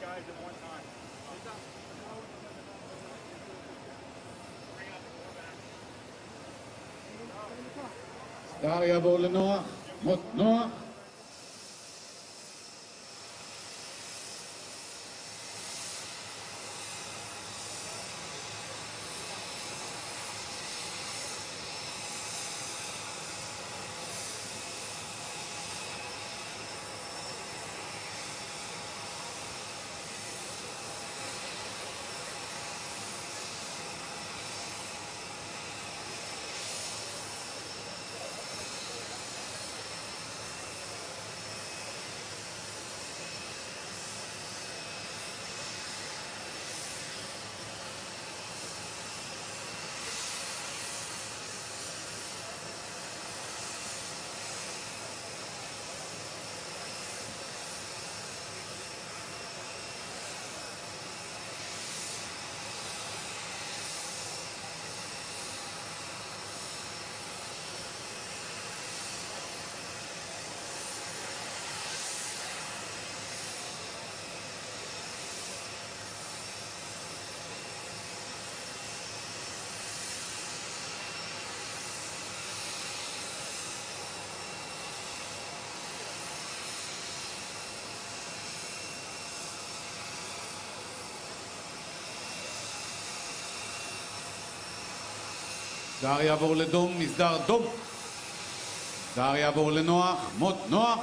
guys at one time. סדר יעבור לנוח, מות נוח. סדר יעבור לדום, מסדר דום. סדר יעבור לנוח, מות נוח.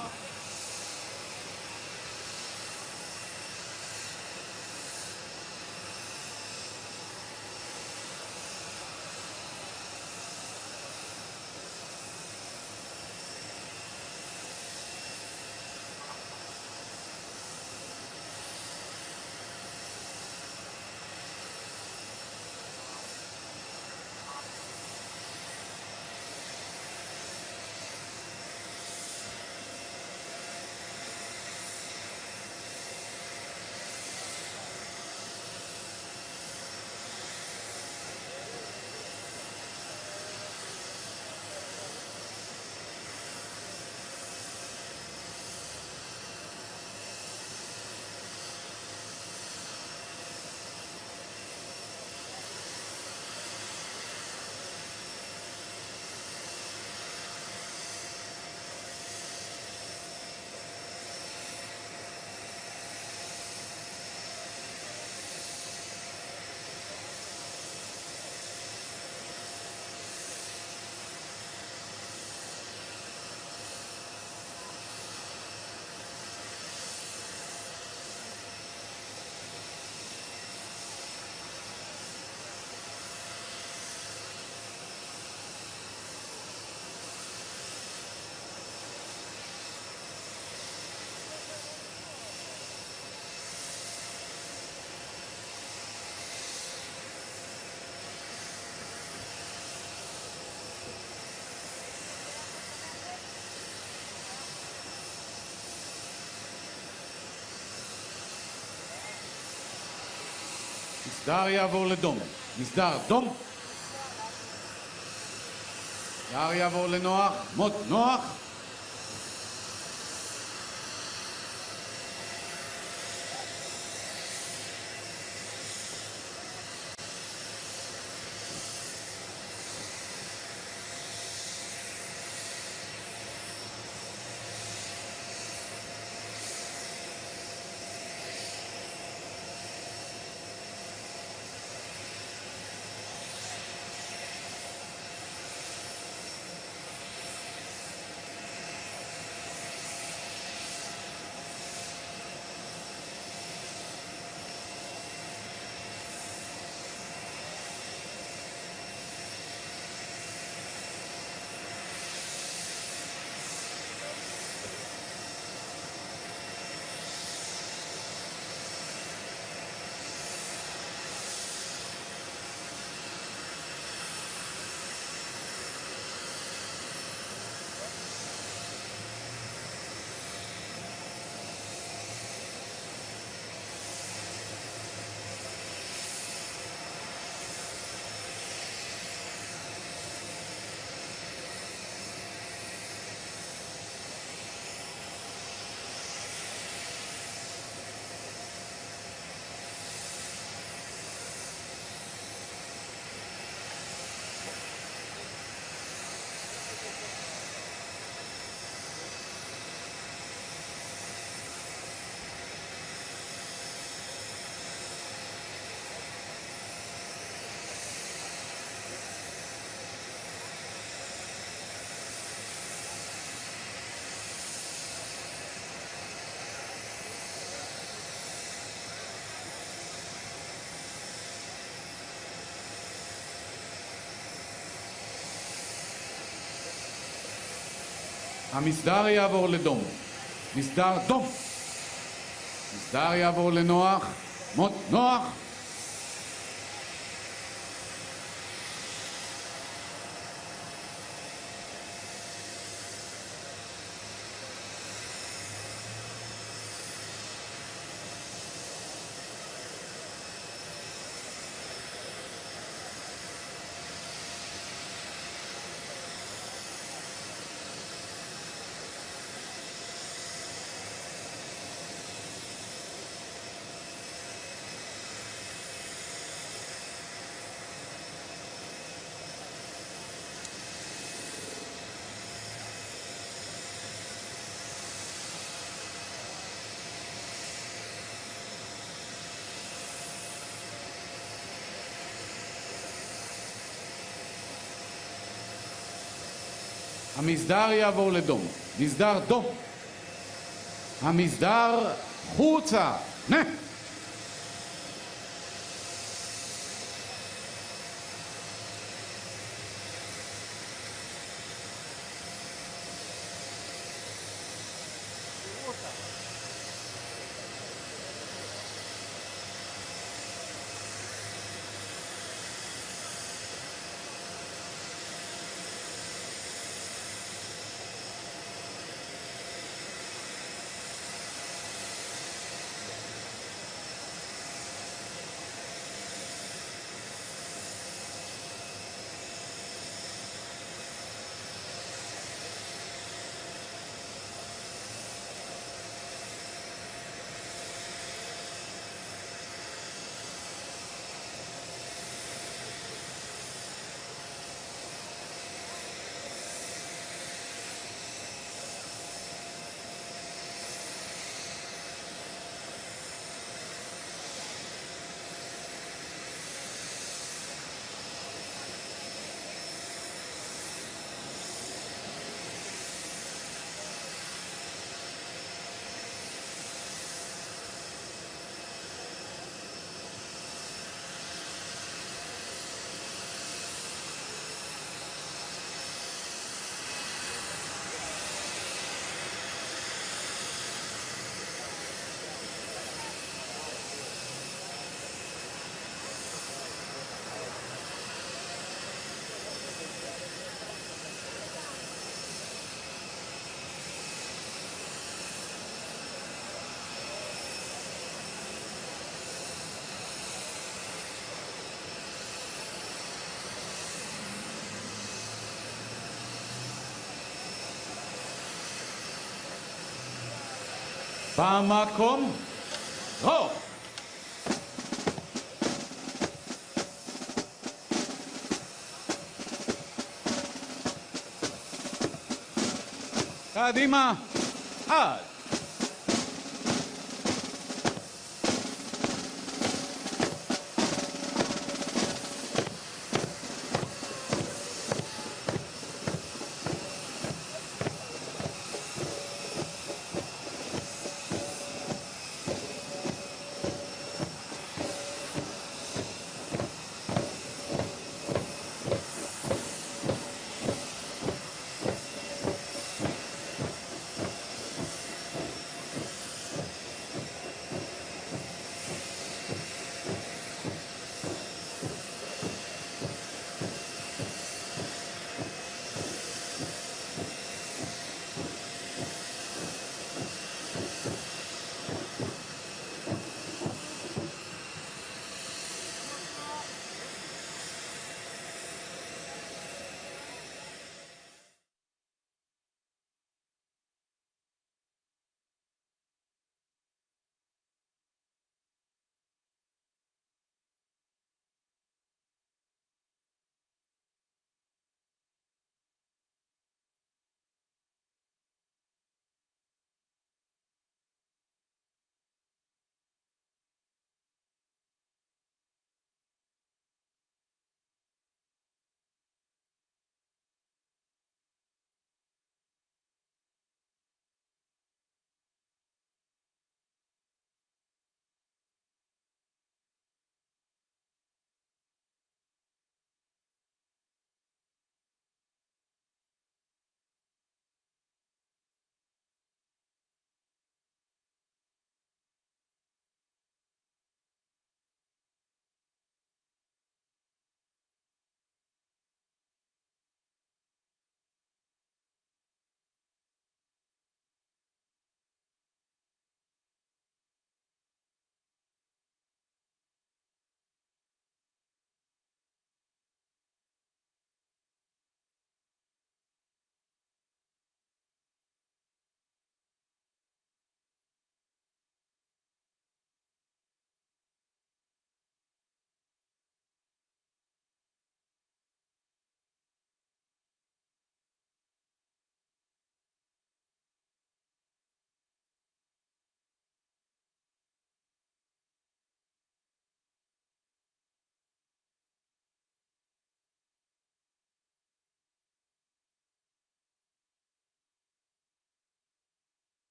מסדר יעבור לדום, מסדר דום. סדר יעבור לנוח, מות נוח. המסדר יעבור לדום. מסדר דום. מסדר יעבור לנוח. מות נוח. המסדר יעבור לדום. מסדר דום. המסדר חוצה. נה. במקום. רוב. קדימה. עד.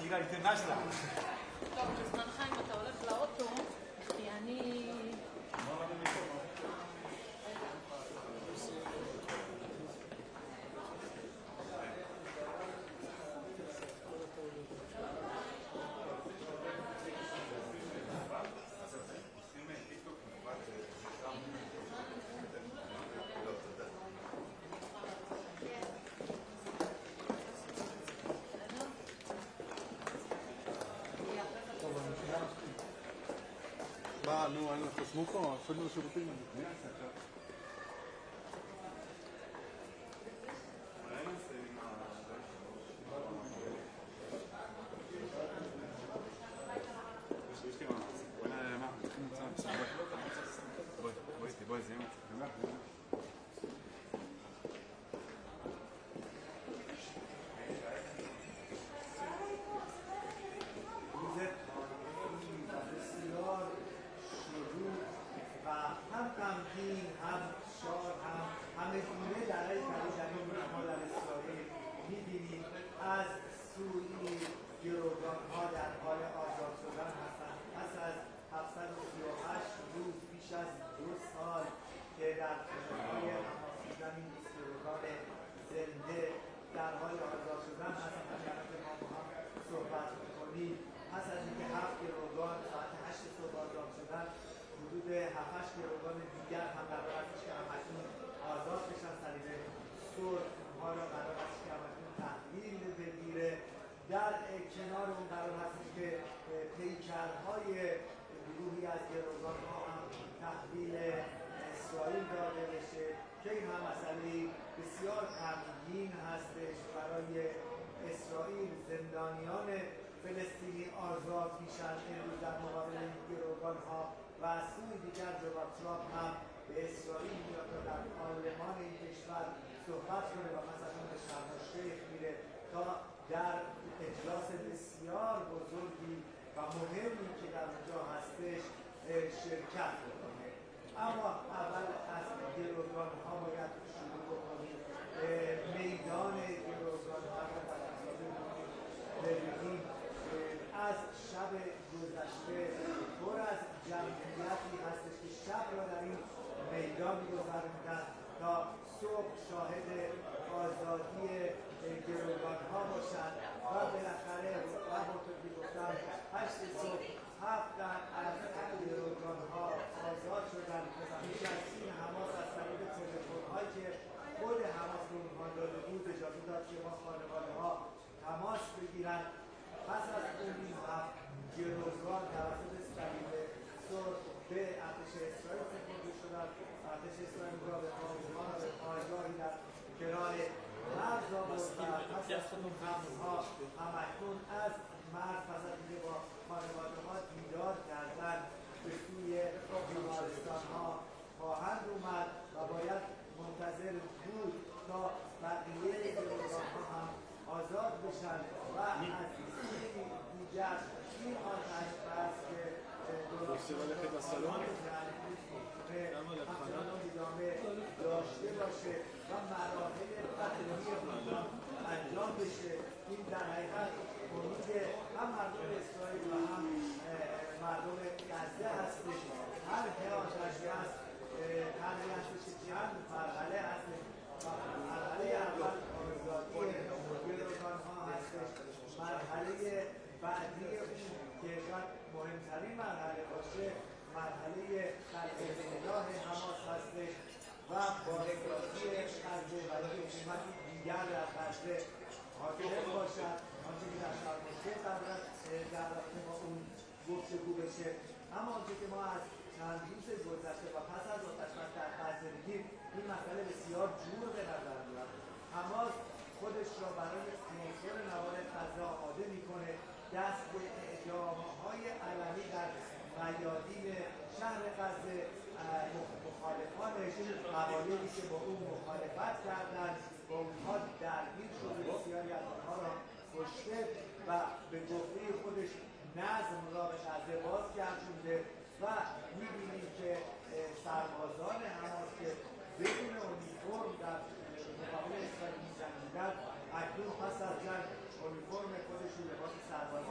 ליגה אינטרנשיונל. טוב, בזמנך אם אתה הולך לאוטו, כי אני... נו, חסמו פה, אפילו לשירותים. בואי, זה יהיה هم غمگین هم شاد همه گونه درهای پریشانی ما در اسرائیل می‌بینیم. از سوی گروگان‌ها در حال آزاد شدن هستند. پس از 738 روز بیش از 2 سال که در خانه‌های حماسی‌زن این گروگان زنده در حال آزاد شدن هستند. همین ما با هم صحبت می‌کنیم. پس از اینکه 7 گروگان ساعت 8 صبح آزاد شدن، حدود 7-8 گروگان دیگر هم قرار است که همکنون آزاد بشن. صلیب صلح اونها را قرار است که همکنون تحویل بگیره. در کنار اون قرار است که پیکرهای گروهی از گروگان‌ها هم تحویل اسرائیل داده بشه که این هم مسئله بسیار غمگین هستش برای اسرائیل. زندانیان فلسطینی آزاد میشن امروز در مقابل این گروگان‌ها و از سوی دیگر جناب ترامپ هم به اسرائیل میاد و در پارلمان این کشور صحبت کنه و مثلا به شرم الشیخ میره تا در اجلاس بسیار بزرگی و مهمی که در اونجا هستش شرکت بکنه. اما اول از گروگان‌ها باید شروع بکنیم. میدان گروگان‌ها را ببینیم. از شب گذشته پر از جمعیتی هستش که شب را در این میدان گذراندن تا صبح شاهد آزادی گروگان‌ها باشند و بالاخره همونطور که گفتم 8 صبح 7 از گروگان‌ها آزاد شدن. بیش از این حماس از طریق تلفن‌هایی که خود حماس به اونها داده بود اجازه داد که با خانواده‌ها تماس بگیرن. پس از این 7 گروگان توسط صلیب صلح به ارتش اسرائیل سپرده شدند. ارتش اسرائیل را به پایگاهی در کنار مرز آورد و پس از این حمل‌ها همکنون از مرز پس از اینکه با خانواده‌ها دیدار کردند به سوی بیمارستان‌ها خواهند اومد و باید منتظر بود تا بقیه گروگان‌ها هم آزاد بشن و از دیگر این آتش بس که همچنان ادامه داشته باشه و مراحل قانونی اونها انجام بشه. این در حقیقت امید هم مردم اسرائیل و هم مردم غزه هستش. هر آتشی هست طرحی هستش که چند مرحله هستش. مرحله اول آزادی گروگان‌ها هستش. مرحله بعدی که شاید مهمترین مرحله باشه مرحله خلق سلاح حماس هستش و بازسازی غزه و حکومتی دیگر در غزه حاکم باشد. آنچه که در شرم الشیخ در رابطه با اون گفتگو بشه. اما آنچه که ما از چند روز گذشته و پس از آتش‌بس در غزه دیدیم این مسئله بسیار جور به نظر میاد. حماس خودش را برای کنترل موارد غزه آماده میکنه. دست به اعدام‌های علنی در میادین شهر غزه مخالفانش قبایلی که با اون مخالفت کردند با اونها درگیر شده، بسیاری از آنها را کشته و به گفته خودش نظم را به غزه باز گردونده و می‌بینیم که سربازان حماس که بدون اونیفرم در مقابل اسرائیل می‌جنگیدند اکنون پس از جنگ اونیفرم خودشون لباس سربازی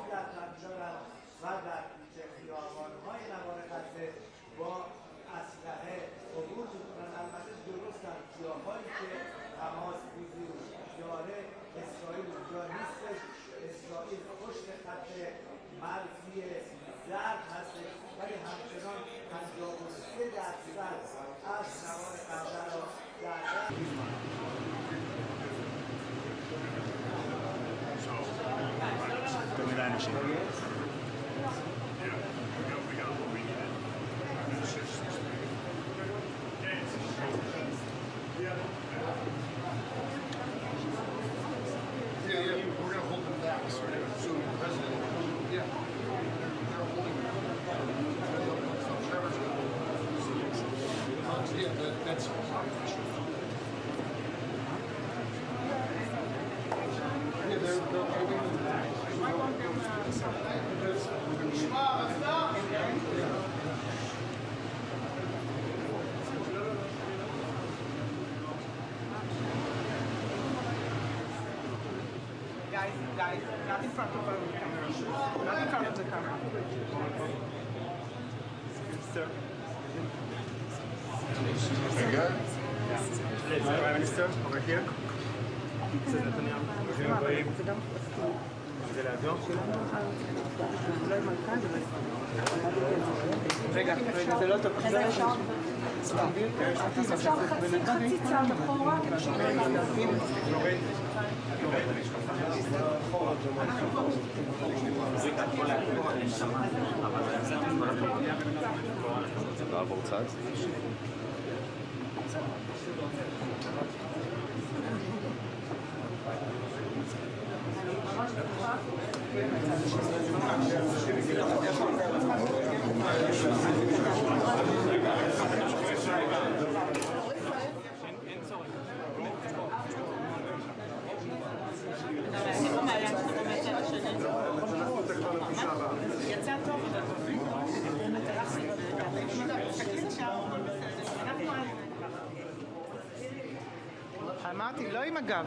Guys, not in front of the camera. Not in front of the camera. Sir. Prime Minister, over here. רגע, זה לא טוב. אפשר חצי צעד אחורה? לעבור צד? אמרתי, לא עם הגב.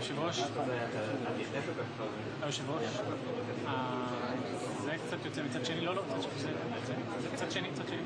היושב-ראש? היושב-ראש? זה קצת יוצא מצד שני, לא, זה קצת שני, קצת שני.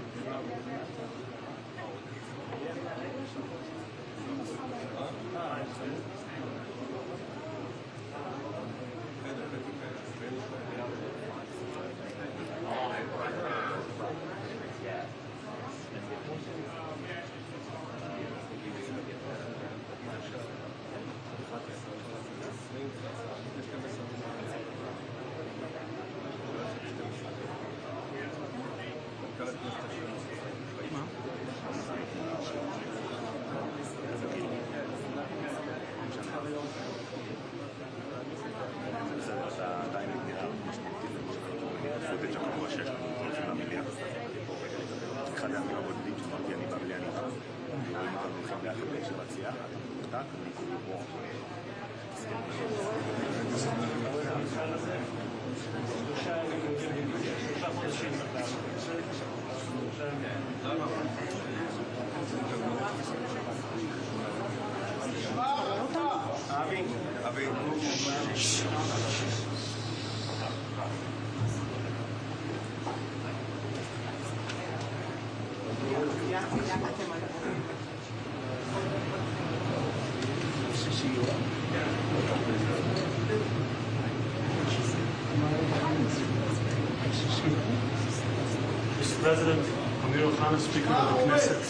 Mr. President, Amir Khan, Speaker of the Knesset,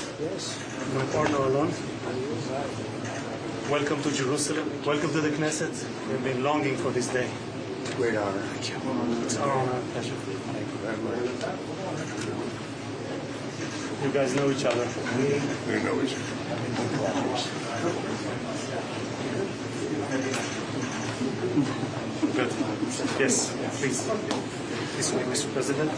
my partner alone. Welcome to Jerusalem. Welcome to the Knesset. We've been longing for this day. Great honor. Thank you. It's our honor. Pleasure. Thank you very much. You guys know each other. We know each other. Good. Yes, please. This way, Mr. President.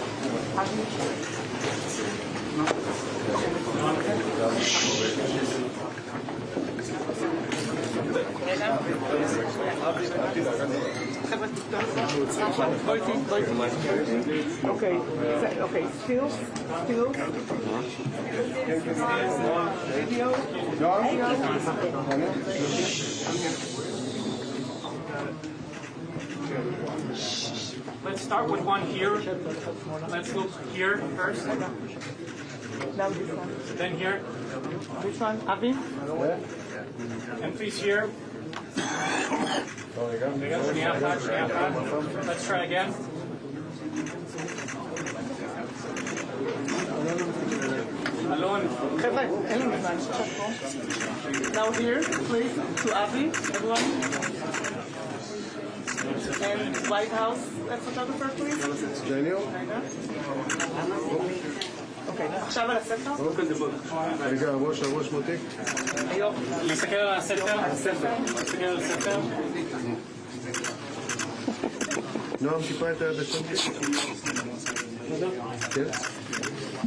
Okay, still. Video. Let's start with one here. Let's look here first. Now this one. Then here. This one, Avi. And please here. Let's try again. Alon. Now here, please, to Avi, everyone. And White House photographer, please. Daniel? אוקיי, עכשיו על הספר? רגע, הראש מותיק. להסתכל על הספר. להסתכל על הספר. נועם, טיפה את היד השם. כן?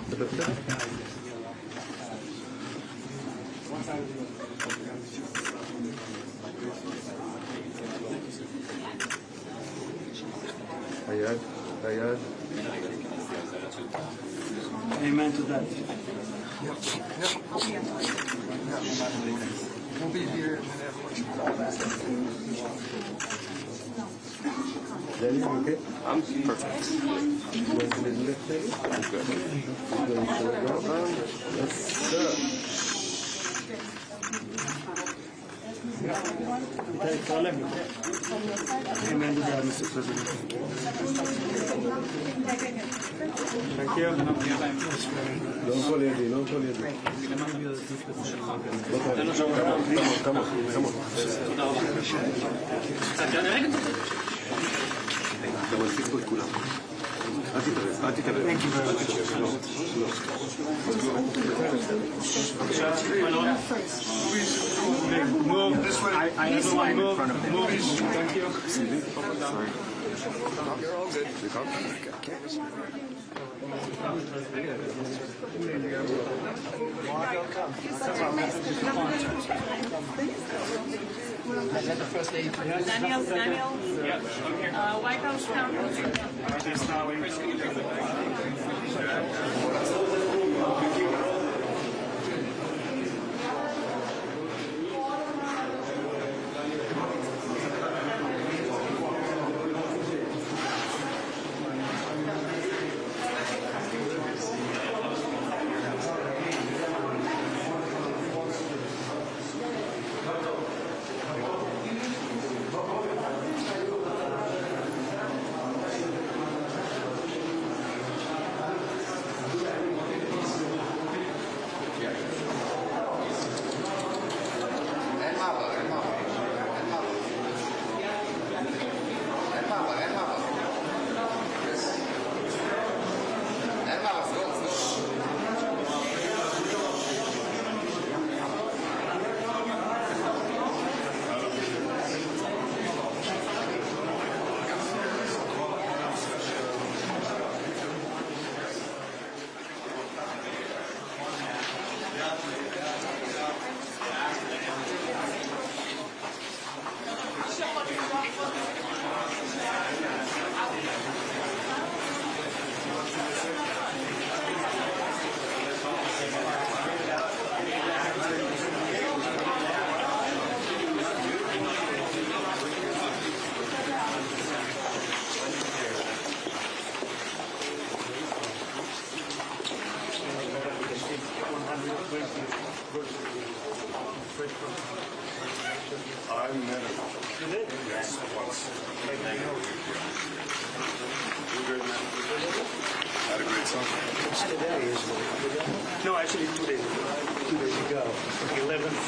אתה בסדר? היד. Amen to that. We'll be here. Danny, okay? I'm perfect. You want to lift it? I'm good. You're going to show it around? Yes, sir. Amen to that, Mr. President. Thank you. Don't fall in. Come on. אתה מלחיץ פה את כולם. אל תתערב. Thank you very much. Move. Everyone move. Thank you. You're all good. Daniel, White House Council. I met him. You did? Yes, once. Had a great song. It's today, isn't it? No, actually 2 days ago. 2 days ago. 11th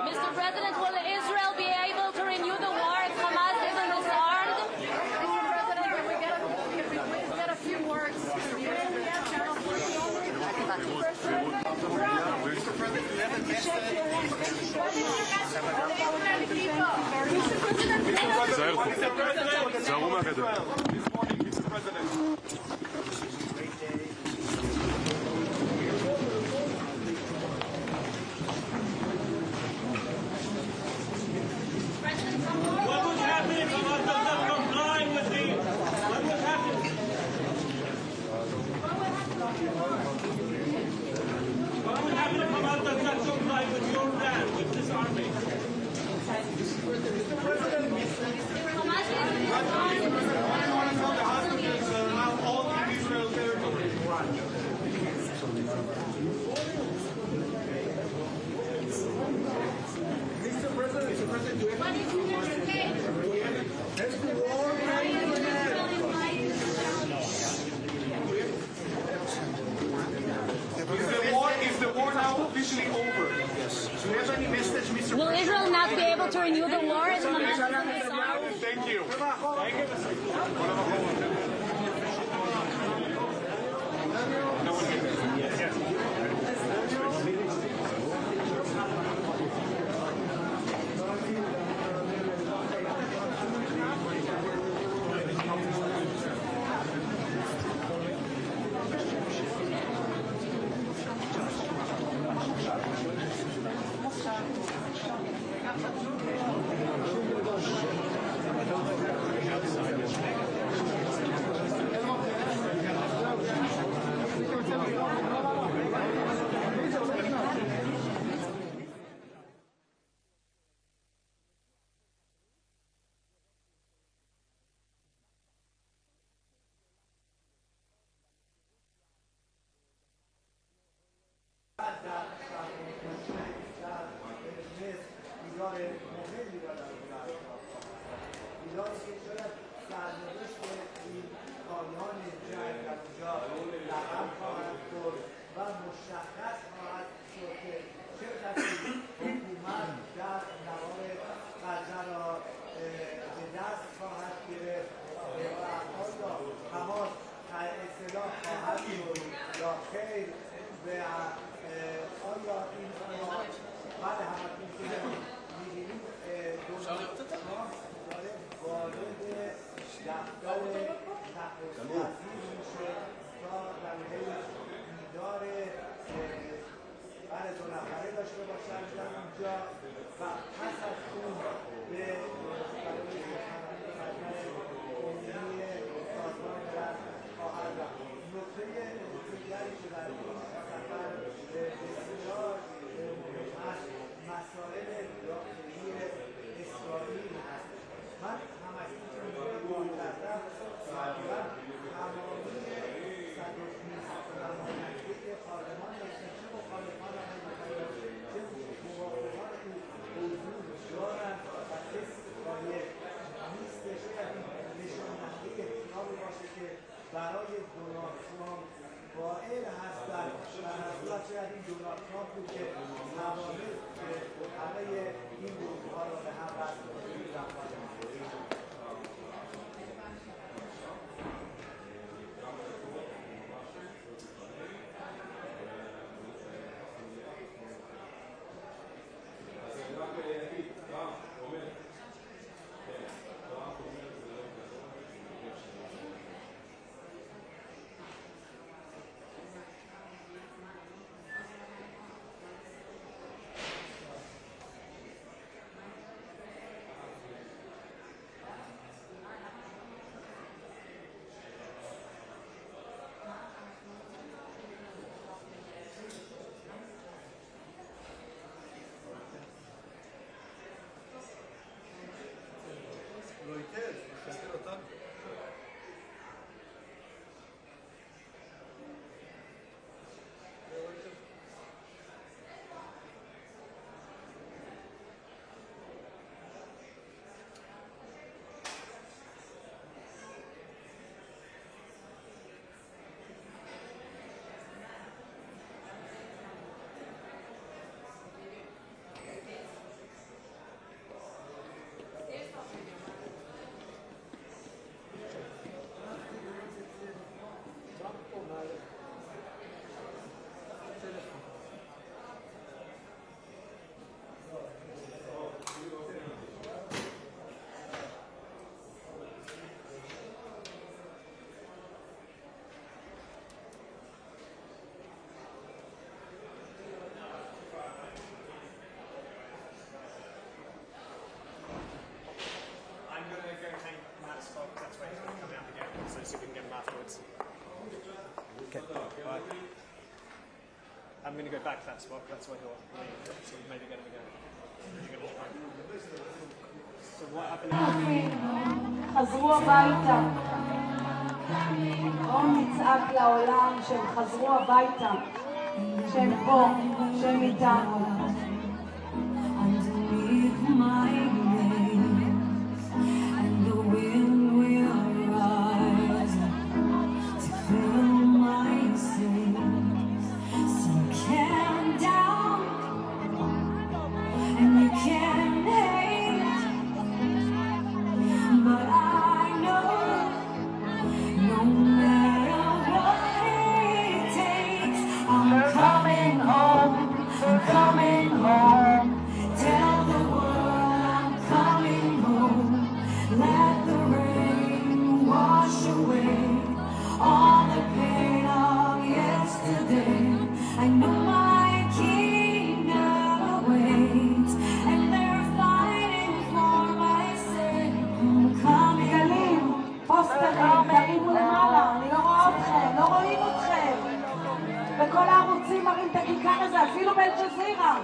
Mr. President, will Israel be able to renew the war if Hamas isn't disarmed? Mr. President, if we please get a few words. What would happen if Hamas does not comply with the... What would happen? What would happen if Hamas does not comply with your plan, with this army? Is the war now officially over? Yes. Do you have any message, Mr. Will Israel not be able to renew the war if Hamas isn't disarmed? Thank you. برای دونالد ترامپ قائل هستند و مسئولت شاید این دونالد ترامپ بود که توانست که همه این گروه‌ها را به هم وصل کنه. once. Okay. Right. I'm going to go back to that spot. That's where you're leaving. So maybe get him again. So what happened? חזרו הביתה. בואו נצעק לעולם שהם חזרו הביתה. שהם פה, שהם איתנו. בכל הערוצים מראים את הכיכר הזה, אפילו באל-ג'זירה.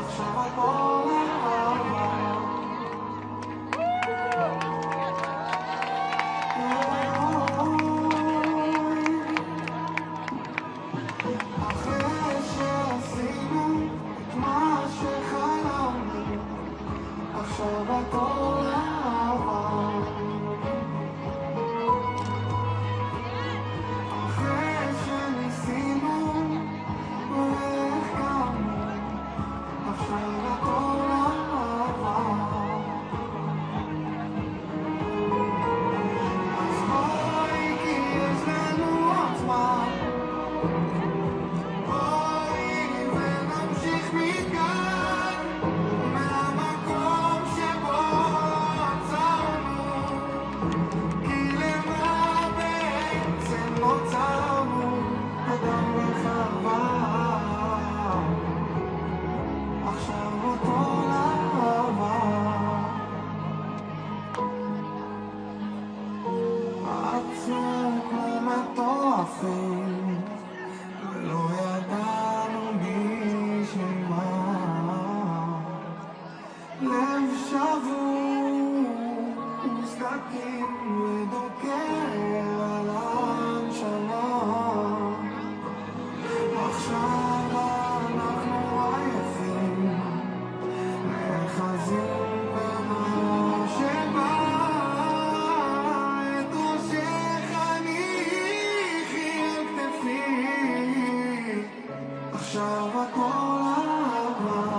עכשיו הכל עפים ולא ידענו בשביל מה לב שבור מסתכים ודוקר על הנשמה עכשיו אנחנו עייפים וחזים במה שבא את ראשך הניחי על כתפי עכשיו הכל עבר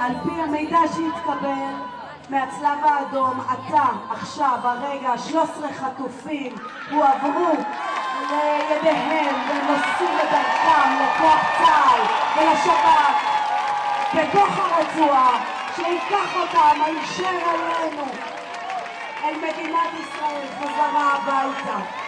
על פי המידע שהתקבל מהצלב האדום, עתה, עכשיו, הרגע, 13 חטופים הועברו לידיהם והם עושים את דרכם לכוח צה"ל ולשב"כ בתוך הרצועה שיקח אותם הישר עלינו אל מדינת ישראל חזרה הביתה.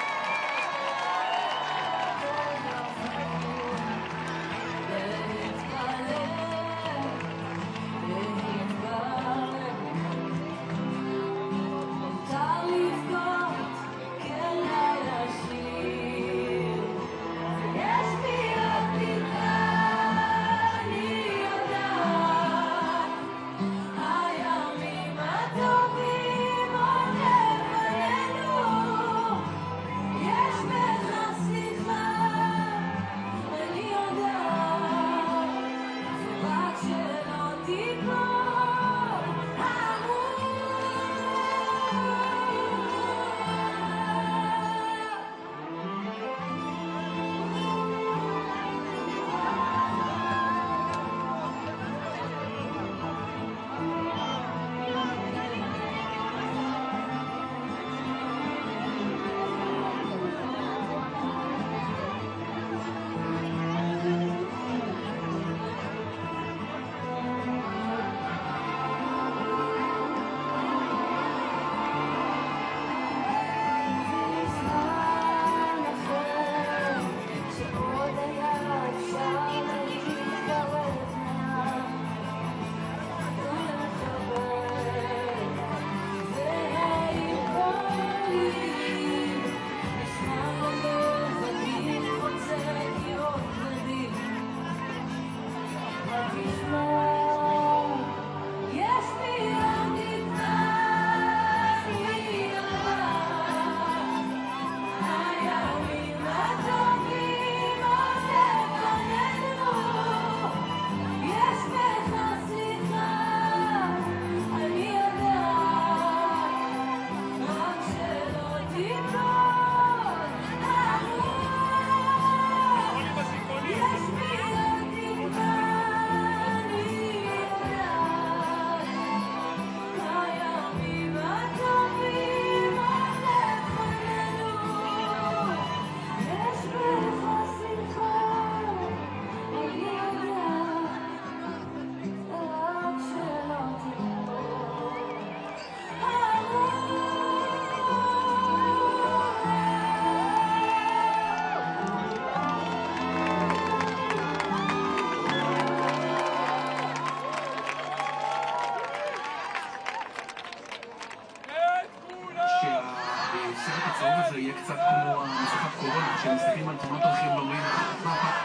שמסתכלים על תמונות דרכים ואומרים,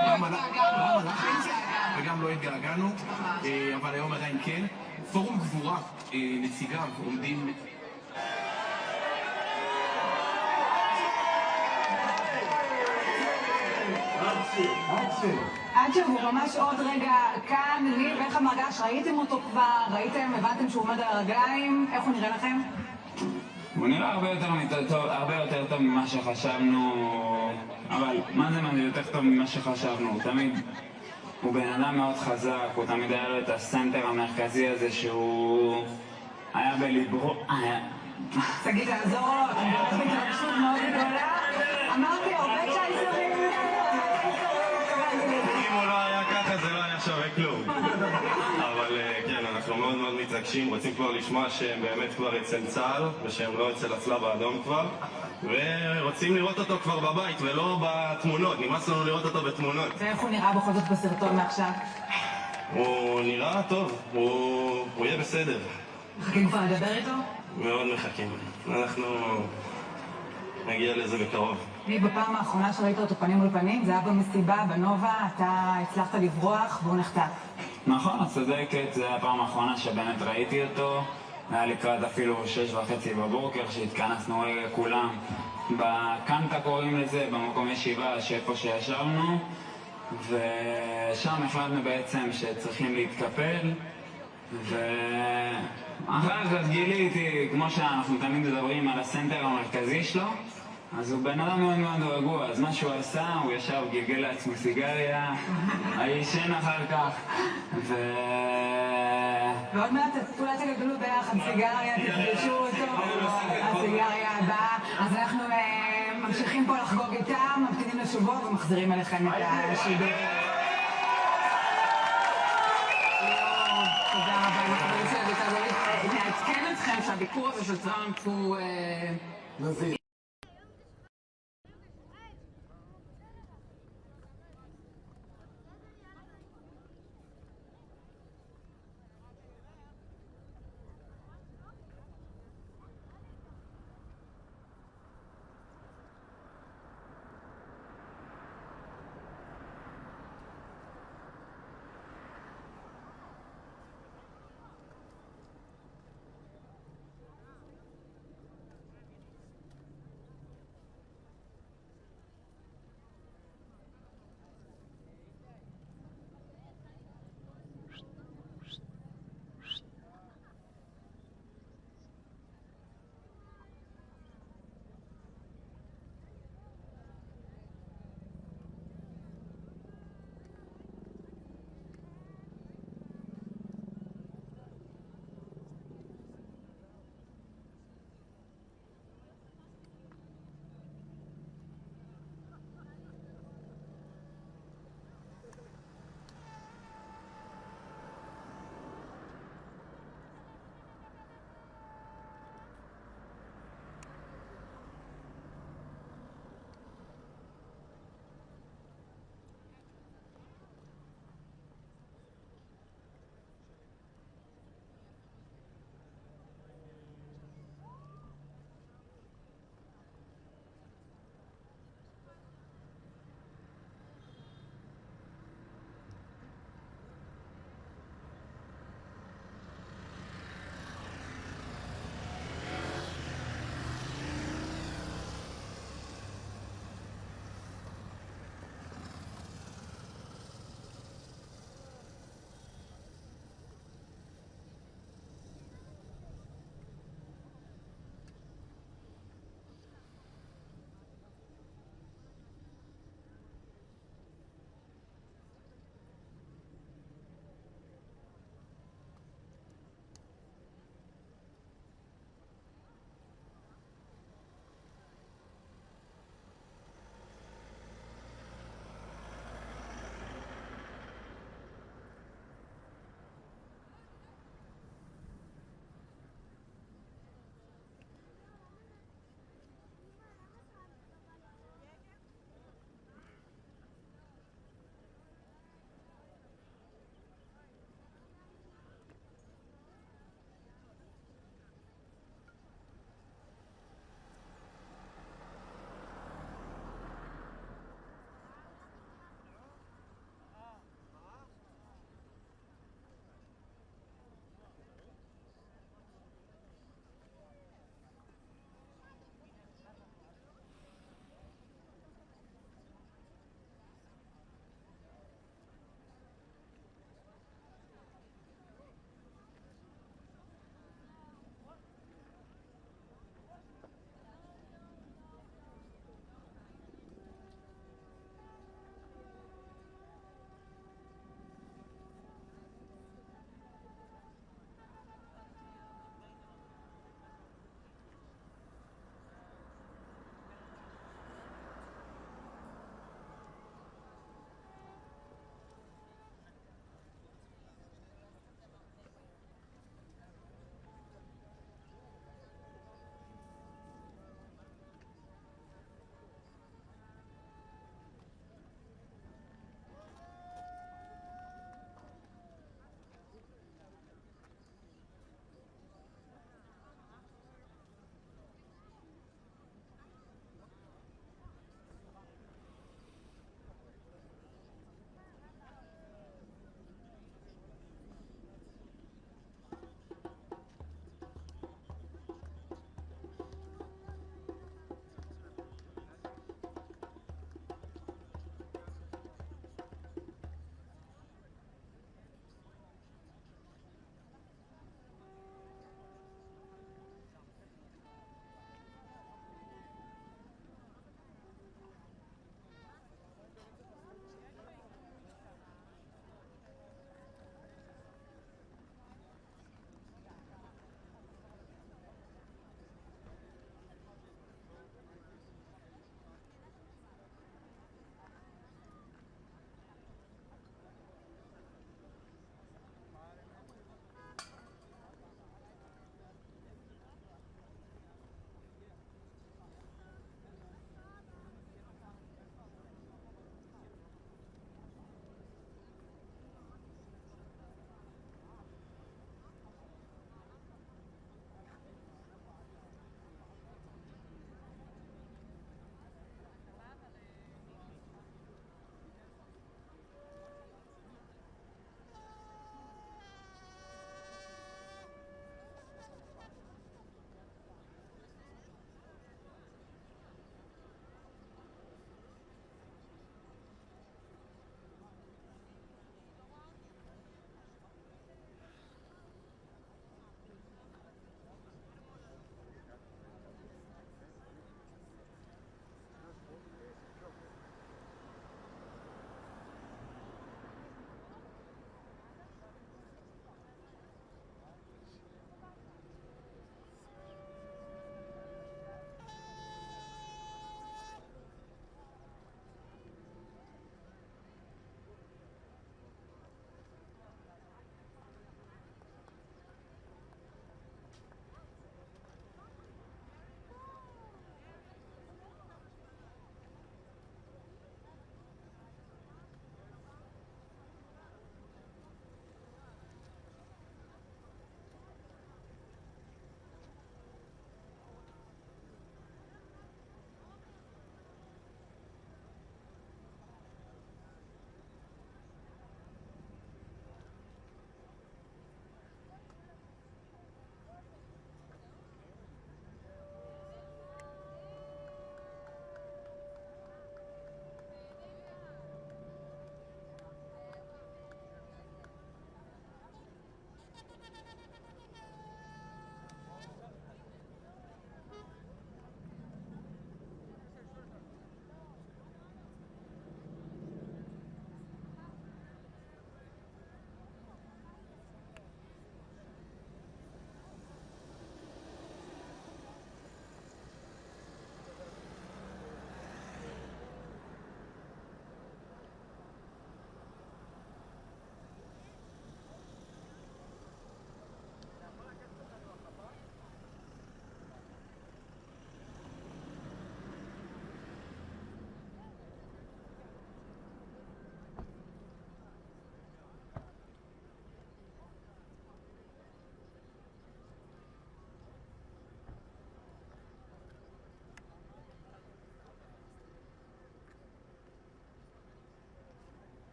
פעם הלכת וגם לא התגעגענו, אבל היום עדיין כן. פורום גבורה, נציגיו עומדים... עד שהוא ממש עוד רגע כאן, לי ואיך המרגש, ראיתם אותו כבר, ראיתם, הבנתם שהוא עומד על הרגליים, איך הוא נראה לכם? הוא נראה הרבה יותר טוב ממה שחשבנו, אבל מה זה יותר טוב ממה שחשבנו? הוא בן אדם מאוד חזק, הוא תמיד היה לו את הסנטר המרכזי הזה שהוא היה בליבו... תגיד, תעזור לו, אתם בהתרגשות מאוד גדולה. אמרתי, עובד שייסרים. אם הוא לא היה ככה זה לא היה שווה כלום. אבל כן, אנחנו מאוד מאוד מתרגשים, רוצים כבר לשמוע שהם באמת כבר אצל צה"ל ושהם לא אצל הצלב האדום כבר, ורוצים לראות אותו כבר בבית ולא בתמונות, נמאס לנו לראות אותו בתמונות. ואיך הוא נראה בכל זאת בסרטון מעכשיו? הוא נראה טוב, הוא יהיה בסדר. מחכים כבר לדבר איתו? מאוד מחכים. אנחנו נגיע לזה בקרוב. לי בפעם האחרונה שראית אותו פנים מול פנים, זה היה במסיבה, בנובה, אתה הצלחת לברוח והוא נחטף. נכון, את צודקת, זה היה הפעם האחרונה שבאמת ראיתי אותו. היה לקראת אפילו 6:30 בבוקר שהתכנסנו כולם בקנטה קוראים לזה, במקום ישיבה שאיפה שישבנו, ושם החלטנו בעצם שצריכים להתקפל, ואחר כך גיליתי, כמו שאנחנו תמיד מדברים על הסנטר המרכזי שלו, אז הוא בן אדם מאוד מאוד רגוע, אז מה שהוא עשה, הוא ישב גלגל לעצמו סיגריה, הישן אחר כך, ועוד מעט אולי תגלגלו ביחד סיגריה, תפגשו אותו, הסיגריה הבאה, אז אנחנו ממשיכים פה לחגוג איתם, ממתינים לשבוע ומחזירים אליכם את השידור. תודה רבה, אנחנו רוצים לעדכן אתכם שהביקור הזה של טראמפ הוא... נזיר.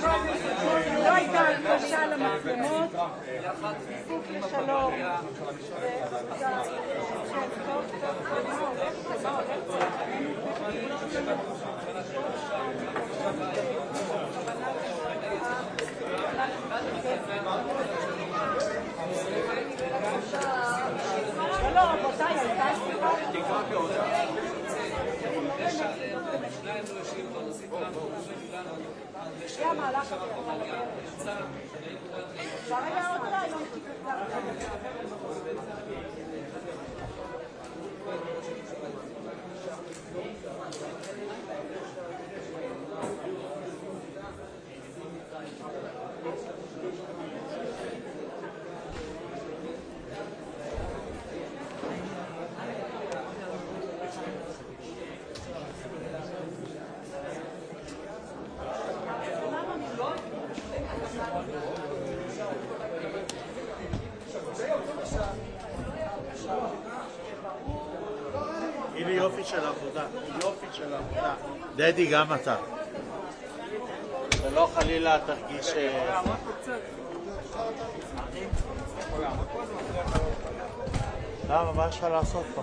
לא הייתה הנגשה למצלמות, כפוף לשלום. לא, רבותיי, הייתה זה המהלך אפשר היה עוד רעיון הנה יופי של עבודה, יופי של עבודה. דדי, גם אתה. ולא חלילה תרגיש... למה? מה אפשר לעשות פה?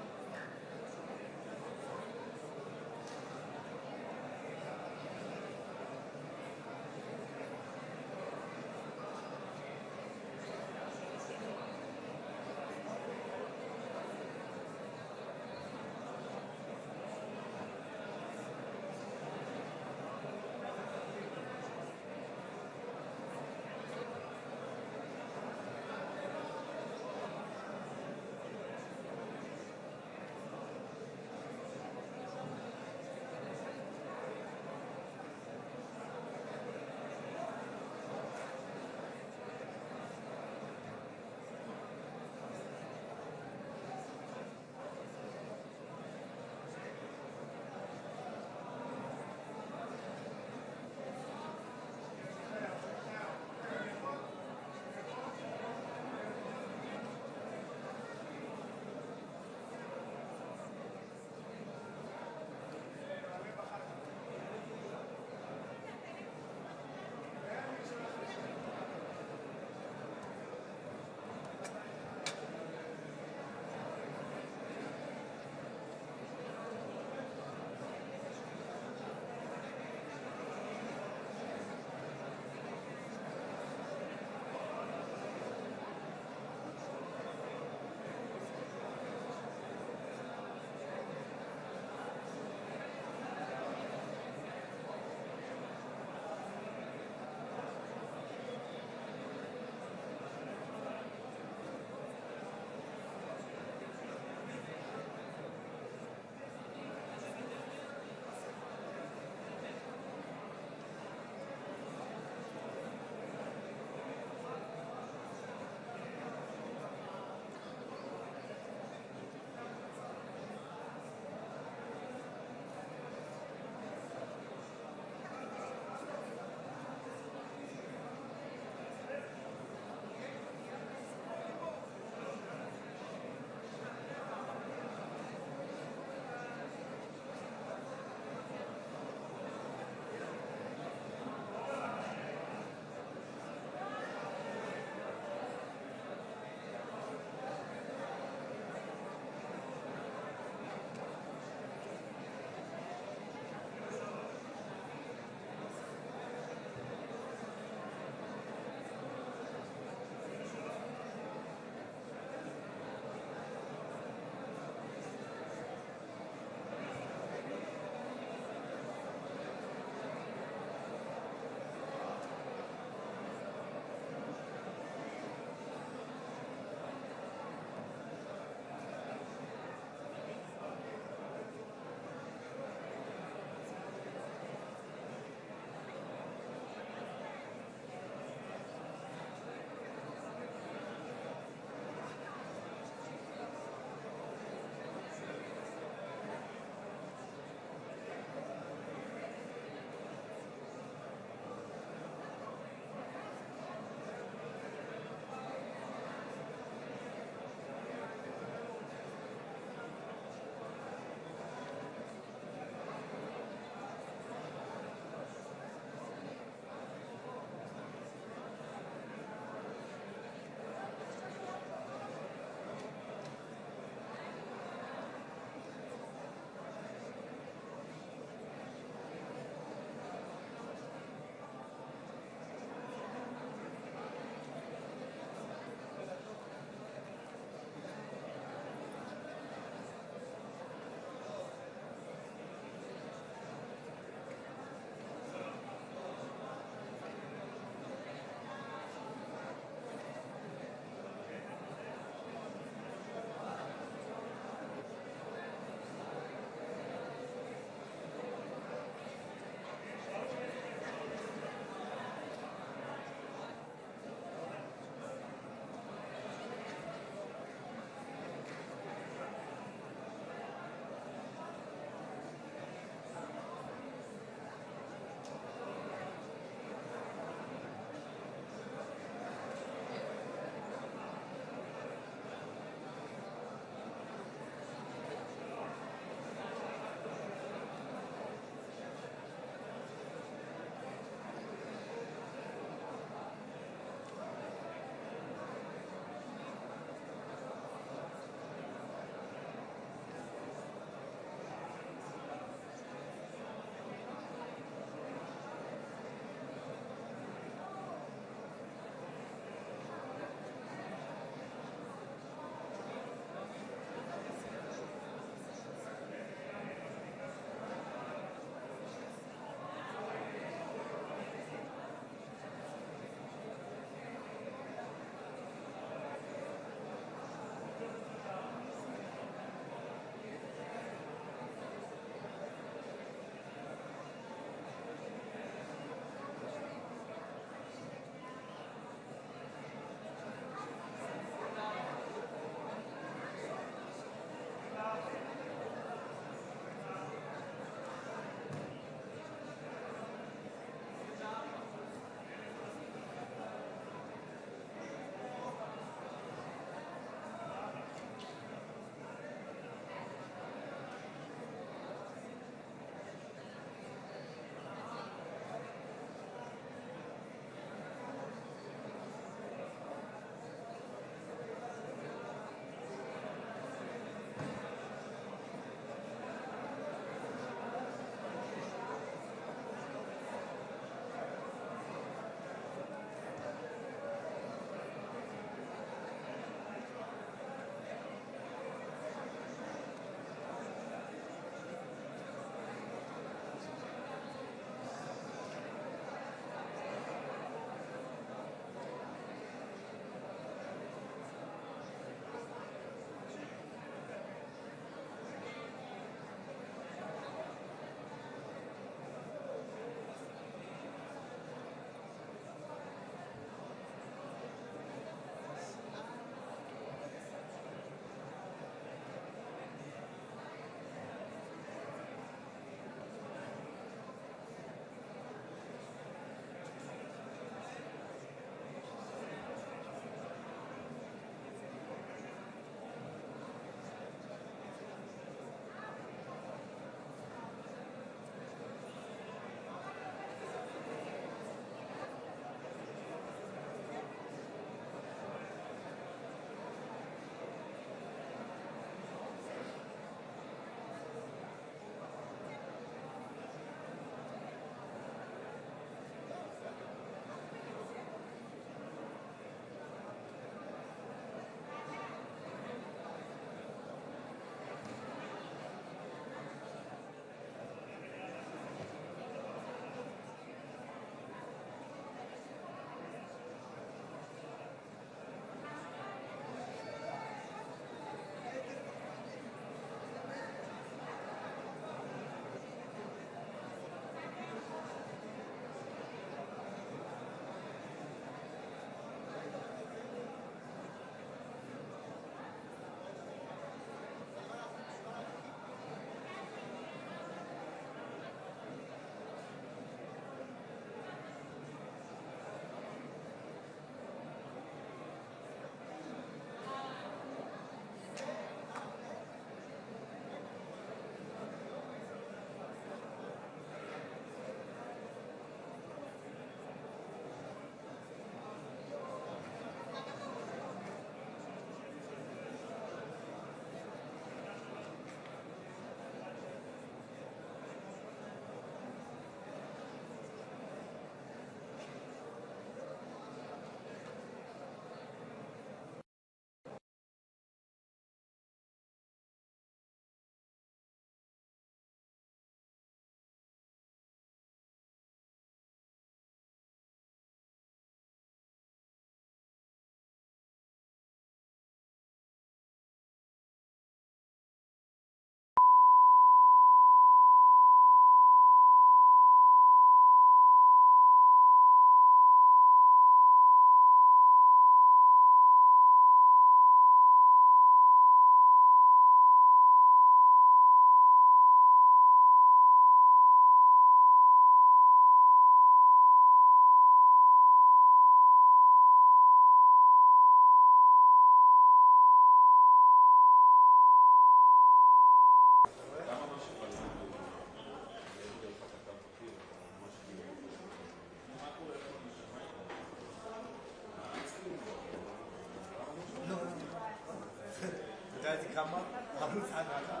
ואז היא קמה, חלוץ עננה.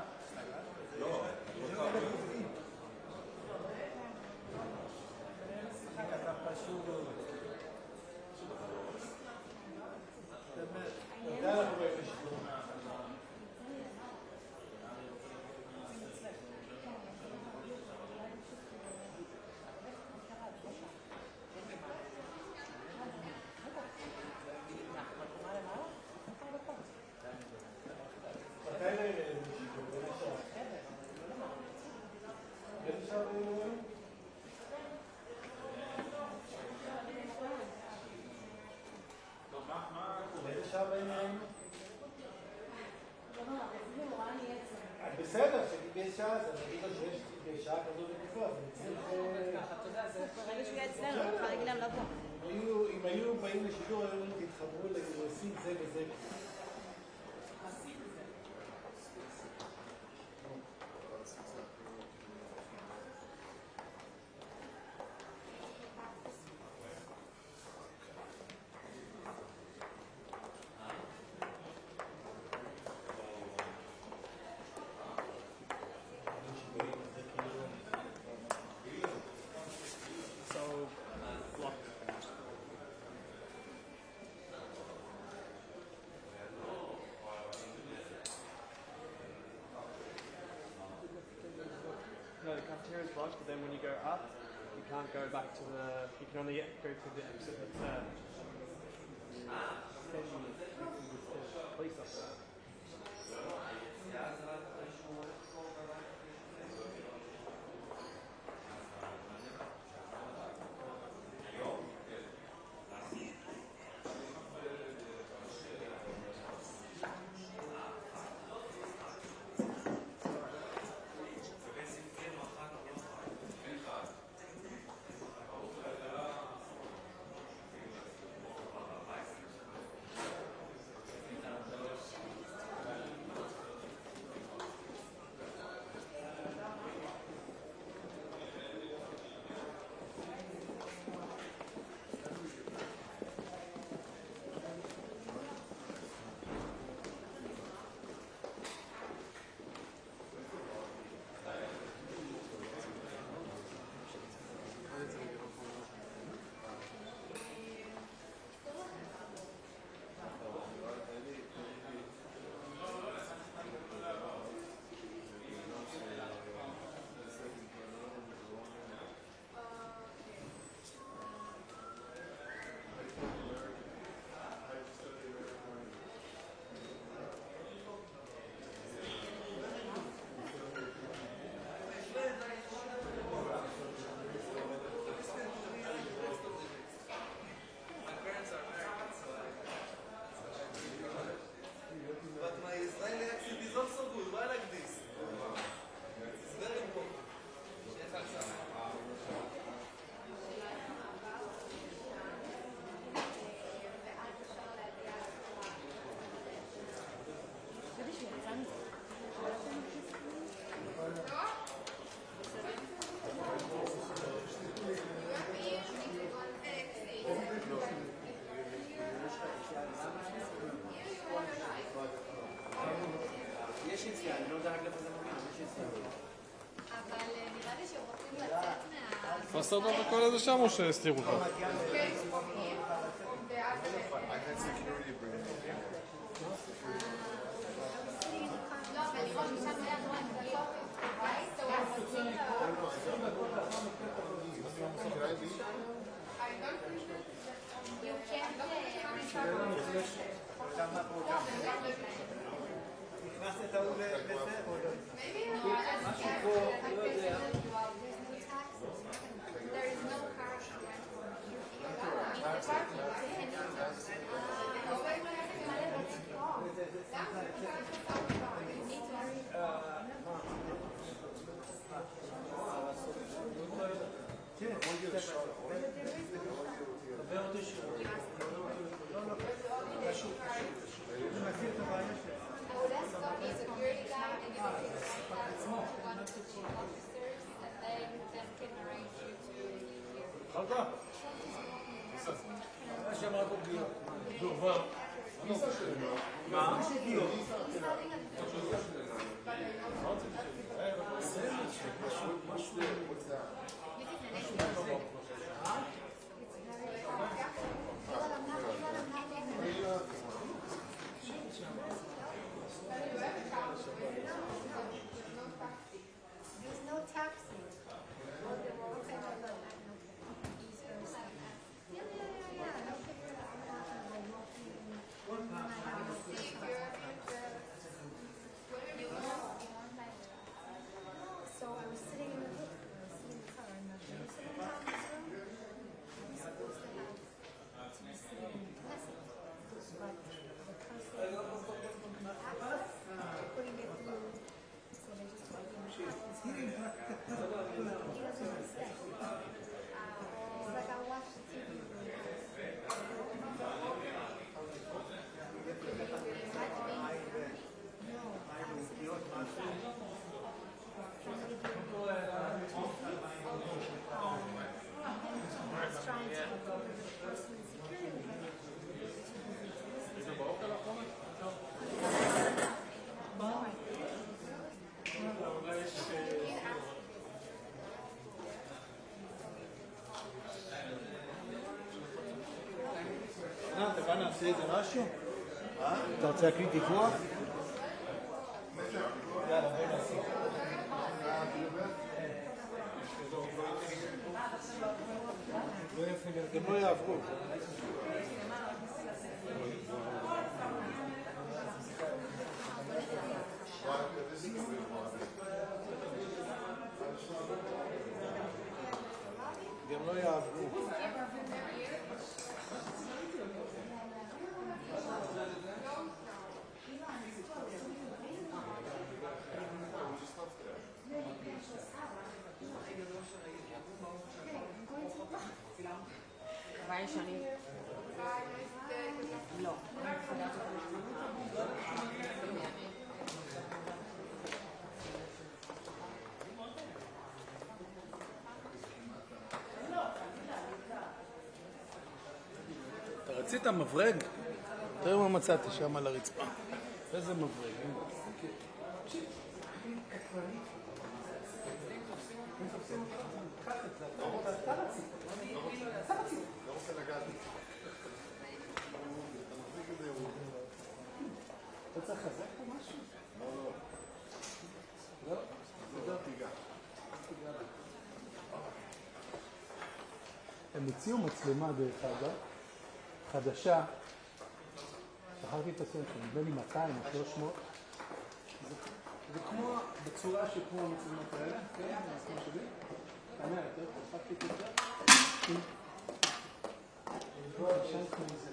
לא, אתה פשוט... תודה לך בשלום. בסדר, שקיבל שעה, אז אני אגיד לו שיש בשעה כזו ותקופה, אז אני צריך... אתה יודע, זה... ברגע שהוא יהיה אצלנו, אני יכולה להגיד להם לבוא. אם היו באים לשידור, היו תתחברו לעושים זה וזה. No, the cafeteria is blocked, but then when you go up, you can't go back to the... You can only go to the exit that's there. Police officer. יש יציאה, אני לא יודע רק לפזר מבין, יש יציאה. אבל נראה לי שרוצים לצאת מה... עשרת את הכל הזה שם או שהסתירו לך? כן, לא, אבל לראות משם היה נורא דקות, נכנסת את ההוא לזה או לא? משהו פה, לא יודע. מה שאמרת בדיוק. אתה כאן נעשה איזה משהו? אתה רוצה להקליט דיווח? יאללה, בואי נעשה. גם לא יעברו. גם לא יעברו. שאני... לא. אתה רצית מברג? תראה מה מצאתי שם על הרצפה. איזה מברג. אתה צריך לחזק פה משהו? לא. לא? זה תיגע. הם הציעו מצלמה דרך אגב, חדשה, שכחתי את הסרט, נדמה לי 200 או 300. זה כמו, בצורה שכמו המצלמות האלה, כן? זה כמו שלי. קטנה יותר, חשבתי את זה. שם כמו זה.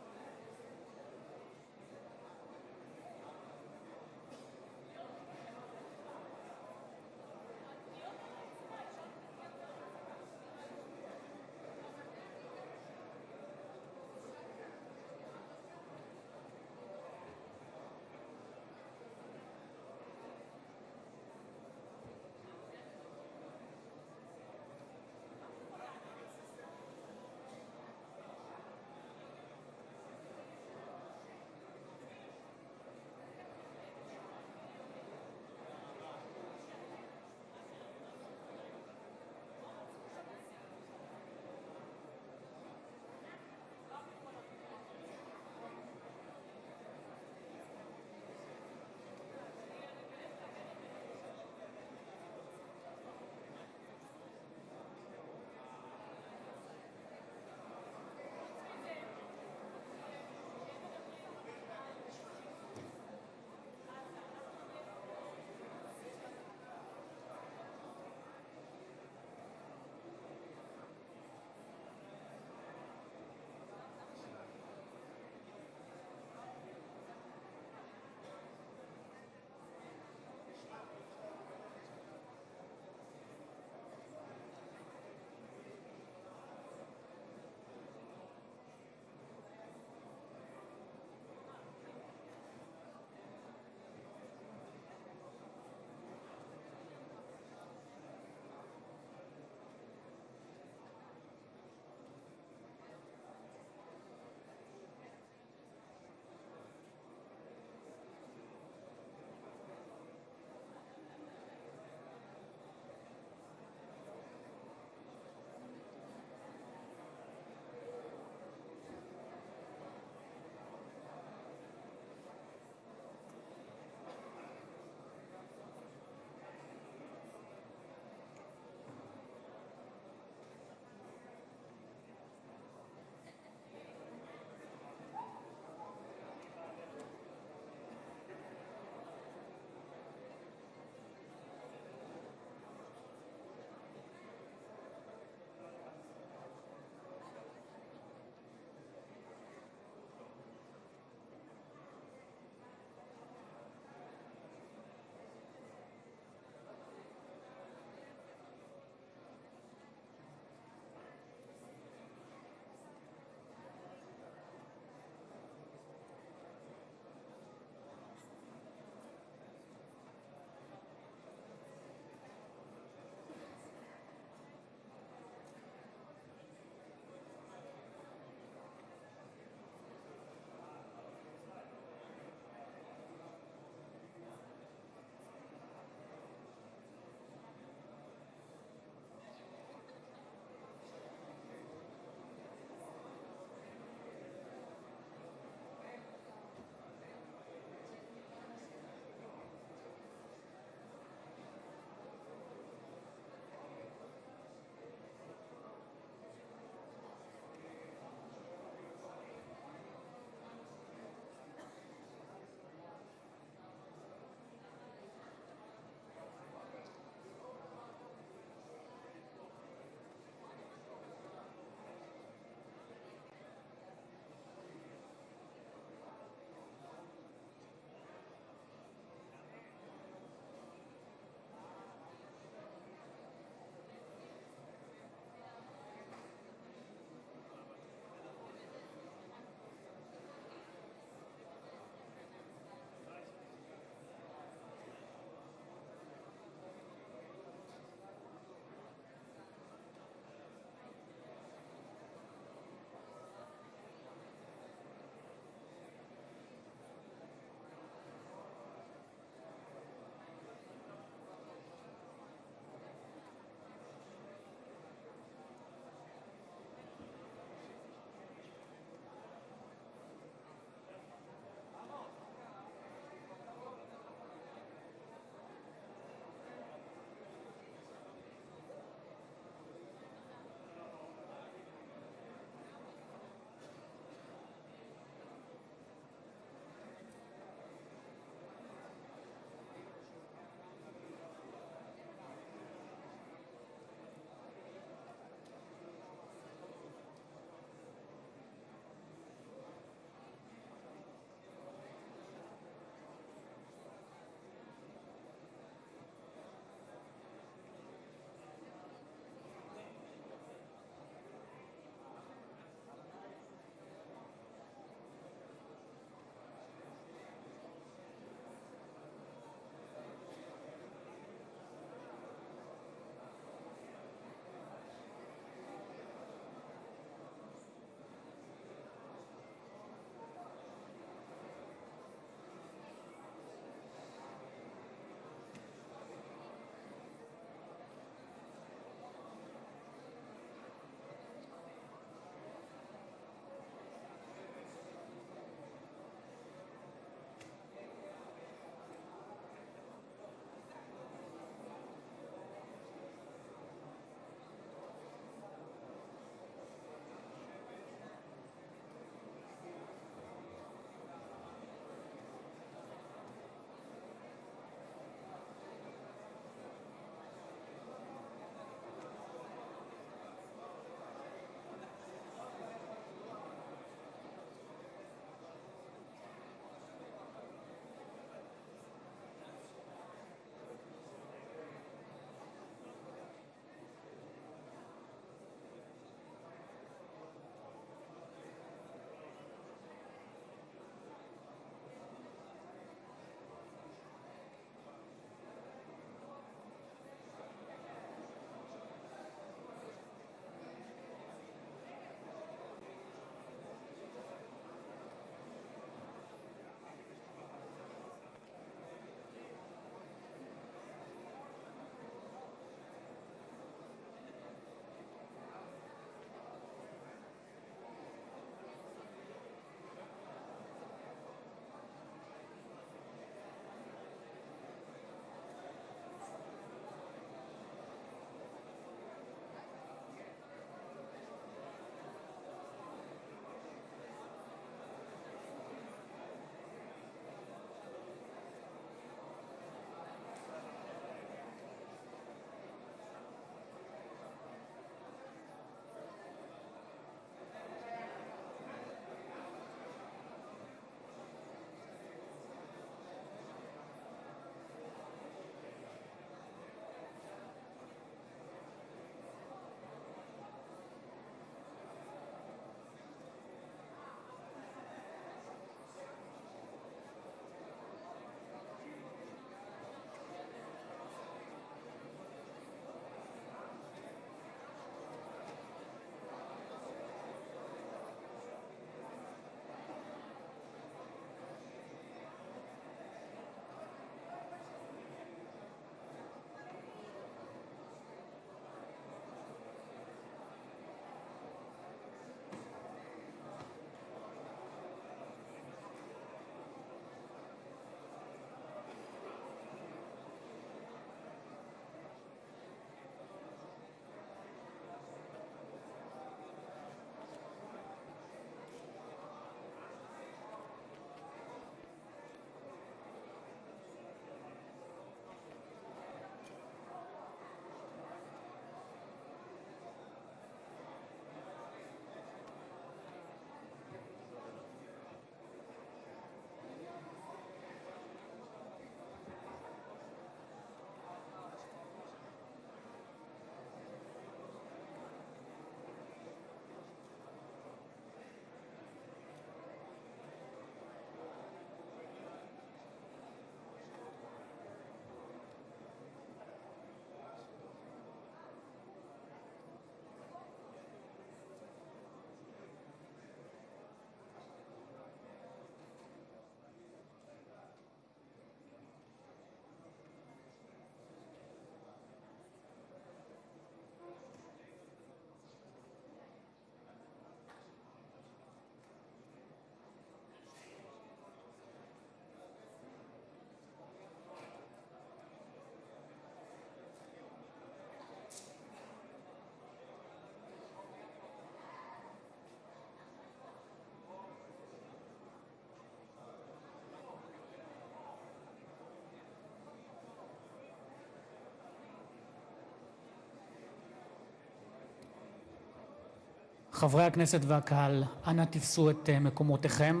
חברי הכנסת והקהל, אנא תפסו את מקומותיכם.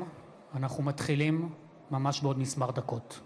אנחנו מתחילים ממש בעוד מספר דקות.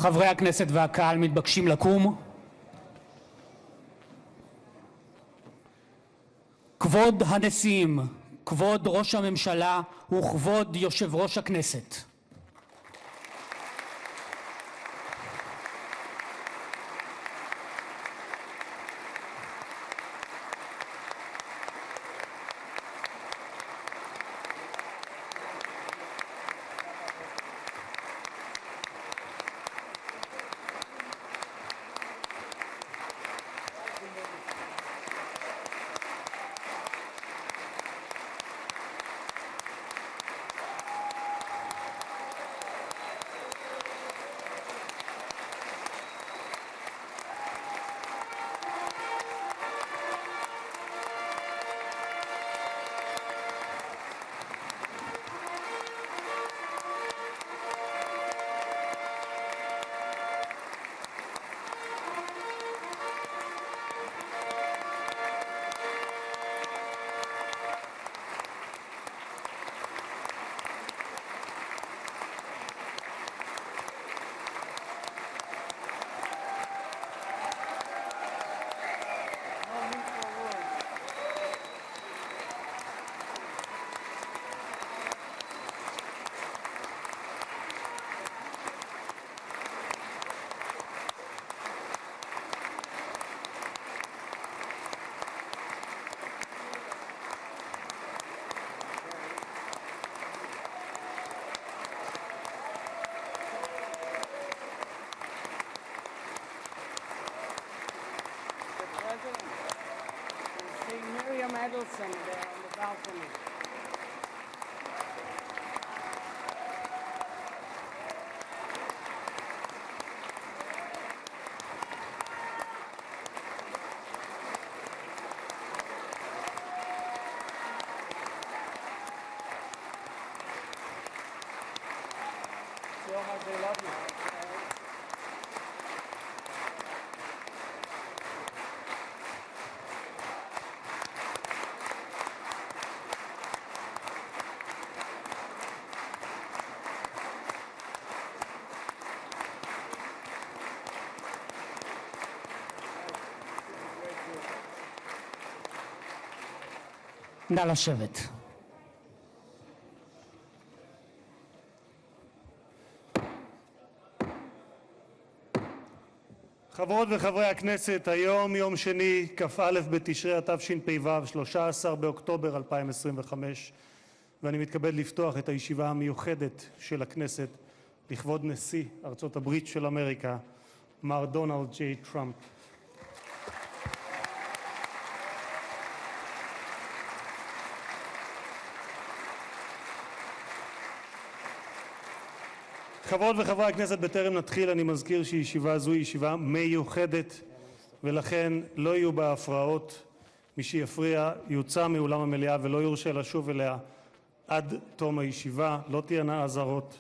חברי הכנסת והקהל מתבקשים לקום. כבוד הנשיאים, כבוד ראש הממשלה וכבוד יושב ראש הכנסת. Geiseln there on the balcony. See how much they love you. נא לשבת. חברות וחברי הכנסת, היום יום שני, כ"א בתשרי התשפ"ו, 13 באוקטובר 2025, ואני מתכבד לפתוח את הישיבה המיוחדת של הכנסת לכבוד נשיא ארצות הברית של אמריקה, מר דונלד ג'יי טראמפ. חברות וחברי הכנסת, בטרם נתחיל אני מזכיר שישיבה זו היא ישיבה מיוחדת ולכן לא יהיו בה הפרעות. מי שיפריע יוצא מאולם המליאה ולא יורשה לשוב אליה עד תום הישיבה. לא תהיינה אזהרות.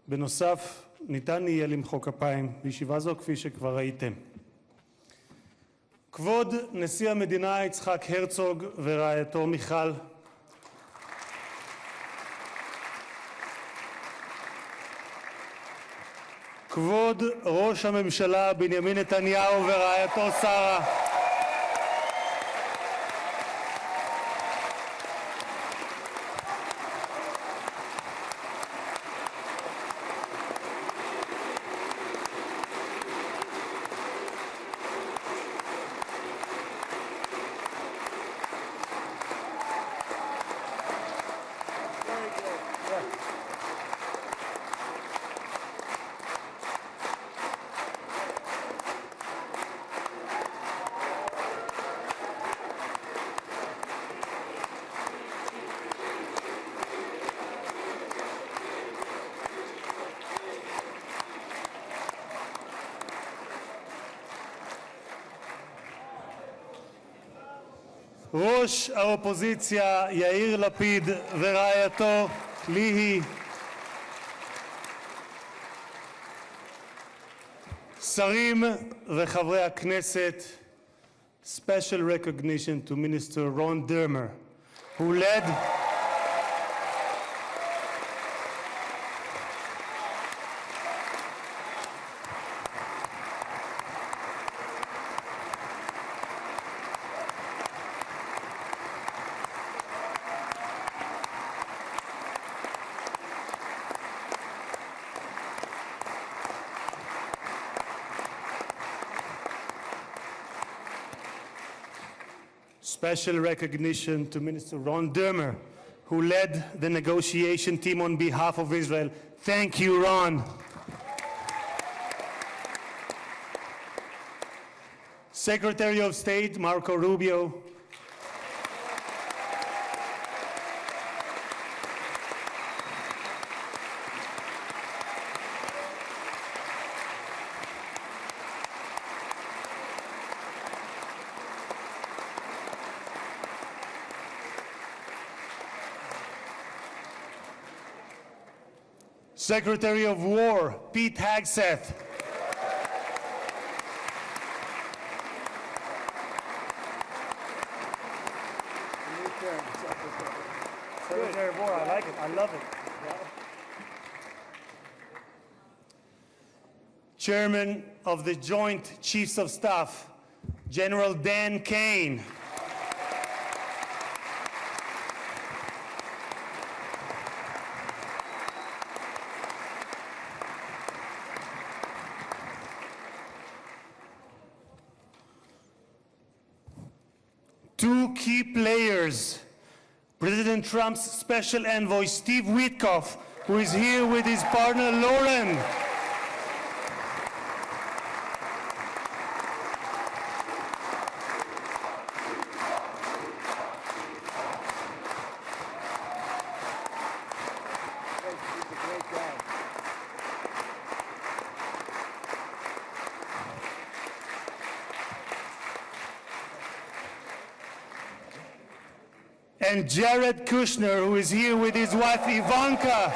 בנוסף, ניתן יהיה למחוא כפיים בישיבה זו כפי שכבר ראיתם. כבוד נשיא המדינה יצחק הרצוג ורעייתו מיכל, כבוד ראש הממשלה בנימין נתניהו ורעייתו שרה, ראש האופוזיציה יאיר לפיד ורעייתו ליהי, שרים וחברי הכנסת, special recognition to Minister Ron Dermer, who led Special recognition to Minister Ron Dermer, who led the negotiation team on behalf of Israel. Thank you, Ron. Secretary of State Marco Rubio. Secretary of War Pete Hegseth. Secretary of War, I like it. I love it. Chairman of the Joint Chiefs of Staff, General Dan Kane. Two key players, President Trump's special envoy, Steve Witkoff, who is here with his partner, Lauren. And Jared Kushner, who is here with his wife, Ivanka.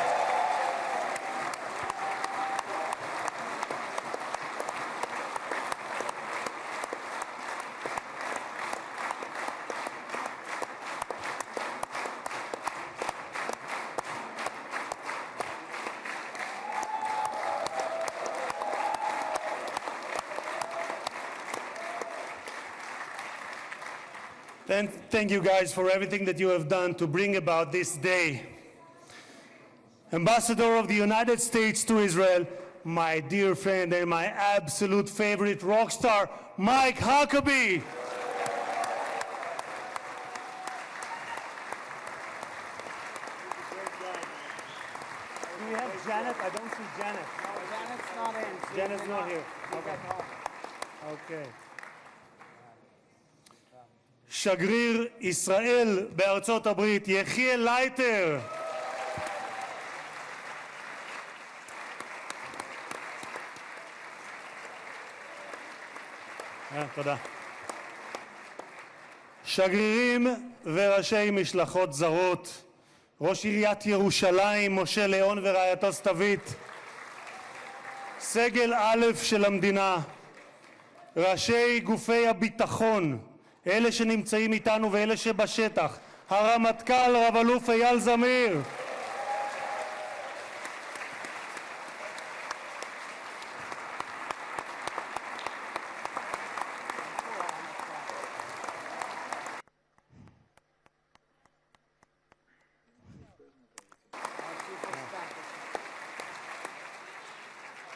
And thank you guys for everything that you have done to bring about this day. Ambassador of the United States to Israel, my dear friend and my absolute favorite rock star, Mike Huckabee. Do we have Janet? I don't see Janet. No, Janet's not in. Janet's not here. Okay. Okay. שגריר ישראל בארצות הברית, יחיאל לייטר. תודה. שגרירים וראשי משלחות זרות, ראש עיריית ירושלים, משה ליאון ורעייתו סתווית, סגל א' של המדינה, ראשי גופי הביטחון, אלה שנמצאים איתנו ואלה שבשטח, הרמטכ"ל רב אלוף אייל זמיר,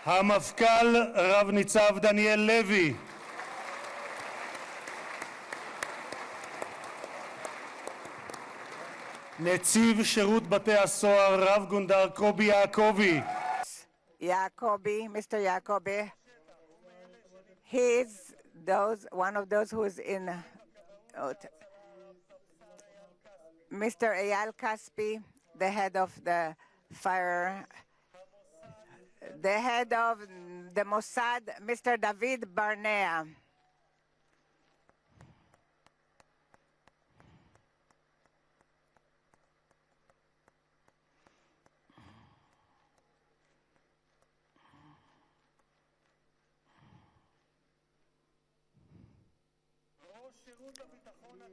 המפכ"ל רב ניצב דניאל לוי, נציב שירות בתי הסוהר רב גונדר קובי יעקבי. Jacobi, Mr. Jacobi. He's one of those who is in Mr. Eyal Kaspi, the head of the fire, the head of the Mossad, Mr. David Barnea.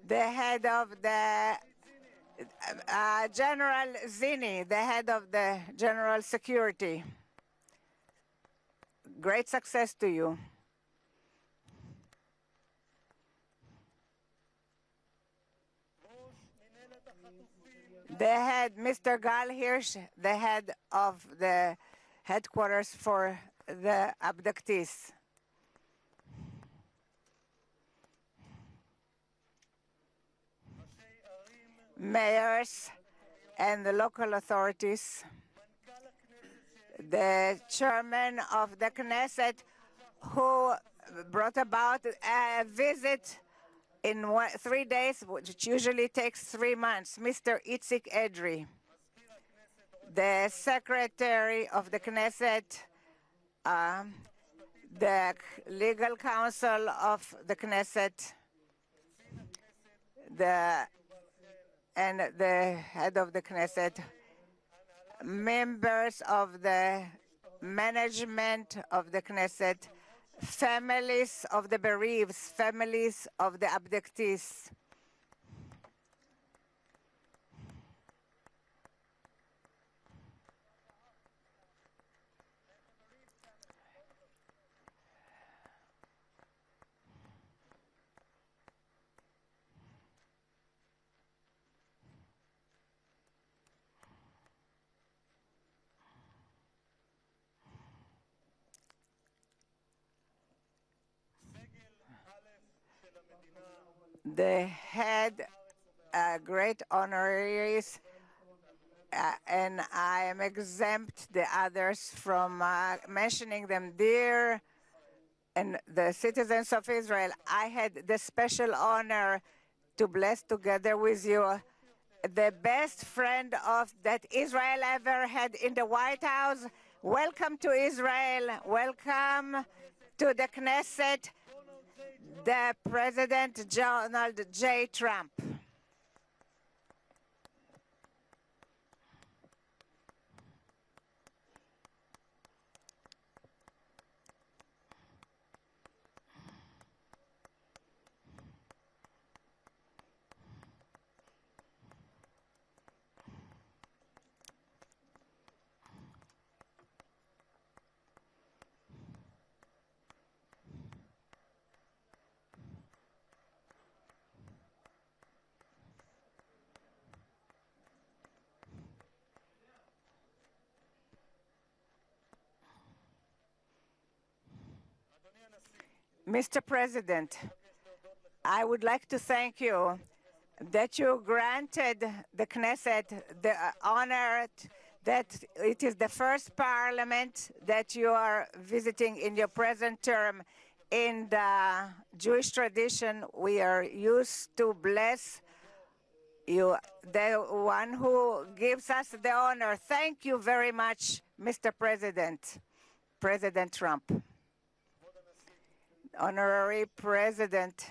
The head of the General Zini, the head of the General Security. Great success to you. The head, Mr. Gal Hirsch, the head of the headquarters for the abductees. mayors and the local authorities, the chairman of the Knesset who brought about a visit in 3 days, which usually takes 3 months, Mr. Itzik Edry, the secretary of the Knesset, the legal counsel of the Knesset, and the head of the Knesset, members of the management of the Knesset, families of the bereaved, families of the abductees. The head great honoraries, and I am exempt the others from mentioning them, dear and the citizens of Israel. I had the special honor to bless together with you the best friend of that Israel ever had in the White House. Welcome to Israel. Welcome to the Knesset, the President Donald J. Trump. Mr. President, I would like to thank you that you granted the Knesset the honor that it is the first parliament that you are visiting in your present term. In the Jewish tradition, we are used to bless you, the one who gives us the honor. Thank you very much, Mr. President, President Trump. Honorary President,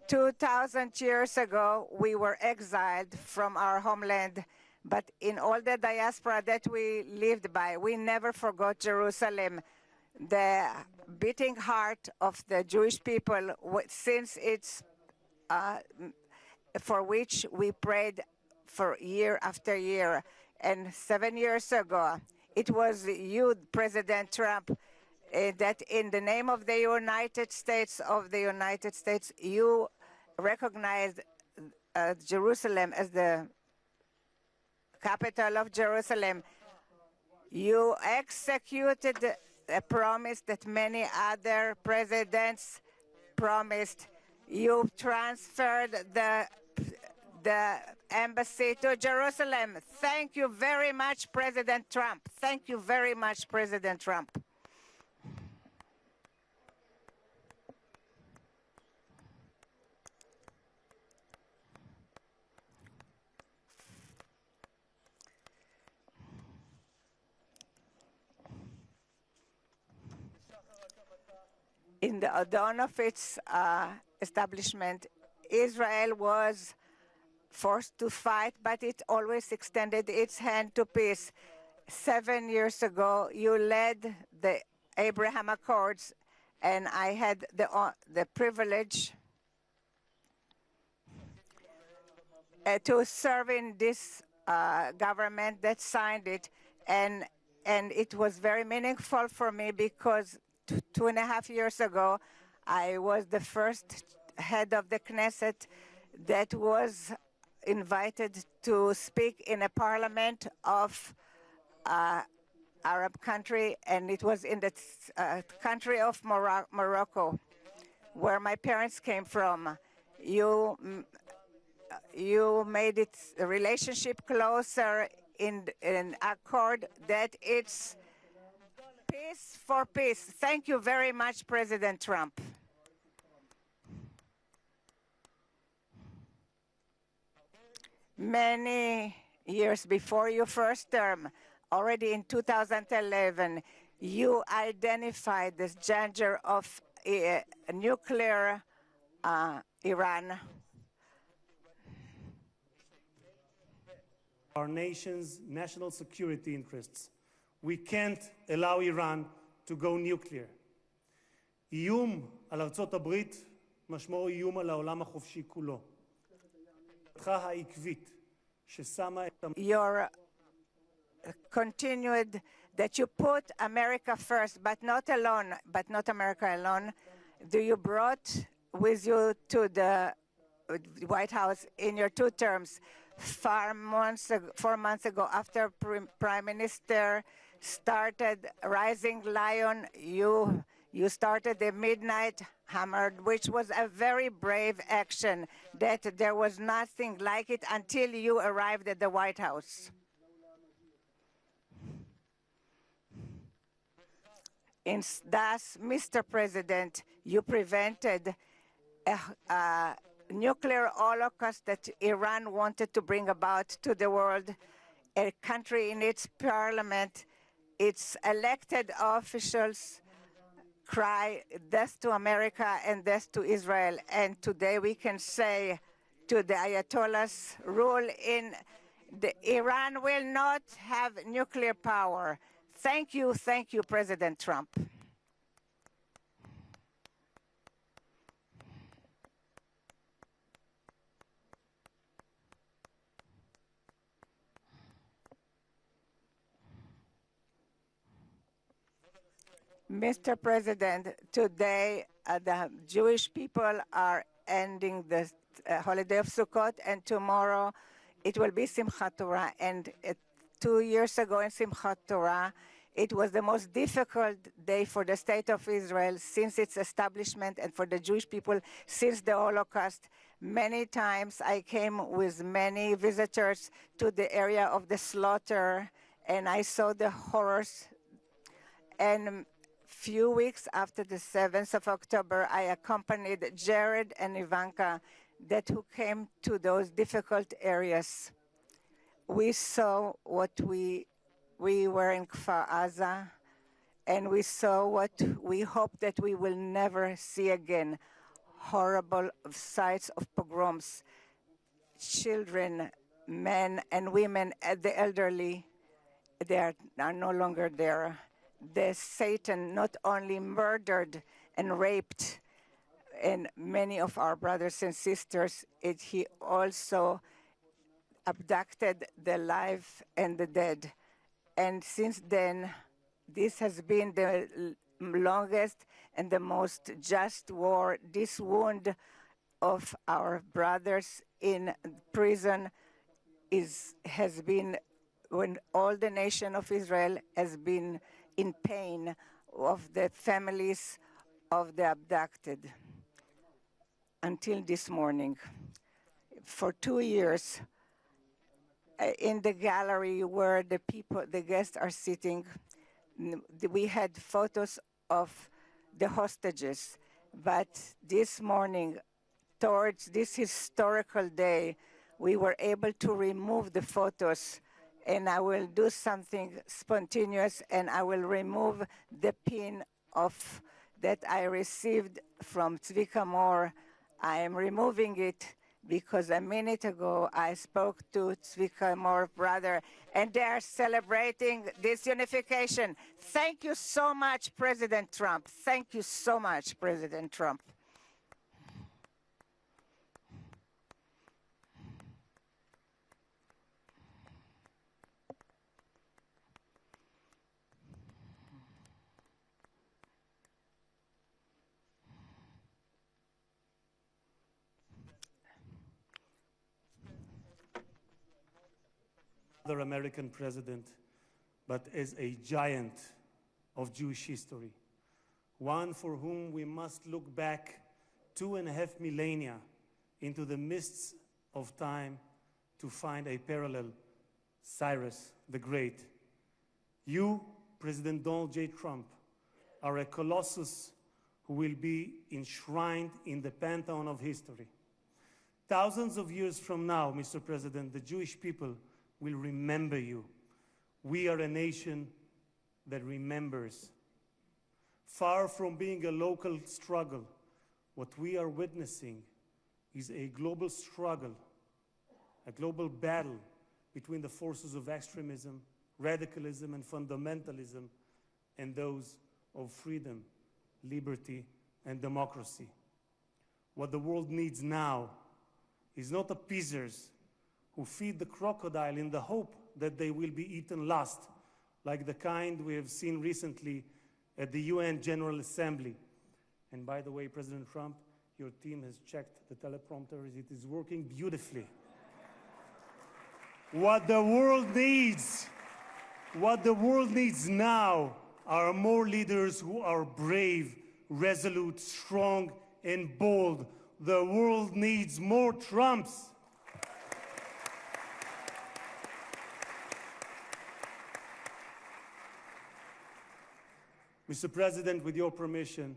2,000 years ago, we were exiled from our homeland, but in all the diaspora that we lived by, we never forgot Jerusalem, the beating heart of the Jewish people, since it's for which we prayed for year after year. And 7 years ago, it was you, President Trump, that in the name of the United States, you recognized Jerusalem as the capital of Jerusalem. You executed a promise that many other presidents promised. You transferred the embassy to Jerusalem. Thank you very much, President Trump. Thank you very much, President Trump. In the dawn of its establishment, Israel was forced to fight, but it always extended its hand to peace. 7 years ago, you led the Abraham Accords, and I had the privilege to serve in this government that signed it, and it was very meaningful for me because 2.5 years ago, I was the first head of the Knesset that was invited to speak in a parliament of Arab country, and it was in the country of Morocco, where my parents came from. You you made its relationship closer in accord that it's peace for peace. Thank you very much, President Trump. Many years before your first term, already in 2011, you identified this danger of nuclear Iran. Our nation's national security interests. We can't allow Iran to go nuclear. איום על ארצות הברית משמעו איום על העולם החופשי כולו. העקבית ששמה את Your continued that you put America first, but not alone, but not America alone. You brought with you to the White House in your 2 terms 4 months ago, after Prime Minister started Rising Lion, you started the Midnight Hammer, which was a very brave action that there was nothing like it until you arrived at the White House. Thus, Mr. President, you prevented a nuclear holocaust that Iran wanted to bring about to the world. A country in its parliament, its elected officials cry death to America and death to Israel. And today we can say to the Ayatollahs, rule in Iran will not have nuclear power. Thank you, President Trump. Mr. President, today the Jewish people are ending the holiday of Sukkot, and tomorrow it will be Simchat Torah. And 2 years ago in Simchat Torah, it was the most difficult day for the State of Israel since its establishment and for the Jewish people since the Holocaust. Many times I came with many visitors to the area of the slaughter, and I saw the horrors. And few weeks after the 7th of October, I accompanied Jared and Ivanka who came to those difficult areas. We saw what we were in Kfar Aza, and we saw what we hope that we will never see again, horrible sights of pogroms, children, men and women, the elderly, they are no longer there. The Satan not only murdered and raped and many of our brothers and sisters, he also abducted the live and the dead. And since then, this has been the longest and the most just war. This wound of our brothers in prison has been when all the nation of Israel has been in pain of the families of the abducted until this morning. For 2 years, in the gallery where the guests are sitting, we had photos of the hostages. But this morning, towards this historical day, we were able to remove the photos, and I will do something spontaneous, and I will remove the pin that I received from Tzvika Moore. I am removing it because a minute ago I spoke to Tzvika Moore's brother, and they are celebrating this unification. Thank you so much, President Trump. Thank you so much, President Trump. Other American president, but as a giant of Jewish history, one for whom we must look back 2.5 millennia into the mists of time to find a parallel, Cyrus the Great. You, President Donald J. Trump, are a colossus who will be enshrined in the pantheon of history. Thousands of years from now, Mr. President, the Jewish people will remember you. We are a nation that remembers. Far from being a local struggle, what we are witnessing is a global struggle, a global battle between the forces of extremism, radicalism, and fundamentalism, and those of freedom, liberty, and democracy. What the world needs now is not appeasers who feed the crocodile in the hope that they will be eaten last, like the kind we have seen recently at the UN General Assembly. And by the way, President Trump, your team has checked the teleprompter. It is working beautifully. What the world needs now are more leaders who are brave, resolute, strong, and bold. The world needs more Trumps. Mr. President, with your permission,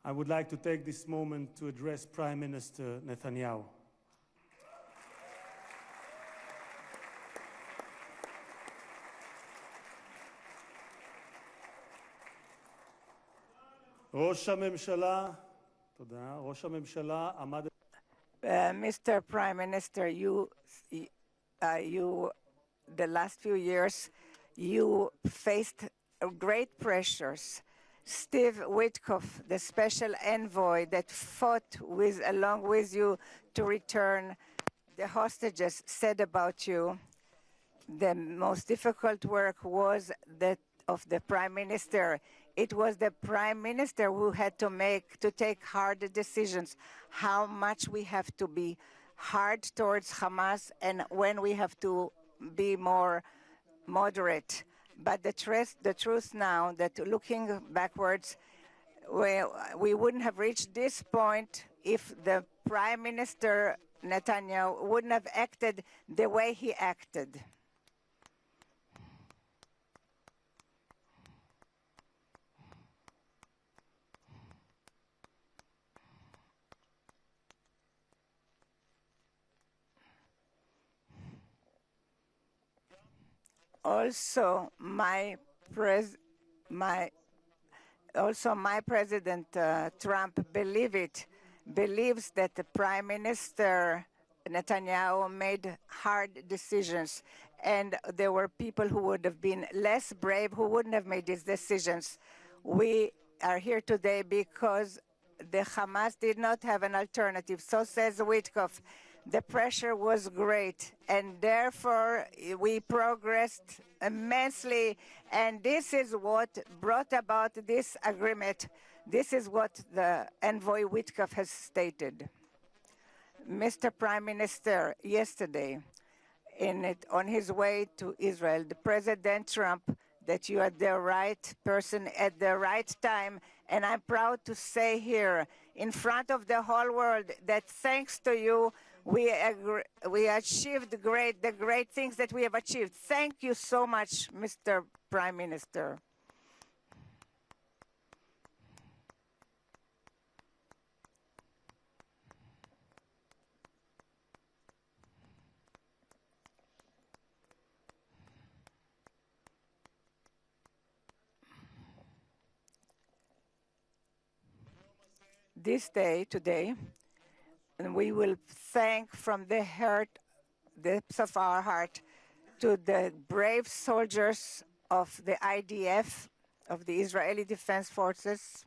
I would like to take this moment to address Prime Minister Netanyahu. Mr. Prime Minister, the last few years, you faced great pressures. Steve Witkoff, the special envoy that fought along with you to return the hostages, said about you, the most difficult work was that of the Prime Minister. It was the Prime Minister who had to take hard decisions, how much we have to be hard towards Hamas and when we have to be more moderate. But the truth now that looking backwards, we wouldn't have reached this point if the Prime Minister Netanyahu wouldn't have acted the way he acted. Also, my President Trump believes that the Prime Minister Netanyahu made hard decisions, and there were people who would have been less brave who wouldn't have made these decisions. We are here today because the Hamas did not have an alternative. So says Witkoff. The pressure was great, and therefore we progressed immensely, and this is what brought about this agreement. This is what the envoy Witkoff has stated. Mr. Prime Minister, yesterday, on his way to Israel, the President Trump, that you are the right person at the right time, and I'm proud to say here in front of the whole world that thanks to you, we achieved the great things that we have achieved. Thank you so much, Mr. Prime Minister. This day, today, and we will thank from the depths of our heart to the brave soldiers of the IDF, of the Israeli Defense Forces,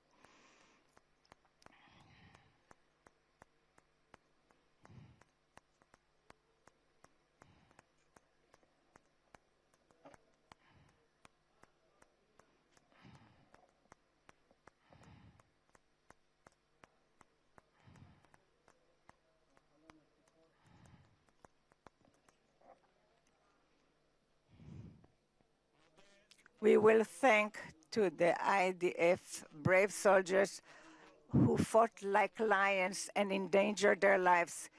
we will thank to the IDF brave soldiers who fought like lions and endangered their lives.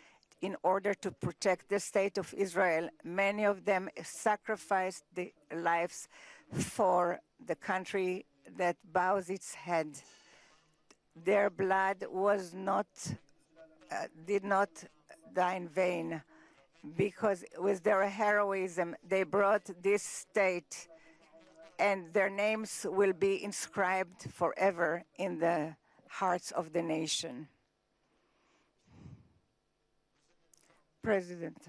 in order to protect the state of Israel. Many of them sacrificed their lives for the country that bows its head. Their blood was not, did not die in vain, because with their heroism, they brought this state, and their names will be inscribed forever in the hearts of the nation. President.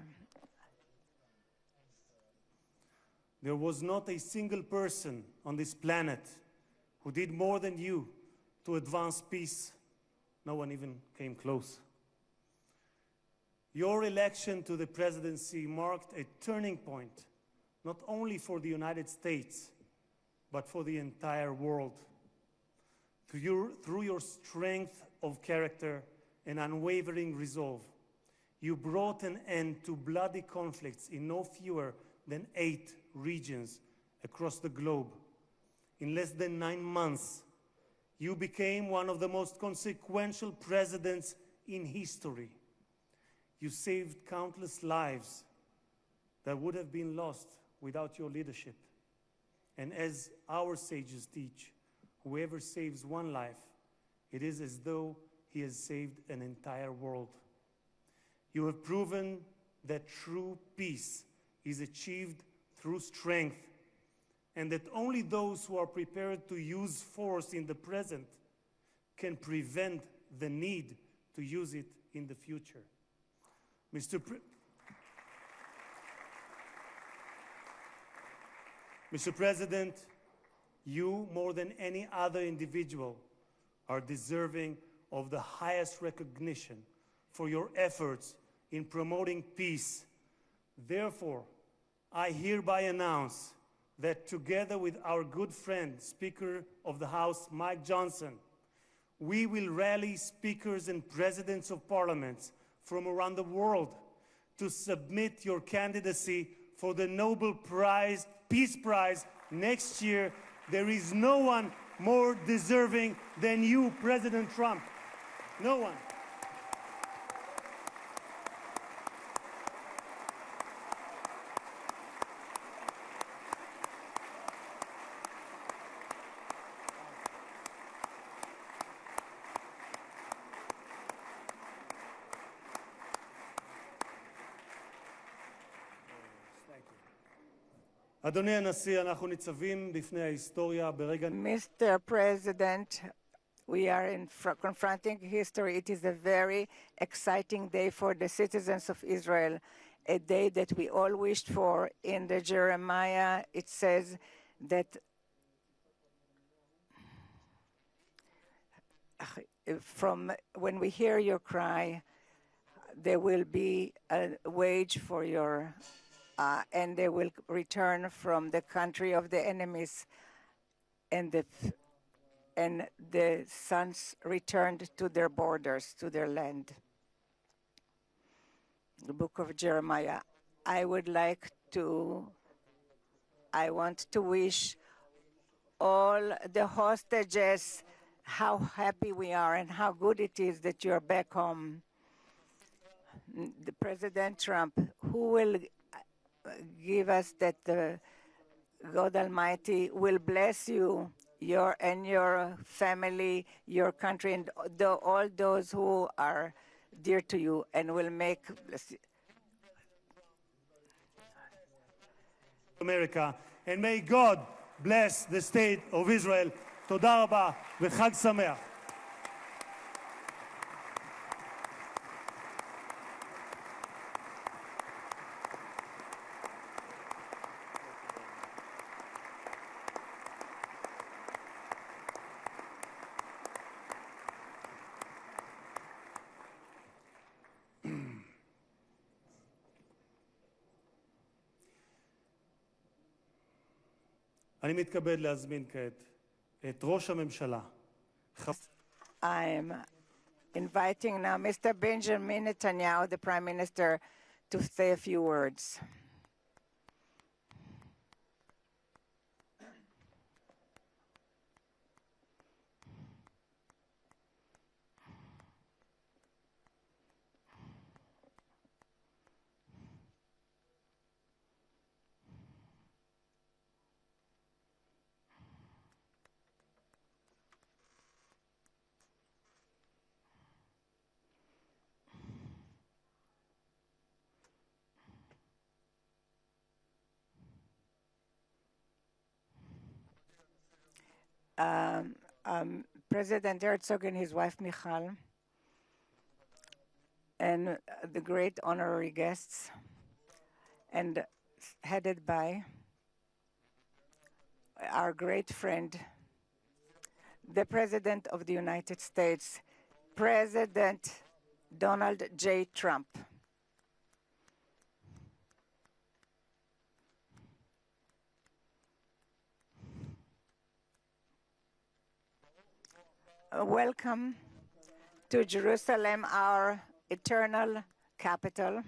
There was not a single person on this planet who did more than you to advance peace. No one even came close. Your election to the presidency marked a turning point, not only for the United States, but for the entire world. Through your strength of character and unwavering resolve, you brought an end to bloody conflicts in no fewer than 8 regions across the globe. In less than 9 months, you became one of the most consequential presidents in history. You saved countless lives that would have been lost without your leadership. And as our sages teach, whoever saves one life, it is as though he has saved an entire world. You have proven that true peace is achieved through strength, and that only those who are prepared to use force in the present can prevent the need to use it in the future. Mr. President, you, more than any other individual, are deserving of the highest recognition for your efforts in promoting peace. Therefore, I hereby announce that together with our good friend, Speaker of the House, Mike Johnson, we will rally speakers and presidents of parliaments from around the world to submit your candidacy for the Nobel Prize, Peace Prize next year. There is no one more deserving than you, President Trump. No one. אדוני הנשיא, אנחנו ניצבים בפני ההיסטוריה ברגע... Mr. President, we are confronting history. It is a very exciting day for the citizens of Israel, a day that we all wished for. In the Jeremiah, it says that from when we hear your cry, there will be a wage for your and they will return from the country of the enemies, and the sons returned to their borders, to their land. The book of Jeremiah. I want to wish all the hostages how happy we are and how good it is that you're back home. The President Trump, who will give us that the God Almighty will bless you, your family, your country, and all those who are dear to you, and will make America. And may God bless the state of Israel. תודה רבה וחג שמח. אני מתכבד להזמין כעת את ראש הממשלה. I am inviting now Mr. Benjamin Netanyahu, the Prime Minister, to say a few words. President Herzog and his wife Michal, and the great honorary guests, and headed by our great friend, the President of the United States, President Donald J. Trump. Welcome to Jerusalem, our eternal capital.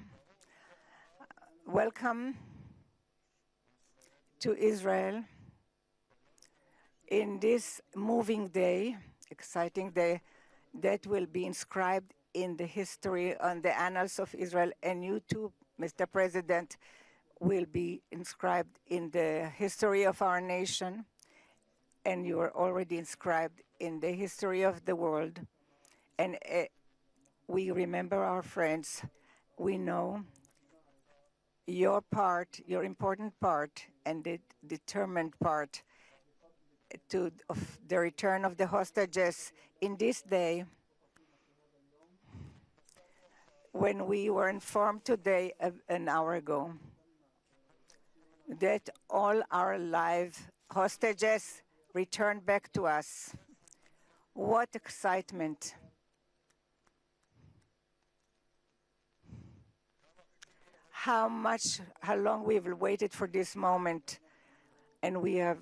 Welcome to Israel in this moving day, exciting day that will be inscribed in the history, on the annals of Israel, and you too, Mr. President, will be inscribed in the history of our nation, and you are already inscribed in the history of the world. And we remember our friends. We know your part, your important part, and the determined part of the return of the hostages in this day, when we were informed today, an hour ago, that all our live hostages returned back to us. What excitement. How long we've waited for this moment, and we have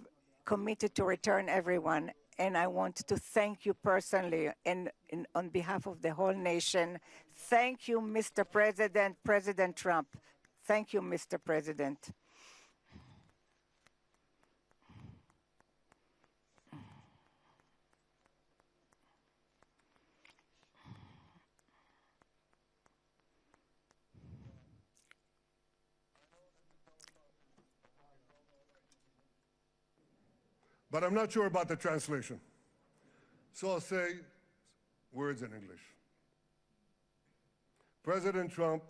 committed to return everyone. And I want to thank you personally and on behalf of the whole nation. Thank you, Mr. President, President Trump. Thank you, Mr. President. But I'm not sure about the translation. So I'll say words in English. President Trump,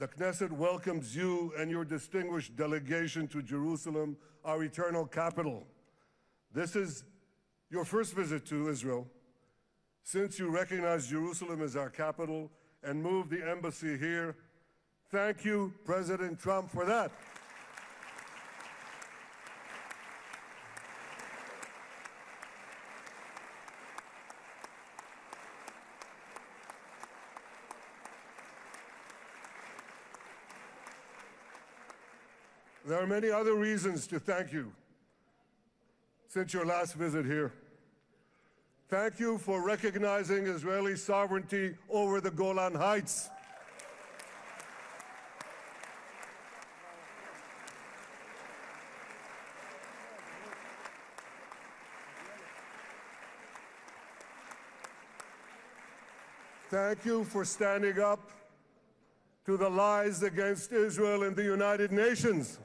the Knesset welcomes you and your distinguished delegation to Jerusalem, our eternal capital. This is your first visit to Israel since you recognize Jerusalem as our capital and moved the embassy here. Thank you, President Trump, for that. There are many other reasons to thank you since your last visit here. Thank you for recognizing Israeli sovereignty over the Golan Heights. Thank you for standing up to the lies against Israel in the United Nations.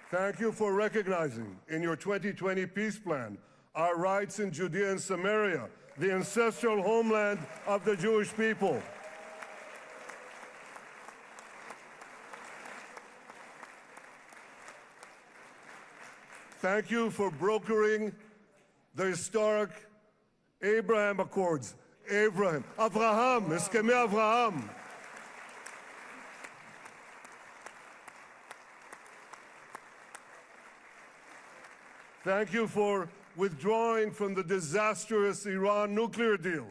Thank you for recognizing in your 2020 peace plan our rights in Judea and Samaria, the ancestral homeland of the Jewish people. Thank you for brokering the historic Abraham Accords. Abraham, Eskemei Avraham. Thank you for withdrawing from the disastrous Iran nuclear deal.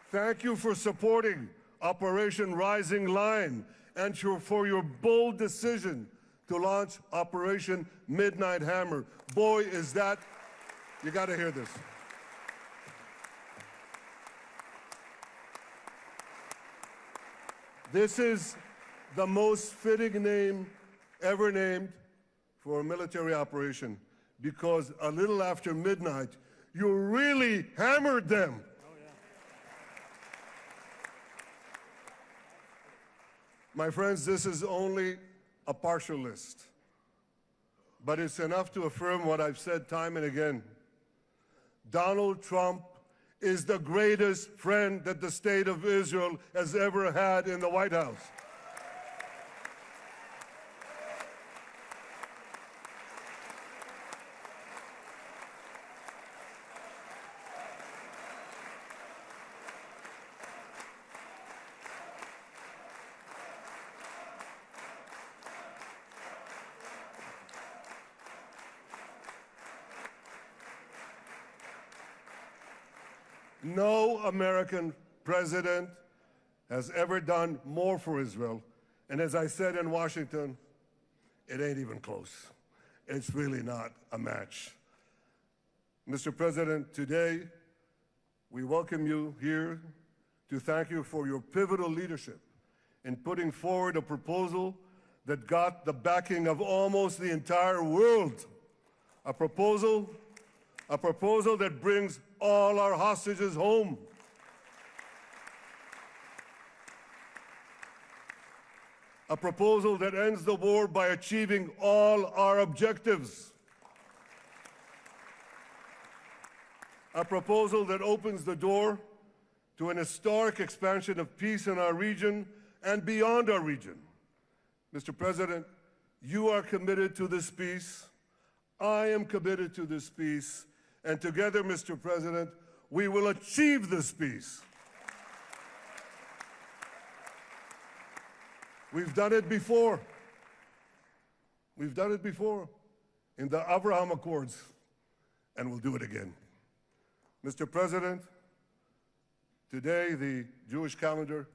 Thank you for supporting Operation Rising Lion and for your bold decision to launch Operation Midnight Hammer. Boy, is that, you got to hear this. This is the most fitting name ever named for a military operation, because a little after midnight, you really hammered them. My friends, this is only a partial list. but it's enough to affirm what I've said time and again. Donald Trump is the greatest friend that the state of Israel has ever had in the White House. No American president has ever done more for Israel. And as I said in Washington, it ain't even close. It's really not a match. Mr. President, today we welcome you here to thank you for your pivotal leadership in putting forward a proposal that got the backing of almost the entire world. A proposal that brings all our hostages home. A proposal that ends the war by achieving all our objectives. A proposal that opens the door to an historic expansion of peace in our region and beyond our region. Mr. President, you are committed to this peace. I am committed to this peace. And together, Mr. President, we will achieve this peace. We've done it before. We've done it before in the Abraham Accords, and we'll do it again. Mr. President, today the Jewish calendar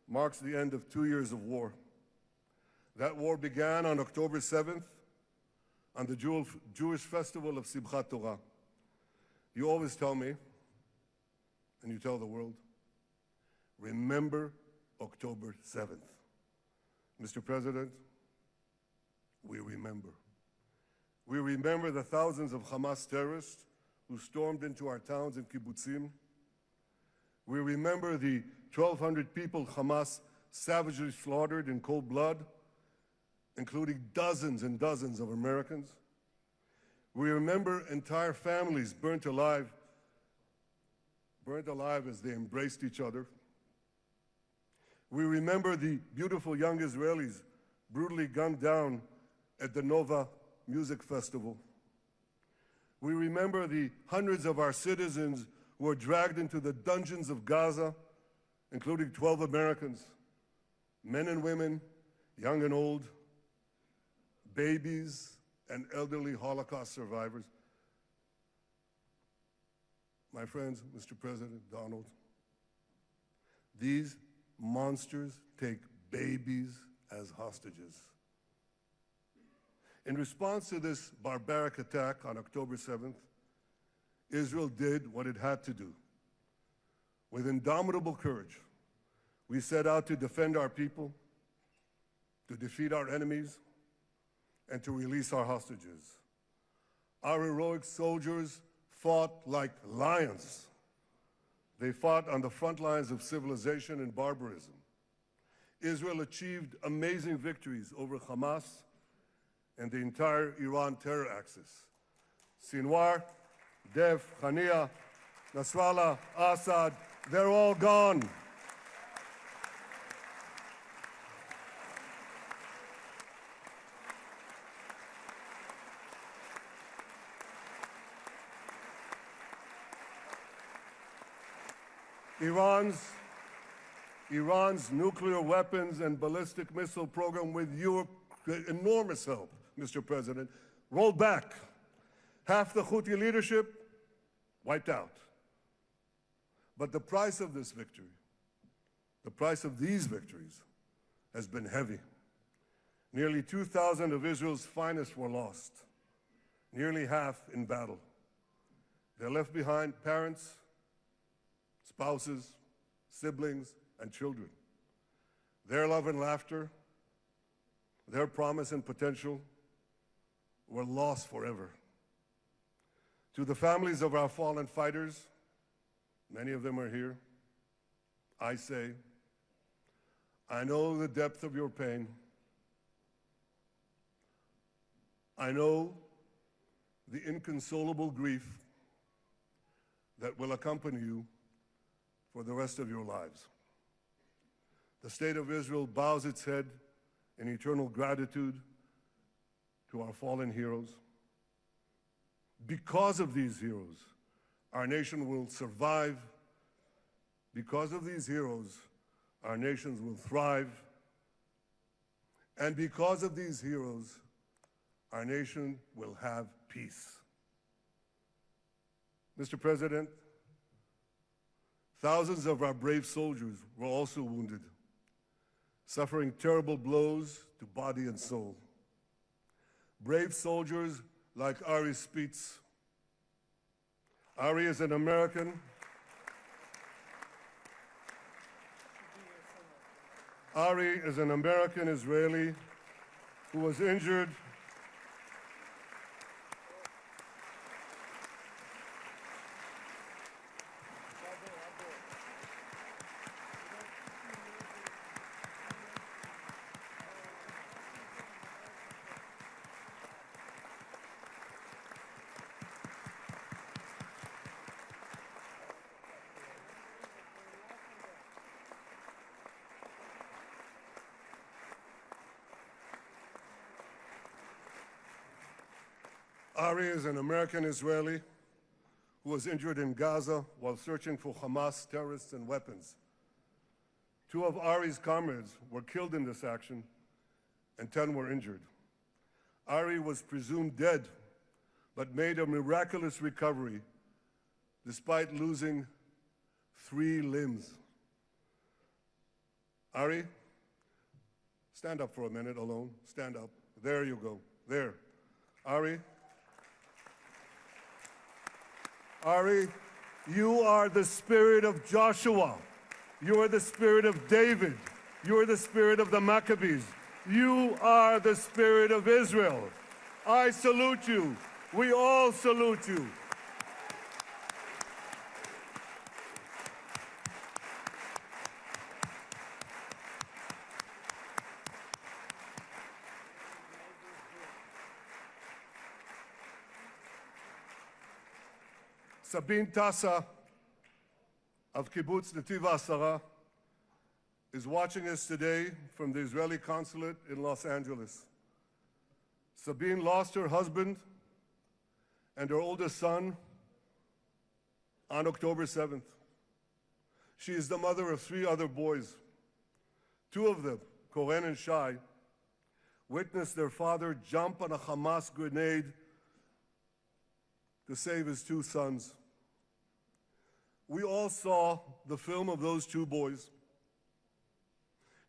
marks the end of 2 years of war. That war began on October 7th, on the Jewish festival of Simchat Torah. You always tell me, and you tell the world, remember October 7th. Mr. President, we remember. We remember the thousands of Hamas terrorists who stormed into our towns and kibbutzim. We remember the 1,200 people Hamas savagely slaughtered in cold blood, including dozens and dozens of Americans. We remember entire families burnt alive as they embraced each other. We remember the beautiful young Israelis brutally gunned down at the Nova Music Festival. We remember the hundreds of our citizens who were dragged into the dungeons of Gaza, including 12 Americans, men and women, young and old, babies, and elderly Holocaust survivors. My friends, Mr. President, Donald, these monsters take babies as hostages. In response to this barbaric attack on October 7th, Israel did what it had to do. With indomitable courage, we set out to defend our people, to defeat our enemies, and to release our hostages. Our heroic soldiers fought like lions. They fought on the front lines of civilization and barbarism. Israel achieved amazing victories over Hamas and the entire Iran terror axis. Sinwar, Dev, Hania, Nasrallah, Assad, they're all gone. Iran's nuclear weapons and ballistic missile program, with your enormous help, Mr. President, rolled back. Half the Houthi leadership wiped out. But the price of this victory, the price of these victories, has been heavy. Nearly 2,000 of Israel's finest were lost, nearly half in battle. They left behind parents, spouses, siblings, and children. Their love and laughter, their promise and potential were lost forever. To the families of our fallen fighters, many of them are here, I say, I know the depth of your pain. I know the inconsolable grief that will accompany you for the rest of your lives. The State of Israel bows its head in eternal gratitude to our fallen heroes. Because of these heroes, our nation will survive. Because of these heroes, our nations will thrive. And because of these heroes, our nation will have peace. Mr. President, thousands of our brave soldiers were also wounded, suffering terrible blows to body and soul. Brave soldiers like Ari Spitz. Ari is an American. Ari is an American Israeli who was injured Ari is an American Israeli who was injured in Gaza while searching for Hamas terrorists and weapons. 2 of Ari's comrades were killed in this action, and 10 were injured. Ari was presumed dead, but made a miraculous recovery despite losing 3 limbs. Ari, stand up for a minute alone. Stand up. There you go. There. Ari, you are the spirit of Joshua. You are the spirit of David. You are the spirit of the Maccabees. You are the spirit of Israel. I salute you. We all salute you. Sabine Tassa of Kibbutz Netiv HaAsara is watching us today from the Israeli consulate in Los Angeles. Sabine lost her husband and her oldest son on October 7th. She is the mother of 3 other boys. 2 of them, Koren and Shai, witnessed their father jump on a Hamas grenade to save his 2 sons. We all saw the film of those 2 boys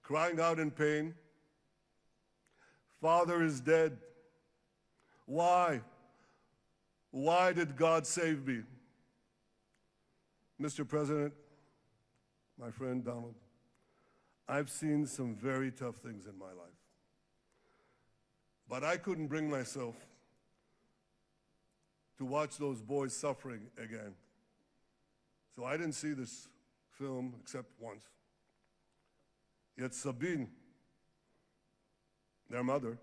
crying out in pain, "Father is dead. Why? Why did God save me?" Mr. President, my friend Donald, I've seen some very tough things in my life. But I couldn't bring myself to watch those boys suffering again. So I didn't see this film except once. Yet Sabine, their mother,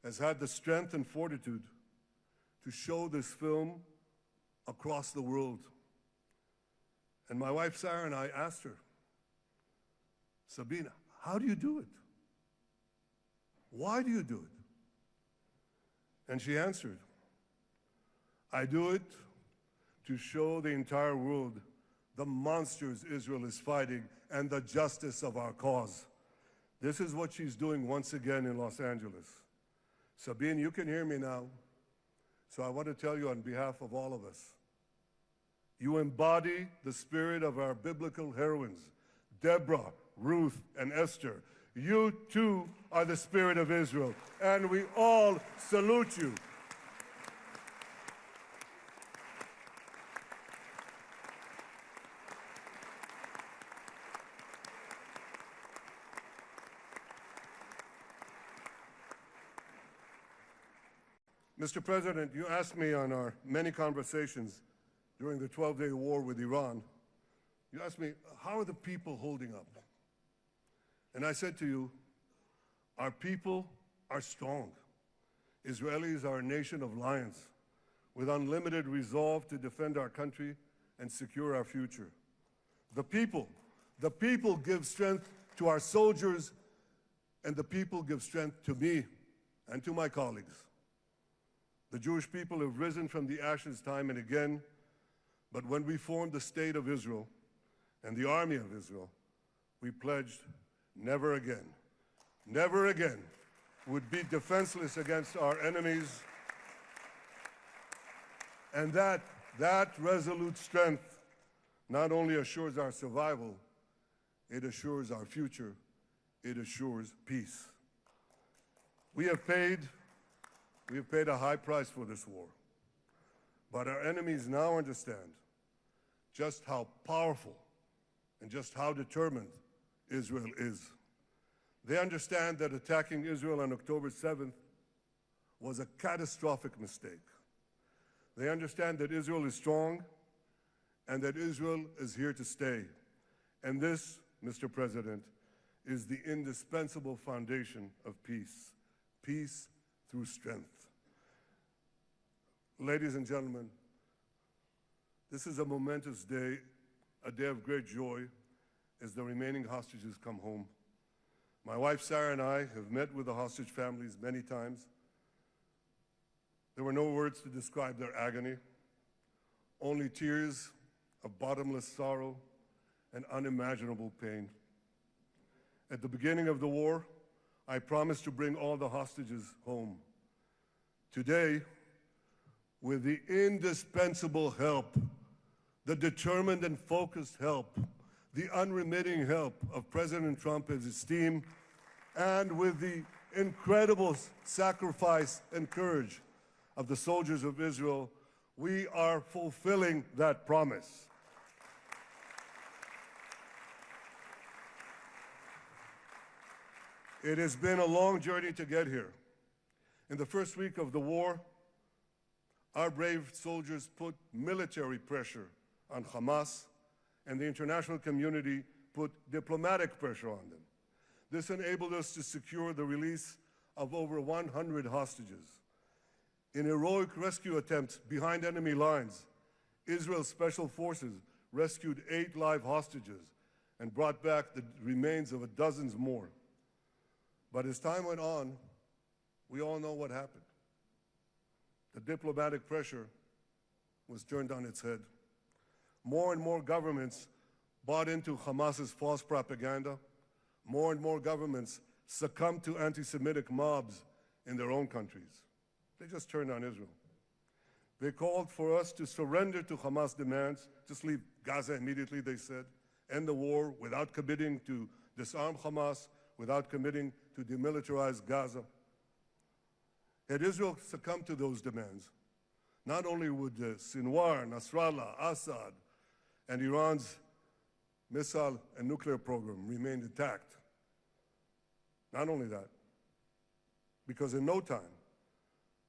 has had the strength and fortitude to show this film across the world. And my wife Sarah and I asked her, "Sabine, how do you do it? Why do you do it?" And she answered, "I do it to show the entire world the monsters Israel is fighting and the justice of our cause." This is what she's doing once again in Los Angeles. Sabine, you can hear me now, so I want to tell you on behalf of all of us, you embody the spirit of our biblical heroines, Deborah, Ruth, and Esther. You too are the spirit of Israel, and we all salute you. Mr. President, you asked me on our many conversations during the 12-day war with Iran, you asked me, how are the people holding up? And I said to you, our people are strong. Israelis are a nation of lions with unlimited resolve to defend our country and secure our future. The people give strength to our soldiers, and the people give strength to me and to my colleagues. The Jewish people have risen from the ashes time and again, but when we formed the State of Israel and the Army of Israel, we pledged never again would be defenseless against our enemies. And that resolute strength not only assures our survival, it assures our future, it assures peace. We have paid a high price for this war, but our enemies now understand just how powerful and just how determined Israel is. They understand that attacking Israel on October 7th was a catastrophic mistake. They understand that Israel is strong and that Israel is here to stay. And this, Mr. President, is the indispensable foundation of peace. Peace through strength. Ladies and gentlemen, this is a momentous day, a day of great joy as the remaining hostages come home. My wife Sarah and I have met with the hostage families many times. There were no words to describe their agony, only tears of bottomless sorrow and unimaginable pain. At the beginning of the war, I promised to bring all the hostages home. Today, with the indispensable help, the determined and focused help, the unremitting help of President Trump and his team, and with the incredible sacrifice and courage of the soldiers of Israel, we are fulfilling that promise. It has been a long journey to get here. In the first week of the war, our brave soldiers put military pressure on Hamas, and the international community put diplomatic pressure on them. This enabled us to secure the release of over 100 hostages. In heroic rescue attempts behind enemy lines, Israel's special forces rescued 8 live hostages and brought back the remains of dozens more. But as time went on, we all know what happened. The diplomatic pressure was turned on its head. More and more governments bought into Hamas's false propaganda. More and more governments succumbed to anti-Semitic mobs in their own countries. They just turned on Israel. They called for us to surrender to Hamas demands, just leave Gaza immediately, they said, end the war without committing to disarm Hamas, without committing to demilitarize Gaza. Had Israel succumbed to those demands, not only would Sinwar, Nasrallah, Assad, and Iran's missile and nuclear program remain intact. Not only that, because in no time,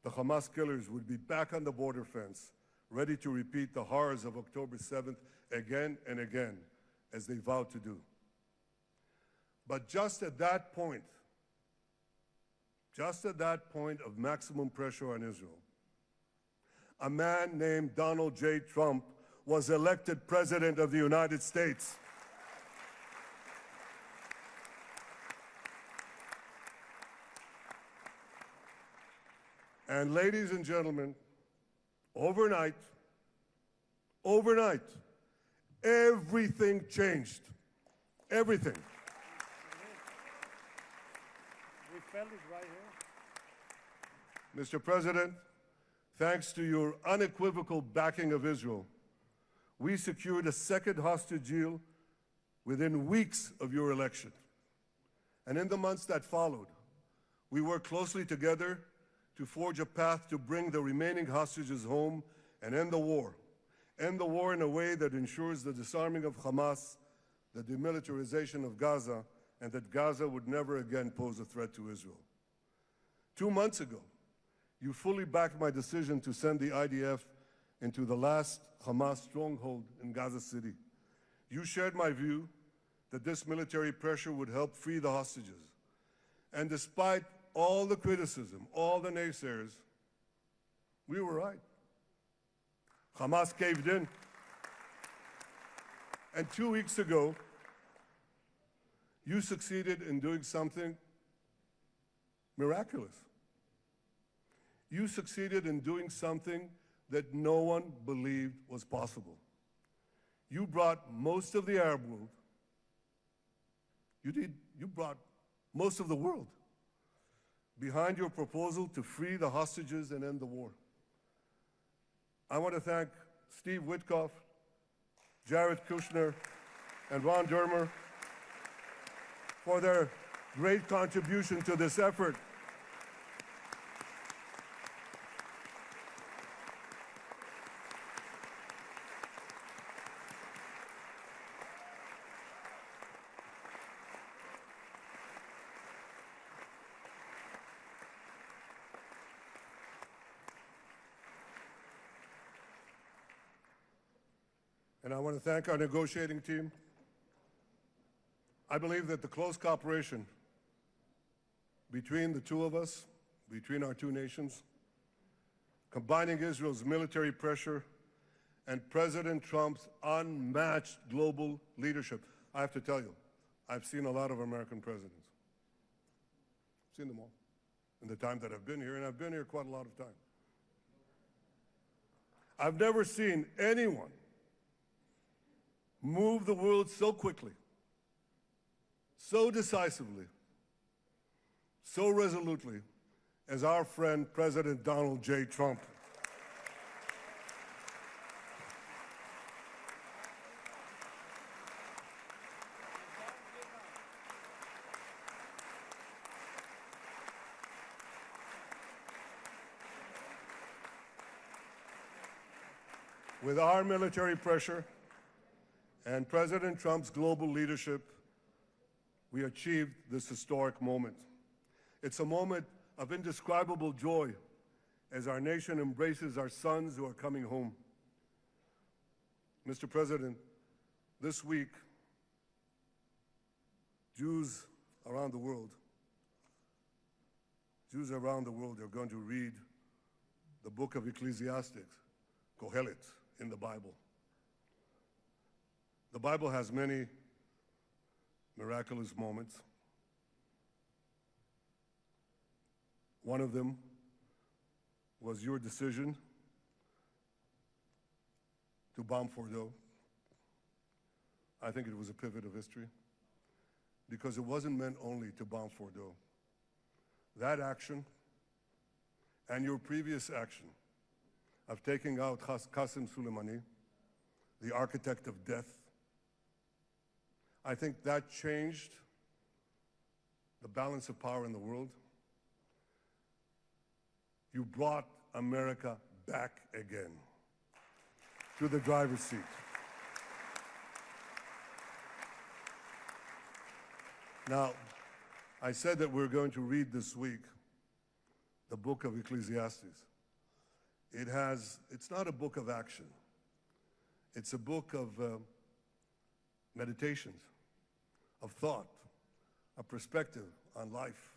the Hamas killers would be back on the border fence, ready to repeat the horrors of October 7th again and again, as they vowed to do. But just at that point of maximum pressure on Israel, a man named Donald J. Trump was elected President of the United States. And ladies and gentlemen, overnight, everything changed. Everything. We felt it right here. Mr. President, thanks to your unequivocal backing of Israel, we secured a second hostage deal within weeks of your election. And in the months that followed, we worked closely together to forge a path to bring the remaining hostages home and end the war. End the war in a way that ensures the disarming of Hamas, the demilitarization of Gaza, and that Gaza would never again pose a threat to Israel. 2 months ago, you fully backed my decision to send the IDF into the last Hamas stronghold in Gaza City. You shared my view that this military pressure would help free the hostages. And despite all the criticism, all the naysayers, we were right. Hamas caved in. And 2 weeks ago, you succeeded in doing something miraculous. You succeeded in doing something that no one believed was possible. You brought most of the Arab world, you brought most of the world behind your proposal to free the hostages and end the war. I want to thank Steve Witkoff, Jared Kushner, and Ron Dermer for their great contribution to this effort. And I want to thank our negotiating team. I believe that the close cooperation between the two of us, between our two nations, combining Israel's military pressure and President Trump's unmatched global leadership. I have to tell you, I've seen a lot of American presidents. I've seen them all in the time that I've been here, and I've been here quite a lot of time. I've never seen anyone move the world so quickly, so decisively, so resolutely as our friend President Donald J. Trump. With our military pressure and President Trump's global leadership, we achieved this historic moment. It's a moment of indescribable joy as our nation embraces our sons who are coming home. Mr. President, this week, Jews around the world are going to read the book of Ecclesiastes, Kohelet, in the Bible. The Bible has many miraculous moments. One of them was your decision to bomb Fordo. I think it was a pivot of history because it wasn't meant only to bomb Fordo. That action and your previous action of taking out Qasem Soleimani, the architect of death, I think that changed the balance of power in the world. You brought America back again to the driver's seat. Now, I said that we're going to read this week the book of Ecclesiastes. It's not a book of action. It's a book of meditations, of thought, a perspective on life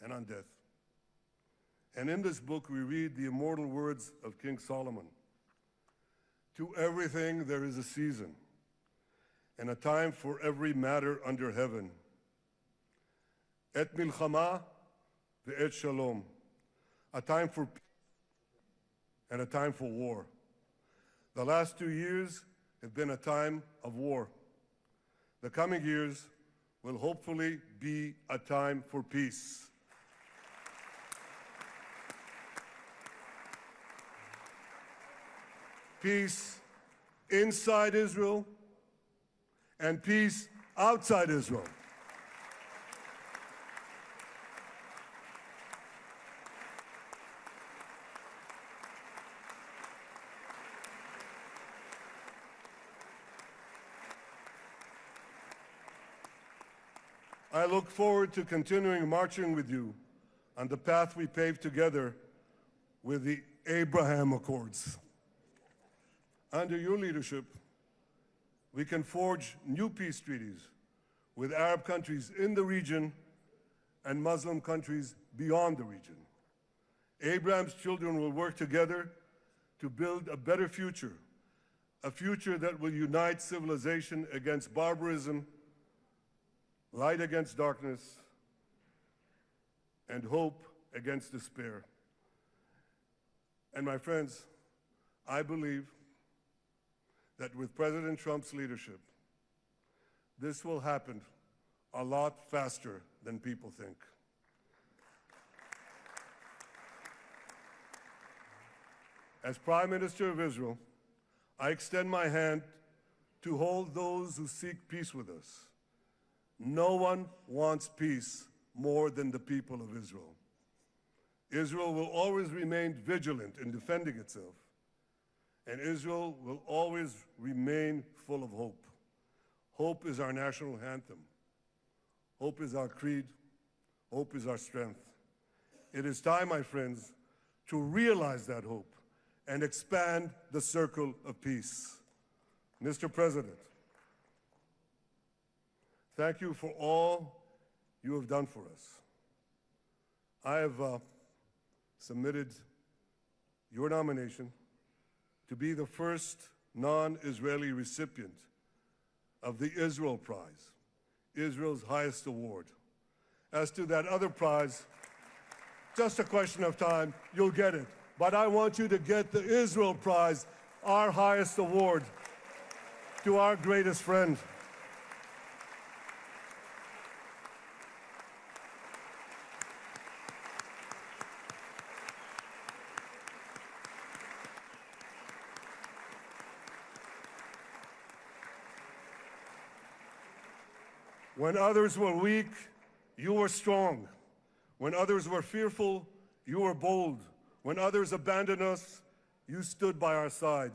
and on death. And in this book, we read the immortal words of King Solomon. To everything there is a season, and a time for every matter under heaven. Et milchama ve'et shalom. A time for peace and a time for war. The last 2 years have been a time of war. The coming years will hopefully be a time for peace. Peace inside Israel and peace outside Israel. I look forward to continuing marching with you on the path we paved together with the Abraham Accords. Under your leadership, we can forge new peace treaties with Arab countries in the region and Muslim countries beyond the region. Abraham's children will work together to build a better future, a future that will unite civilization against barbarism, light against darkness, and hope against despair. And my friends, I believe that with President Trump's leadership, this will happen a lot faster than people think. As Prime Minister of Israel, I extend my hand to hold those who seek peace with us. No one wants peace more than the people of Israel. Israel will always remain vigilant in defending itself, and Israel will always remain full of hope. Hope is our national anthem. Hope is our creed. Hope is our strength. It is time, my friends, to realize that hope and expand the circle of peace. Mr. President, thank you for all you have done for us. I have submitted your nomination to be the first non-Israeli recipient of the Israel Prize, Israel's highest award. As to that other prize, just a question of time, you'll get it. But I want you to get the Israel Prize, our highest award, to our greatest friend. When others were weak, you were strong. When others were fearful, you were bold. When others abandoned us, you stood by our side.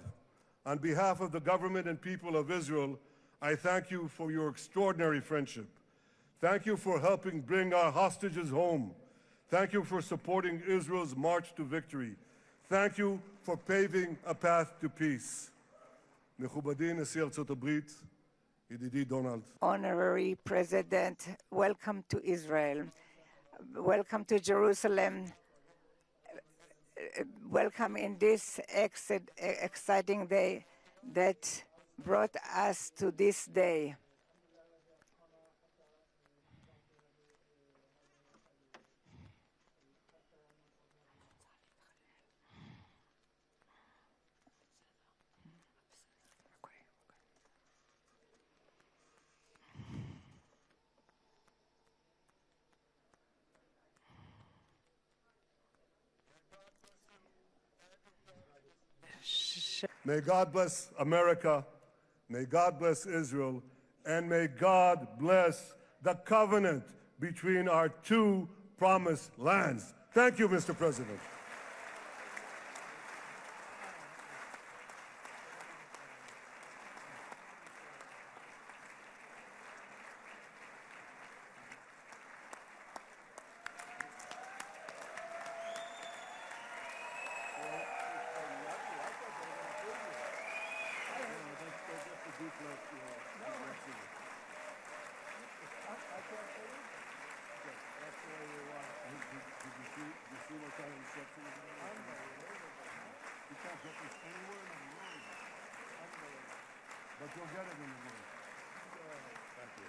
On behalf of the government and people of Israel, I thank you for your extraordinary friendship. Thank you for helping bring our hostages home. Thank you for supporting Israel's march to victory. Thank you for paving a path to peace. מכובדי נשיא ארצות הברית, ידידי דונלד. Honorary President, welcome to Israel. Welcome to Jerusalem. Welcome in this exciting day that brought us to this day. May God bless America, may God bless Israel, and may God bless the covenant between our two promised lands. Thank you, Mr. President. But you'll get it in the morning. Thank you.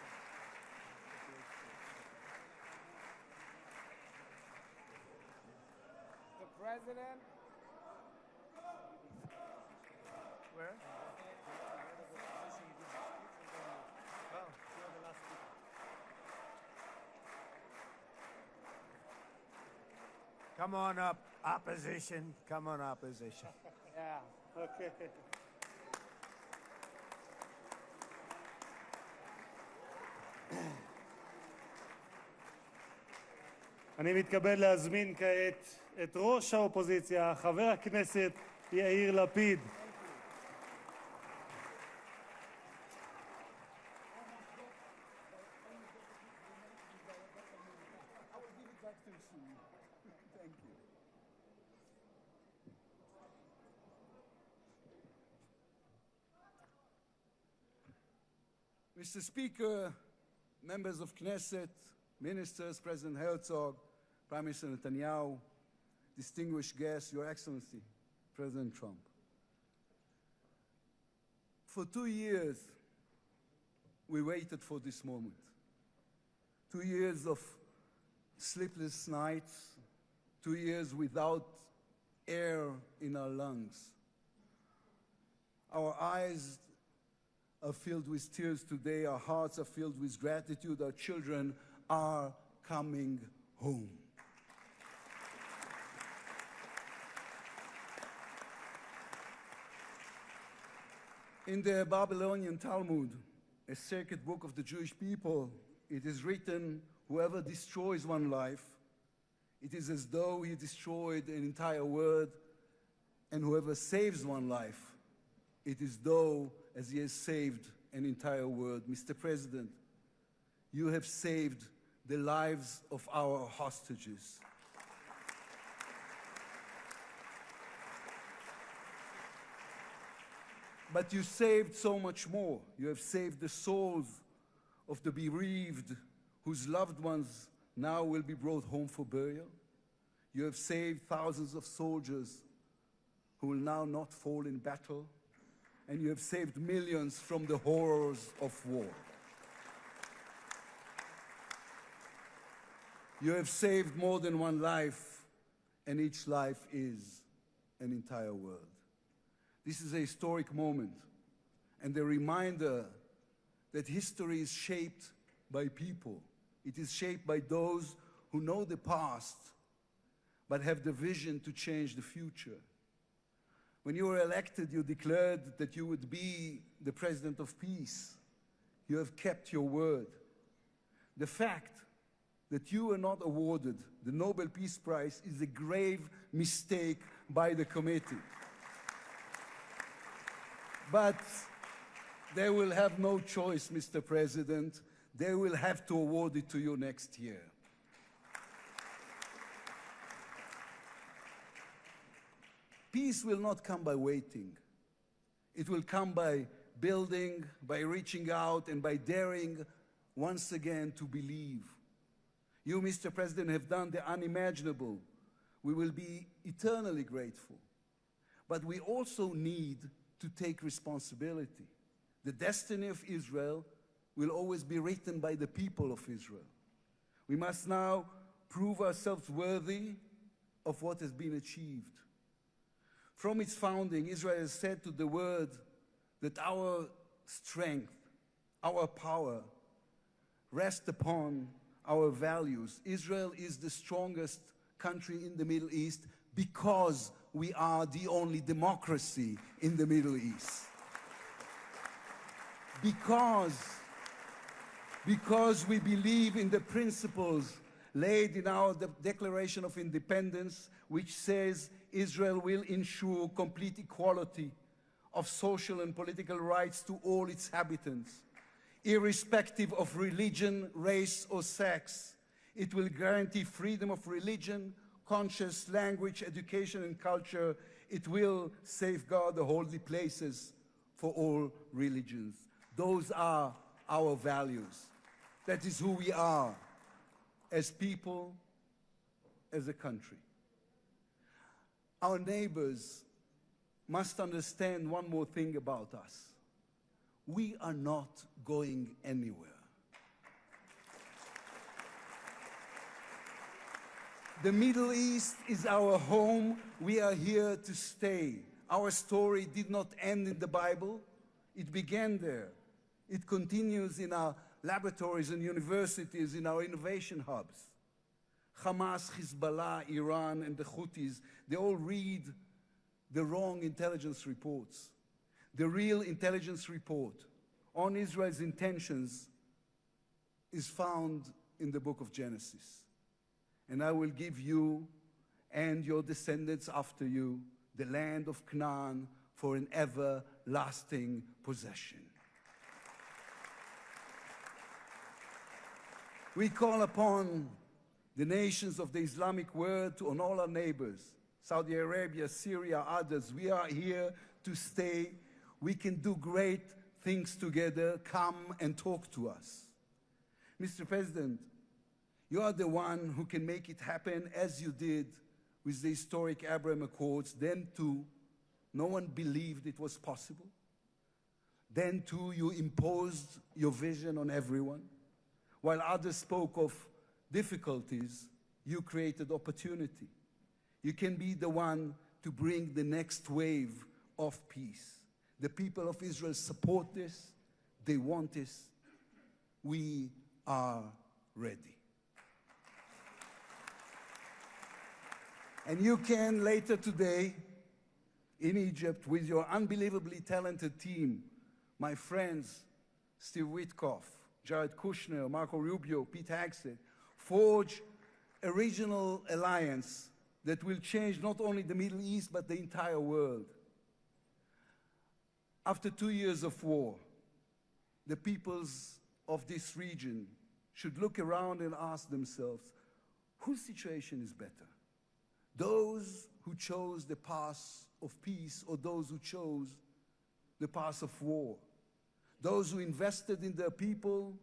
The president. Where? Come on up, opposition. Come on, opposition. Yeah, okay. אני מתכבד להזמין כעת את ראש האופוזיציה, חבר הכנסת יאיר לפיד. Mr. Speaker, members of Knesset, ministers, President Herzog, Prime Minister Netanyahu, distinguished guests, Your Excellency, President Trump. For 2 years, we waited for this moment. 2 years of sleepless nights, 2 years without air in our lungs. Our eyes are filled with tears today, our hearts are filled with gratitude, our children are coming home. In the Babylonian Talmud, a sacred book of the Jewish people, it is written, whoever destroys one life, it is as though he destroyed an entire world, and whoever saves one life, it is though as he has saved an entire world. Mr. President, you have saved the lives of our hostages. But you saved so much more. You have saved the souls of the bereaved whose loved ones now will be brought home for burial. You have saved thousands of soldiers who will now not fall in battle. And you have saved millions from the horrors of war. You have saved more than one life, and each life is an entire world. This is a historic moment, and a reminder that history is shaped by people. It is shaped by those who know the past, but have the vision to change the future. When you were elected, you declared that you would be the president of peace. You have kept your word. The fact that you were not awarded the Nobel Peace Prize is a grave mistake by the committee. But they will have no choice, Mr. President. They will have to award it to you next year. Peace will not come by waiting. It will come by building, by reaching out, and by daring once again to believe. You, Mr. President, have done the unimaginable. We will be eternally grateful. But we also need to take responsibility. The destiny of Israel will always be written by the people of Israel. We must now prove ourselves worthy of what has been achieved. From its founding, Israel has said to the world that our strength, our power, rest upon our values. Israel is the strongest country in the Middle East because we are the only democracy in the Middle East. Because we believe in the principles laid in our Declaration of Independence, which says Israel will ensure complete equality of social and political rights to all its inhabitants, irrespective of religion, race, or sex. It will guarantee freedom of religion, conscience, language, education, and culture. It will safeguard the holy places for all religions. Those are our values. That is who we are as people, as a country. Our neighbors must understand one more thing about us. We are not going anywhere. The Middle East is our home. We are here to stay. Our story did not end in the Bible. It began there. It continues in our laboratories and universities, in our innovation hubs. Hamas, Hezbollah, Iran, and the Houthis, they all read the wrong intelligence reports. The real intelligence report on Israel's intentions is found in the book of Genesis. And I will give you and your descendants after you the land of Canaan for an everlasting possession. We call upon the nations of the Islamic world and all our neighbors, Saudi Arabia, Syria, others. We are here to stay. We can do great things together. Come and talk to us. Mr. President, You are the one who can make it happen as you did with the historic Abraham Accords. Then too, no one believed it was possible. Then too, you imposed your vision on everyone. While others spoke of difficulties, you created opportunity. You can be the one to bring the next wave of peace. The people of Israel support this. They want this. We are ready. And you can later today in Egypt with your unbelievably talented team, my friends, Steve Witkoff, Jared Kushner, Marco Rubio, Pete Hegseth, forge a regional alliance that will change not only the Middle East, but the entire world. After 2 years of war, the peoples of this region should look around and ask themselves, whose situation is better? Those who chose the path of peace or those who chose the path of war? Those who invested in their people,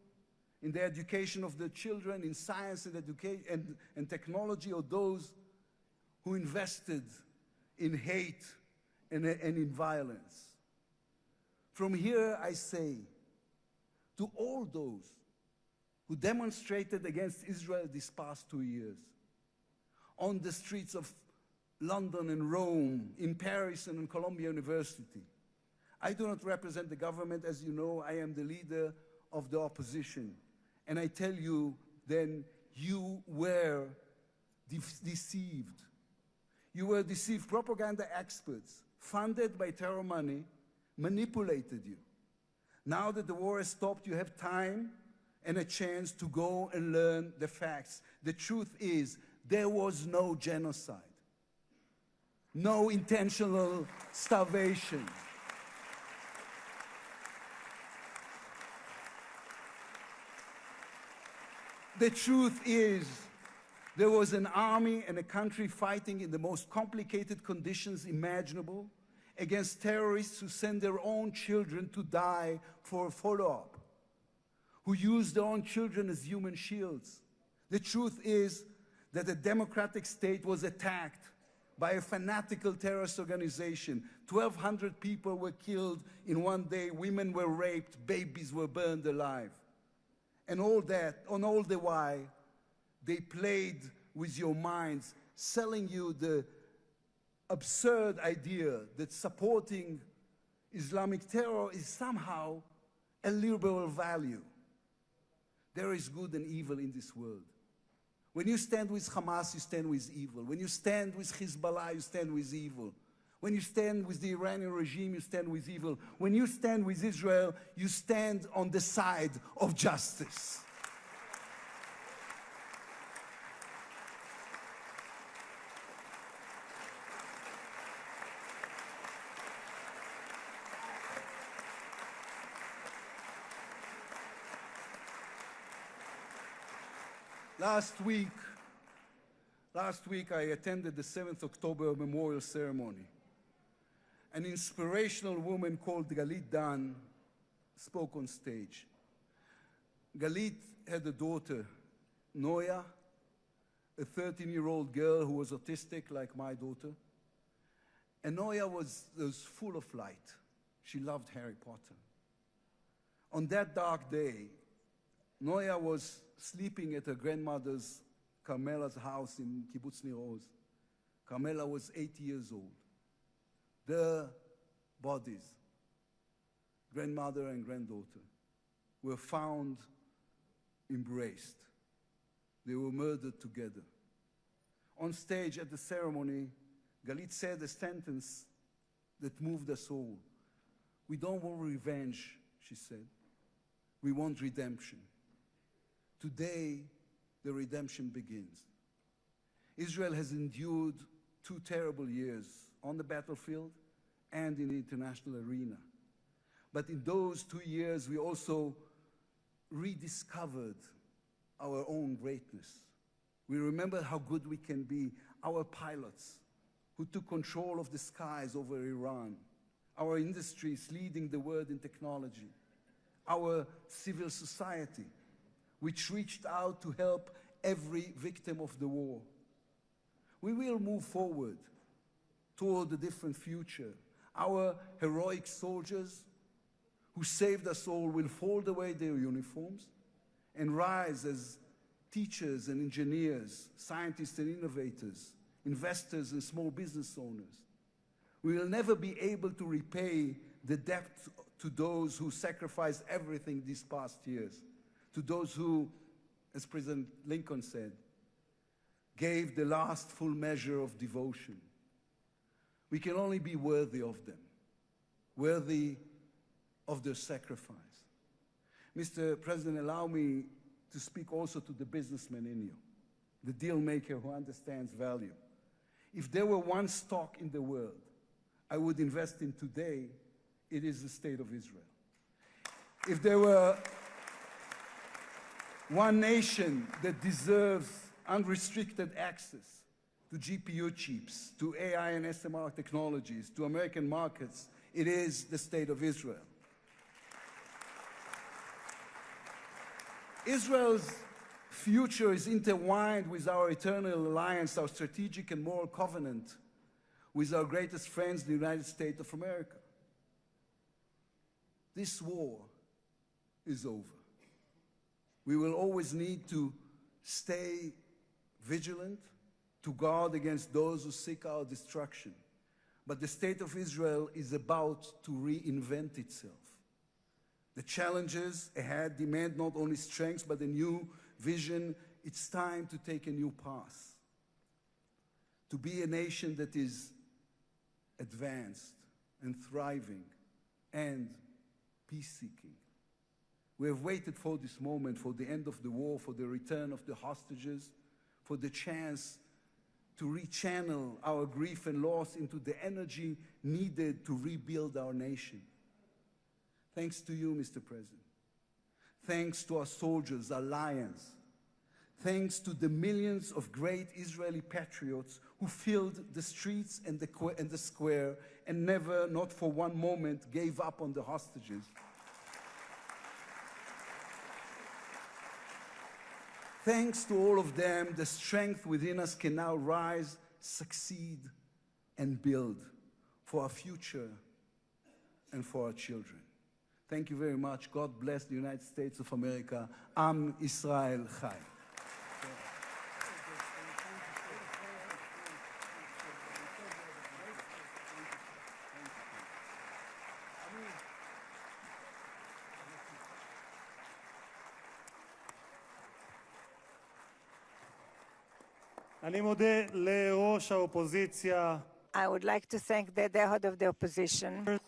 in the education of their children, in science and education and technology, or those who invested in hate and in violence? From here I say to all those who demonstrated against Israel these past 2 years, on the streets of London and Rome, in Paris and in Columbia University. I do not represent the government. As you know, I am the leader of the opposition. And I tell you, then, you were deceived. You were deceived. Propaganda experts, funded by terror money, manipulated you. Now that the war has stopped, you have time and a chance to go and learn the facts. The truth is, there was no genocide, no intentional starvation. The truth is, there was an army and a country fighting in the most complicated conditions imaginable against terrorists who send their own children to die for a follow-up, who use their own children as human shields. The truth is that a democratic state was attacked by a fanatical terrorist organization. 1,200 people were killed in one day, women were raped, babies were burned alive. And all that, on all the while, they played with your minds, selling you the absurd idea that supporting Islamic terror is somehow a liberal value. There is good and evil in this world. When you stand with Hamas, you stand with evil. When you stand with Hezbollah, you stand with evil. When you stand with the Iranian regime, you stand with evil. When you stand with Israel, you stand on the side of justice. Last week I attended the 7th October memorial ceremony. An inspirational woman called Galit Dan spoke on stage. Galit had a daughter, Noya, a 13-year-old girl who was autistic like my daughter. And Noya was full of light. She loved Harry Potter. On that dark day, Noya was sleeping at her grandmother's, Carmela's house in Kibbutz Nir Oz. Carmela was 80 years old. Their bodies, grandmother and granddaughter, were found embraced. They were murdered together. On stage at the ceremony, Galit said a sentence that moved us all. We don't want revenge, she said. We want redemption. Today, the redemption begins. Israel has endured 2 terrible years on the battlefield and in the international arena. But in those 2 years, we also rediscovered our own greatness. We remember how good we can be, our pilots who took control of the skies over Iran, our industries leading the world in technology, our civil society, which reached out to help every victim of the war. We will move forward toward a different future. Our heroic soldiers who saved us all will fold away their uniforms and rise as teachers and engineers, scientists and innovators, investors and small business owners. We will never be able to repay the debt to those who sacrificed everything these past years, to those who, as President Lincoln said, gave the last full measure of devotion. We can only be worthy of them, worthy of their sacrifice. Mr. President, allow me to speak also to the businessman in you, the deal maker who understands value. If there were one stock in the world I would invest in today, it is the State of Israel. If there were one nation that deserves unrestricted access to GPU chips, to AI and SMR technologies, to American markets, it is the State of Israel. Israel's future is intertwined with our eternal alliance, our strategic and moral covenant with our greatest friends, the United States of America. This war is over. We will always need to stay vigilant, to guard against those who seek our destruction. But the State of Israel is about to reinvent itself. The challenges ahead demand not only strength, but a new vision. It's time to take a new path, to be a nation that is advanced and thriving and peace-seeking. We have waited for this moment, for the end of the war, for the return of the hostages, for the chance to rechannel our grief and loss into the energy needed to rebuild our nation. Thanks to you, Mr. President. Thanks to our soldiers, our lions. Thanks to the millions of great Israeli patriots who filled the streets and the square and never, not for one moment, gave up on the hostages. Thanks to all of them, the strength within us can now rise, succeed, and build for our future and for our children. Thank you very much. God bless the United States of America. Am Israel Chai. אני מודה לראש האופוזיציה. I would like to thank the head of the opposition,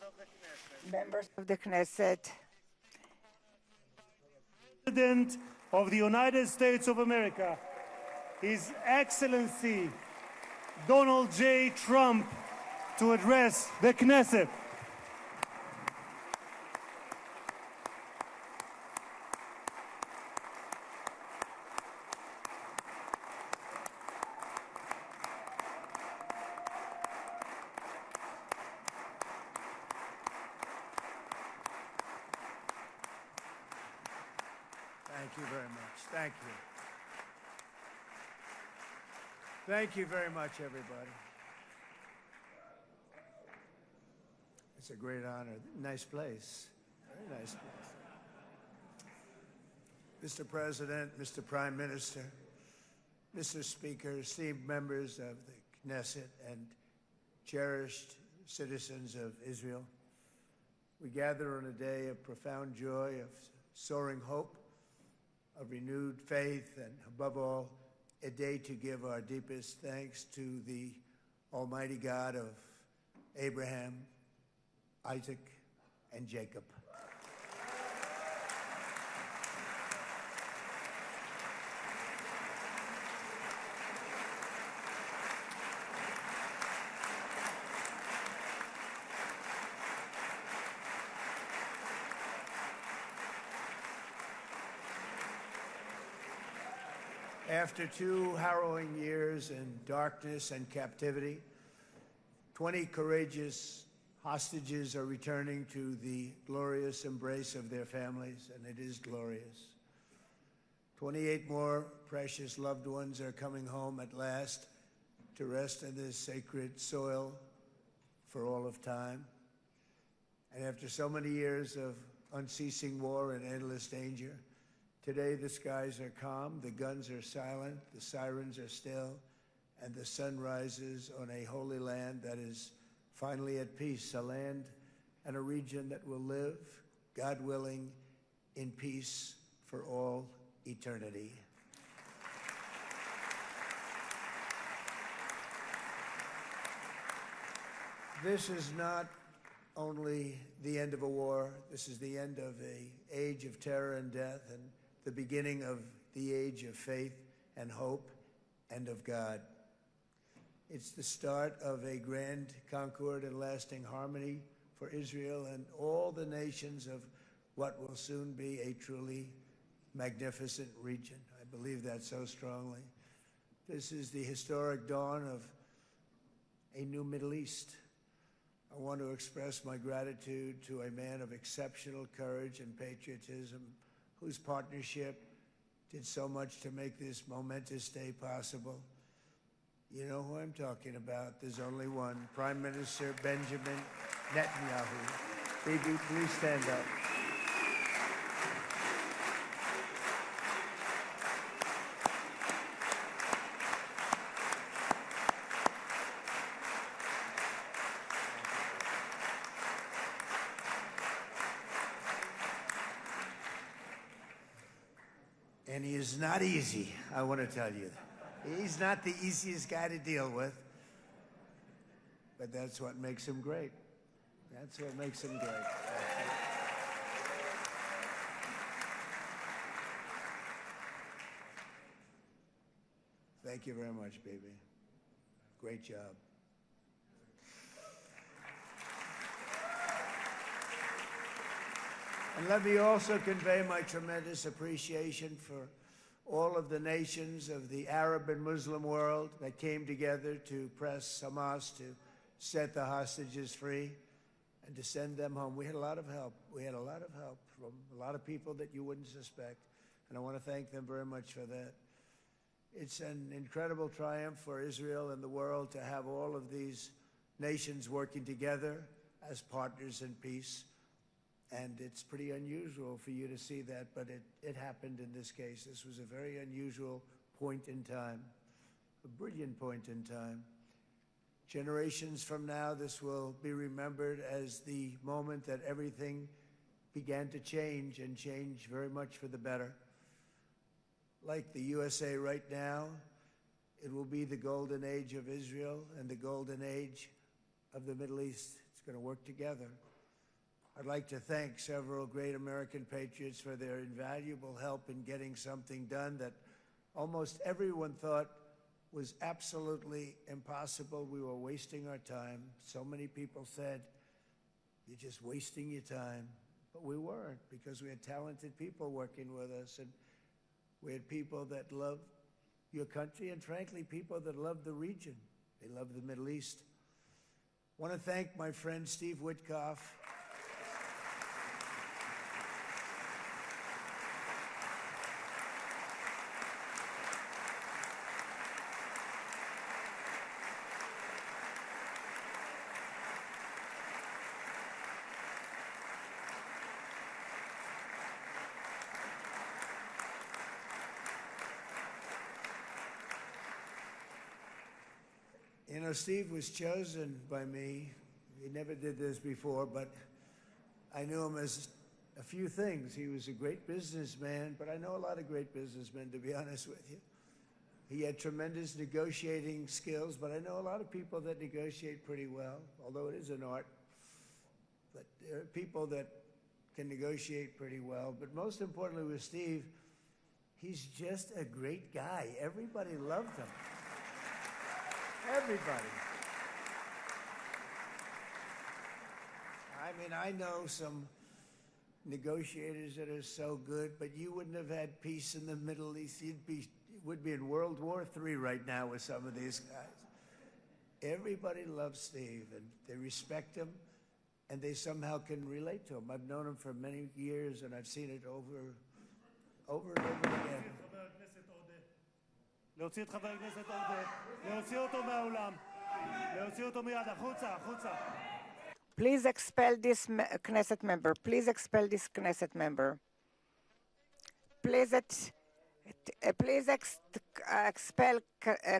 members of the Knesset, President of the United States of America, His Excellency Donald J. Trump, to address the Knesset. Thank you very much. Thank you. Thank you very much, everybody. It's a great honor. Nice place. Very nice place. Mr. President, Mr. Prime Minister, Mr. Speaker, esteemed members of the Knesset and cherished citizens of Israel, we gather on a day of profound joy, of soaring hope, of renewed faith, and above all, a day to give our deepest thanks to the Almighty God of Abraham, Isaac, and Jacob. After 2 harrowing years in darkness and captivity, 20 courageous hostages are returning to the glorious embrace of their families, and it is glorious. 28 more precious loved ones are coming home at last to rest in this sacred soil for all of time. And after so many years of unceasing war and endless danger, today the skies are calm, the guns are silent, the sirens are still, and the sun rises on a holy land that is finally at peace, a land and a region that will live, God willing, in peace for all eternity. This is not only the end of a war, this is the end of an age of terror and death and the beginning of the age of faith and hope and of God. It's the start of a grand concord and lasting harmony for Israel and all the nations of what will soon be a truly magnificent region. I believe that so strongly. This is the historic dawn of a new Middle East. I want to express my gratitude to a man of exceptional courage and patriotism whose partnership did so much to make this momentous day possible. You know who I'm talking about. There's only one, Prime Minister Benjamin Netanyahu. Bibi, please stand up. And he is not easy, I want to tell you. He's not the easiest guy to deal with, but that's what makes him great. That's what makes him great. Thank you very much, baby. Great job. And let me also convey my tremendous appreciation for all of the nations of the Arab and Muslim world that came together to press Hamas to set the hostages free and to send them home. We had a lot of help. We had a lot of help from a lot of people that you wouldn't suspect, and I want to thank them very much for that. It's an incredible triumph for Israel and the world to have all of these nations working together as partners in peace. And it's pretty unusual for you to see that, but it happened in this case. This was a very unusual point in time, a brilliant point in time. Generations from now, this will be remembered as the moment that everything began to change, and change very much for the better. Like the USA right now, it will be the golden age of Israel and the golden age of the Middle East. It's going to work together. I'd like to thank several great American patriots for their invaluable help in getting something done that almost everyone thought was absolutely impossible. We were wasting our time. So many people said, you're just wasting your time. But we weren't, because we had talented people working with us, and we had people that loved your country, and frankly, people that loved the region. They loved the Middle East. I want to thank my friend Steve Witkoff. You know, Steve was chosen by me. He never did this before, but I knew him as a few things. He was a great businessman, but I know a lot of great businessmen, to be honest with you. He had tremendous negotiating skills, but I know a lot of people that negotiate pretty well, although it is an art. But there are people that can negotiate pretty well. But most importantly with Steve, he's just a great guy. Everybody loved him. Everybody. I mean, I know some negotiators that are so good, but you wouldn't have had peace in the Middle East. You would be in World War III right now with some of these guys. Everybody loves Steve, and they respect him, and they somehow can relate to him. I've known him for many years, and I've seen it over and over again. להוציא את חבר הכנסת עודה, להוציא אותו מהאולם, להוציא אותו מיד, החוצה, החוצה. Please expel this Knesset member. Please expel this Knesset member. Please expel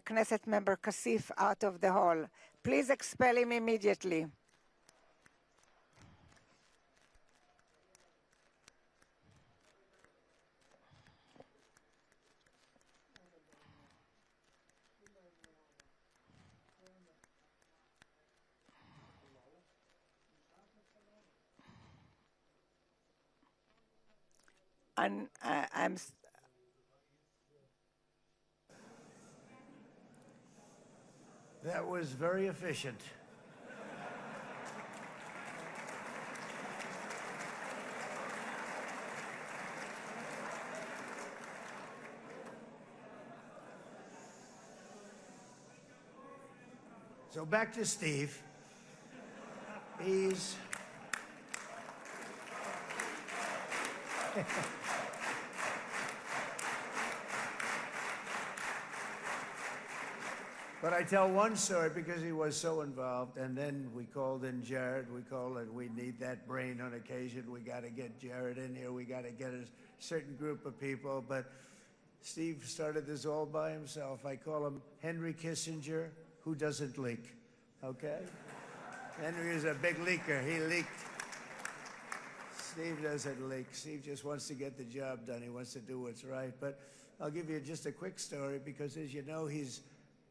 Knesset member Kasif out of the hall. Please expel him immediately. And That was very efficient. So back to Steve. He's But I tell one story because he was so involved, and then we called in Jared. We need that brain on occasion. We got to get Jared in here. We got to get a certain group of people. But Steve started this all by himself. I call him Henry Kissinger, who doesn't leak, okay? Henry is a big leaker. He leaked. Steve doesn't leak. Steve just wants to get the job done. He wants to do what's right. But I'll give you just a quick story because, as you know, he's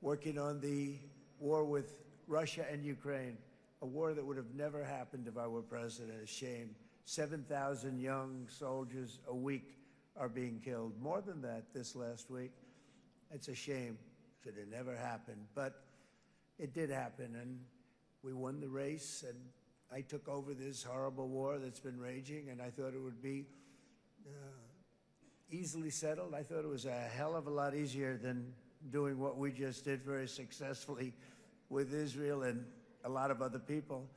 working on the war with Russia and Ukraine, a war that would have never happened if I were president. A shame. 7,000 young soldiers a week are being killed. More than that this last week. It's a shame that it never happened. But it did happen, and we won the race, and I took over this horrible war that's been raging, and I thought it would be easily settled. I thought it was a hell of a lot easier than doing what we just did very successfully with Israel and a lot of other people.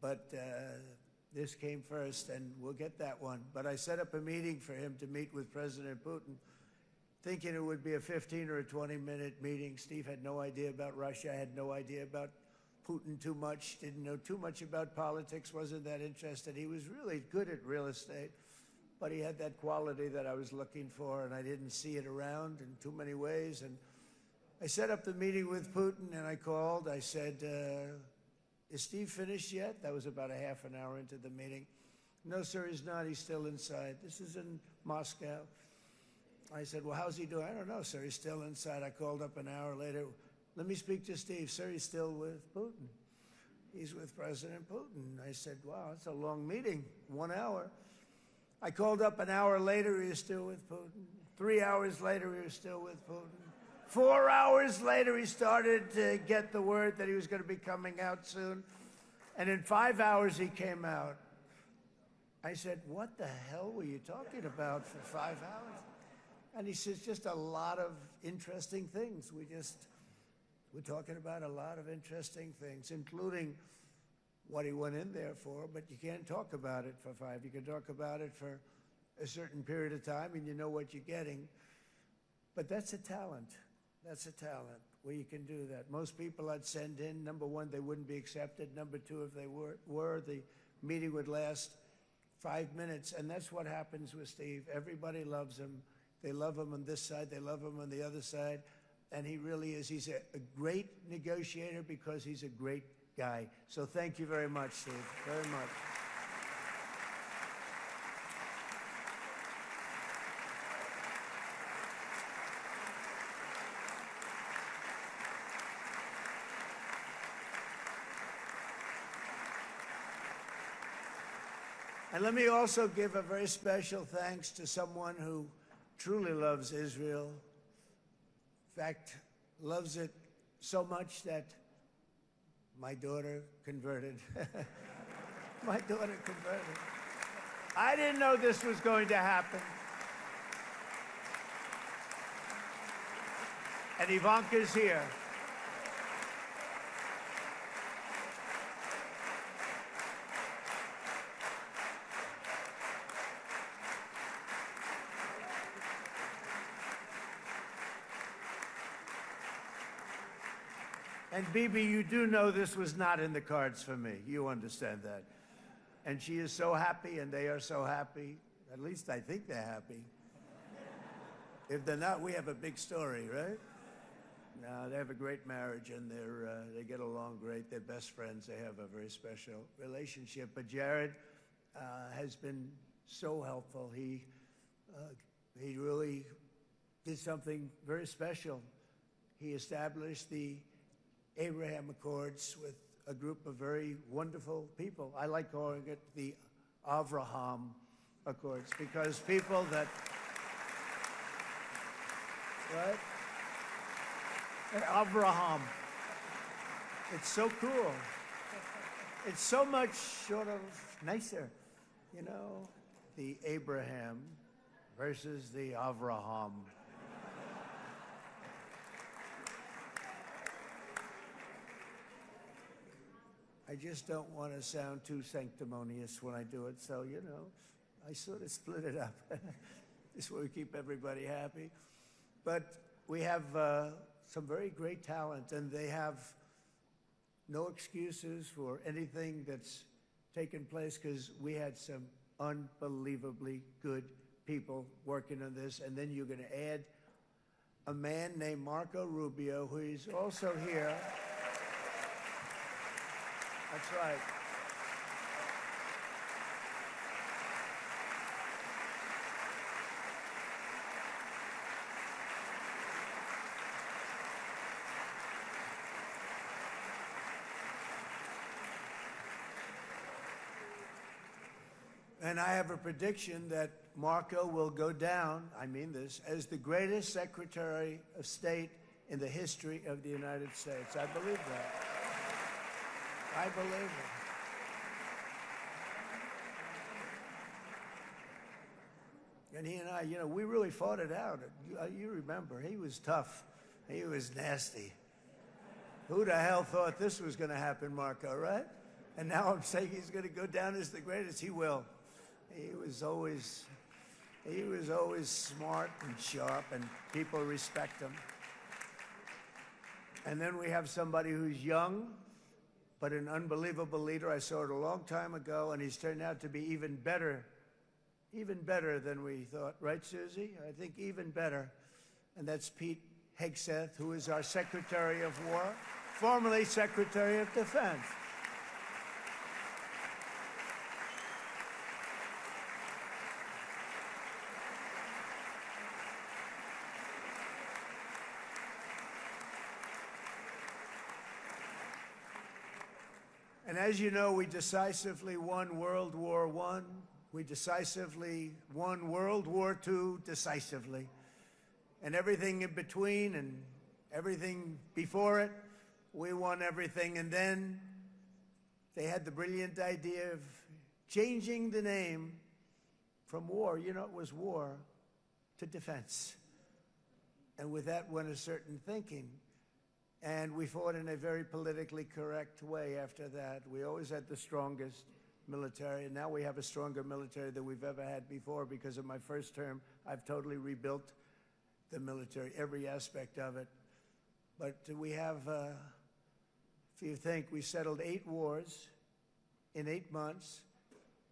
But this came first, and we'll get that one. But I set up a meeting for him to meet with President Putin, thinking it would be a 15 or a 20-minute meeting. Steve had no idea about Russia, had no idea about Putin too much, didn't know too much about politics, wasn't that interested. He was really good at real estate, but he had that quality that I was looking for, and I didn't see it around in too many ways. And I set up the meeting with Putin, and I called. I said, is Steve finished yet? That was about a half an hour into the meeting. No, sir, he's not. He's still inside. This is in Moscow. I said, well, how's he doing? I don't know, sir. He's still inside. I called up an hour later. Let me speak to Steve. Sir, he's still with Putin. He's with President Putin. I said, wow, that's a long meeting, 1 hour. I called up an hour later, he was still with Putin. 3 hours later, he was still with Putin. 4 hours later, he started to get the word that he was going to be coming out soon. And in 5 hours, he came out. I said, what the hell were you talking about for 5 hours? And he says, just a lot of interesting things. We're talking about a lot of interesting things, including what he went in there for, but you can't talk about it for 5. You can talk about it for a certain period of time, and you know what you're getting. But that's a talent. That's a talent, where you can do that. Most people I'd send in, number one, they wouldn't be accepted. Number two, if they were, the meeting would last 5 minutes, and that's what happens with Steve. Everybody loves him. They love him on this side. They love him on the other side. And he really is. He's a great negotiator because he's a great guy. So thank you very much, Steve, very much. And let me also give a very special thanks to someone who truly loves Israel. In fact, loves it so much that my daughter converted. My daughter converted. I didn't know this was going to happen. And Ivanka's here. And Bibi, you do know this was not in the cards for me. You understand that. And she is so happy, and they are so happy. At least I think they're happy. If they're not, we have a big story, right? No, they have a great marriage, and they get along great. They're best friends. They have a very special relationship. But Jared has been so helpful. He really did something very special. He established the Abraham Accords with a group of very wonderful people. I like calling it the Avraham Accords, because people that, right? Avraham. It's so cool. It's so much sort of nicer, you know, the Abraham versus the Avraham. I just don't want to sound too sanctimonious when I do it, so, you know, I sort of split it up. This way we keep everybody happy. But we have some very great talent, and they have no excuses for anything that's taken place, because we had some unbelievably good people working on this. And then you're going to add a man named Marco Rubio, who is also here. That's right. And I have a prediction that Marco will go down, I mean this, as the greatest Secretary of State in the history of the United States. I believe that. I believe it. And he and I, you know, we really fought it out. You remember, he was tough. He was nasty. Who the hell thought this was going to happen, Marco, right? And now I'm saying he's going to go down as the greatest. He will. He was always smart and sharp, and people respect him. And then we have somebody who's young, but an unbelievable leader. I saw it a long time ago, and he's turned out to be even better than we thought. Right, Susie? I think even better. And that's Pete Hegseth, who is our Secretary of War, formerly Secretary of Defense. And as you know, we decisively won World War I. We decisively won World War II decisively. And everything in between and everything before it, we won everything. And then they had the brilliant idea of changing the name from war, you know, it was war, to defense. And with that went a certain thinking. And we fought in a very politically correct way after that. We always had the strongest military, and now we have a stronger military than we've ever had before. Because of my first term, I've totally rebuilt the military, every aspect of it. But we have, if you think, we settled 8 wars in 8 months.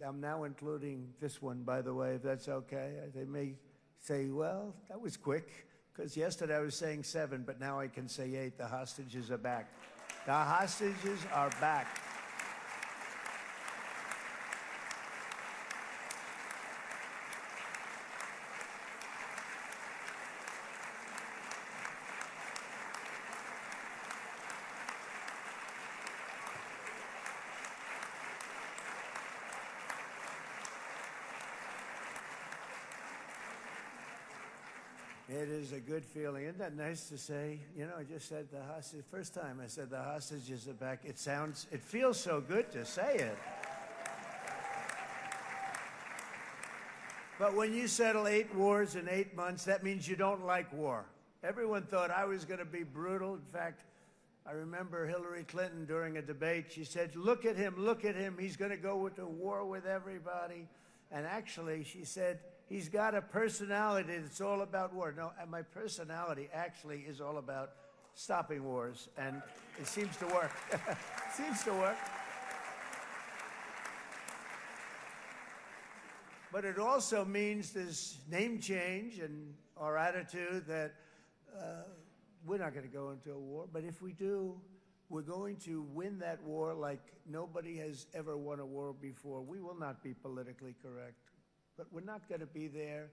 I'm now including this one, by the way, if that's okay. They may say, well, that was quick. Because yesterday I was saying 7, but now I can say 8. The hostages are back. The hostages are back. It is a good feeling. Isn't that nice to say? You know, I just said the hostage. First time I said the hostages are back. It feels so good to say it. But when you settle 8 wars in 8 months, that means you don't like war. Everyone thought I was going to be brutal. In fact, I remember Hillary Clinton during a debate, she said, look at him, he's going to go to war with everybody. And actually, she said, he's got a personality that's all about war. No, and my personality actually is all about stopping wars, and it seems to work. Seems to work. But it also means this name change and our attitude that we're not going to go into a war, but if we do, we're going to win that war like nobody has ever won a war before. We will not be politically correct, but we're not going to be there.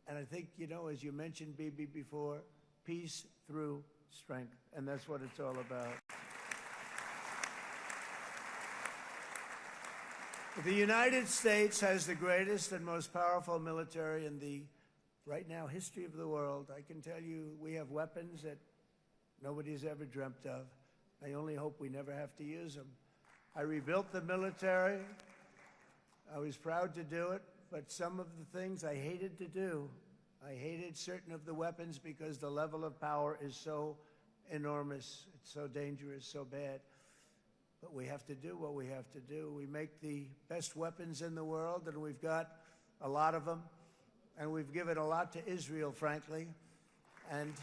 And I think, you know, as you mentioned, Bibi, before, peace through strength, and that's what it's all about. The United States has the greatest and most powerful military in the, right now, history of the world. I can tell you we have weapons that nobody's ever dreamt of. I only hope we never have to use them. I rebuilt the military. I was proud to do it, but some of the things I hated to do. I hated certain of the weapons because the level of power is so enormous. It's so dangerous, so bad. But we have to do what we have to do. We make the best weapons in the world, and we've got a lot of them. And we've given a lot to Israel, frankly. And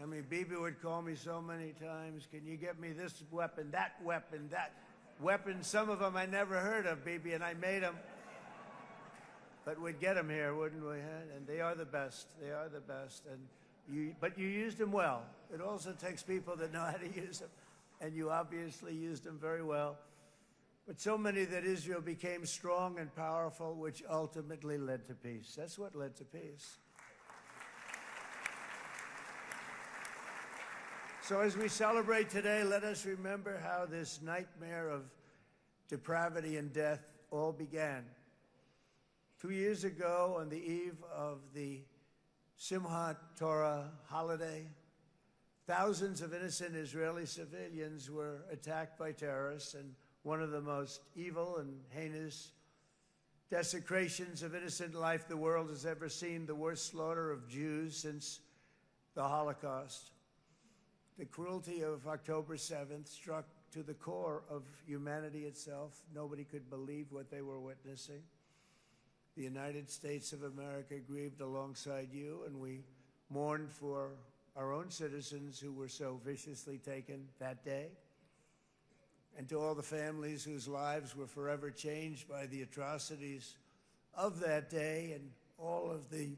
I mean, Bibi would call me so many times, can you get me this weapon, that weapon, that weapon? Some of them I never heard of, Bibi, and I made them. But we'd get them here, wouldn't we? And they are the best. They are the best. But you used them well. It also takes people that know how to use them. And you obviously used them very well. But so many that Israel became strong and powerful, which ultimately led to peace. That's what led to peace. So as we celebrate today, let us remember how this nightmare of depravity and death all began. 2 years ago, on the eve of the Simchat Torah holiday, thousands of innocent Israeli civilians were attacked by terrorists, and one of the most evil and heinous desecrations of innocent life the world has ever seen, the worst slaughter of Jews since the Holocaust. The cruelty of October 7th struck to the core of humanity itself. Nobody could believe what they were witnessing. The United States of America grieved alongside you, and we mourned for our own citizens who were so viciously taken that day. And to all the families whose lives were forever changed by the atrocities of that day, and all of the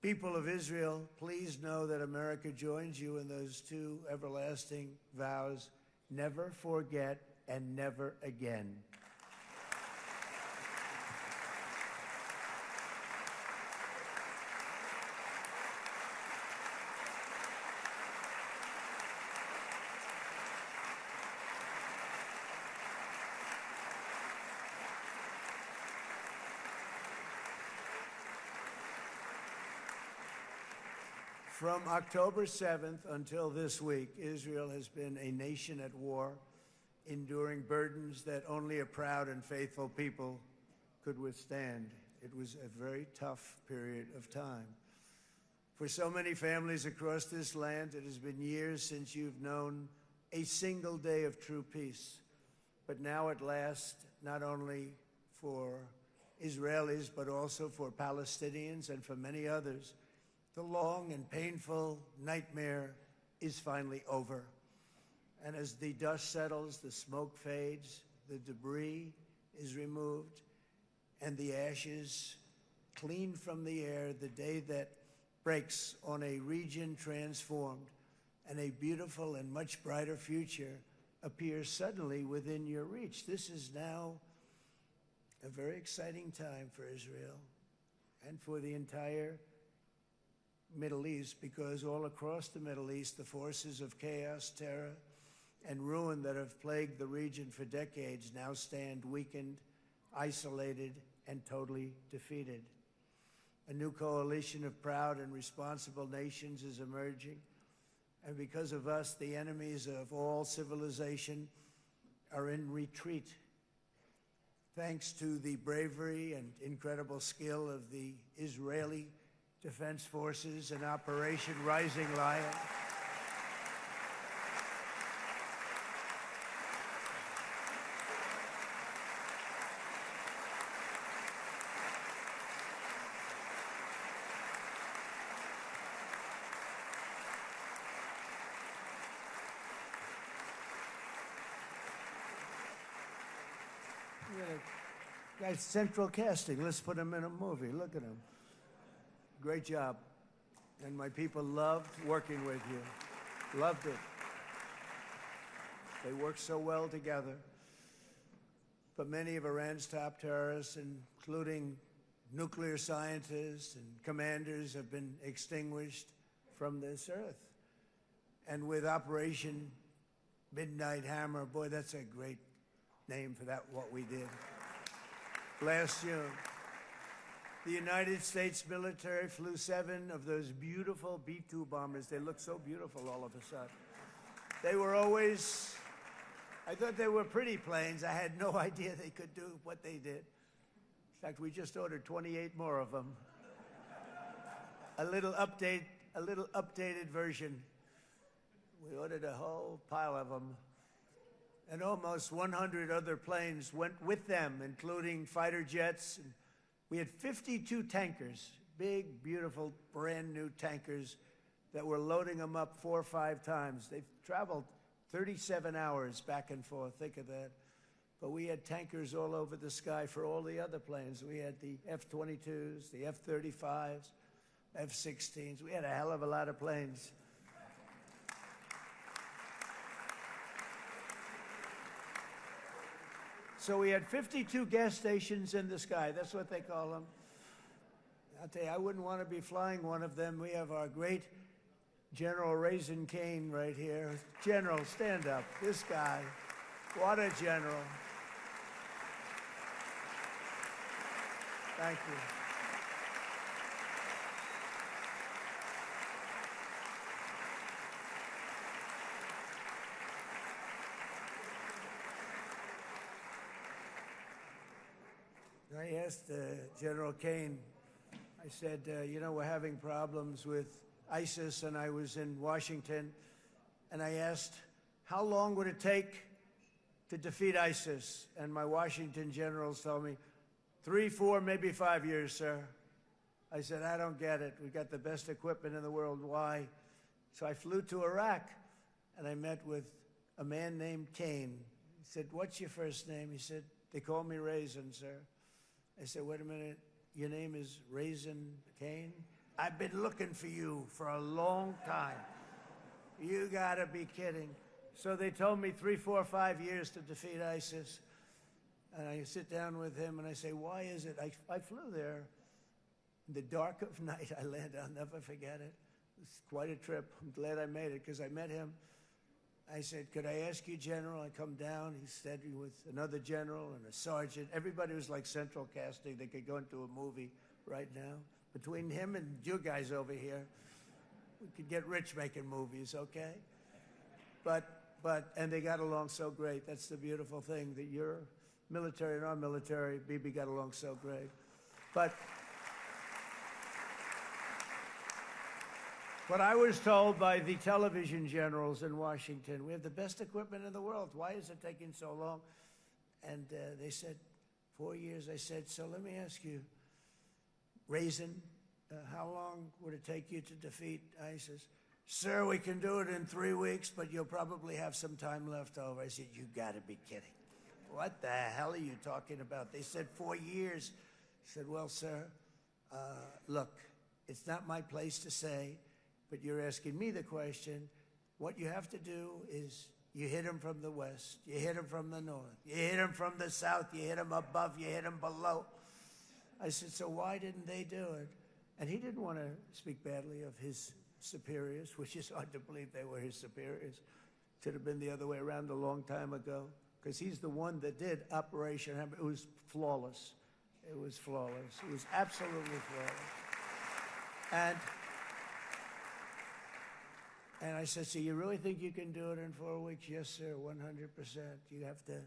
people of Israel, please know that America joins you in those two everlasting vows: never forget and never again. From October 7th until this week, Israel has been a nation at war, enduring burdens that only a proud and faithful people could withstand. It was a very tough period of time. For so many families across this land, it has been years since you've known a single day of true peace. But now at last, not only for Israelis, but also for Palestinians and for many others, the long and painful nightmare is finally over. And as the dust settles, the smoke fades, the debris is removed, and the ashes cleaned from the air, the day that breaks on a region transformed, and a beautiful and much brighter future appears suddenly within your reach. This is now a very exciting time for Israel and for the entire Middle East, because all across the Middle East, the forces of chaos, terror, and ruin that have plagued the region for decades now stand weakened, isolated, and totally defeated. A new coalition of proud and responsible nations is emerging, and because of us, the enemies of all civilization are in retreat. thanks to the bravery and incredible skill of the Israeli Defense Forces in Operation Rising Lion. Guy's central casting. Let's put him in a movie. Look at him. Great job. And my people loved working with you. Loved it. They worked so well together. But many of Iran's top terrorists, including nuclear scientists and commanders, have been extinguished from this earth. And with Operation Midnight Hammer, boy, that's a great name for that, what we did. Last June, the United States military flew 7 of those beautiful B-2 bombers. They look so beautiful all of a sudden. They were always, I thought they were pretty planes. I had no idea they could do what they did. In fact, we just ordered 28 more of them. A little updated version. We ordered a whole pile of them. And almost 100 other planes went with them, including fighter jets. And we had 52 tankers, big, beautiful, brand new tankers that were loading them up 4 or 5 times. They've traveled 37 hours back and forth, think of that. But we had tankers all over the sky for all the other planes. We had the F-22s, the F-35s, F-16s. We had a hell of a lot of planes. So we had 52 gas stations in the sky. That's what they call them. I'll tell you, I wouldn't want to be flying one of them. We have our great General Raisin Cain right here. General, stand up. This guy, what a general. Thank you. I asked General Cain, I said, you know, we're having problems with ISIS, and I was in Washington, and I asked, how long would it take to defeat ISIS? And my Washington generals told me, 3, 4, maybe 5 years, sir. I said, I don't get it. We got the best equipment in the world. Why? So I flew to Iraq, and I met with a man named Cain. He said, what's your first name? He said, they call me Raisin, sir. I said, wait a minute, your name is Raisin Cain? I've been looking for you for a long time. You gotta be kidding. So they told me 3, 4, 5 years to defeat ISIS. And I sit down with him and I say, why is it? I flew there in the dark of night. I landed, I'll never forget it. It's quite a trip. I'm glad I made it because I met him. I said, could I ask you, General? I come down. He said, with another general and a sergeant. Everybody was like central casting. They could go into a movie right now. Between him and you guys over here, we could get rich making movies, okay? And they got along so great. That's the beautiful thing, that your military and our military, Bibi, got along so great. But what I was told by the television generals in Washington, we have the best equipment in the world. Why is it taking so long? And they said, 4 years. I said, so let me ask you, Raisin, how long would it take you to defeat ISIS? Sir, we can do it in 3 weeks, but you'll probably have some time left over. I said, you gotta be kidding. What the hell are you talking about? They said 4 years. I said, well, sir, look, it's not my place to say, but you're asking me the question. What you have to do is you hit him from the west, you hit him from the north, you hit him from the south, you hit him above, you hit him below. I said, so why didn't they do it? And he didn't want to speak badly of his superiors, which is hard to believe they were his superiors. Should have been the other way around a long time ago, because he's the one that did Operation Hammer. It was flawless. It was flawless. It was absolutely flawless. And I said, so you really think you can do it in 4 weeks? Yes, sir, 100%. You have to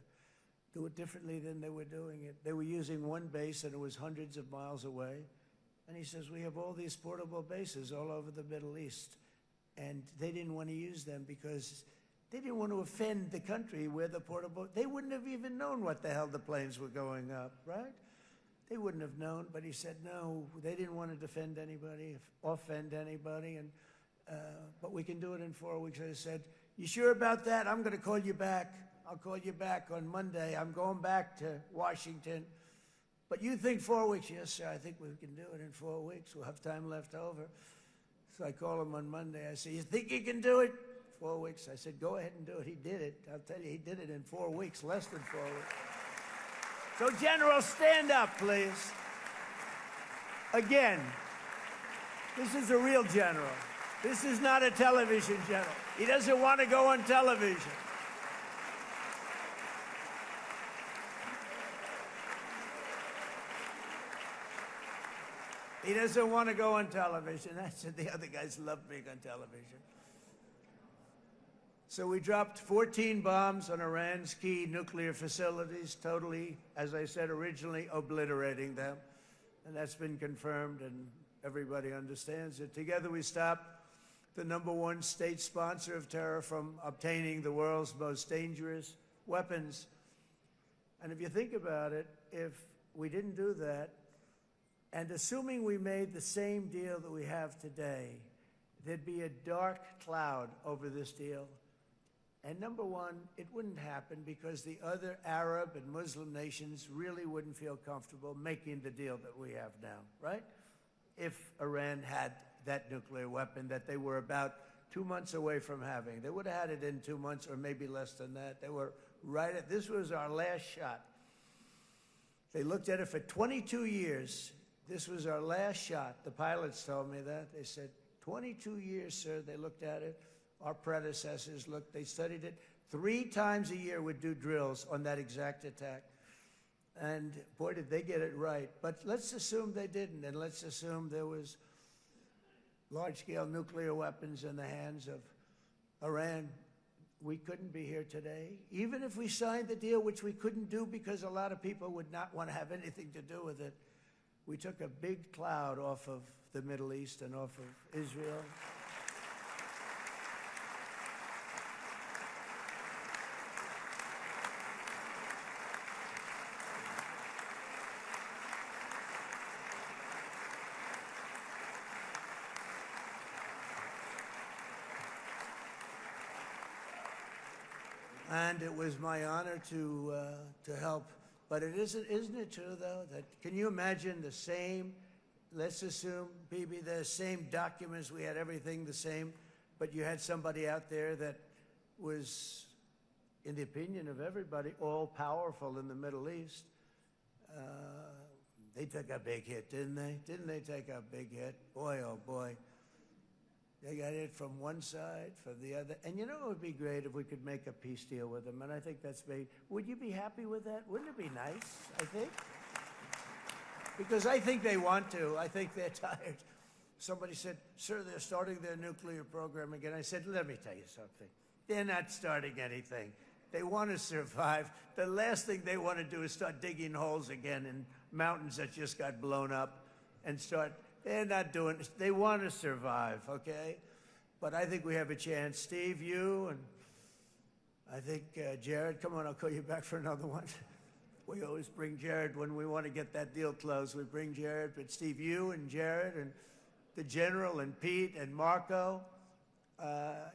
do it differently than they were doing it. They were using one base and it was hundreds of miles away. And he says, we have all these portable bases all over the Middle East. And they didn't want to use them because they didn't want to offend the country where the portable, they wouldn't have even known what the hell the planes were going up, right? They wouldn't have known, but he said, no, they didn't want to defend anybody, offend anybody, and but we can do it in 4 weeks. I said, you sure about that? I'm going to call you back. I'll call you back on Monday. I'm going back to Washington. But you think 4 weeks? Yes, sir, I think we can do it in 4 weeks. We'll have time left over. So I call him on Monday. I say, you think you can do it? 4 weeks. I said, go ahead and do it. He did it. I'll tell you, he did it in 4 weeks, less than 4 weeks. So, General, stand up, please. Again, this is a real general. This is not a television general. He doesn't want to go on television. He doesn't want to go on television. I said the other guys love being on television. So we dropped 14 bombs on Iran's key nuclear facilities, totally, as I said originally, obliterating them. And that's been confirmed, and everybody understands it. Together we stopped the #1 state sponsor of terror from obtaining the world's most dangerous weapons. And if you think about it, if we didn't do that, and assuming we made the same deal that we have today, there'd be a dark cloud over this deal. And #1, it wouldn't happen because the other Arab and Muslim nations really wouldn't feel comfortable making the deal that we have now, right? If Iran had that nuclear weapon that they were about 2 months away from having. They would have had it in 2 months or maybe less than that. They were right at, this was our last shot. They looked at it for 22 years. This was our last shot. The pilots told me that. They said, 22 years, sir. They looked at it. Our predecessors looked, they studied it. 3 times a year would do drills on that exact attack. And boy, did they get it right. But let's assume they didn't, and let's assume there was large-scale nuclear weapons in the hands of Iran. We couldn't be here today. Even if we signed the deal, which we couldn't do because a lot of people would not want to have anything to do with it, we took a big cloud off of the Middle East and off of Israel. And it was my honor to help. But it isn't it true, though, that can you imagine the same, let's assume, Bibi, the same documents, we had everything the same, but you had somebody out there that was, in the opinion of everybody, all-powerful in the Middle East. They took a big hit, didn't they? Didn't they take a big hit? Boy, oh boy. They got it from one side, from the other. And you know it would be great if we could make a peace deal with them, and I think that's made. Would you be happy with that? Wouldn't it be nice, I think? Because I think they want to. I think they're tired. Somebody said, sir, they're starting their nuclear program again. I said, let me tell you something. They're not starting anything. They want to survive. The last thing they want to do is start digging holes again in mountains that just got blown up and start. They're not doing it. They want to survive, okay? But I think we have a chance. Steve, you, and I think Jared, come on, I'll call you back for another one. We always bring Jared when we want to get that deal closed. We bring Jared, but Steve, you and Jared and the General and Pete and Marco,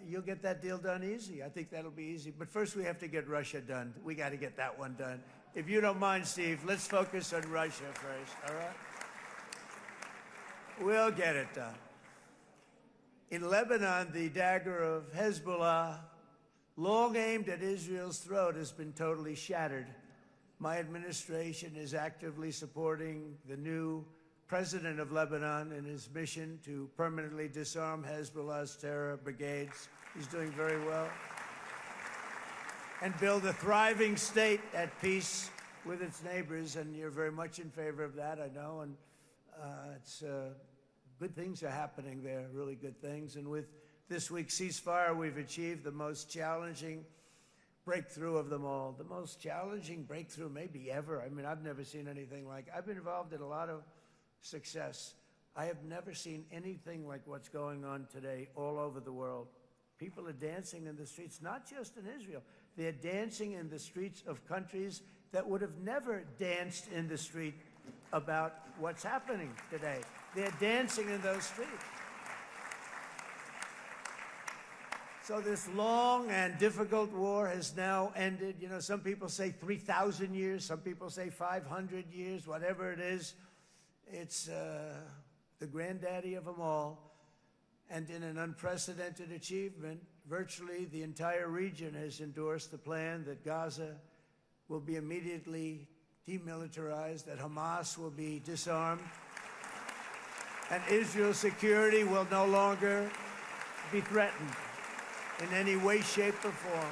you'll get that deal done easy. I think that'll be easy. But first we have to get Russia done. We got to get that one done. If you don't mind, Steve, let's focus on Russia first, all right? We'll get it done. In Lebanon, the dagger of Hezbollah, long aimed at Israel's throat, has been totally shattered. My administration is actively supporting the new president of Lebanon in his mission to permanently disarm Hezbollah's terror brigades. He's doing very well. And build a thriving state at peace with its neighbors, and you're very much in favor of that, I know, and it's good things are happening there, really good things. And with this week's ceasefire, we've achieved the most challenging breakthrough of them all, the most challenging breakthrough maybe ever. I mean, I've never seen anything like it. I've been involved in a lot of success. I have never seen anything like what's going on today all over the world. People are dancing in the streets, not just in Israel. They're dancing in the streets of countries that would have never danced in the street about what's happening today. They're dancing in those streets. So this long and difficult war has now ended. You know, some people say 3,000 years, some people say 500 years, whatever it is. It's the granddaddy of them all. And in an unprecedented achievement, virtually the entire region has endorsed the plan that Gaza will be immediately demilitarized, that Hamas will be disarmed, and Israel's security will no longer be threatened in any way, shape, or form.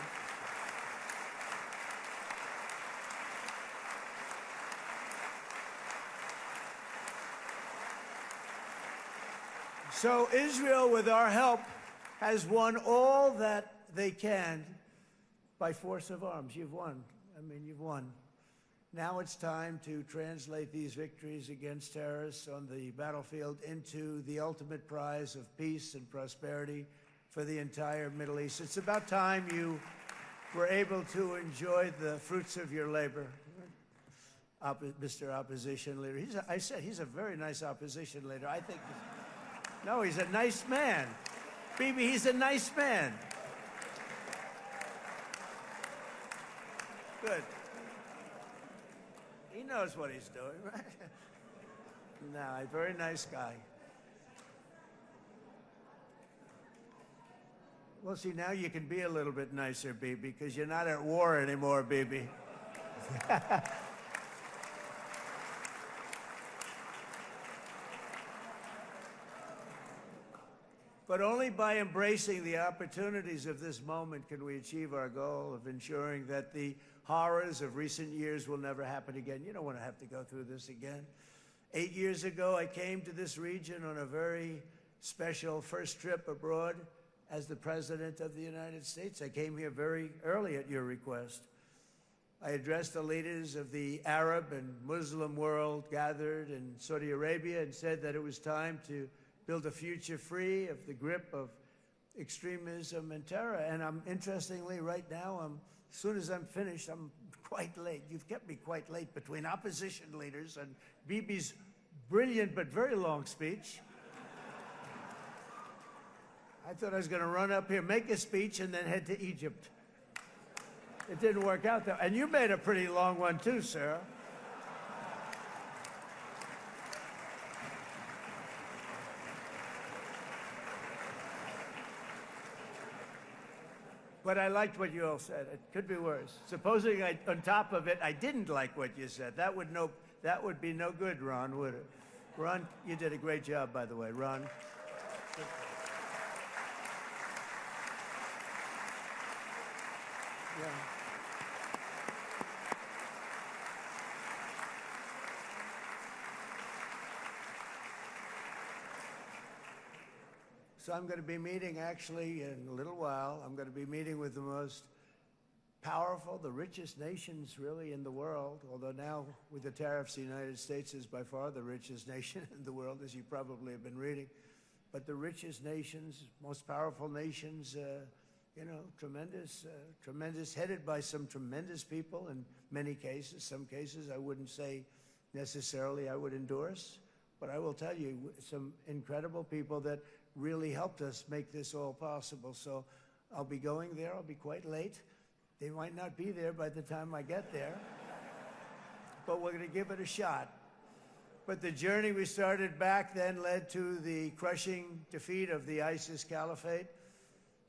So Israel, with our help, has won all that they can by force of arms. You've won. I mean, you've won. Now it's time to translate these victories against terrorists on the battlefield into the ultimate prize of peace and prosperity for the entire Middle East. It's about time you were able to enjoy the fruits of your labor. Mr. Opposition Leader. I said he's a very nice opposition leader. I think... No, he's a nice man. Bibi, he's a nice man. Good. He knows what he's doing, right? No, a very nice guy. Well, see, now you can be a little bit nicer, Bibi, because you're not at war anymore, Bibi. But only by embracing the opportunities of this moment can we achieve our goal of ensuring that the horrors of recent years will never happen again. You don't want to have to go through this again. 8 years ago, I came to this region on a very special first trip abroad as the President of the United States. I came here very early at your request. I addressed the leaders of the Arab and Muslim world gathered in Saudi Arabia and said that it was time to build a future free of the grip of extremism and terror. And interestingly, right now, as soon as I'm finished, I'm quite late. You've kept me quite late between opposition leaders and Bibi's brilliant but very long speech. I thought I was going to run up here, make a speech, and then head to Egypt. It didn't work out, though. And you made a pretty long one, too, Sarah. But I liked what you all said. It could be worse. Supposing on top of it, I didn't like what you said. That would be no good, Ron, would it? Ron, you did a great job, by the way, Ron. Yeah. So I'm going to be meeting, actually, in a little while, I'm going to be meeting with the most powerful, the richest nations, really, in the world, although now, with the tariffs, the United States is by far the richest nation in the world, as you probably have been reading. But the richest nations, most powerful nations, you know, tremendous, headed by some tremendous people in many cases. Some cases I wouldn't say necessarily I would endorse, but I will tell you, some incredible people that really helped us make this all possible. So I'll be going there. I'll be quite late. They might not be there by the time I get there, but we're going to give it a shot. But the journey we started back then led to the crushing defeat of the ISIS caliphate,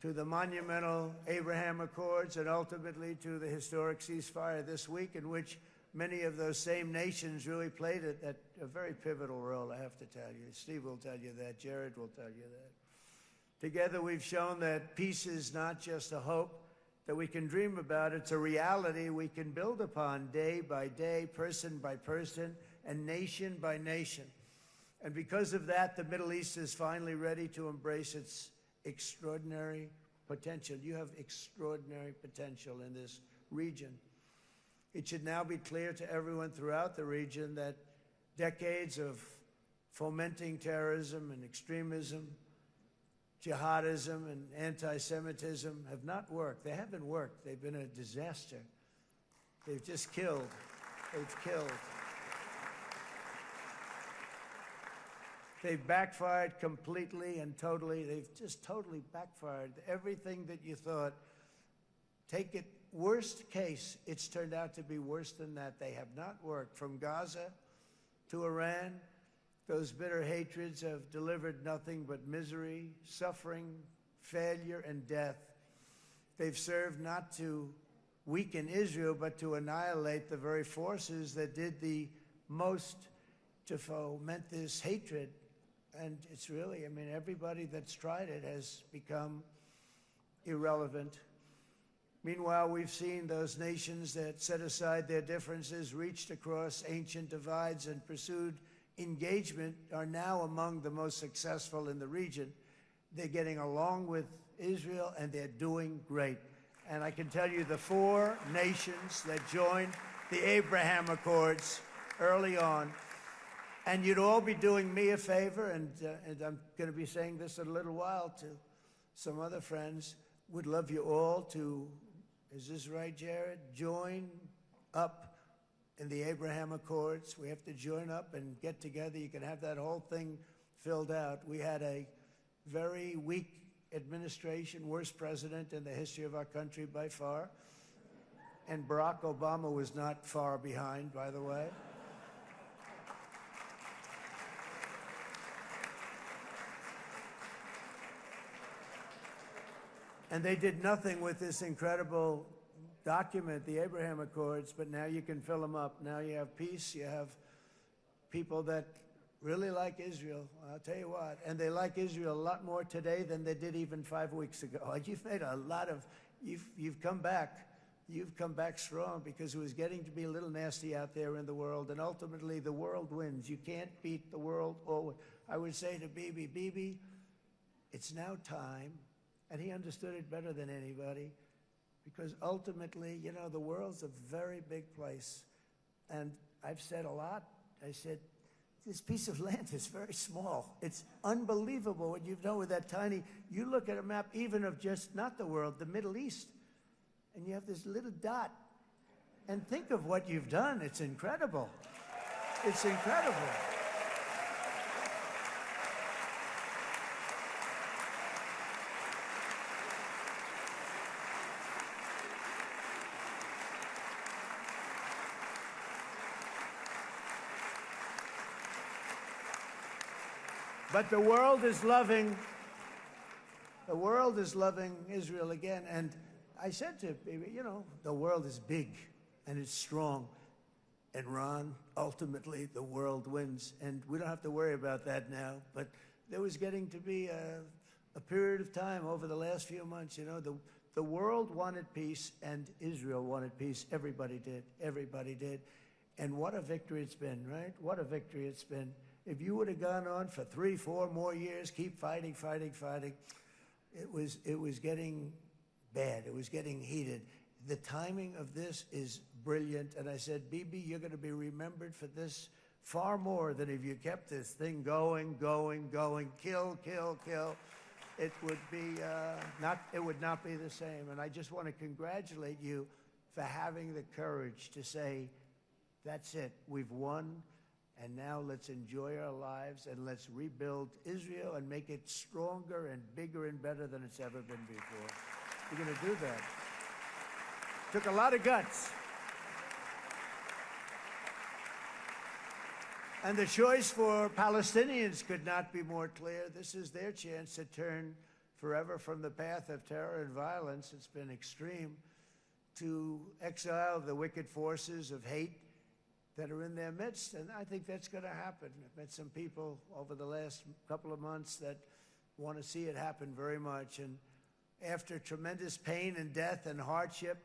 to the monumental Abraham Accords, and ultimately to the historic ceasefire this week, in which many of those same nations really played a very pivotal role, I have to tell you. Steve will tell you that. Jared will tell you that. Together, we've shown that peace is not just a hope that we can dream about. It's a reality we can build upon day by day, person by person, and nation by nation. And because of that, the Middle East is finally ready to embrace its extraordinary potential. You have extraordinary potential in this region. It should now be clear to everyone throughout the region that decades of fomenting terrorism and extremism, jihadism and anti-Semitism have not worked. They haven't worked. They've been a disaster. They've just killed. They've killed. They've backfired completely and totally. They've just totally backfired. Everything that you thought, take it worst case, it's turned out to be worse than that. They have not worked. From Gaza to Iran, those bitter hatreds have delivered nothing but misery, suffering, failure, and death. They've served not to weaken Israel, but to annihilate the very forces that did the most to foment this hatred. And it's really, I mean, everybody that's tried it has become irrelevant. Meanwhile, we've seen those nations that set aside their differences, reached across ancient divides, and pursued engagement are now among the most successful in the region. They're getting along with Israel, and they're doing great. And I can tell you the 4 nations that joined the Abraham Accords early on, and you'd all be doing me a favor, and I'm going to be saying this in a little while to some other friends, would love you all to, is this right, Jared? Join up in the Abraham Accords. We have to join up and get together. You can have that whole thing filled out. We had a very weak administration, worst president in the history of our country by far. And Barack Obama was not far behind, by the way. And they did nothing with this incredible document, the Abraham Accords, but now you can fill them up. Now you have peace, you have people that really like Israel, I'll tell you what, and they like Israel a lot more today than they did even 5 weeks ago. You've made a lot of, you've come back strong, because it was getting to be a little nasty out there in the world, and ultimately the world wins. You can't beat the world always. I would say to Bibi, it's now time, and he understood it better than anybody, because ultimately, you know, the world's a very big place. And I've said a lot. I said, this piece of land is very small. It's unbelievable what you've done with that tiny, you look at a map even of just, not the world, the Middle East, and you have this little dot. And think of what you've done. It's incredible. It's incredible. But the world is loving Israel again. And I said to Bibi, you know, the world is big and it's strong. And Ron, ultimately, the world wins. And we don't have to worry about that now. But there was getting to be a period of time over the last few months, you know, the world wanted peace and Israel wanted peace. Everybody did. Everybody did. And what a victory it's been, right? What a victory it's been. If you would have gone on for 3, 4 more years, keep fighting, it was getting bad. It was getting heated. The timing of this is brilliant. And I said, Bibi, you're going to be remembered for this far more than if you kept this thing going, kill. It would be it would not be the same. And I just want to congratulate you for having the courage to say, that's it, we've won. And now let's enjoy our lives and let's rebuild Israel and make it stronger and bigger and better than it's ever been before. We're going to do that. Took a lot of guts. And the choice for Palestinians could not be more clear. This is their chance to turn forever from the path of terror and violence. It's been extreme, to exile the wicked forces of hate that are in their midst, and I think that's going to happen. I've met some people over the last couple of months that want to see it happen very much, and after tremendous pain and death and hardship,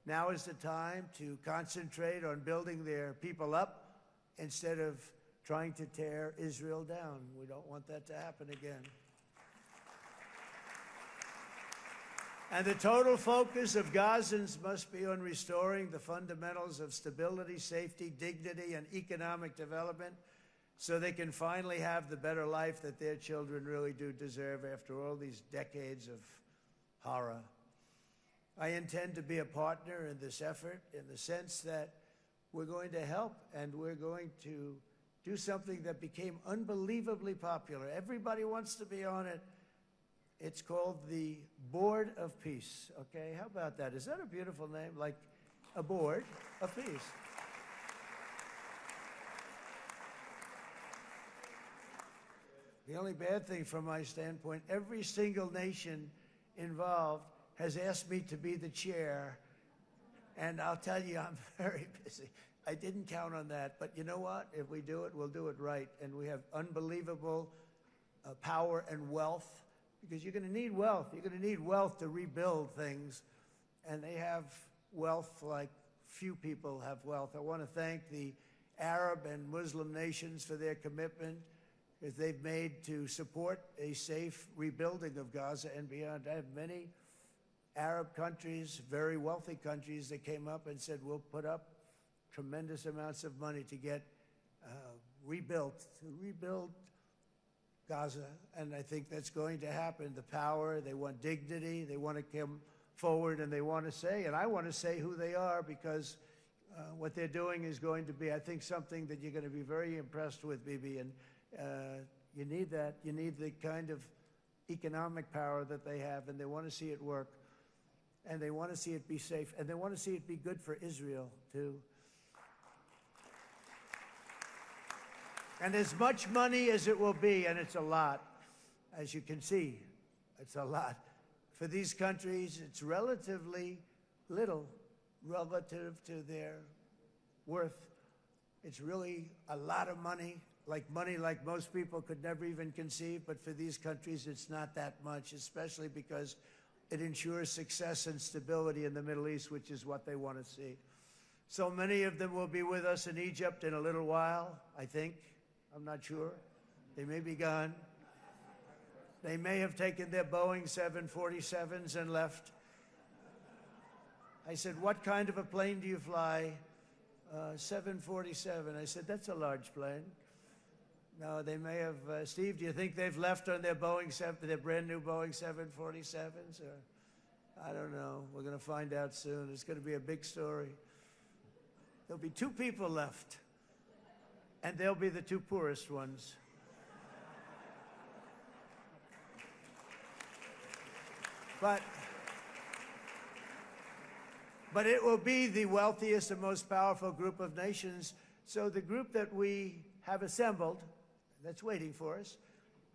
now is the time to concentrate on building their people up instead of trying to tear Israel down. We don't want that to happen again. And the total focus of Gazans must be on restoring the fundamentals of stability, safety, dignity, and economic development so they can finally have the better life that their children really do deserve after all these decades of horror. I intend to be a partner in this effort in the sense that we're going to help and we're going to do something that became unbelievably popular. Everybody wants to be on it. It's called the Board of Peace, okay? How about that? Is that a beautiful name? Like a board of peace. The only bad thing from my standpoint, every single nation involved has asked me to be the chair, and I'll tell you, I'm very busy. I didn't count on that, but you know what? If we do it, we'll do it right, and we have unbelievable power and wealth, because you're going to need wealth. You're going to need wealth to rebuild things, and they have wealth like few people have wealth. I want to thank the Arab and Muslim nations for their commitment as they've made to support a safe rebuilding of Gaza and beyond. I have many Arab countries, very wealthy countries, that came up and said, we'll put up tremendous amounts of money to get rebuild Gaza, and I think that's going to happen. The power, they want dignity, they want to come forward, and they want to say, and I want to say who they are, because what they're doing is going to be, I think, something that you're going to be very impressed with, Bibi, and you need that. You need the kind of economic power that they have, and they want to see it work, and they want to see it be safe, and they want to see it be good for Israel, too. And as much money as it will be, and it's a lot, as you can see, it's a lot. For these countries, it's relatively little relative to their worth. It's really a lot of money like most people could never even conceive, but for these countries, it's not that much, especially because it ensures success and stability in the Middle East, which is what they want to see. So many of them will be with us in Egypt in a little while, I think. I'm not sure. They may be gone. They may have taken their Boeing 747s and left. I said, what kind of a plane do you fly? 747. I said, that's a large plane. No, they may have. Steve, do you think they've left on their their brand new Boeing 747s? Or I don't know. We're going to find out soon. It's going to be a big story. There'll be 2 people left. And they'll be the 2 poorest ones. But it will be the wealthiest and most powerful group of nations. So the group that we have assembled, that's waiting for us,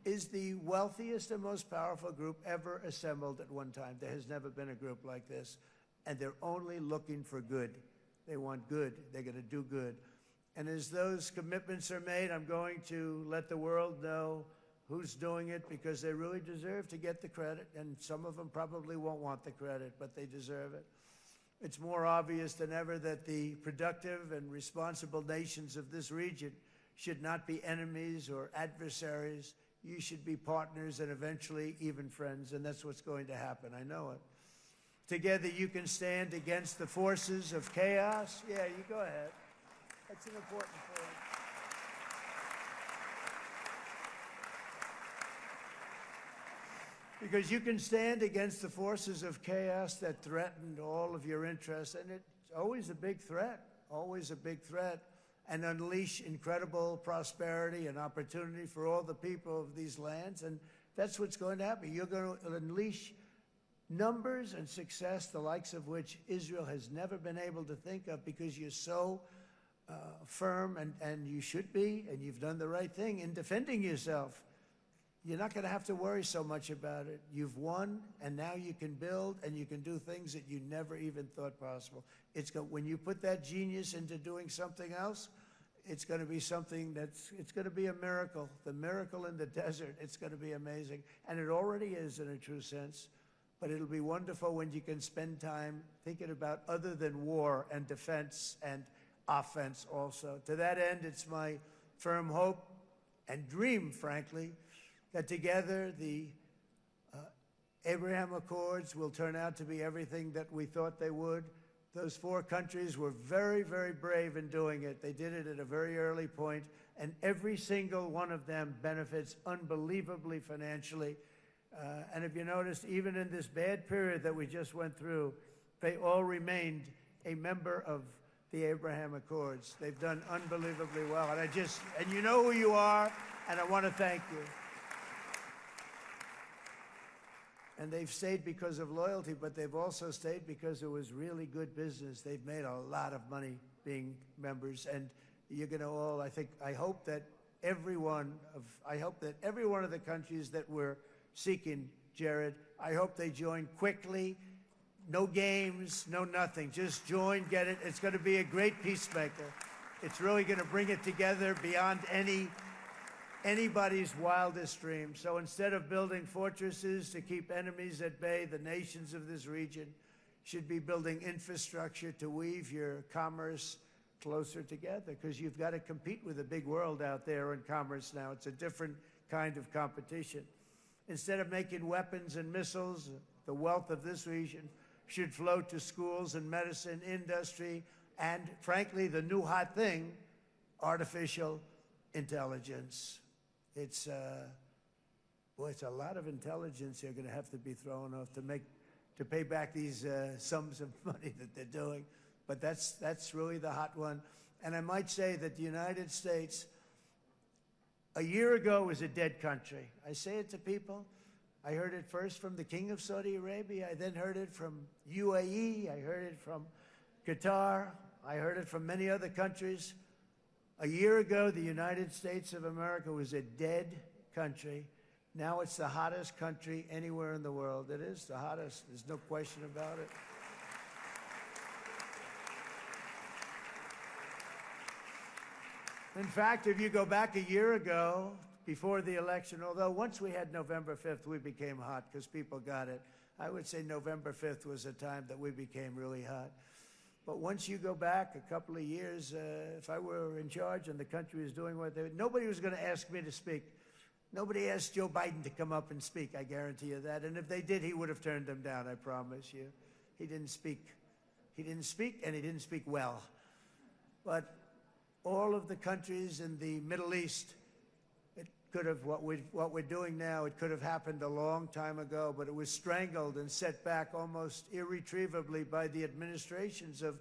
is the wealthiest and most powerful group ever assembled at one time. There has never been a group like this. And they're only looking for good. They want good. They're going to do good. And as those commitments are made, I'm going to let the world know who's doing it, because they really deserve to get the credit. And some of them probably won't want the credit, but they deserve it. It's more obvious than ever that the productive and responsible nations of this region should not be enemies or adversaries. You should be partners and eventually even friends, and that's what's going to happen. I know it. Together you can stand against the forces of chaos. Yeah, you go ahead. That's an important point. Because you can stand against the forces of chaos that threatened all of your interests, and it's always a big threat, and unleash incredible prosperity and opportunity for all the people of these lands, and that's what's going to happen. You're going to unleash numbers and success, the likes of which Israel has never been able to think of, because you're so firm, and you should be, and you've done the right thing in defending yourself. You're not going to have to worry so much about it. You've won, and now you can build, and you can do things that you never even thought possible. When you put that genius into doing something else, it's going to be something it's going to be a miracle. The miracle in the desert, it's going to be amazing. And it already is in a true sense. But it'll be wonderful when you can spend time thinking about other than war and defense and offense also. To that end, it's my firm hope and dream, frankly, that together the Abraham Accords will turn out to be everything that we thought they would. Those 4 countries were very, very brave in doing it. They did it at a very early point, and every single one of them benefits unbelievably financially. And if you noticed, even in this bad period that we just went through, they all remained a member of the Abraham Accords. They've done unbelievably well. And you know who you are, and I want to thank you. And they've stayed because of loyalty, but they've also stayed because it was really good business. They've made a lot of money being members, and you're going to all, I hope that every one of the countries that we're seeking, Jared, I hope they join quickly. No games, no nothing. Just join, get it. It's going to be a great peacemaker. It's really going to bring it together beyond anybody's wildest dream. So instead of building fortresses to keep enemies at bay, the nations of this region should be building infrastructure to weave your commerce closer together, because you've got to compete with the big world out there in commerce now. It's a different kind of competition. Instead of making weapons and missiles, the wealth of this region should flow to schools and medicine, industry, and frankly, the new hot thing, artificial intelligence. It's a lot of intelligence you're going to have to be thrown off to pay back these sums of money that they're doing. But that's really the hot one. And I might say that the United States, a year ago, was a dead country. I say it to people. I heard it first from the King of Saudi Arabia. I then heard it from UAE. I heard it from Qatar. I heard it from many other countries. A year ago, the United States of America was a dead country. Now it's the hottest country anywhere in the world. It is the hottest. There's no question about it. In fact, if you go back a year ago, before the election, although once we had November 5th, we became hot because people got it. I would say November 5th was a time that we became really hot. But once you go back a couple of years, if I were in charge and the country was doing what they would, nobody was going to ask me to speak. Nobody asked Joe Biden to come up and speak, I guarantee you that. And if they did, he would have turned them down, I promise you. He didn't speak. He didn't speak, and he didn't speak well. But all of the countries in the Middle East, it could have, what we're doing now, it could have happened a long time ago, but it was strangled and set back almost irretrievably by the administrations of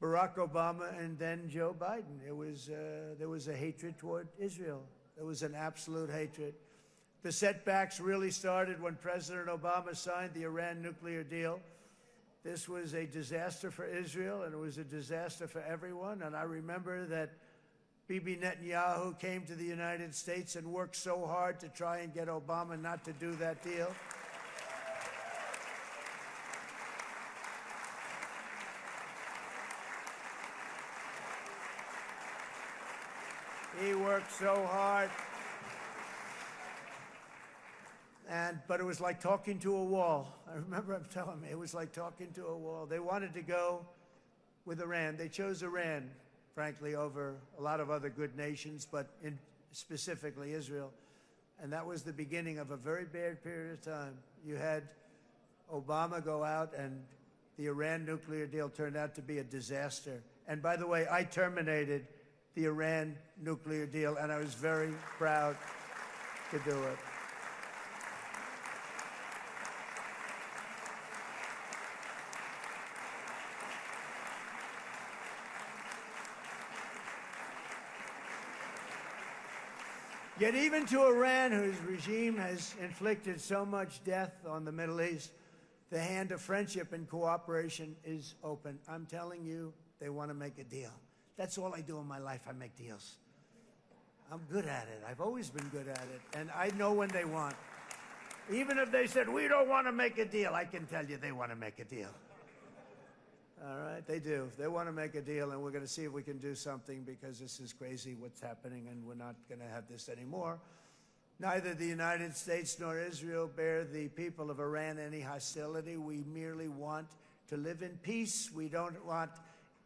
Barack Obama and then Joe Biden. There was a hatred toward Israel. There was an absolute hatred. The setbacks really started when President Obama signed the Iran nuclear deal. This was a disaster for Israel, and it was a disaster for everyone. And I remember that Bibi Netanyahu came to the United States and worked so hard to try and get Obama not to do that deal. He worked so hard. But it was like talking to a wall. I remember him telling me it was like talking to a wall. They wanted to go with Iran. They chose Iran, frankly, over a lot of other good nations, but specifically Israel. And that was the beginning of a very bad period of time. You had Obama go out, and the Iran nuclear deal turned out to be a disaster. And by the way, I terminated the Iran nuclear deal, and I was very proud to do it. Yet even to Iran, whose regime has inflicted so much death on the Middle East, the hand of friendship and cooperation is open. I'm telling you, they want to make a deal. That's all I do in my life. I make deals. I'm good at it. I've always been good at it. And I know when they want. Even if they said, we don't want to make a deal, I can tell you they want to make a deal. All right, they do. They want to make a deal, and we're going to see if we can do something, because this is crazy what's happening, and we're not going to have this anymore. Neither the United States nor Israel bear the people of Iran any hostility. We merely want to live in peace. We don't want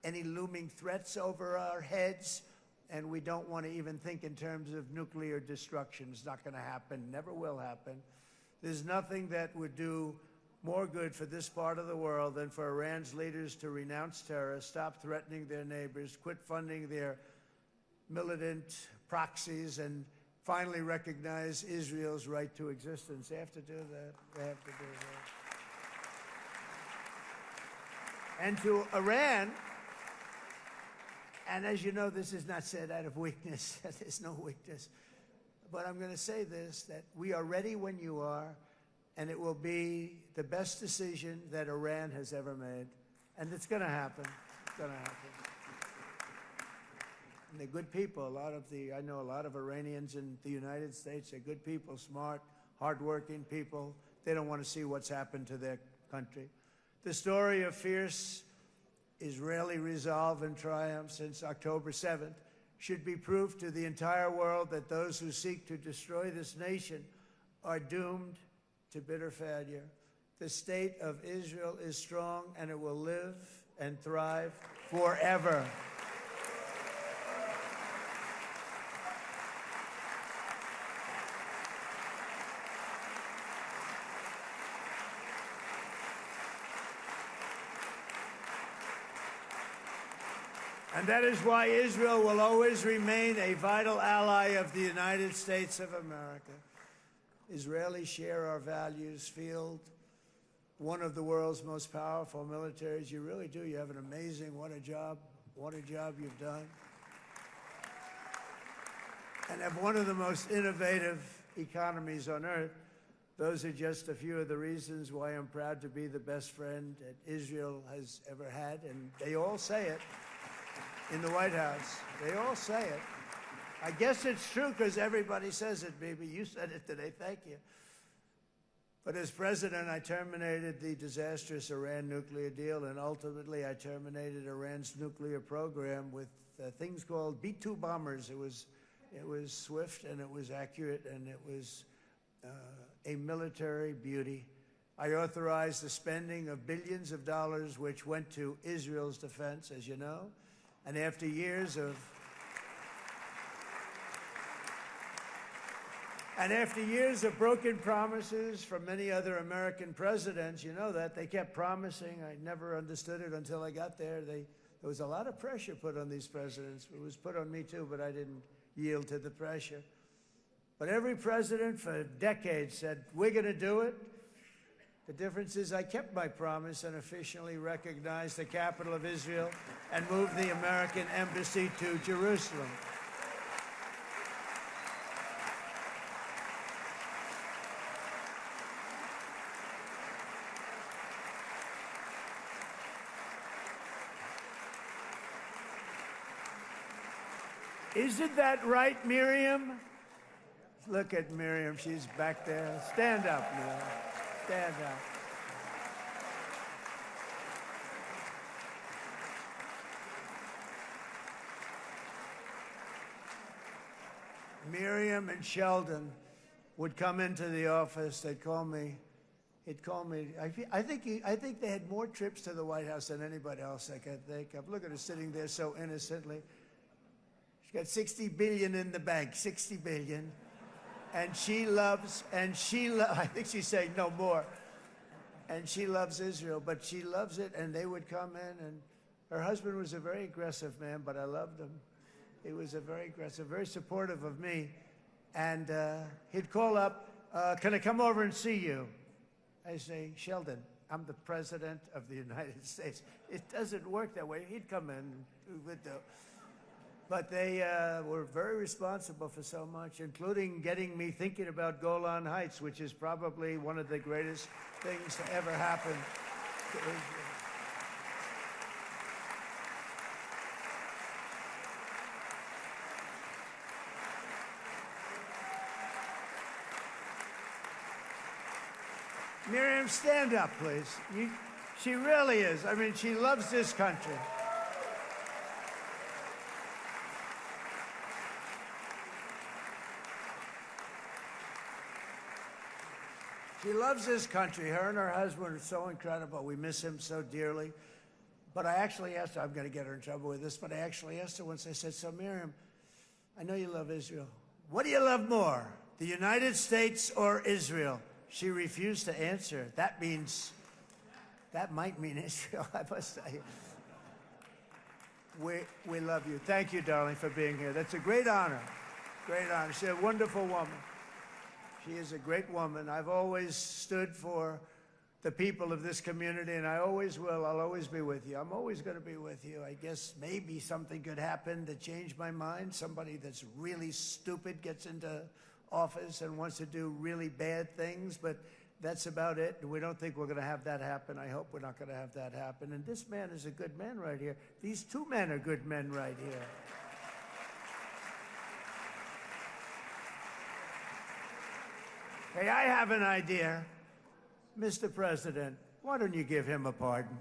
any looming threats over our heads, and we don't want to even think in terms of nuclear destruction. It's not going to happen, never will happen. There's nothing that would do more good for this part of the world than for Iran's leaders to renounce terror, stop threatening their neighbors, quit funding their militant proxies, and finally recognize Israel's right to existence. They have to do that. They have to do that. And to Iran, and as you know, this is not said out of weakness. There's no weakness. But I'm going to say this, that we are ready when you are, and it will be the best decision that Iran has ever made. And it's going to happen. It's going to happen. And they're good people. I know a lot of Iranians in the United States. They're good people, smart, hardworking people. They don't want to see what's happened to their country. The story of fierce Israeli resolve and triumph since October 7th should be proof to the entire world that those who seek to destroy this nation are doomed to bitter failure. The state of Israel is strong, and it will live and thrive forever. And that is why Israel will always remain a vital ally of the United States of America. Israelis share our values, field one of the world's most powerful militaries. You really do. You have an amazing, what a job you've done. And have one of the most innovative economies on earth. Those are just a few of the reasons why I'm proud to be the best friend that Israel has ever had. And they all say it. In the White House. They all say it. I guess it's true because everybody says it, baby. You said it today. Thank you. But as president, I terminated the disastrous Iran nuclear deal, and ultimately I terminated Iran's nuclear program with things called B-2 bombers. It was swift, and it was accurate, and it was a military beauty. I authorized the spending of billions of dollars, which went to Israel's defense, as you know. And after years of broken promises from many other American presidents, you know that, they kept promising. I never understood it until I got there. There was a lot of pressure put on these presidents. It was put on me too, but I didn't yield to the pressure. But every president for decades said, we're going to do it. The difference is I kept my promise and officially recognized the capital of Israel and moved the American embassy to Jerusalem. Isn't that right, Miriam? Look at Miriam. She's back there. Stand up, Miriam. Stand up. Miriam and Sheldon would come into the office. They'd call me. He'd call me. I think they had more trips to the White House than anybody else I can think of. Look at her sitting there so innocently. She's got $60 billion in the bank. $60 billion. And she loves, I think she's saying no more. And she loves Israel, but she loves it, and they would come in, and her husband was a very aggressive man, but I loved him. He was a very aggressive, very supportive of me. And he'd call up, can I come over and see you? I say, Sheldon, I'm the president of the United States. It doesn't work that way. He'd come in, we would do. But they were very responsible for so much, including getting me thinking about Golan Heights, which is probably one of the greatest things to ever happen to Israel. Miriam, stand up, please. She really is. I mean, she loves this country. She loves this country. Her and her husband are so incredible. We miss him so dearly. But I actually asked her, I'm going to get her in trouble with this, but I actually asked her once, I said, so Miriam, I know you love Israel. What do you love more, the United States or Israel? She refused to answer. That might mean Israel, I must say. We love you. Thank you, darling, for being here. That's a great honor. Great honor. She's a wonderful woman. She is a great woman. I've always stood for the people of this community, and I always will. I'll always be with you. I'm always going to be with you. I guess maybe something could happen to change my mind. Somebody that's really stupid gets into office and wants to do really bad things, but that's about it. We don't think we're going to have that happen. I hope we're not going to have that happen. And this man is a good man right here. These two men are good men right here. Hey, I have an idea. Mr. President, why don't you give him a pardon?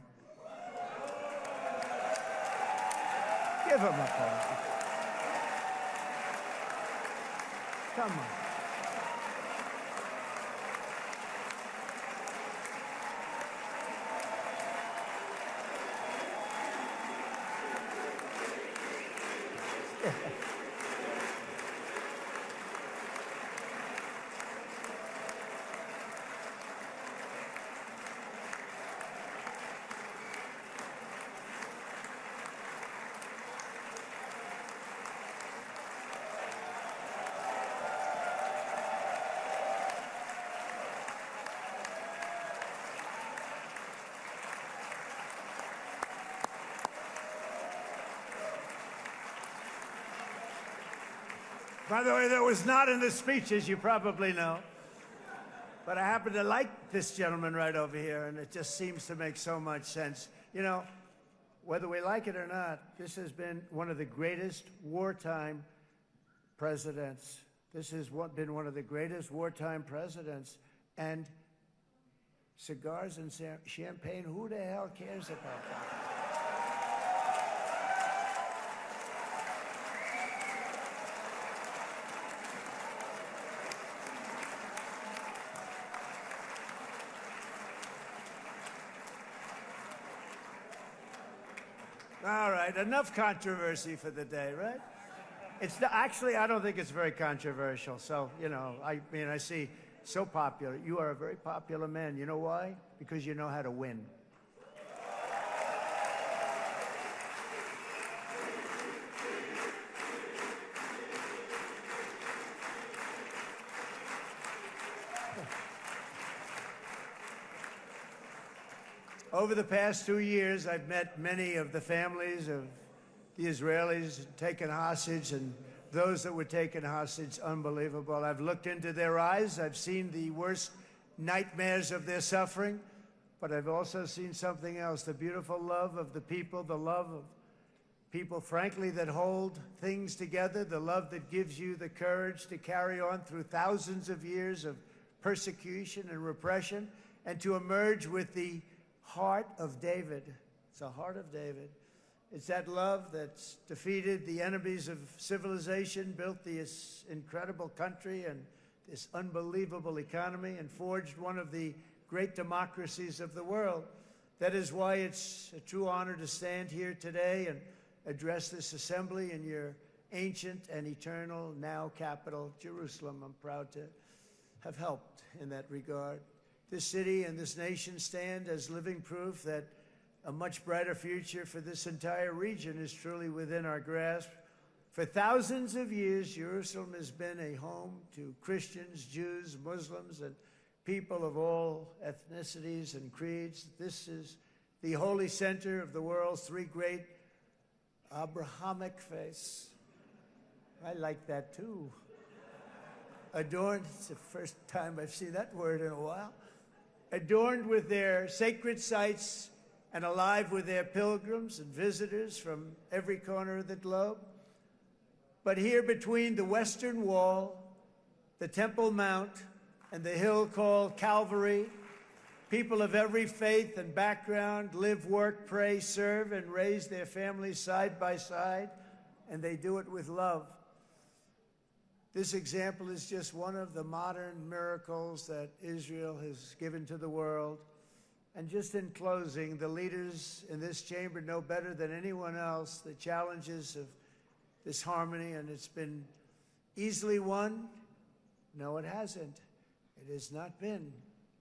Give him a pardon. Come on. By the way, that was not in the speech, as you probably know. But I happen to like this gentleman right over here, and it just seems to make so much sense. You know, whether we like it or not, this has been one of the greatest wartime presidents. This has been one of the greatest wartime presidents. And cigars and champagne, who the hell cares about that? All right, enough controversy for the day, right? It's actually, I don't think it's very controversial. So, you know, I mean, I see so popular. You are a very popular man. You know why? Because you know how to win. Over the past 2 years, I've met many of the families of the Israelis taken hostage and those that were taken hostage. Unbelievable. I've looked into their eyes. I've seen the worst nightmares of their suffering, but I've also seen something else, the beautiful love of the people, the love of people, frankly, that hold things together, the love that gives you the courage to carry on through thousands of years of persecution and repression and to emerge with the heart of David. It's the heart of David. It's that love that's defeated the enemies of civilization, built this incredible country and this unbelievable economy, and forged one of the great democracies of the world. That is why it's a true honor to stand here today and address this assembly in your ancient and eternal now capital, Jerusalem. I'm proud to have helped in that regard. This city and this nation stand as living proof that a much brighter future for this entire region is truly within our grasp. For thousands of years, Jerusalem has been a home to Christians, Jews, Muslims, and people of all ethnicities and creeds. This is the holy center of the world's three great Abrahamic faiths. I like that too. Adorned, it's the first time I've seen that word in a while. Adorned with their sacred sites and alive with their pilgrims and visitors from every corner of the globe. But here between the Western Wall, the Temple Mount, and the hill called Calvary, people of every faith and background live, work, pray, serve, and raise their families side by side, and they do it with love. This example is just one of the modern miracles that Israel has given to the world. And just in closing, the leaders in this chamber know better than anyone else the challenges of this harmony, and it's been easily won. No, it hasn't. It has not been.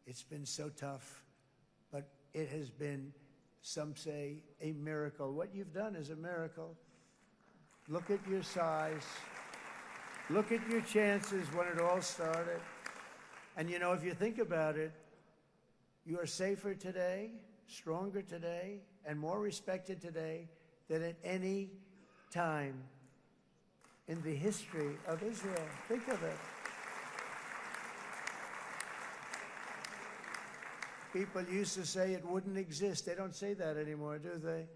It's been so tough, but it has been, some say, a miracle. What you've done is a miracle. Look at your size. Look at your chances when it all started. And you know, if you think about it, you are safer today, stronger today, and more respected today than at any time in the history of Israel. Think of it. People used to say it wouldn't exist. They don't say that anymore, do they?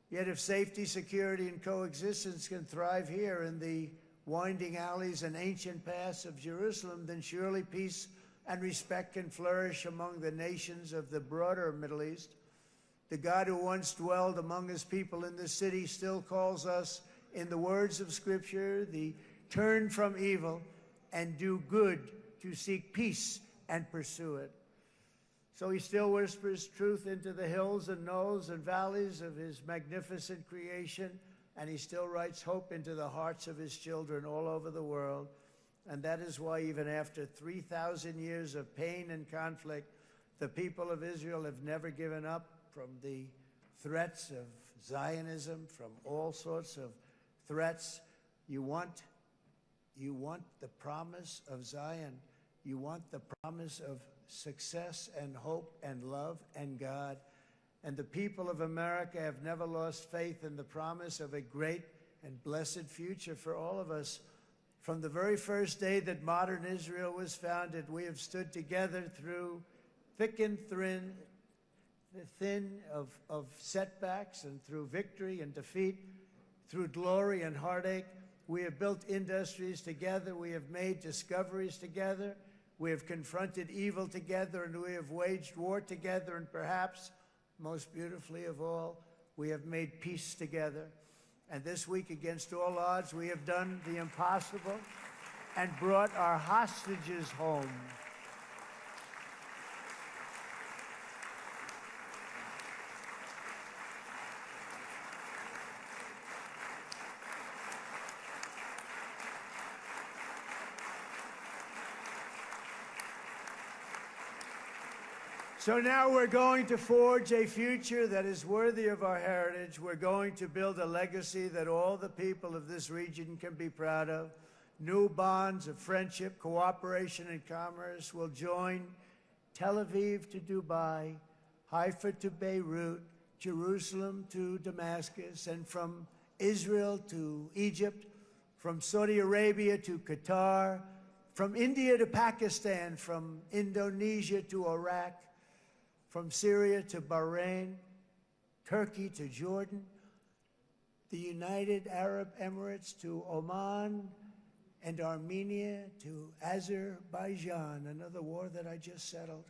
Yet if safety, security, and coexistence can thrive here in the winding alleys and ancient paths of Jerusalem, then surely peace and respect can flourish among the nations of the broader Middle East. The God who once dwelled among his people in this city still calls us, in the words of Scripture, the turn from evil and do good, to seek peace and pursue it. So he still whispers truth into the hills and knolls and valleys of his magnificent creation, and he still writes hope into the hearts of his children all over the world. And that is why even after 3,000 years of pain and conflict, the people of Israel have never given up from the threats of Zionism, from all sorts of threats. You want the promise of Zion. You want the promise of success and hope and love and God. And the people of America have never lost faith in the promise of a great and blessed future for all of us. From the very first day that modern Israel was founded, we have stood together through thick and thin of setbacks, and through victory and defeat, through glory and heartache. We have built industries together. We have made discoveries together. We have confronted evil together, and we have waged war together, and perhaps, most beautifully of all, we have made peace together. And this week, against all odds, we have done the impossible and brought our hostages home. So now we're going to forge a future that is worthy of our heritage. We're going to build a legacy that all the people of this region can be proud of. New bonds of friendship, cooperation, and commerce will join Tel Aviv to Dubai, Haifa to Beirut, Jerusalem to Damascus, and from Israel to Egypt, from Saudi Arabia to Qatar, from India to Pakistan, from Indonesia to Iraq, from Syria to Bahrain, Turkey to Jordan, the United Arab Emirates to Oman, and Armenia to Azerbaijan, another war that I just settled.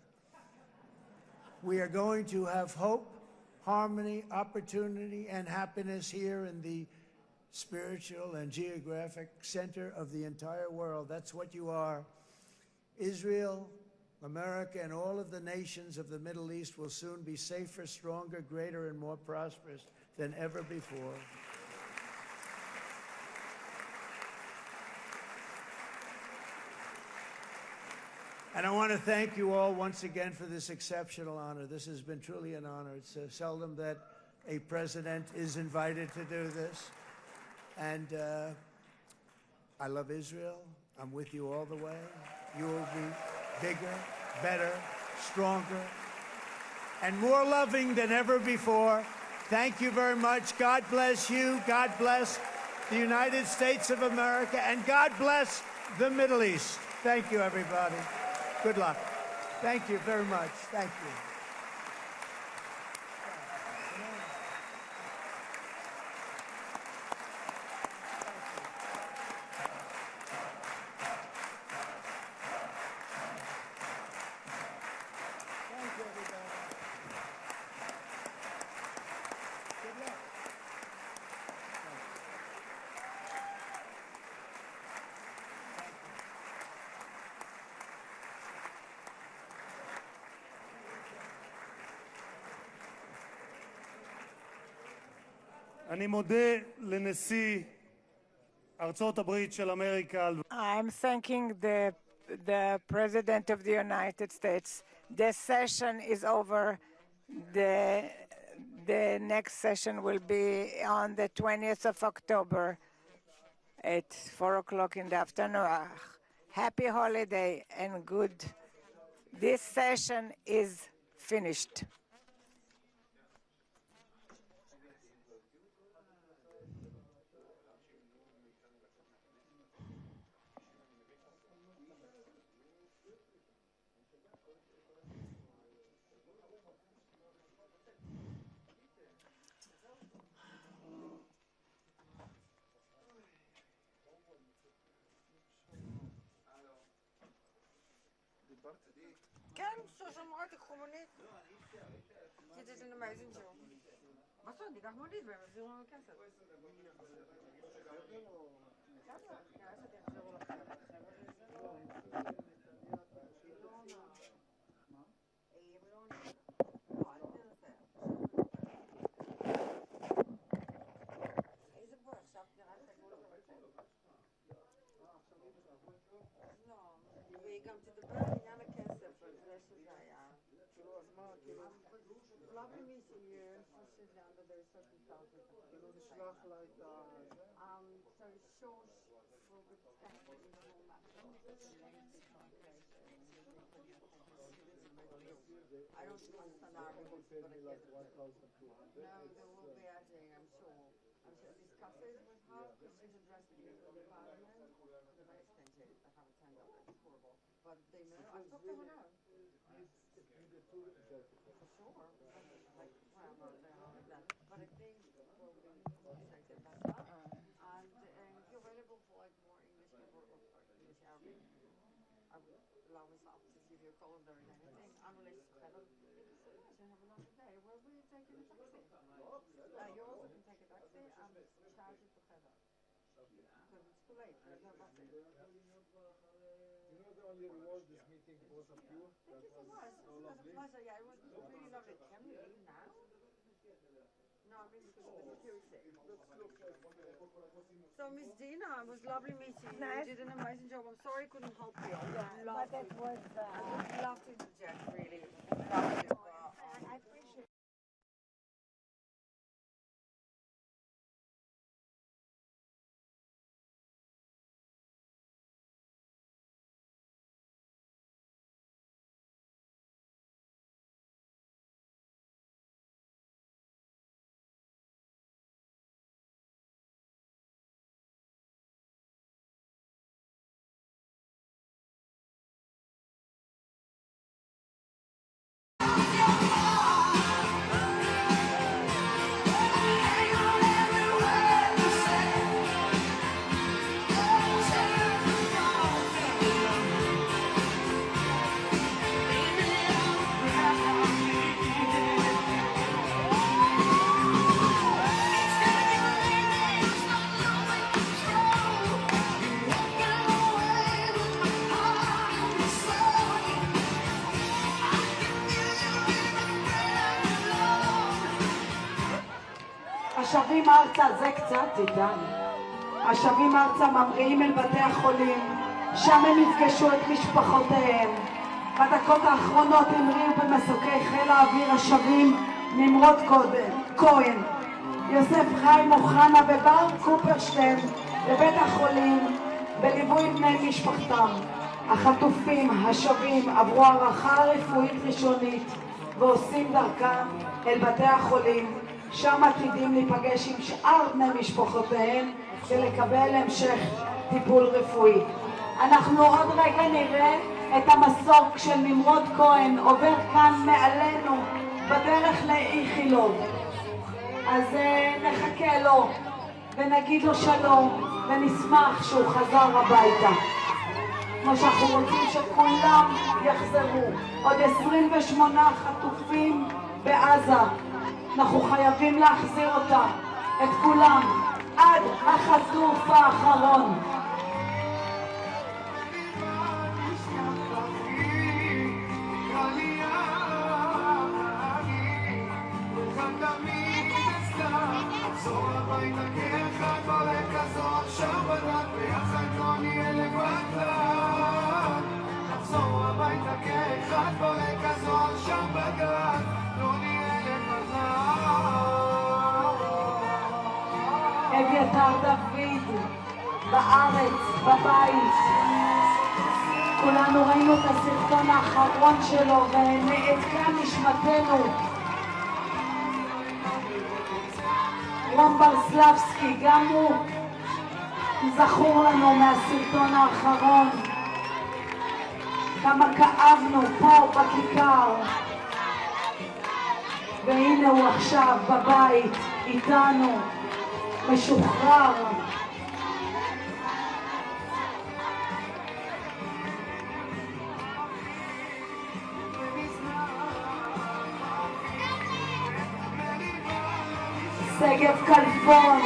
We are going to have hope, harmony, opportunity, and happiness here in the spiritual and geographic center of the entire world. That's what you are. Israel, America, and all of the nations of the Middle East will soon be safer, stronger, greater, and more prosperous than ever before. And I want to thank you all once again for this exceptional honor. This has been truly an honor. It's seldom that a president is invited to do this. And I love Israel. I'm with you all the way. You will be bigger, better, stronger, and more loving than ever before. Thank you very much. God bless you. God bless the United States of America. And God bless the Middle East. Thank you, everybody. Good luck. Thank you very much. Thank you. אני מודה לנשיא ארצות הברית של אמריקה. I'm thanking the the President of the United States. The session is over. The next session will be on the 20th of October at 4 o'clock in the afternoon. Happy holiday and good. This session is finished. כן, ששמעו, תיקחו מונית. כי זה amazing show. מה זאת? ניקח מונית והם יחזירו לנו כסף. איזה בוא, עכשיו נראה את הגבול לא, והיא גם תדבר על עניין הכסף, על זה שזה היה. כאילו, אז מה, כאילו... Lovely meeting you, especially under those circumstances. כאילו, נשלח לה את ה... So Shosh will be discussing all that. I don't understand Arabic, but I get it. No, they will be adding, I'm sure. I'm sure discuss it with her, because she's addressing it to the parliament. They're very expensive, I have a tender, it's horrible. But they know, I've talked to her now. For sure. Like, well, no, they are like that. But I think we'll be compensated better. And if you're available for like more English people or English Arabic, I would allow myself to give you a call if there is anything unrelated to Heather. So have a lovely day. Where will you take a taxi? You also can take a taxi and charge it to Heather. Because it's too late, there's no buses. You know the only reward this meeting was of you? Thank you so much. It was a pleasure. Yeah, it was really lovely. Can we leave now? No, I mean because of the security. So Miss Dina, it was lovely meeting you. Nice. You did an amazing job. I'm sorry I couldn't help you. Yeah, but it was... I would love to interject, really. Love to, I appreciate השבים ארצה, זה קצת איתן. השבים ארצה ממריאים אל בתי החולים, שם הם יפגשו את משפחותיהם. בדקות האחרונות המריאו במסוקי חיל האוויר השבים נמרוד כהן, יוסף חיים אוחנה ובר קופרשטיין לבית החולים בליווי בני משפחתם. החטופים השבים עברו הערכה רפואית ראשונית ועושים דרכם אל בתי החולים, שם עתידים להיפגש עם שאר בני משפחותיהם ולקבל המשך טיפול רפואי. אנחנו עוד רגע נראה את המסוק של נמרוד כהן עובר כאן מעלינו בדרך לאיכילוב. אז נחכה לו ונגיד לו שלום ונשמח שהוא חזר הביתה. כמו שאנחנו רוצים שכולם יחזרו. עוד 28 חטופים בעזה. אנחנו חייבים להחזיר אותם, את כולם, עד החטוף האחרון. את הר דוד, בארץ, בבית. כולנו ראינו את הסרטון האחרון שלו ונעתקה נשמתנו. רום ברסלבסקי, גם הוא זכור לנו מהסרטון האחרון. כמה כאבנו פה בכיכר. והנה הוא עכשיו בבית איתנו, משוחרר. שגב כלפון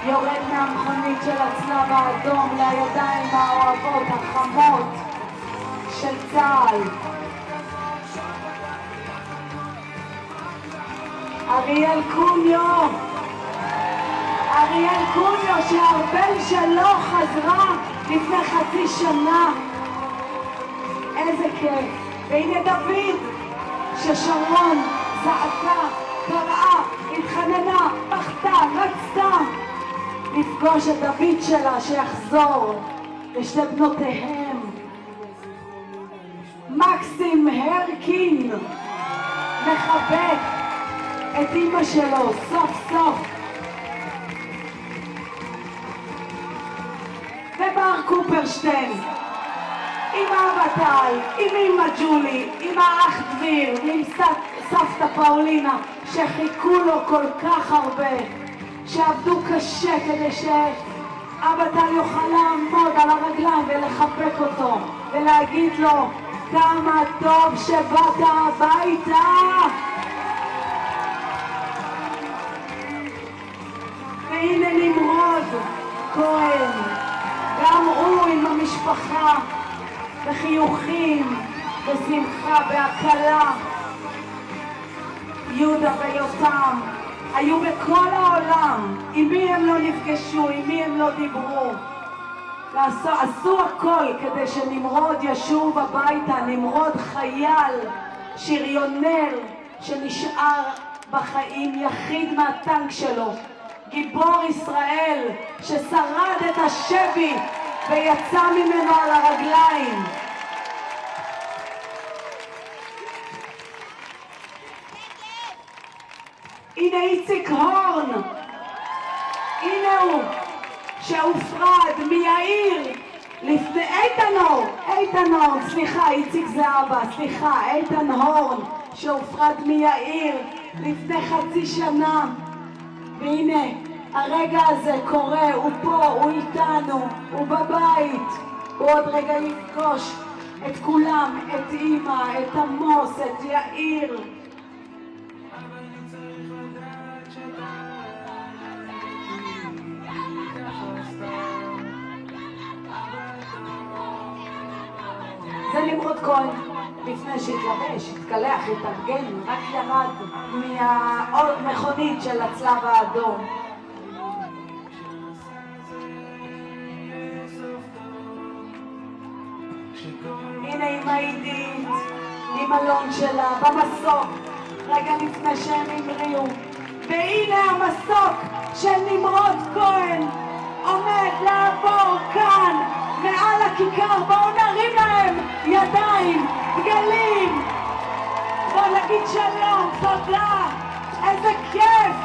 יורד מהמכונית של הצלב האדום לידיים האוהבות החמות של צה"ל. אריאל קוניו שהרבן שלו חזרה לפני חצי שנה. איזה כיף. והנה דוד ששרון זעקה, קראה, התחננה, בכתה, רצתה לפגוש את דוד שלה שיחזור לשתי בנותיהם. מקסים הרקין מחבק את אמא שלו סוף סוף. ובר קופרשטיין עם אבא טל, עם אמא ג'ולי, עם האח דביר ועם סבתא פאולינה שחיכו לו כל כך הרבה, שעבדו קשה כדי שאבא טל יוכל לעמוד על הרגליים ולחבק אותו ולהגיד לו כמה טוב שבאת הביתה. והנה נמרוד כהן, גם הוא עם המשפחה, בחיוכים, בשמחה, בהקלה. יהודה ויותם היו בכל העולם, עם מי הם לא נפגשו, עם מי הם לא דיברו. עשו הכל כדי שנמרוד ישוב הביתה. נמרוד חייל, שריונר, שנשאר בחיים, יחיד מהטנק שלו. גיבור ישראל ששרד את השבי ויצא ממנו על הרגליים. הנה איציק הורן, הנה הוא שהופרד מיאיר לפני איתן הורן, סליחה, איציק זה אבא, סליחה, איתן הורן שהופרד מיאיר לפני חצי שנה. והנה הרגע הזה קורה, הוא פה, הוא איתנו, הוא בבית. הוא עוד רגע יפגוש את כולם, את אמא, את עמוס, את יאיר. זה נמרוד כהן, לפני שהתלבש, התקלח, התארגן, רק ירד מהמכונית של הצלב האדום. הנה אמא עידית, עם אלון שלה, במסוק, רגע לפני שהם המריאו. והנה המסוק של נמרוד כהן עומד לעבור כאן מעל הכיכר. בואו נרים להם ידיים, דגלים, בואו נגיד שלום, תודה, איזה כיף,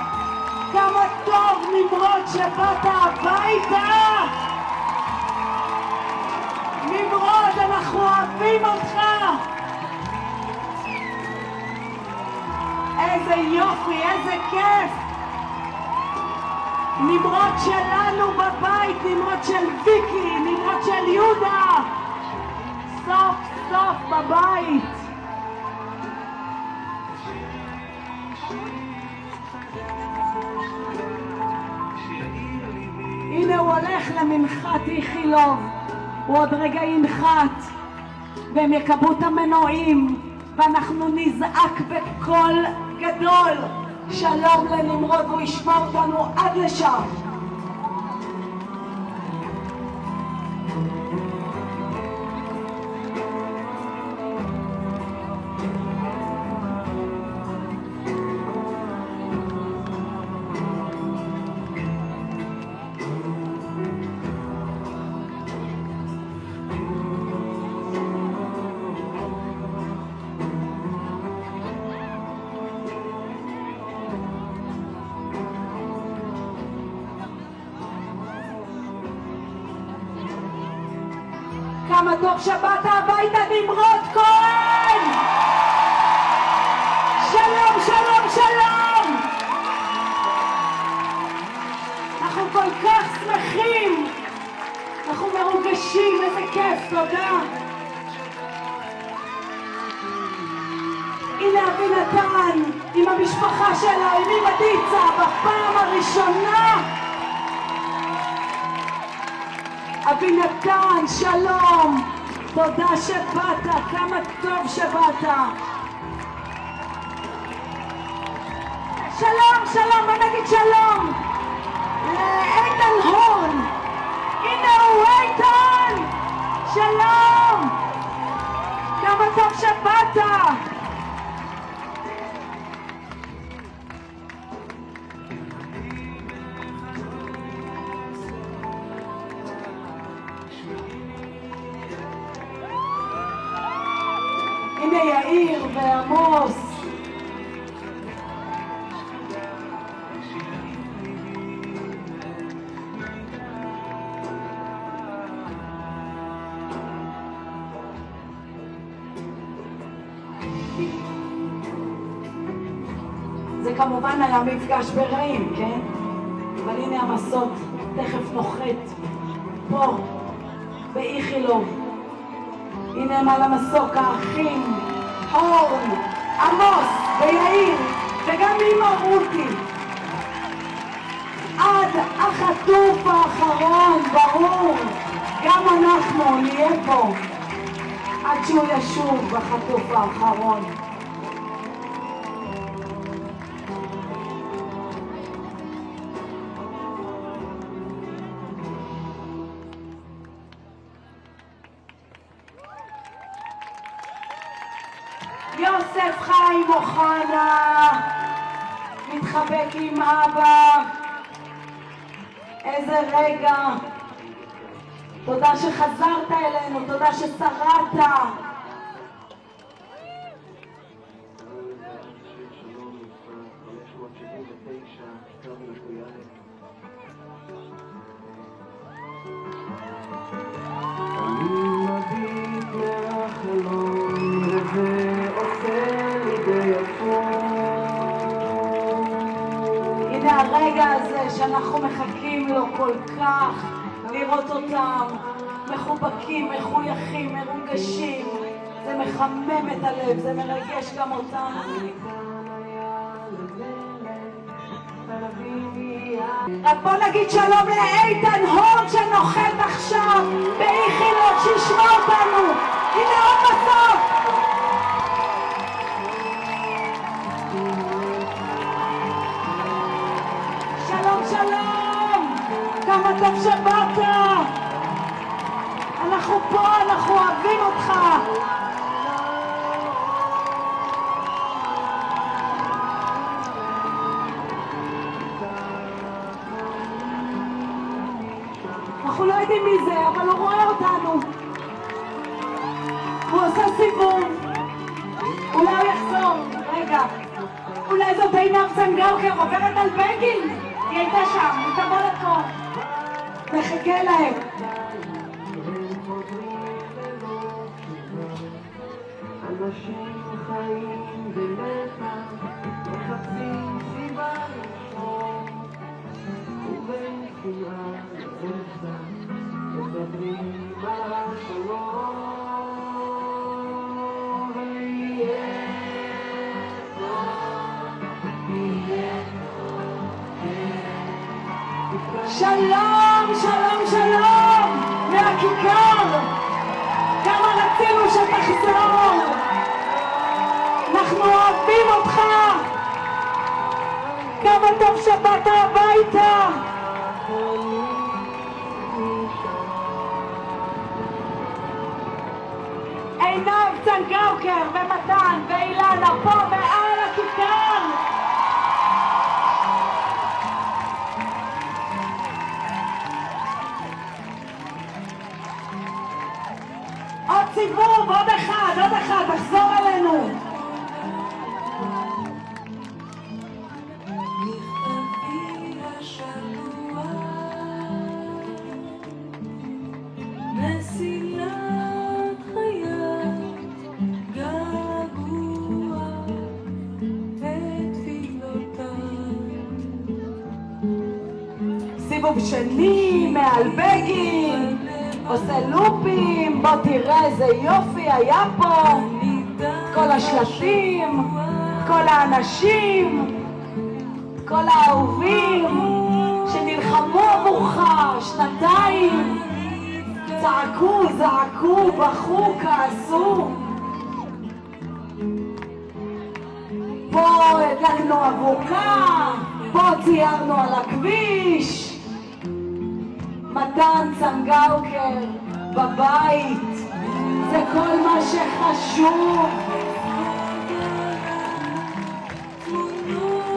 כמה טוב נמרוד שבאת הביתה. נמרוד, אנחנו אוהבים אותך. איזה יופי, איזה כיף. נמרוד שלנו בבית, נמרוד של ויקי, נמרוד של יהודה, סוף סוף בבית. הנה הוא הולך למנחת איכילוב, הוא עוד רגע ינחת והם יקבלו את המנועים ואנחנו נזעק בקול גדול שלום לנמרוד, והוא ישמע אותנו עד לשם. כמה טוב שבאת הביתה נמרוד כהן! שלום, שלום, שלום! אנחנו כל כך שמחים! אנחנו מרוגשים, איזה כיף, תודה! הנה אבינתן עם המשפחה שלו, עם אמא דיצה, בפעם הראשונה! אבינתן, שלום! תודה שבאת, כמה טוב שבאת! שלום, שלום, בוא נגיד שלום! לאיתן הון! הנה הוא איתן! שלום! כמה טוב שבאת! הנה יאיר ועמוס. זה כמובן היה מפגש ברעים, כן? אבל הנה המסוק, תכף נוחת. פה, באיכילוב. הנה הם על המסוק, האחים, אורן, עמוס ויאיר, וגם אמא רותי. עד החטוף האחרון, ברור, גם אנחנו נהיה פה, עד שהוא ישוב בחטוף האחרון. יוסף חיים אוחנה מתחבק עם אבא, איזה רגע, תודה שחזרת אלינו, תודה ששרדת. הנה הרגע הזה שאנחנו מחכים לו כל כך, לראות אותם מחובקים, מחויכים, מרוגשים. זה מחמם את הלב, זה מרגש גם אותנו. רק בוא נגיד שלום לאיתן הון שנוחת עכשיו באיכילוב, שישמע אותנו. הנה עוד מסוף. שלום, שלום. כמה טוב שבאת. אנחנו פה, אנחנו אוהבים אותך. אנחנו לא יודעים מי זה, אבל הוא רואה אותנו. הוא עושה סיבוב. אולי הוא יחזור. רגע. אולי זאת עינב צנגאוקר עוברת על בגין? היא הייתה שם, היא תבוא לפה. נחכה להם. אנשים חיים במתח, מחפשים סיבה לשמור, ובין שמחה לרצח, מדברים על השלום, ויהיה שלום, שלום, שלום, מהכיכר. כמה רצינו שתחזור. אנחנו אוהבים אותך. כמה טוב שבאת הביתה. עינב צנגאוקר ומתן ואילנה פה מעל הכיכר. עוד סיבוב, עוד אחד, תחזור אלינו. מסילה סיבוב שני מעל בגין, עושה לופים, בוא תראה איזה יופי היה פה, כל השלטים, כל האנשים, כל האהובים שנלחמו עבורך שנתיים, צעקו, זעקו, בכו, כעסו. פה הדלקנו אבוקה, פה ציירנו על הכביש, מתן צנגאוקר בבית, זה כל מה שחשוב.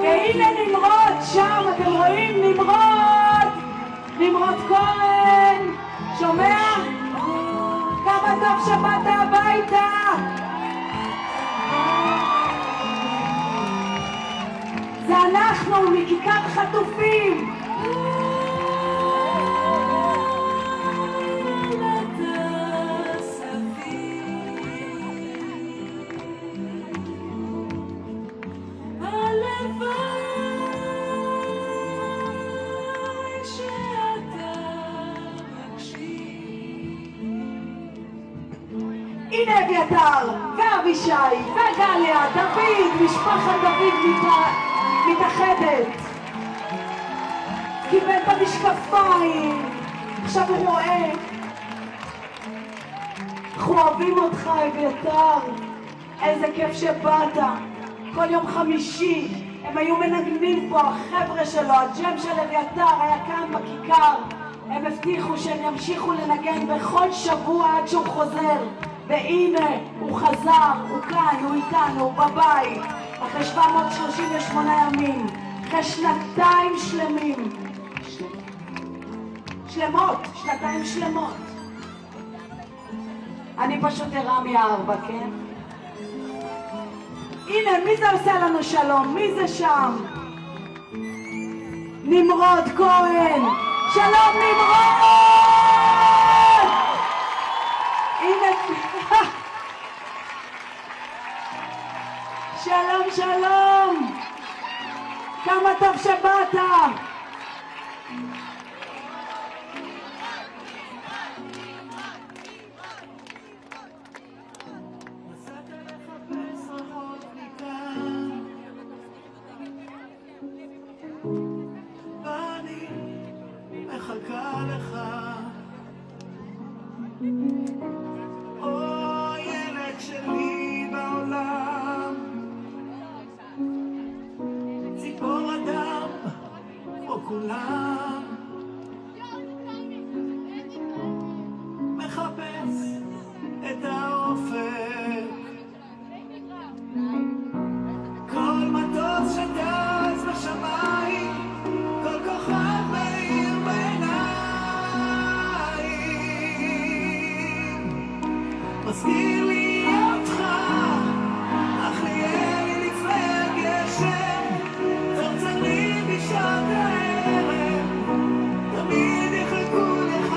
והנה נמרוד שם, אתם רואים? נמרוד כהן, שומע? כמה טוב שבאת הביתה. זה אנחנו מכיכר חטופים. הנה אביתר, ואבישי, וגליה, דוד, משפחת דוד מתאחדת. קיבל במשקפיים, עכשיו הוא רואה. אנחנו אוהבים אותך אביתר, איזה כיף שבאת. כל יום חמישי הם היו מנגנים פה, החבר'ה שלו, הג'ם של אביתר היה כאן בכיכר. הם הבטיחו שהם ימשיכו לנגן בכל שבוע עד שהוא חוזר. והנה, הוא חזר, הוא כאן, הוא איתנו, הוא בבית. אחרי 738 ימים, אחרי שנתיים שנתיים שלמות. אני פשוט הראה מ4, כן? הנה, מי זה עושה לנו שלום? מי זה שם? נמרוד כהן! שלום נמרוד! הנה... שלום, שלום! כמה טוב שבאת! ואני מחכה לך, או ילד שלי בעולם, ציפור אדם כמו כולם, מחפש את האופק, כל מטוס שטס בשמיים, כל כוכב מאיר בעיניים, מזכיר לי אותך, אך נהיה לי לפני הגשם, צרצרים בשעת הערב, תמיד יחכו לך,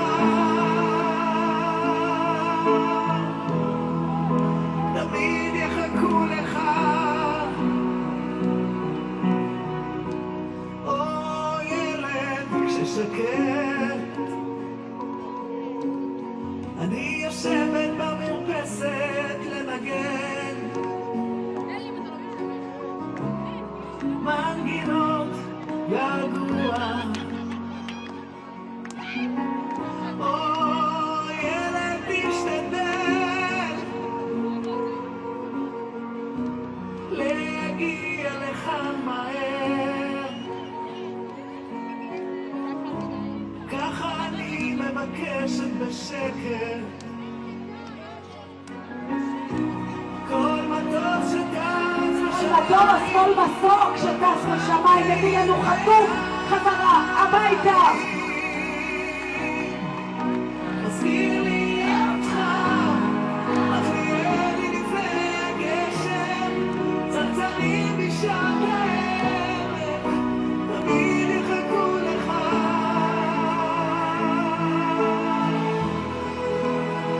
תמיד יחכו לך. או ילד כששקט, אני יושבת במרפסת לנגן מנגינות געגוע. או ילד תשתדל להגיע לכאן מהר, ככה אני מבקשת בשקט, כל מטוס שטס בשמיים, כל מסוק שטס בשמיים מביא לנו חטוף חזרה הביתה. מזכיר לי אותך, אך נהיה לי לפני הגשם, צרצרים בשעת הערב, תמיד יחכו לך,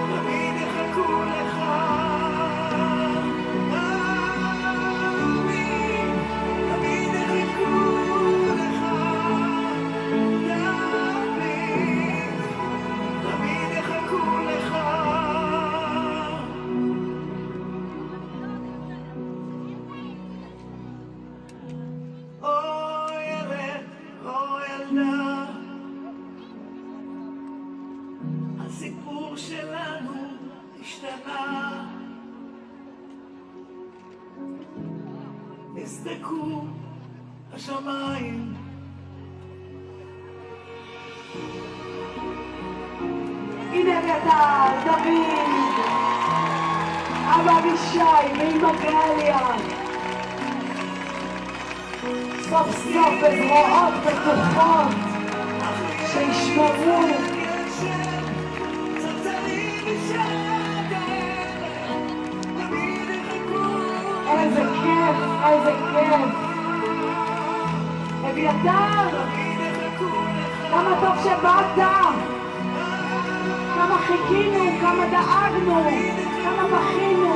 תמיד יחכו לך, תמיד יחכו לך, הסיפור שלנו השתנה. נסדקו השמיים. הנה אביתר, דוד, אבא אבישי ואמא גליה. סוף סוף בזרועות בטוחות שישמרו. איזה כיף, איזה כיף. אביתר, כמה טוב שבאת. כמה חיכינו, כמה דאגנו, כמה בכינו.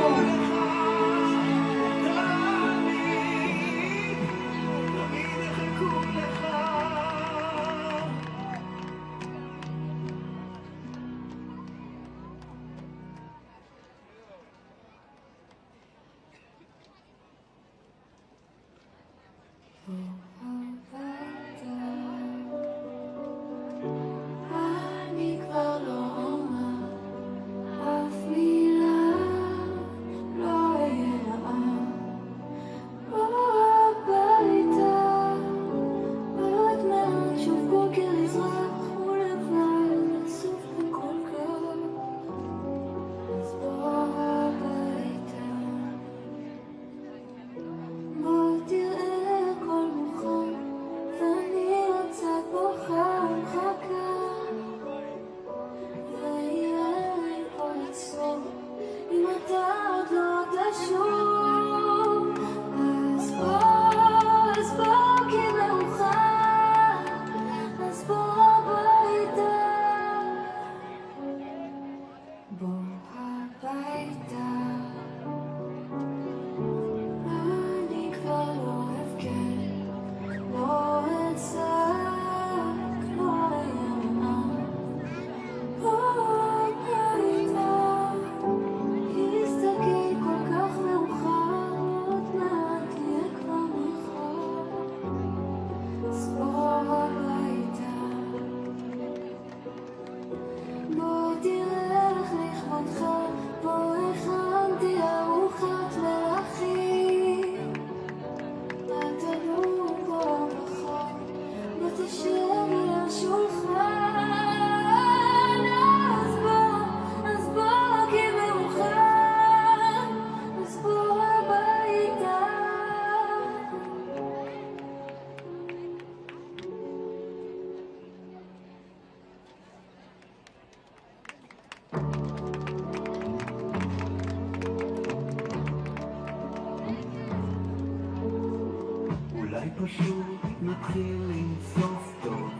פשוט נתחיל עם סוף טוב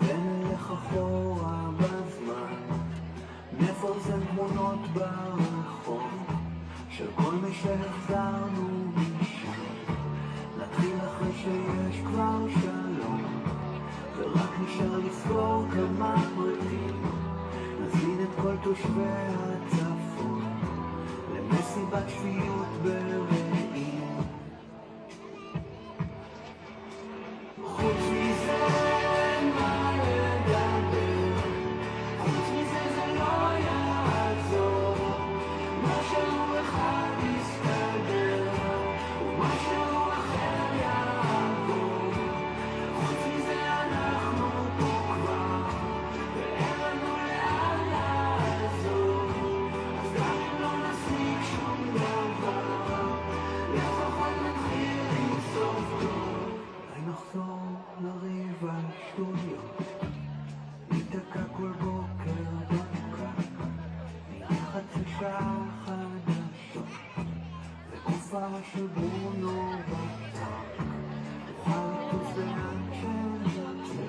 ונלך אחורה בזמן, נפרסם תמונות ברחוב של כל מי שהחזרנו משם, נתחיל אחרי שיש כבר שלום ורק נשאר לסגור כמה פרטים, נזמין את כל תושבי הצפון למסיבת שפיות ברעים. חוץ מזה אין מה לדבר, חוץ מזה זה לא יעזור, משהו אחד יסתדר ומשהו אחר יעבור, חוץ מזה אנחנו פה כבר ואין לנו לאן לעזור, אז גם אם לא נשיג שום דבר, לפחות נתחיל עם סוף טוב. נחזור לריב על שטויות, ניתקע כל בוקר בפקק, נראה חצי שעה חדשות וקופה של ברונו בטק, נוכל לטוס לאן שנרצה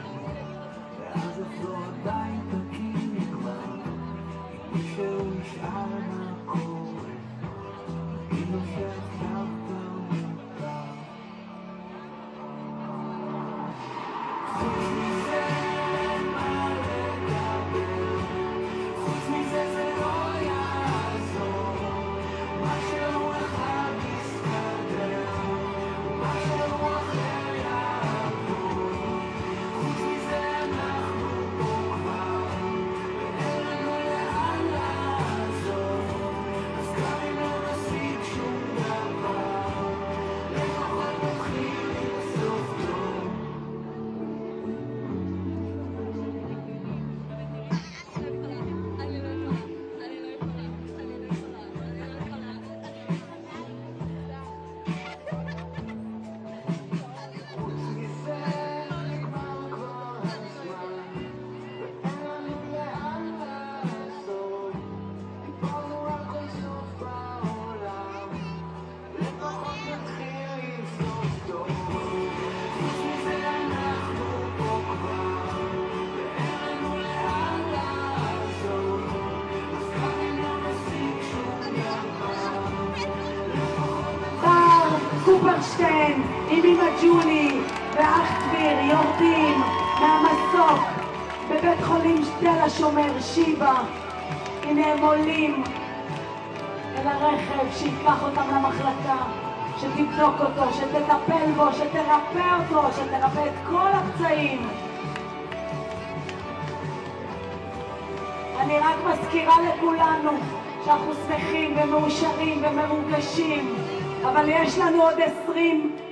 ואז אחזור הביתה כי נגמר, אם מישהו ישאל מה קורה נגיד לו שעכשיו כבר מותר. חוץ מזה אין מה לדבר, חוץ מזה זה לא יעזור, משהו אחד יסתדר בן עם אמא ג'ולי ואח דביר יורדים מהמסוק בבית חולים תל השומר שיבא. הנה הם עולים אל הרכב שיקח אותם למחלקה, שתבדוק אותו, שתטפל בו, שתרפא אותו, שתרפא את כל הפצעים. אני רק מזכירה לכולנו שאנחנו שמחים ומאושרים ומרוגשים, אבל יש לנו עוד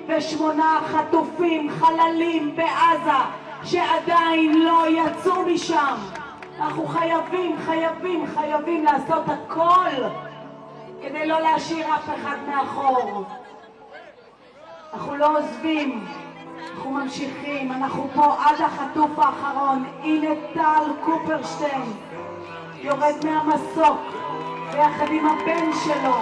28 חטופים, חללים בעזה, שעדיין לא יצאו משם. אנחנו חייבים לעשות הכל כדי לא להשאיר אף אחד מאחור. אנחנו לא עוזבים, אנחנו ממשיכים, אנחנו פה עד החטוף האחרון. הנה טל קופרשטיין יורד מהמסוק ביחד עם הבן שלו.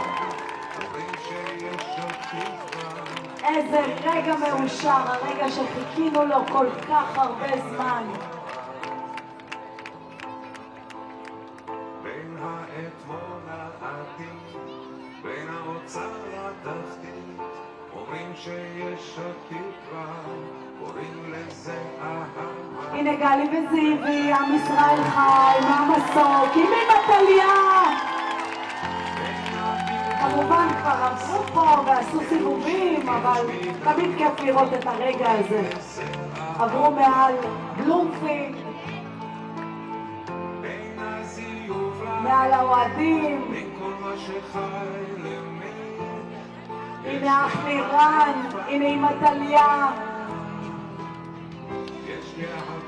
איזה רגע מאושר, הרגע שחיכינו לו כל כך הרבה זמן. בין האתמול לעתיד, בין האוצר לתחתית, אומרים שיש התקווה, קוראים לזה אהבה. הנה גלי וזיוי, עם ישראל חי, מהמסוק, עם טליה. כמובן כבר עברו פה ועשו סיבובים, אבל תמיד כיף לראות את הרגע הזה. עברו מעל בלומפילד, מעל האוהדים. הנה אח לירן, הנה אמא טליה.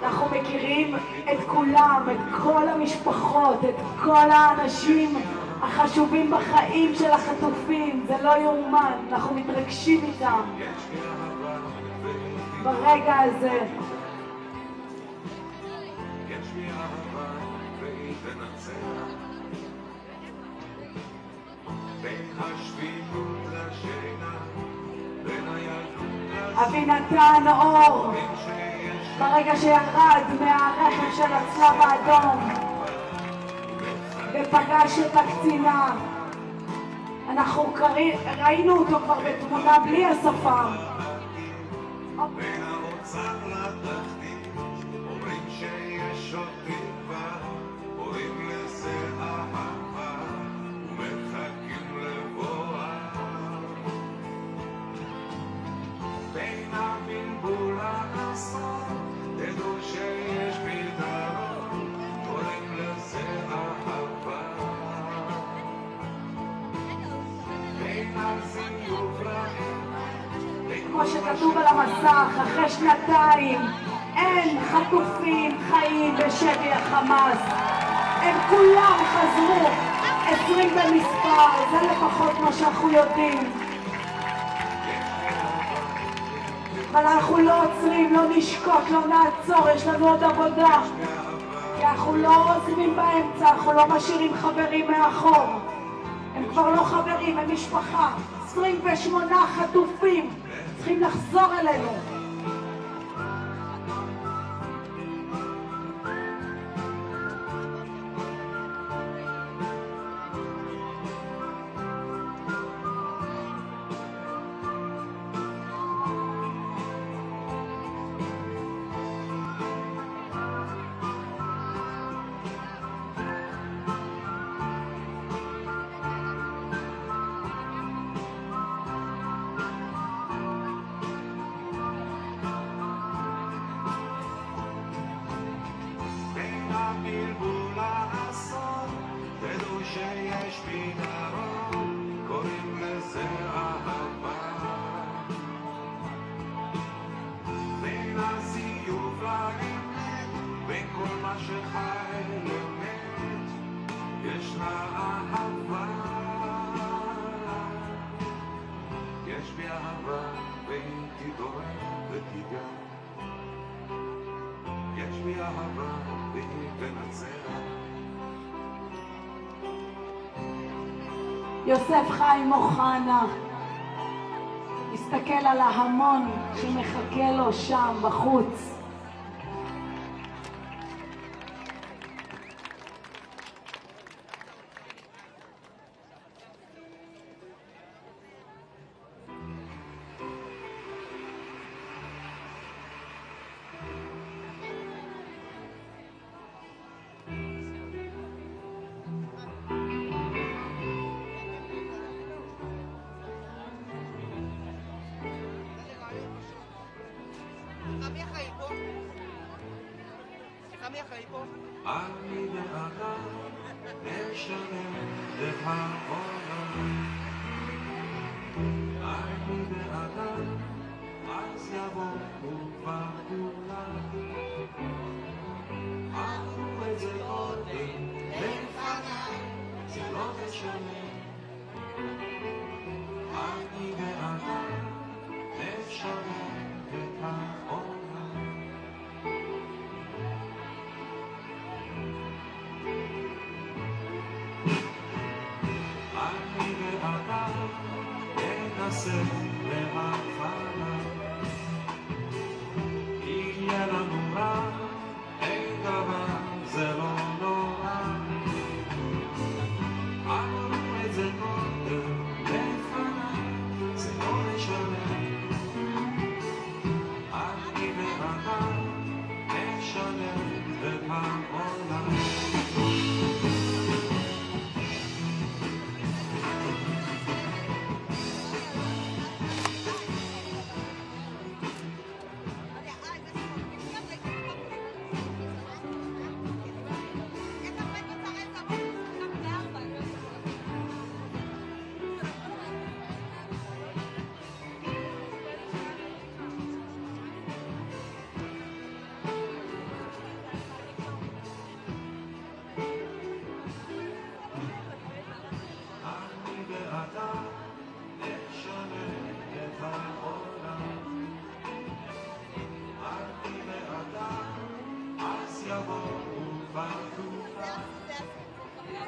אנחנו מכירים את כולם, את כל המשפחות, את כל האנשים החשובים בחיים של החטופים. זה לא יאומן, אנחנו מתרגשים איתם ברגע הזה. אבי נתן אור ברגע שירד מהרכב של הצלב האדום ופגש את הקצינה. אנחנו ראינו אותו כבר בתמונה בלי השפם. בין האוצר לתחתית, אומרים שיש עוד תקווה, קוראים לזה אהבה ומחכים לבואה. בין הבלבול האסון, תדעו שיש פתרון, קוראים לזה אהבה. בין הזיוף להם, כמו שכתוב על המסך, אחרי שנתיים אין חטופים חיים בשבי החמאס. הם כולם חזרו, 20 במספר, זה לפחות מה שאנחנו יודעים. אבל אנחנו לא עוצרים, לא נשקוט, לא נעצור, יש לנו עוד עבודה. כי אנחנו לא עוזבים באמצע, אנחנו לא משאירים חברים מאחור. הם כבר לא חברים, הם משפחה. 28 חטופים צריכים לחזור אלינו. יוסף חיים אוחנה מסתכל על ההמון שמחכה לו שם בחוץ. אני ואתה נשנה את העולם. אני ואתה אז יבואו כבר כולם. אמרו את זה קודם לפניי, זה לא תשנה. אני ואתה נשנה את העולם. אני ואתה ננסה להפעלה. יהיה לנו רע, אין דבר, זה לא נורא. אמרו את זה קודם לפניי, זה לא משנה. אני ואתה נשנה את העולם.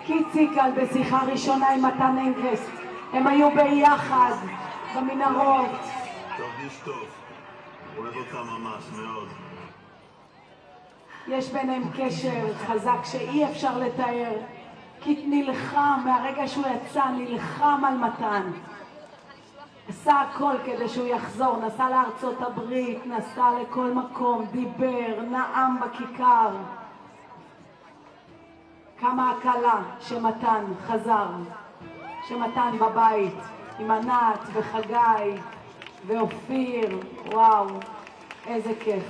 קיציקל בשיחה ראשונה עם מתן אנגרסט, הם היו ביחד במנהרות. תרגיש טוב, אוהב אותך ממש מאוד. יש ביניהם קשר חזק שאי אפשר לתאר. קיט נלחם, מהרגע שהוא יצא נלחם על מתן. עשה הכל כדי שהוא יחזור, נסע לארצות הברית, נסע לכל מקום, דיבר, נאם בכיכר. כמה הקלה שמתן חזר, שמתן בבית עם ענת וחגי ואופיר, וואו, איזה כיף.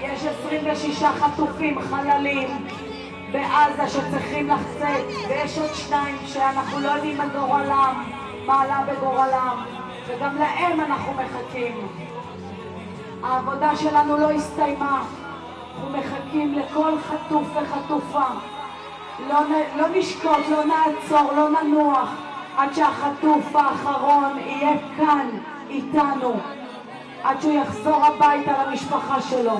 יש 26 חטופים, חללים בעזה שצריכים לחצות, ויש עוד 2 שאנחנו לא יודעים על גורלם, מה עלה בגורלם, וגם להם אנחנו מחכים. העבודה שלנו לא הסתיימה, אנחנו מחכים לכל חטוף וחטופה. לא נשקוט, לא נעצור, לא ננוח, עד שהחטוף האחרון יהיה כאן איתנו, עד שהוא יחזור הביתה למשפחה שלו.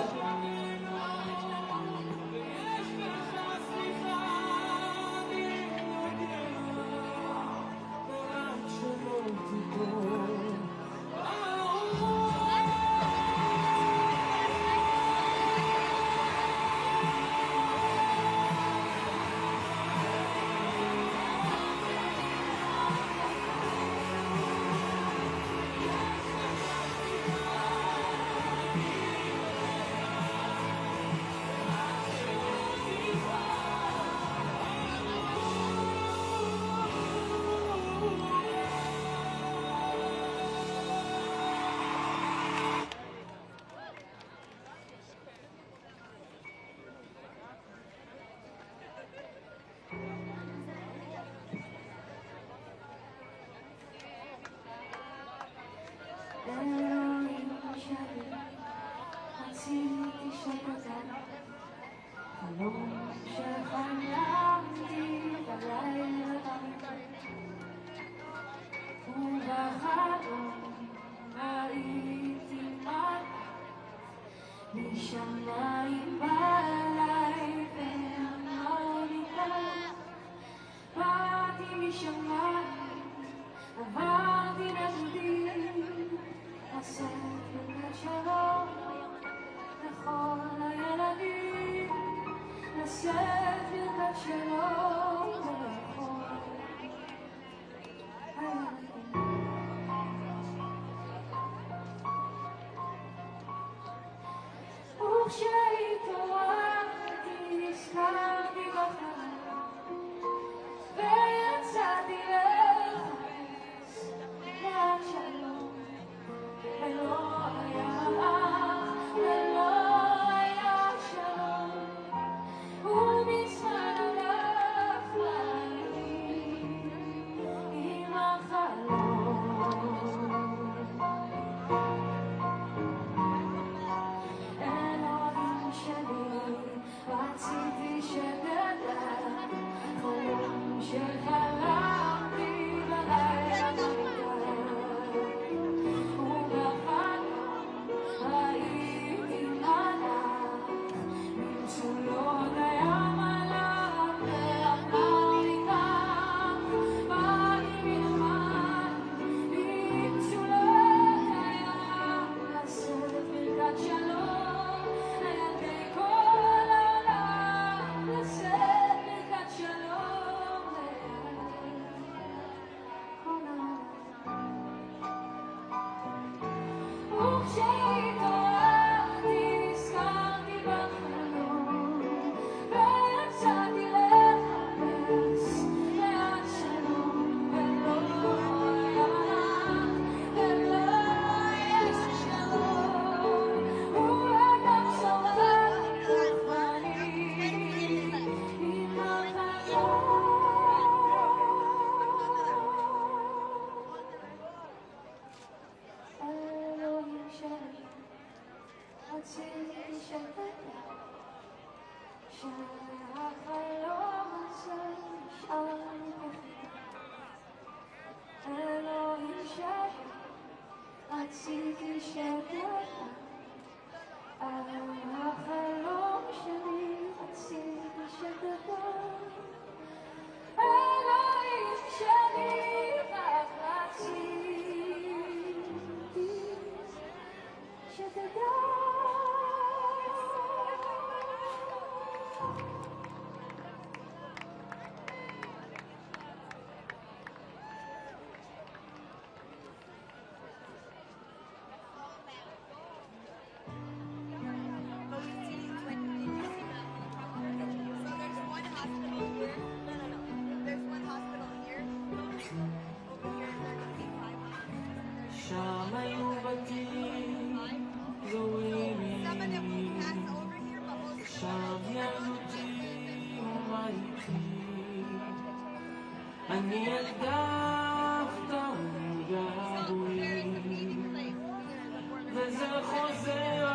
וזה חוזר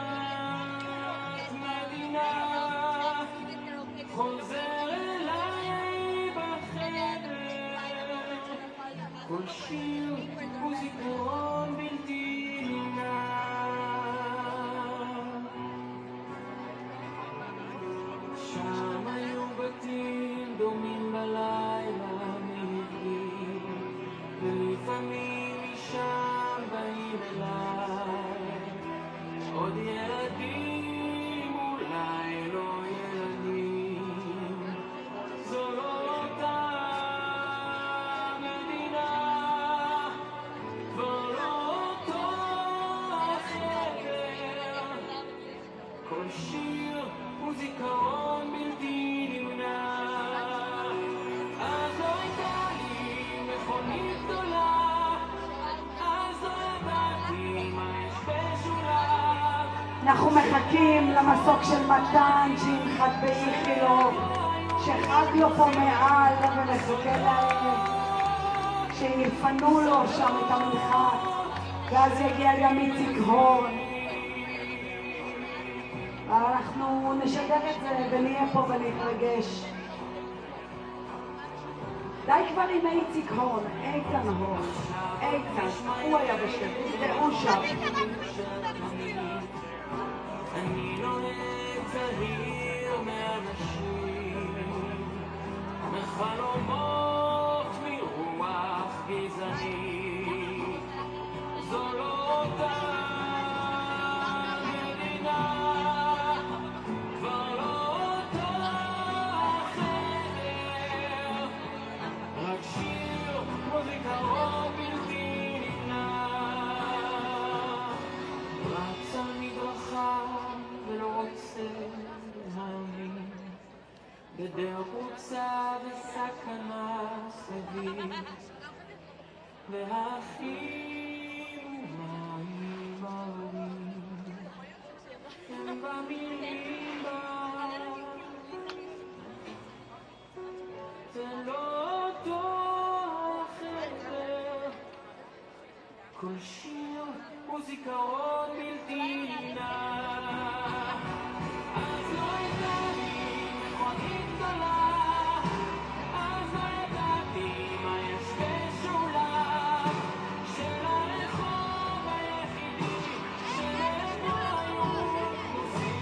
את מדינה כל שיר הוא זיכרון בלתי נמנע. שם היו בתים דומים בלילה מעברי, ולפעמים משם באים אליי עוד ילדים, אולי לא ילדים. זו לא אותה מדינה, כבר לא אותו החדר. כל שיר הוא זיכרון בלתי נמנע. אז לא הייתה לי מכונית גדולה, אז לא ידעתי מה יש בשולה. אנחנו מחכים למסוק של מתן שינחת באיכילוב, שחג לו פה מעל ומחכה להם שיפנו לו שם את המנחת, ואז יגיע גם איציק הורן. אנחנו נשדר את זה ונהיה פה ונתרגש. די כבר עם איציק הורן, איתן הורן, איתן, הוא היה בשטח, והוא שם. אני נוהג זהיר מאנשים, מחלומות מרוח גזענית. זו לא אותה מדינה, כבר לא אותו החדר. רק שיר כמו זיכרון בלתי נמנע. רץ על מדרכה ולא רוצה להאמין, גדר פרוצה וסכנה סביב, והאחים מים עולים, הם במילים בה, זה לא אותו החדר. כל שיר הוא זיכרון בלתי נמנע. אז לא הייתה לי מכונית גדולה, אז לא ידעתי מה יש בשולה של הרחוב היחידי שבו היו עושים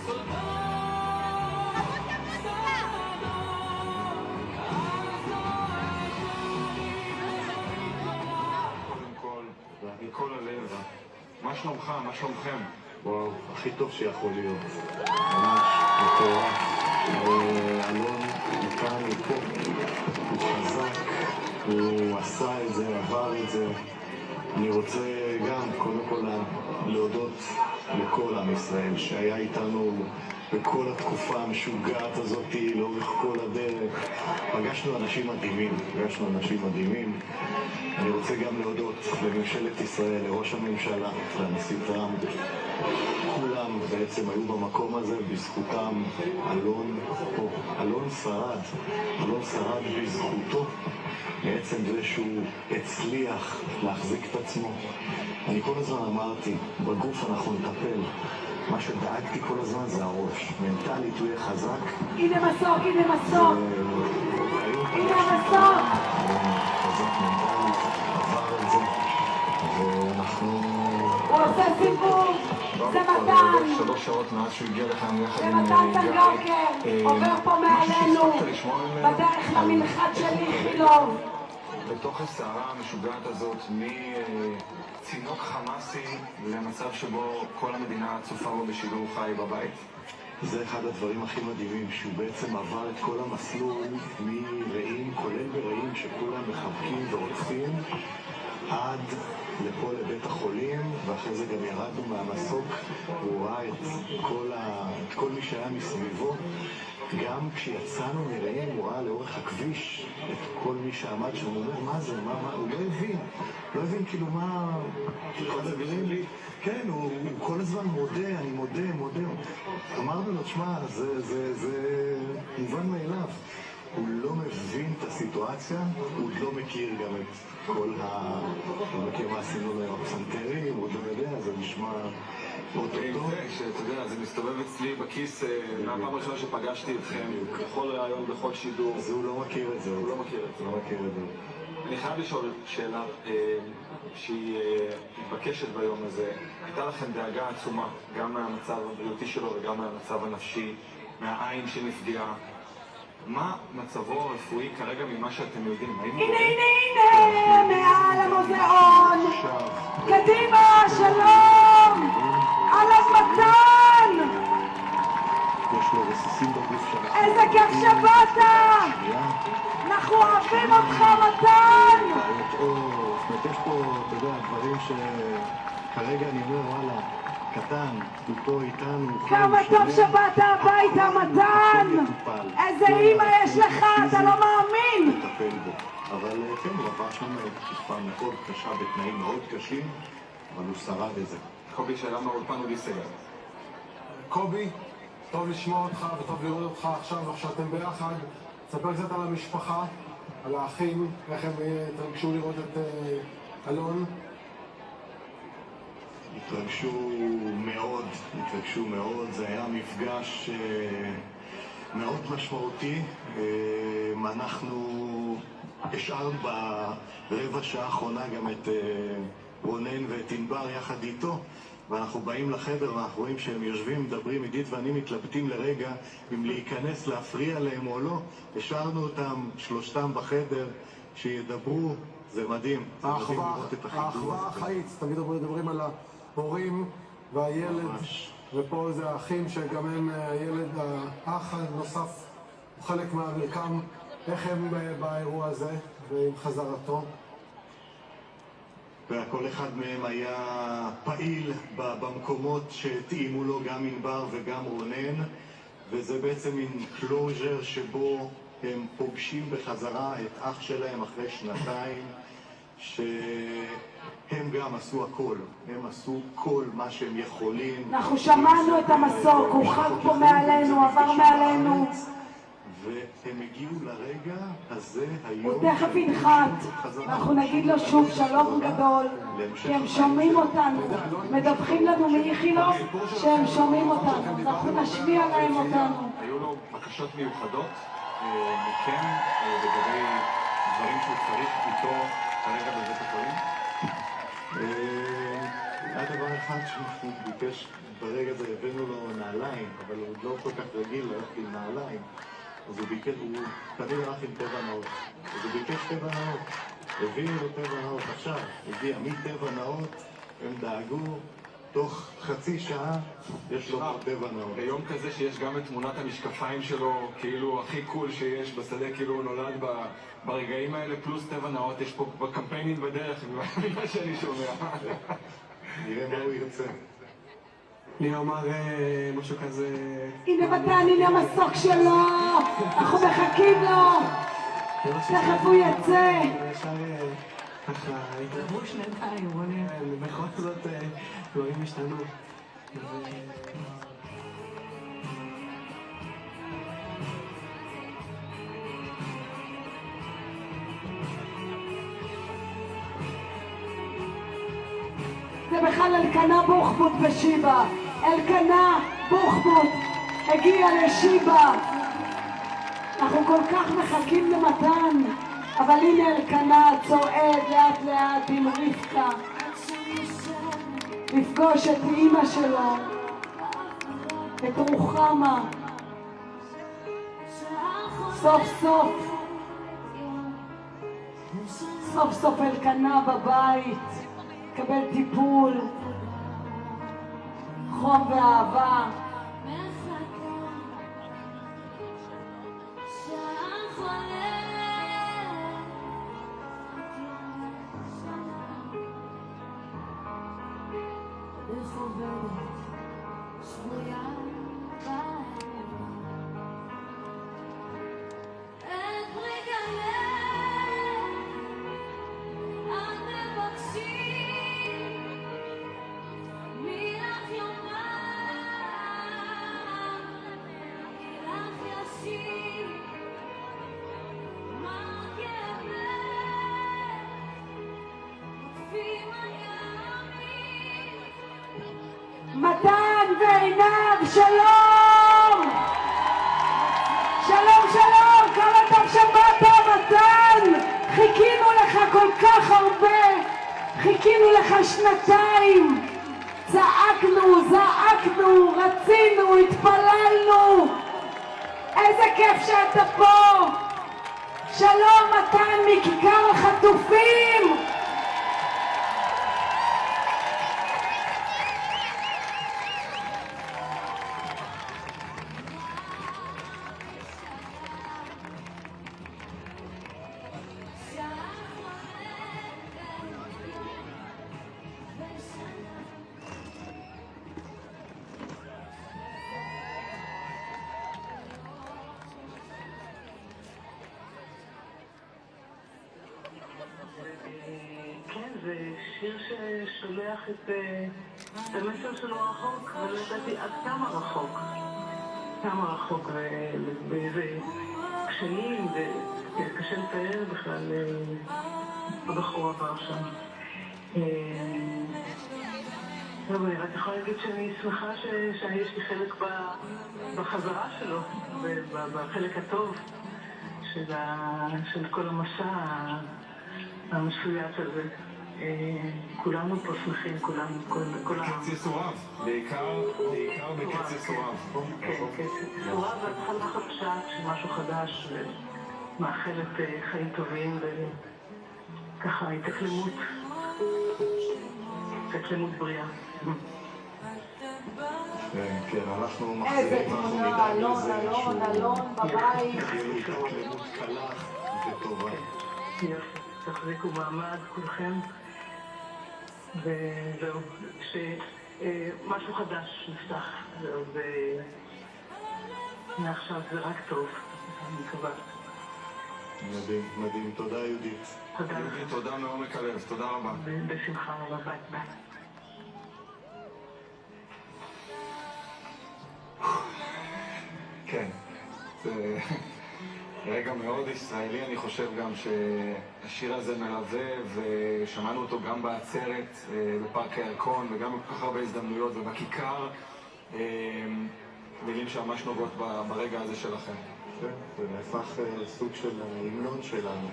סודות, סודות. אז לא הייתה לי מכונית גדולה. קודם כל, מכל הלב, מה שלומך? מה שלומכם? וואו, הכי טוב שיכול להיות. ממש, מטורף. אלון מכאן לפה, הוא חזק, הוא עשה את זה, עבר את זה. אני רוצה גם, קודם כל, להודות לכל עם ישראל שהיה איתנו בכל התקופה המשוגעת הזאת, לאורך כל הדרך. פגשנו אנשים מדהימים. אני רוצה גם להודות לממשלת ישראל, לראש הממשלה, לנשיא טראמפ. כולם בעצם היו במקום הזה בזכותם. אלון שרד בזכותו, בעצם זה שהוא הצליח להחזיק את עצמו. אני כל הזמן אמרתי, בגוף אנחנו נטפל. מה שדאגתי כל הזמן זה הראש. מנטלית הוא יהיה חזק. הנה מסוק. הנה מסוק. חזק מנטלית, עבר את זה. ואנחנו... הוא עושה סיבוב. זה מתן. 3 שעות מאז שהוא הגיע לכאן יחד זה עם מתן תנגוקר. עובר פה מעלינו. בדרך למנחת של איכילוב. בתוך הסערה המשוגעת הזאת, מצינוק חמאסי למצב שבו כל המדינה צופה בו בשידור חי בבית. זה אחד הדברים הכי מדהימים, שהוא בעצם עבר את כל המסלול מרעים, כולל ברעים שכולם מחבקים ועוטפים, עד לפה לבית החולים, ואחרי זה גם ירדנו מהמסוק, והוא ראה את כל מי שהיה מסביבו. גם כשיצאנו מרעים, הוא ראה לאורך הכביש את כל מי שעמד שם, הוא אומר, מה זה, הוא לא הבין כאילו מה, כן, הוא כל הזמן מודה, אני מודה. אמרנו לו, תשמע, זה מובן מאליו. הוא לא מבין את הסיטואציה, הוא לא מכיר גם את כל הוא מכיר מה עשינו להם הפסנתרים, הוא לא יודע, זה נשמע אותו טוב. שאתה יודע, זה מסתובב אצלי בכיס מהפעם הראשונה שפגשתי אתכם, בכל ראיון, בכל שידור. זה הוא לא מכיר את זה. אני חייב לשאול שאלה שהיא מתבקשת ביום הזה. הייתה לכם דאגה עצומה, גם מהמצב הבריאותי שלו וגם מהמצב הנפשי, מהעין שנפגעה. מה מצבו הרפואי כרגע ממה שאתם יודעים? הנה, מעל המוזיאון! קדימה, שלום! אהלן מתן! איזה כיף שבאת! אנחנו אוהבים אותך, מתן! יש פה, אתה יודע, דברים שכרגע אני אומר, וואלה, קטן, הוא פה איתנו. כמה טוב שבאת הביתה, מתן! איזה אימא יש לך, אתה לא מאמין! לטפל בו. אבל כן, הוא עבר שם תקופה מאוד קשה, בתנאים מאוד קשים, אבל הוא שרד את זה. קובי, שאלה מהאולפן הוא דיסגר. קובי, טוב לשמוע אותך וטוב לראות אותך עכשיו, שאתם ביחד. תספר קצת על המשפחה, על האחים, איך הם התרגשו לראות את אלון. התרגשו מאוד, זה היה מפגש מאוד משמעותי. אנחנו השארנו ברבע שעה האחרונה גם את רונן ואת ענבר יחד איתו, ואנחנו באים לחדר ואנחנו רואים שהם יושבים, מדברים, עידית ואני מתלבטים לרגע אם להיכנס, להפריע להם או לא. השארנו אותם, שלושתם בחדר, שידברו, זה מדהים. האחווה החיים, תמיד מדברים על ההורים והילד, ופה זה האחים שגם הם, הילד, האח הנוסף, הוא חלק מהמרקם. איך הם באירוע הזה ועם חזרתו? וכל אחד מהם היה פעיל במקומות שתאימו לו, גם ענבר וגם רונן, וזה בעצם מין קלוז'ר שבו הם פוגשים בחזרה את אח שלהם אחרי שנתיים, שהם גם עשו הכל, הם עשו כל מה שהם יכולים. אנחנו שמענו את המסוק, הוא חג פה מעלינו, עבר מעלינו. והם הגיעו לרגע הזה היום. הוא תכף ינחת, אנחנו נגיד לו שוב שלום גדול, כי הם שומעים אותנו, מדווחים לנו מאיכילוב שהם שומעים אותנו, אנחנו נשמיע להם אותנו. היו לו בקשות מיוחדות מכם לגבי דברים שהוא צריך איתו כרגע בבית החולים? היה דבר אחד שהוא ביקש, ברגע הזה הבאנו לו נעליים, אבל הוא לא כל כך רגיל ללכת עם נעליים. אז הוא תמיד הלך עם טבע נאות, אז הוא ביקש טבע נאות, הביאו לו טבע נאות, עכשיו הגיע מטבע נאות, הם דאגו, תוך חצי שעה יש לו טבע נאות. ביום כזה שיש גם את תמונת המשקפיים שלו, כאילו הכי קול שיש בשדה, כאילו הוא נולד ברגעים האלה, פלוס טבע נאות, יש פה בקמפיינים בדרך, ממה שאני שומע. נראה מה הוא ירצה. אני אומר משהו כזה... הנה מתן, הנה המסוק שלו, אנחנו מחכים לו, תכף הוא יצא. ישר ככה, התרבו שנתיים, בוא נראה, בכל זאת דברים השתנו. זה בכלל אלקנה בוחבוט בשיבה. אלקנה בוחבוט הגיע לשיבה. אנחנו כל כך מחכים למתן, אבל הנה אלקנה צועד לאט לאט עם רבקה לפגוש את אמא שלו, את רוחמה. סוף סוף אלקנה בבית, קבל טיפול, חום ואהבה. מתן ועינב, שלום! שלום, שלום! כמה טוב שבאת, מתן! חיכינו לך כך הרבה, חיכינו לך שנתיים, צעקנו, זעקנו, רצינו, התפללנו. איזה כיף שאתה פה. שלום מתן מכיכר החטופים. זה שיר ששולח את המסר שלו רחוק, ולא ידעתי עד כמה רחוק, ובאיזה קשיים, וקשה לתאר בכלל הבחור עבר שם. אני רק יכולה להגיד שאני שמחה שיש לי חלק בחזרה שלו, בחלק הטוב של כל המסע המסויט הזה. כולנו פה שמחים, כולנו, כל העם. קץ יסורב, בעיקר בקץ יסורב. כן, קץ יסורב, והתחלה חדשה של משהו חדש, ומאחלת חיים טובים, וככה התאקלמות בריאה. כן, אנחנו איזה תמונה, אלון בבית. התאקלמות קלה וטובה. יופי, תחזיקו מעמד כולכם. וזהו, שמשהו חדש נפתח, ומעכשיו זה רק טוב, אני מקווה. מדהים, מדהים. תודה יהודית. תודה. יהודית, תודה מעומק הלב, תודה רבה. בשמחה רבה, ביי. כן, זה רגע מאוד ישראלי, אני חושב גם שהשיר הזה מלווה, ושמענו אותו גם בעצרת בפארק הירקון, וגם בכל כך הרבה הזדמנויות, ובכיכר, מילים שממש נוגעות ברגע הזה שלכם. כן, זה נהפך סוג של ההמנון שלנו,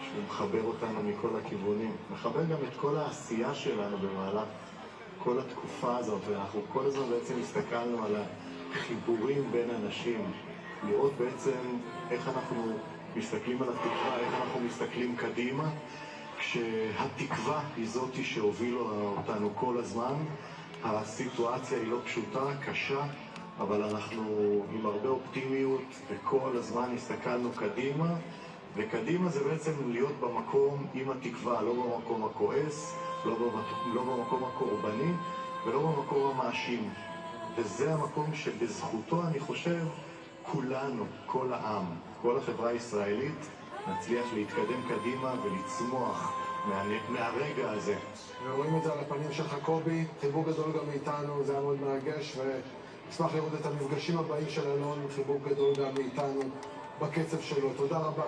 שהוא מחבר אותנו מכל הכיוונים. מחבר גם את כל העשייה שלנו במהלך כל התקופה הזאת, ואנחנו כל הזמן בעצם הסתכלנו על החיבורים בין אנשים, לראות בעצם איך אנחנו מסתכלים על התקווה, איך אנחנו מסתכלים קדימה, כשהתקווה היא זאת שהובילה אותנו כל הזמן. הסיטואציה היא לא פשוטה, קשה, אבל אנחנו עם הרבה אופטימיות וכל הזמן הסתכלנו קדימה, וקדימה זה בעצם להיות במקום עם התקווה, לא במקום הכועס, לא במקום הקורבני ולא במקום המאשים. וזה המקום שבזכותו אני חושב כולנו, כל העם, כל החברה הישראלית נצליח להתקדם קדימה ולצמוח מהרגע הזה. ורואים את זה על הפנים שלך קובי, חיבוק גדול גם מאיתנו, זה היה מאוד מרגש, ונשמח לראות את המפגשים הבאים של אלון, חיבוק גדול גם מאיתנו בקצב שלו. תודה רבה.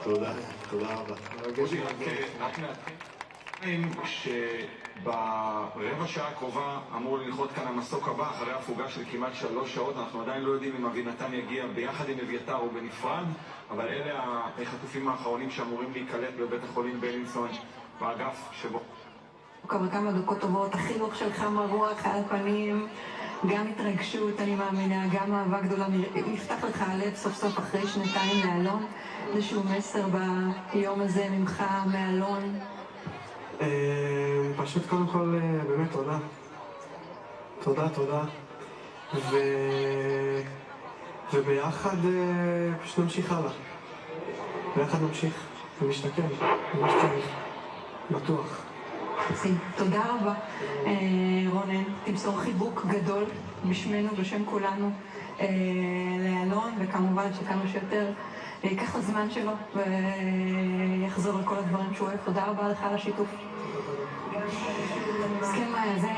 תודה, תודה רבה. אודי, רק נתחיל שברבע שעה הקרובה אמור לנחות כאן המסוק הבא אחרי הפוגה של כמעט 3 שעות. אנחנו עדיין לא יודעים אם אבינתן יגיע ביחד עם אביתר או בנפרד, אבל אלה החטופים האחרונים שאמורים להיקלט בבית החולים בלינסון באגף שבו כמה דקות טובות, החינוך שלך מרוח על הפנים, גם התרגשות, אני מאמינה, גם אהבה גדולה. נפתח לך הלב סוף סוף אחרי 2 לאלון, איזשהו מסר ביום הזה ממך, מאלון? פשוט קודם כל באמת תודה. תודה. וביחד פשוט נמשיך הלאה. ביחד נמשיך ומשתכן, ממש צריך, בטוח. תודה רבה. רונן, תמסור חיבוק גדול בשמנו, בשם כולנו, לאלון, וכמובן שכמה שיותר ייקח הזמן שלו ויחזור על כל הדברים שהוא אוהב. תודה רבה לך על השיתוף. אז כן, מאיה, זה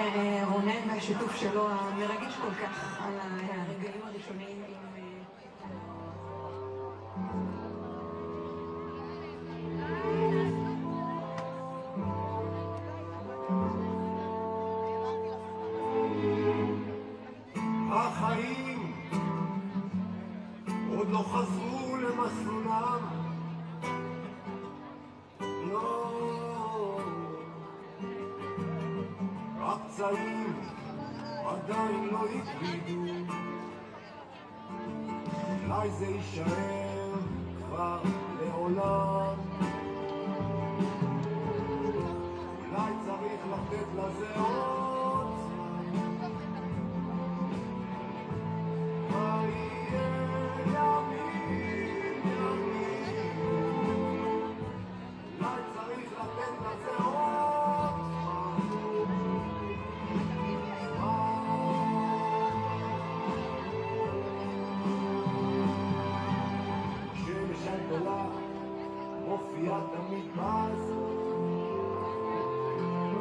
רונן והשיתוף שלו המרגש כל כך על הרגעים הראשונים עם... החיים עוד לא חזרו למסלולם, החיים עדיין לא הקבידו, אולי זה יישאר כבר לעולם, אולי צריך לתת לזה עוד זמן, מה יהיה ימים ימים, אולי צריך לתת לזה עוד זמן. כשמש הגדולה מופיעה תמיד באזור,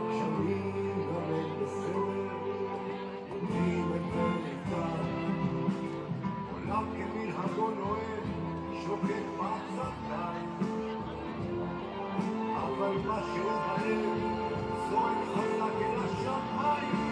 גשמים גם אין בסדר, נותנים את הנקטר, עולם כמנהגו נועד, שוקק בצדקה, אבל מה שהוא בלב זועק חזק אל השמיים.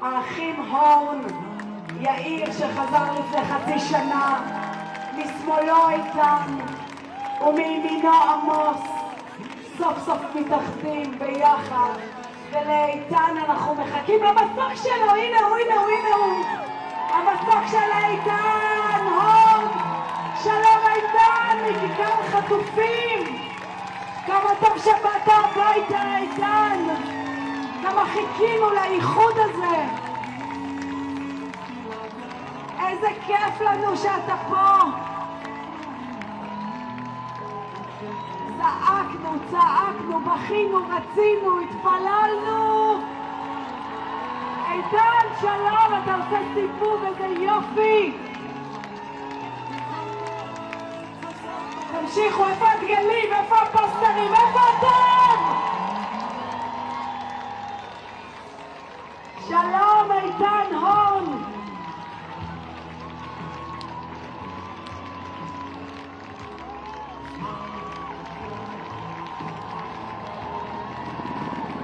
האחים הורן, יאיר שחזר לפני חצי שנה, משמאלו איתן ומימינו עמוס, סוף סוף מתאחדים ביחד, ולאיתן אנחנו מחכים למסוק שלו. הנה הוא, המסוק של איתן הורן. שלום איתן, מכיכר חטופים, כמה טוב שבאת הביתה איתן, כמה חיכינו לאיחוד הזה, איזה כיף לנו שאתה פה. צעקנו, בכינו, רצינו, התפללנו. איתן, שלום, אתה עושה סיבוב, איזה יופי. תמשיכו, איפה הדגלים, איפה הפוסטרים, איפה אתם? שלום, איתן הורן.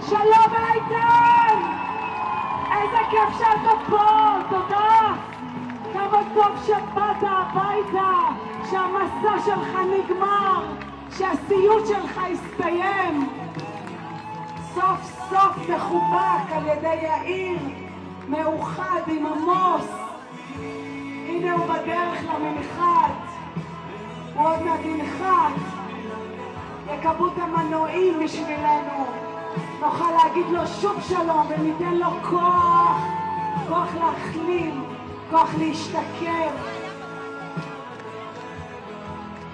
שלום איתן! איזה כיף שאתה פה, תודה! כמה טוב שבאת הביתה! שהמסע שלך נגמר, שהסיוט שלך הסתיים. סוף סוף תחובק על ידי יאיר, מאוחד עם עמוס. הנה הוא בדרך למנחת, הוא עוד מעט ינחת. יקבו את המנועים בשבילנו, נוכל להגיד לו שוב שלום וניתן לו כוח, כוח להחלים, כוח להשתקם.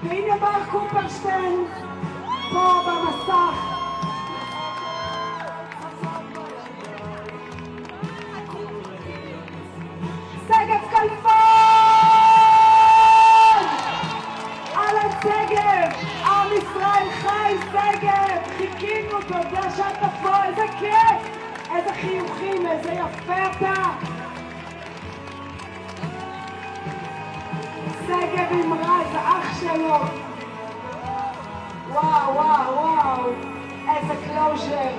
והנה בר קופרשטיין פה במסך. שגב כלפון! על השגב! עם ישראל חי שגב! חיכינו, תודה שאתה פה, איזה כיף! איזה חיוכים, איזה יפה אתה! שגב עם רז, אח שלו! וואו, וואו, וואו! איזה קלוז'ר!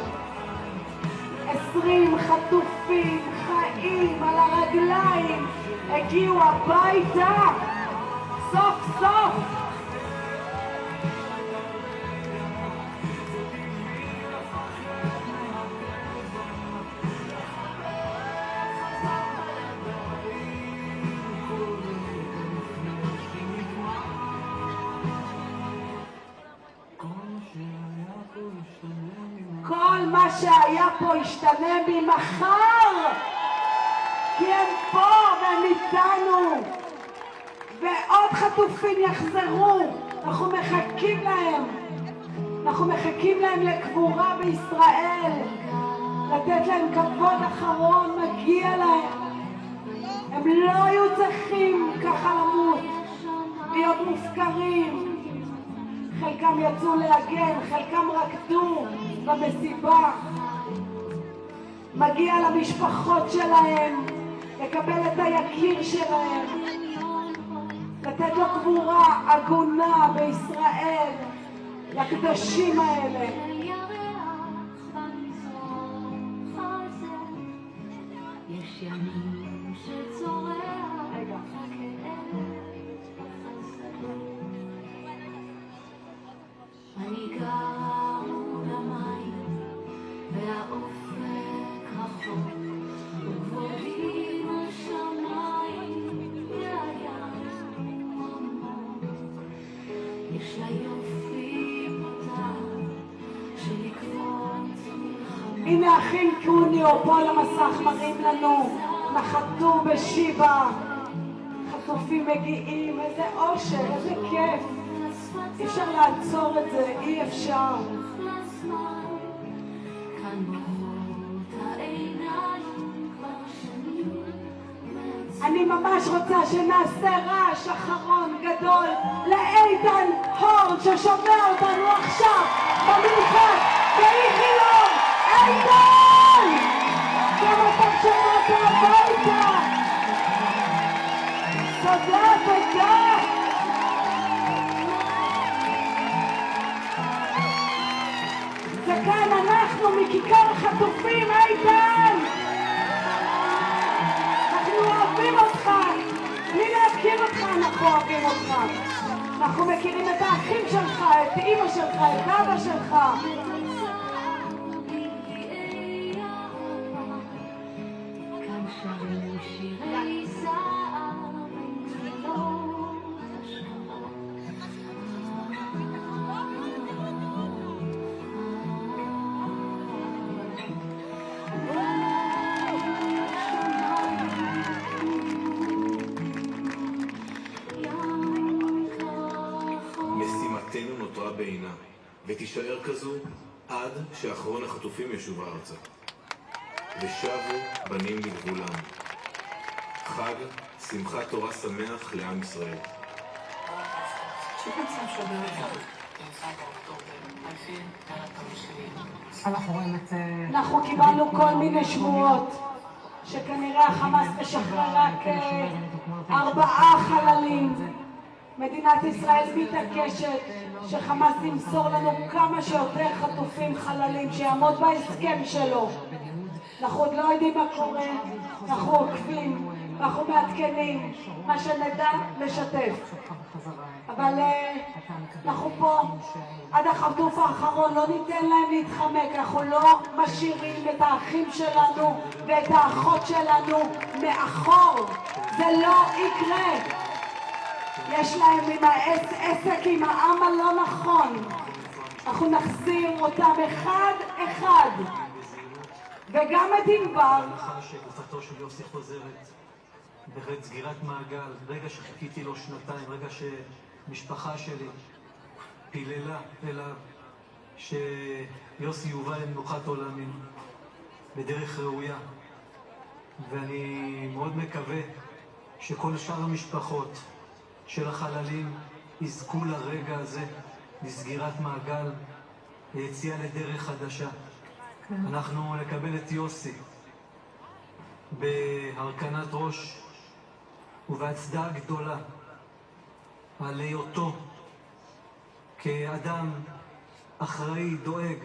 20 חטופים חיים על הרגליים הגיעו הביתה סוף סוף. כל מה שהיה פה ישתנה ממחר, כי הם פה והם איתנו, ועוד חטופים יחזרו. אנחנו מחכים להם, אנחנו מחכים להם לקבורה בישראל, לתת להם כבוד אחרון, מגיע להם. הם לא היו צריכים ככה למות, להיות מופקרים. חלקם יצאו להגן, חלקם רקדו במסיבה. מגיע למשפחות שלהם לקבל את היקיר שלהם, לתת לו קבורה הגונה בישראל, לקדושים האלה. יש ימים שצורח אני גר מול המים והאופק רחוק וגבוהים השמיים והים עמוק יש לה יופי פותח שלקרות מלחמה. הנה אחים קוניו פה על המסך מראים לנו, נחתו בשיבה, חטופים מגיעים, איזה אושר, איזה כיף. אי אפשר לעצור את זה, אי אפשר. אני ממש רוצה שנעשה רעש אחרון גדול לאיתן הורן ששומע אותנו עכשיו במיוחד באיכילון. איתן! גם אתה שמעת הביתה. תודה, תודה. וכאן אנחנו מכיכר החטופים, איתן! אנחנו אוהבים אותך! בלי להכיר אותך אנחנו אוהבים אותך! אנחנו מכירים את האחים שלך, את אמא שלך, את אבא שלך! בעינה, ותישאר כזו עד שאחרון החטופים ישוב ארצה. ושבו בנים לגבולם. חג שמחת תורה שמח לעם ישראל. אנחנו קיבלנו כל מיני שמועות שכנראה החמאס משחרר רק 4 חללים. מדינת ישראל מתעקשת שחמאס ימסור לנו כמה שיותר חטופים חללים, שיעמוד בהסכם שלו. אנחנו עוד לא יודעים מה קורה, אנחנו עוקבים, אנחנו מעדכנים, מה שנדע לשתף. אבל אנחנו פה עד החטוף האחרון, לא ניתן להם להתחמק, אנחנו לא משאירים את האחים שלנו ואת האחות שלנו מאחור, זה לא יקרה. יש להם עם העסק עם העם הלא נכון, אנחנו נחזיר אותם אחד אחד, וגם את ענבר. לאחר שגופתו של יוסי חוזרת בעת סגירת מעגל, רגע שחיכיתי לו שנתיים, רגע שמשפחה שלי פיללה אליו שיוסי יובא למנוחת עולמים בדרך ראויה, ואני מאוד מקווה שכל שאר המשפחות של החללים יזכו לרגע הזה, לסגירת מעגל, ליציאה לדרך חדשה. אנחנו נקבל את יוסי בהרכנת ראש ובהצדעה גדולה על היותו כאדם אחראי, דואג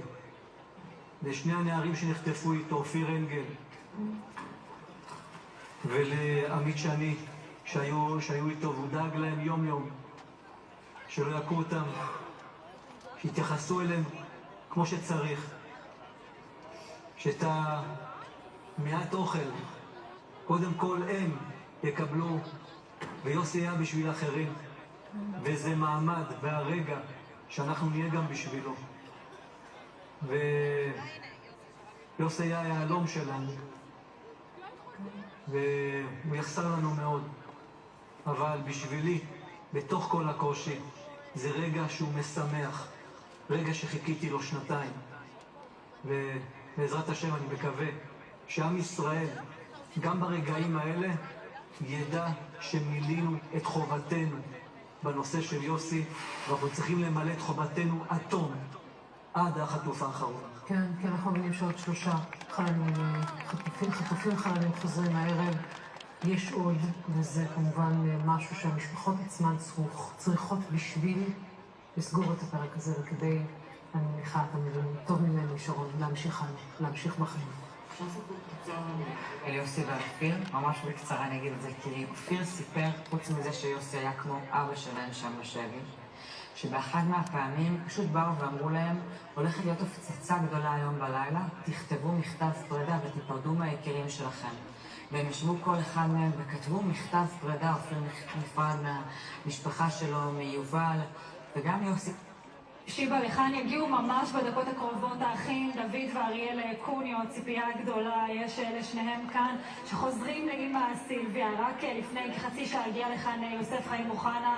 לשני הנערים שנחטפו איתו, אופיר אנגל ולעמית שני שהיו איתו, והוא דאג להם יום יום שלא יקו אותם, שיתייחסו אליהם כמו שצריך, שאת המעט אוכל קודם כל הם יקבלו ויוסי היה בשביל אחרים, וזה מעמד והרגע שאנחנו נהיה גם בשבילו. ויוסי היה היהלום שלנו והוא יחסר לנו מאוד, אבל בשבילי בתוך כל הקושי זה רגע שהוא משמח, רגע שחיכיתי לו שנתיים, ובעזרת השם אני מקווה שעם ישראל גם ברגעים האלה ידע שמילינו את חובתנו בנושא של יוסי, ואנחנו צריכים למלא את חובתנו עד תום, עד החטוף האחרון. כן, כי אנחנו מבינים שעוד 3 חללים חללים חוזרים הערב. יש עוד, וזה כמובן משהו שהמשפחות עצמן צריכות בשביל לסגור את הפרק הזה, וכדי, אני מניחה, אתה מבין, טוב ממני שרון, להמשיך בחיים. אל יוסי ואופיר, ממש בקצרה אני אגיד את זה, כי אופיר סיפר, חוץ מזה שיוסי היה כמו אבא שלהם שם בשבי, שבאחד מהפעמים פשוט באו ואמרו להם, הולכת להיות הפצצה גדולה היום בלילה, תכתבו מכתב פרידה ותיפרדו מהיקירים שלכם. והם ישבו כל אחד מהם וכתבו מכתב פרידה, אופיר נפרד מהמשפחה שלו, מיובל, וגם יוסי. שיבה, לכאן יגיעו ממש בדקות הקרובות האחים דוד ואריאל קוניו, ציפייה גדולה, יש לשניהם כאן שחוזרים לאמא סילביה. רק לפני כחצי שעה הגיע לכאן יוסף חיים מוחנה,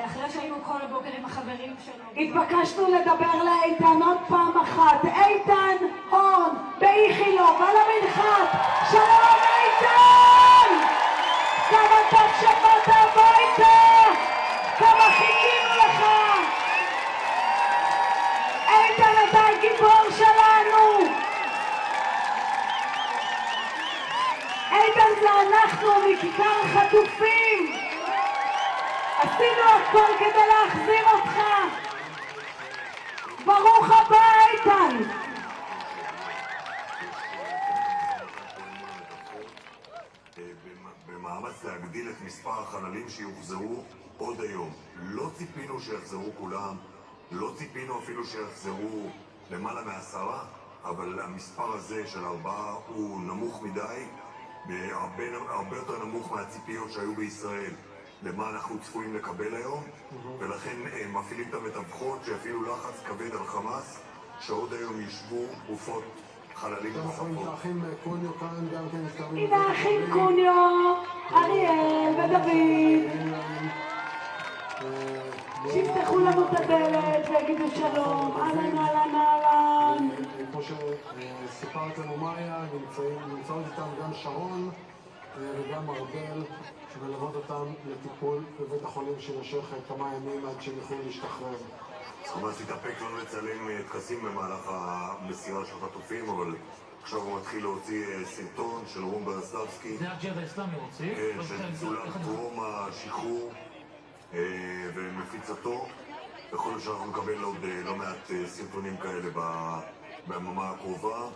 אחרי שהיינו כל הבוקר עם החברים שלו. התבקשנו לדבר לאיתן עוד פעם אחת. איתן הון באיכילוב על המנחת. שלום איתן! כמה טוב שבאת הביתה! כמה חיכינו לך! איתן, אתה הגיבור שלנו! איתן, זה אנחנו מכיכר החטופים! עשינו הכל כדי להחזיר אותך! ברוך הבא, איתן! במאמץ להגדיל את מספר החללים שיוחזרו עוד היום. לא ציפינו שיחזרו כולם, לא ציפינו אפילו שיחזרו למעלה מ10, אבל המספר הזה של 4 הוא נמוך מדי, הרבה יותר נמוך מהציפיות שהיו בישראל למה אנחנו צפויים לקבל היום, ולכן מפעילים את המתווכות שיפעילו לחץ כבד על חמאס שעוד היום ישבו גופות חללים נוספות. אנחנו האחים קוניו כאן גם כן מתקרבים. הנה האחים קוניו, אריאל ודוד. שיפתחו לנו את הדלת ויגידו שלום, אהלן אהלן אהלן. כמו שסיפרת לנו מאיה, נמצאות איתם גם שרון וגם ארבל, שמלוות אותם לטיפול בבית החולים שנמשך כמה ימים עד שהם יוכלו להשתחרר. חמאס התאפק לא לצלם טקסים במהלך המסירה של חטופים, אבל עכשיו הוא מתחיל להוציא סרטון של רום ברסלבסקי. זה הג'יהאד האסלאמי רוצים? שצולם טרום השחרור ומפיצתו. יכול להיות שאנחנו נקבל עוד לא מעט סרטונים כאלה ביממה הקרובה.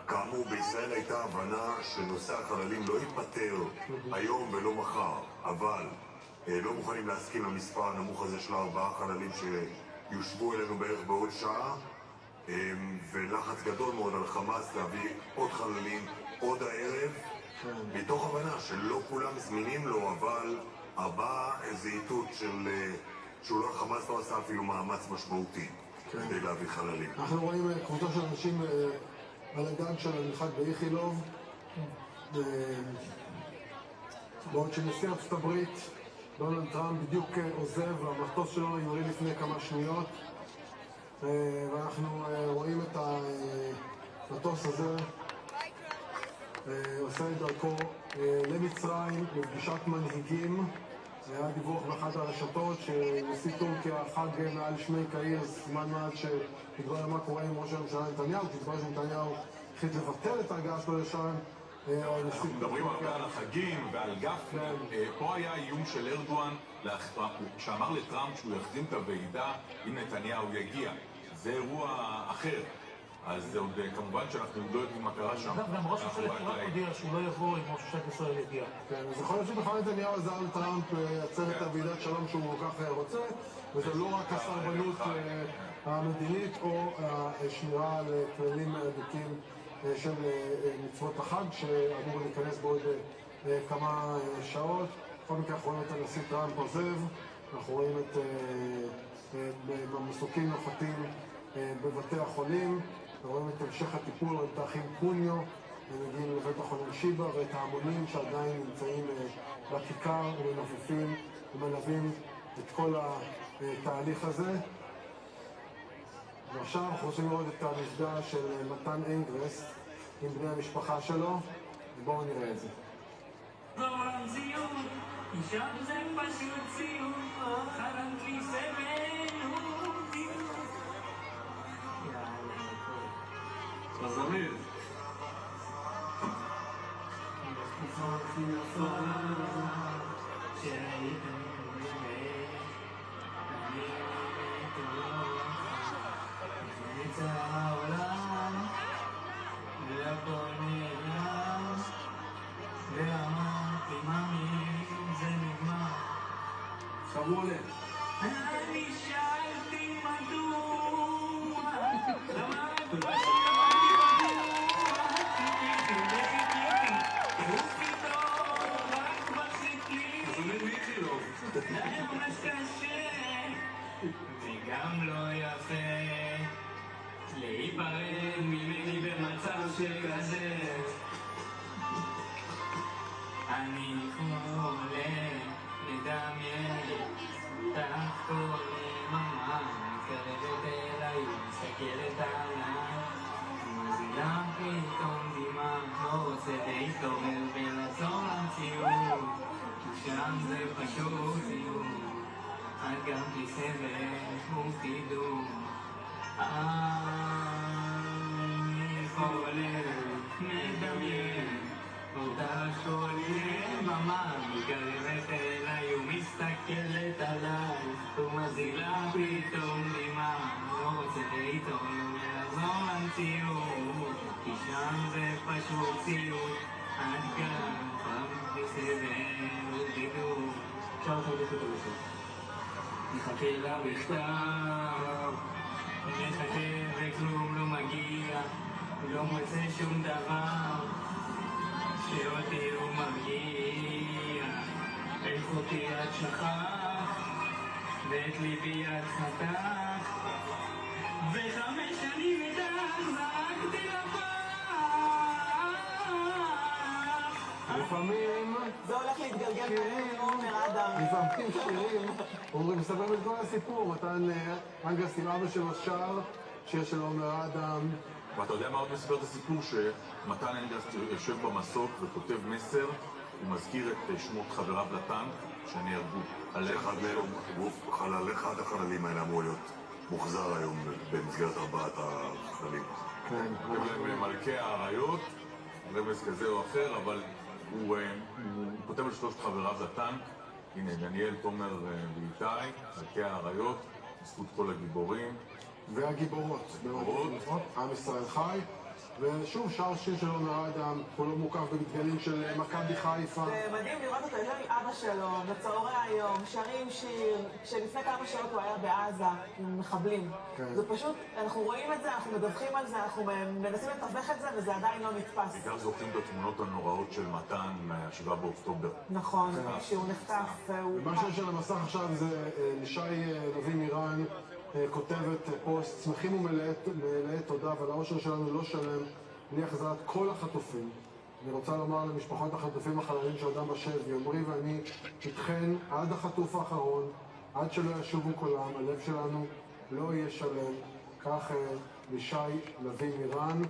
כאמור, בישראל הייתה הבנה שנושא החללים לא ייפטר היום ולא מחר, אבל לא מוכנים להסכים למספר הנמוך הזה של 4 חללים שיושבו אלינו בערך בעוד שעה, ולחץ גדול מאוד על חמאס להביא עוד חללים עוד הערב, מתוך הבנה שלא כולם זמינים לו, אבל 4 איזה איתות של חמאס לא עשה אפילו מאמץ משמעותי כדי להביא חללים. אנחנו רואים קבוצה של אנשים על הגג של הנחת באיכילוב, בעוד שנשיא ארצות הברית דונלד טראמפ בדיוק עוזב למטוס שלו, ימריא לפני כמה שניות, ואנחנו רואים את המטוס הזה עושה את דרכו למצרים לפגישת מנהיגים. היה דיווח באחת הרשתות שנשיא טורקיה חג מעל שמי קהיר זמן מעט שהתברר מה קורה עם ראש הממשלה נתניהו, כי התברר שנתניהו החליט לבטל את ההגעה שלו לשם. אנחנו מדברים הרבה על החגים ועל גפני. פה היה איום של ארדואן שאמר לטראמפ שהוא יחדים את הוועידה אם נתניהו יגיע. זה אירוע אחר. אז זה עוד כמובן שאנחנו לא יודעים מה קרה שם. גם ראש ממשלת טראמפ הודיע שהוא לא יבוא אם ראש ממשלת ישראל יגיע. כן, אז יכול להיות שבכלל נתניהו עזר לטראמפ לייצר את הוועידת שלום שהוא כל כך רוצה, וזה לא רק הסרבנות המדינית או השמירה על כללים הדוקים של מצוות החג שאמור להיכנס בעוד כמה שעות. בכל מקרה אנחנו רואים את הנשיא טראמפ עוזב, אנחנו רואים את המסוקים נוחתים בבתי החולים, רואים את המשך הטיפול את האחים קוניו, הם מגיעים לבית החולים שיבה, ואת ההמונים שעדיין נמצאים בכיכר ומנופפים ומלווים את כל התהליך הזה. ועכשיו אנחנו רוצים לראות את המפגש של מתן אנגרסט עם בני המשפחה שלו, ובואו נראה את זה. שם זה פשוט ציון, חלמת לי סבל זמיר. חבולה. אני שאלתי מדוע, למה וגם לא יפה להיפרד ממני במצב שכזה. אני חולה לדמיין אותך כל יממה, מתקרבת אליי, מסתכלת עליי, מזילה פתאום דמעה, לא רוצה להתעורר ולעזור למציאות, שם זה פשוט ציון, את גם בלי סבל ותדעו. אני חולה מדמיין אותך כל יממה, מתקרבת אליי ומסתכלת עליי, ומזילה פתאום דמעה, לא רוצה להתעורר ולעזור למציאות, כי שם זה פשוט ציון, את גם בלי סבל ותדעו. אפשר לך לדעת אותו בסוף. מחכה למכתב, מחכה וכלום לא מגיע, לא מוצא שום דבר שאותי הוא מרגיע. איך אותי את שכח ואת ליבי את חתך, ו5 שנים איתך זרקתי לפח. לפעמים זה הולך להתגלגל מעומר אדם. לפעמים שירים אומרים, מספר את כל הסיפור, מתן אנגרסט עם אבא שלו שר שיר של עומר אדם. ואתה יודע מה עוד מספר את הסיפור? שמתן אנגרסט יושב במסוק וכותב מסר, הוא מזכיר את שמות חבריו לטנק שנהרגו. אחד החללים האלה אמור להיות מוחזר היום במסגרת 4 החללים. כן. מלכי האריות, רמז כזה או אחר, אבל הוא כותב על 3 חבריו לטנק. הנה, דניאל, תומר ואיתי, מלכי האריות, בזכות כל הגיבורים. והגיבורות. עם ישראל חי. ושוב, שר שיר שלא נראה אדם, הוא לא מוקף בדגלים של מכבי חיפה. זה מדהים לראות אותו יותר עם אבא שלו, בצהרי היום, שרים שיר, כשלפני כמה שעות הוא היה בעזה עם מחבלים. זה פשוט, אנחנו רואים את זה, אנחנו מדווחים על זה, אנחנו מנסים לתווך את זה, וזה עדיין לא נתפס. בעיקר זוכרים את התמונות הנוראות של מתן מה-7 באוקטובר. נכון, שהוא נחטף. מה שיש על המסך עכשיו זה לישי לוי מירן, כותבת פוסט, שמחים ומלאי תודה, אבל האושר שלנו לא שלם בלי החזרת כל החטופים. אני רוצה לומר למשפחות החטופים החללים שעודם בשבי, עמרי ואני איתכן עד החטוף האחרון, עד שלא ישובו כולם, הלב שלנו לא יהיה שלם. כך לישי לוי מירן,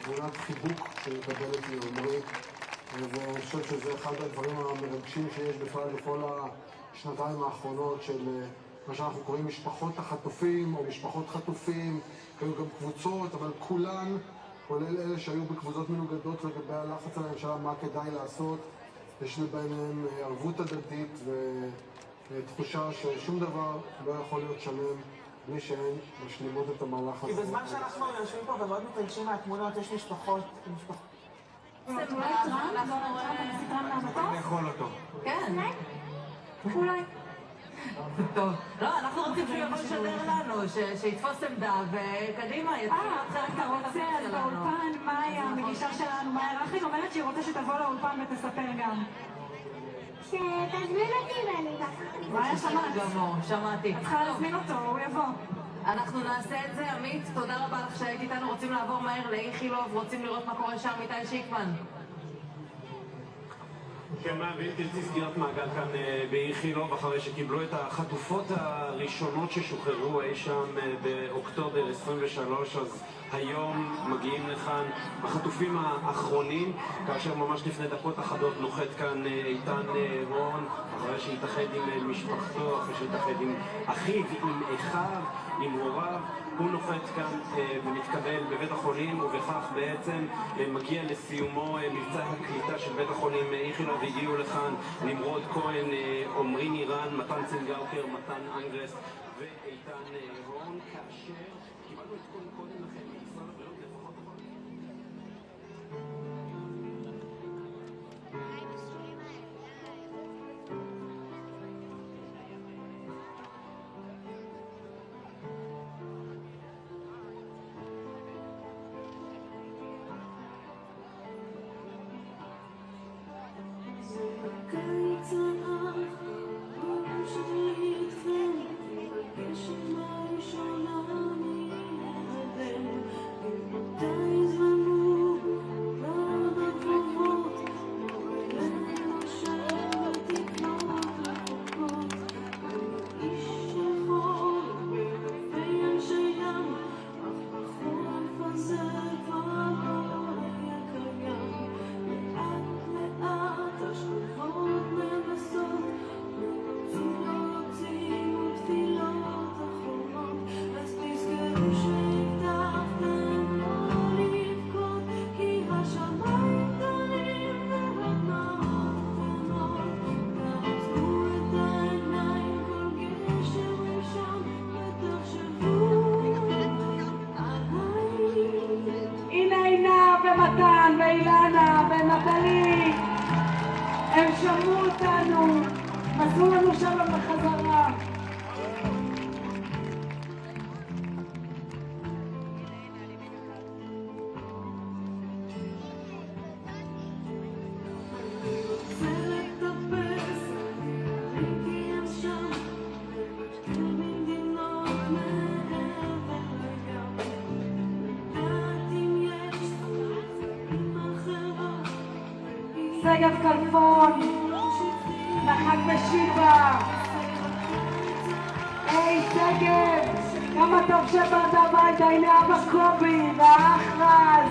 תמונת חיבוק שמקבלת מעמרי, ואני חושב שזה אחד הדברים המרגשים שיש בכלל בכל השנתיים האחרונות של מה שאנחנו קוראים משפחות החטופים או משפחות חטופים, היו גם קבוצות, אבל כולן, כולל אלה שהיו בקבוצות מנוגדות לגבי הלחץ על הממשלה, מה כדאי לעשות, יש ביניהם ערבות הדדית ותחושה ששום דבר לא יכול להיות שלם בלי שהן משלימות את המהלך הזה. כי בזמן שאנחנו יושבים פה ומאוד מתרגשים מהתמונות, יש משפחות. זה אולי טראמפ? לא נראה הנשיא טראמפ מהמטוס? לאכול אותו. כן. אולי. טוב. לא, אנחנו רוצים שהוא יבוא לשדר לנו, שיתפוס עמדה וקדימה, אתה רוצה, אז באולפן, מאיה, המגישה שלנו, מאיה רחל אומרת שהיא רוצה שתבוא לאולפן ותספר גם. שתזמין אותי ואני באה. מאיה שמעת? שמעתי. את צריכה להזמין אותו, הוא יבוא. אנחנו נעשה את זה, עמית, תודה רבה לך שהיית איתנו, רוצים לעבור מהר לאיכילוב, רוצים לראות מה קורה שם, איתי שיקמן. כן, ואם תרצי סגירת מעגל כאן באיכילוב, אחרי שקיבלו את החטופות הראשונות ששוחררו אי שם באוקטובר 23, אז היום מגיעים לכאן החטופים האחרונים, כאשר ממש לפני דקות אחדות נוחת כאן איתן רון, אחרי שהתאחד עם משפחתו, אחרי שהתאחד עם אחיו, עם אחיו, עם הוריו, הוא נוחת כאן ומתקבל בבית החולים, ובכך בעצם מגיע לסיומו מבצע הקליטה של בית החולים איכילוב. הגיעו לכאן נמרוד כהן, עמרי נירן, מתן צנגאוקר, מתן אנגרס ואיתן רון, כאשר קיבלנו את כל קודם לכן ממשרד הבריאות לפחות ואילנה ונטלי, הם שמעו אותנו, עשו לנו שלום בחזרה. שגב כלפון, נחק בשיבה. היי שגב, כמה טוב שבאת הביתה, הנה אבא קובי והאח רז.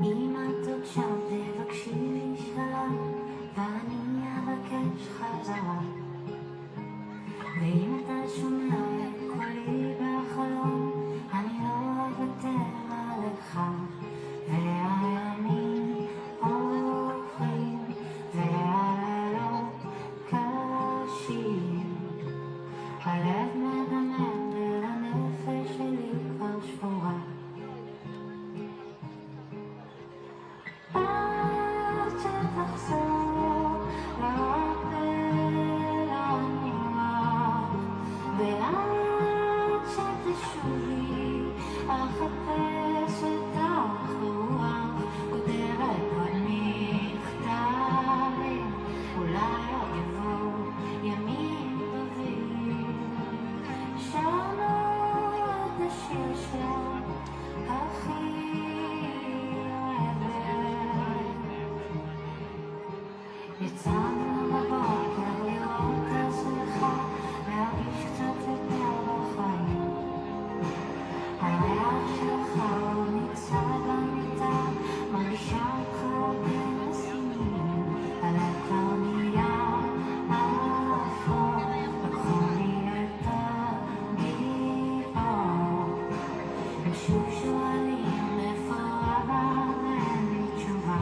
אם את עוד שם תבקשי לי שלום, ואני אבקש חזרה. ואם אתה שומע את קולי בחלום, אני לא אוותר עליך. והימים עוברים והלילות קשים, הלב מדמם והנפש שלי כבר שבורה. עד שתחזור ועד שתשובי אחפש אותך רוח כותרת עוד מכתבים, אולי עוד יבואו ימים טובים. שרנו את השיר שהכי אוהבת, יצאנו בבוקר לראות את עצמך, להרגיש קצת יותר בחיים. הריח שלך עוד נמצא במיטה, מרגישה אותך בין הסינים. הלב כבר נהיה אפור, לקחו לי את הגיבור. הם שוב שואלים איפה אבא ואין לי תשובה.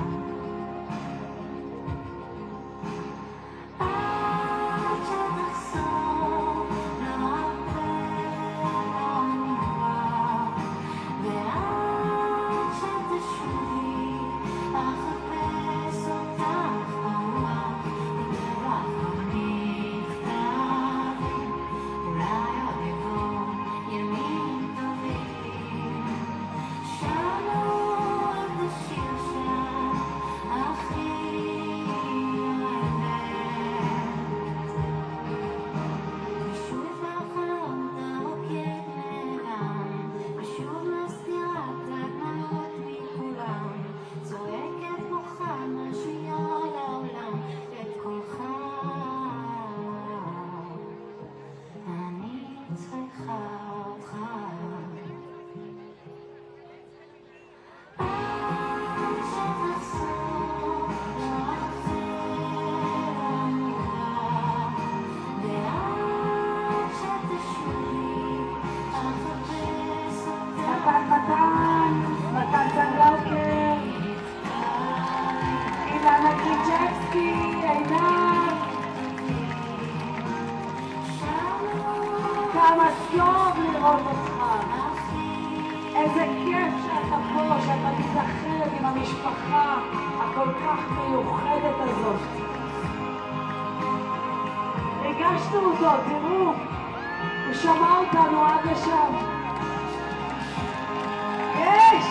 כמה טוב לראות אותך, איזה כיף שאתה פה, שאתה מתאחד עם המשפחה הכל כך מיוחדת הזאת. ריגשנו אותו, תראו, הוא שמע אותנו עד לשם. יש!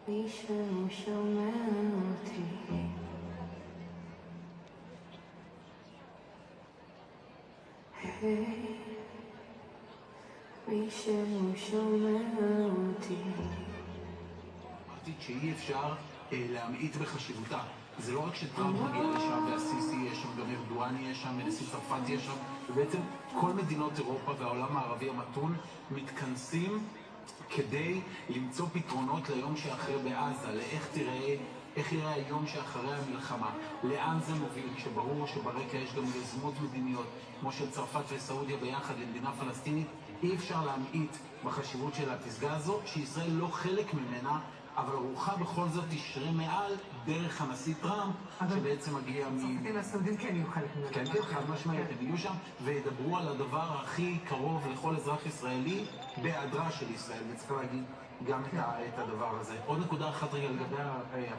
מישהו שומע אותי, מישהו שומע אותי. אמרתי שאי אפשר להמעיט בחשיבותה. זה לא רק שטראמפ מגיע לשם והסיסי יש שם, גם ארדואן יש שם, ונשיא צרפת יש שם, ובעצם כל מדינות אירופה והעולם הערבי המתון מתכנסים כדי למצוא פתרונות ליום שאחרי בעזה, איך יראה היום שאחרי המלחמה, לאן זה מוביל, כשברור שברקע יש גם יוזמות מדיניות כמו של צרפת וסעודיה ביחד למדינה פלסטינית. אי אפשר להמעיט בחשיבות של הפסגה הזו, שישראל לא חלק ממנה, אבל רוחה בכל זאת תשרה מעל דרך הנשיא טראמפ, שבעצם מגיע הצרפתים והסעודים כן יהיו חלק ממנה. כן, כן, חד משמעית, הם יהיו שם וידברו על הדבר הכי קרוב לכל אזרח ישראלי בהיעדרה של ישראל, וצריך להגיד גם את הדבר הזה. עוד נקודה אחת רגע לגבי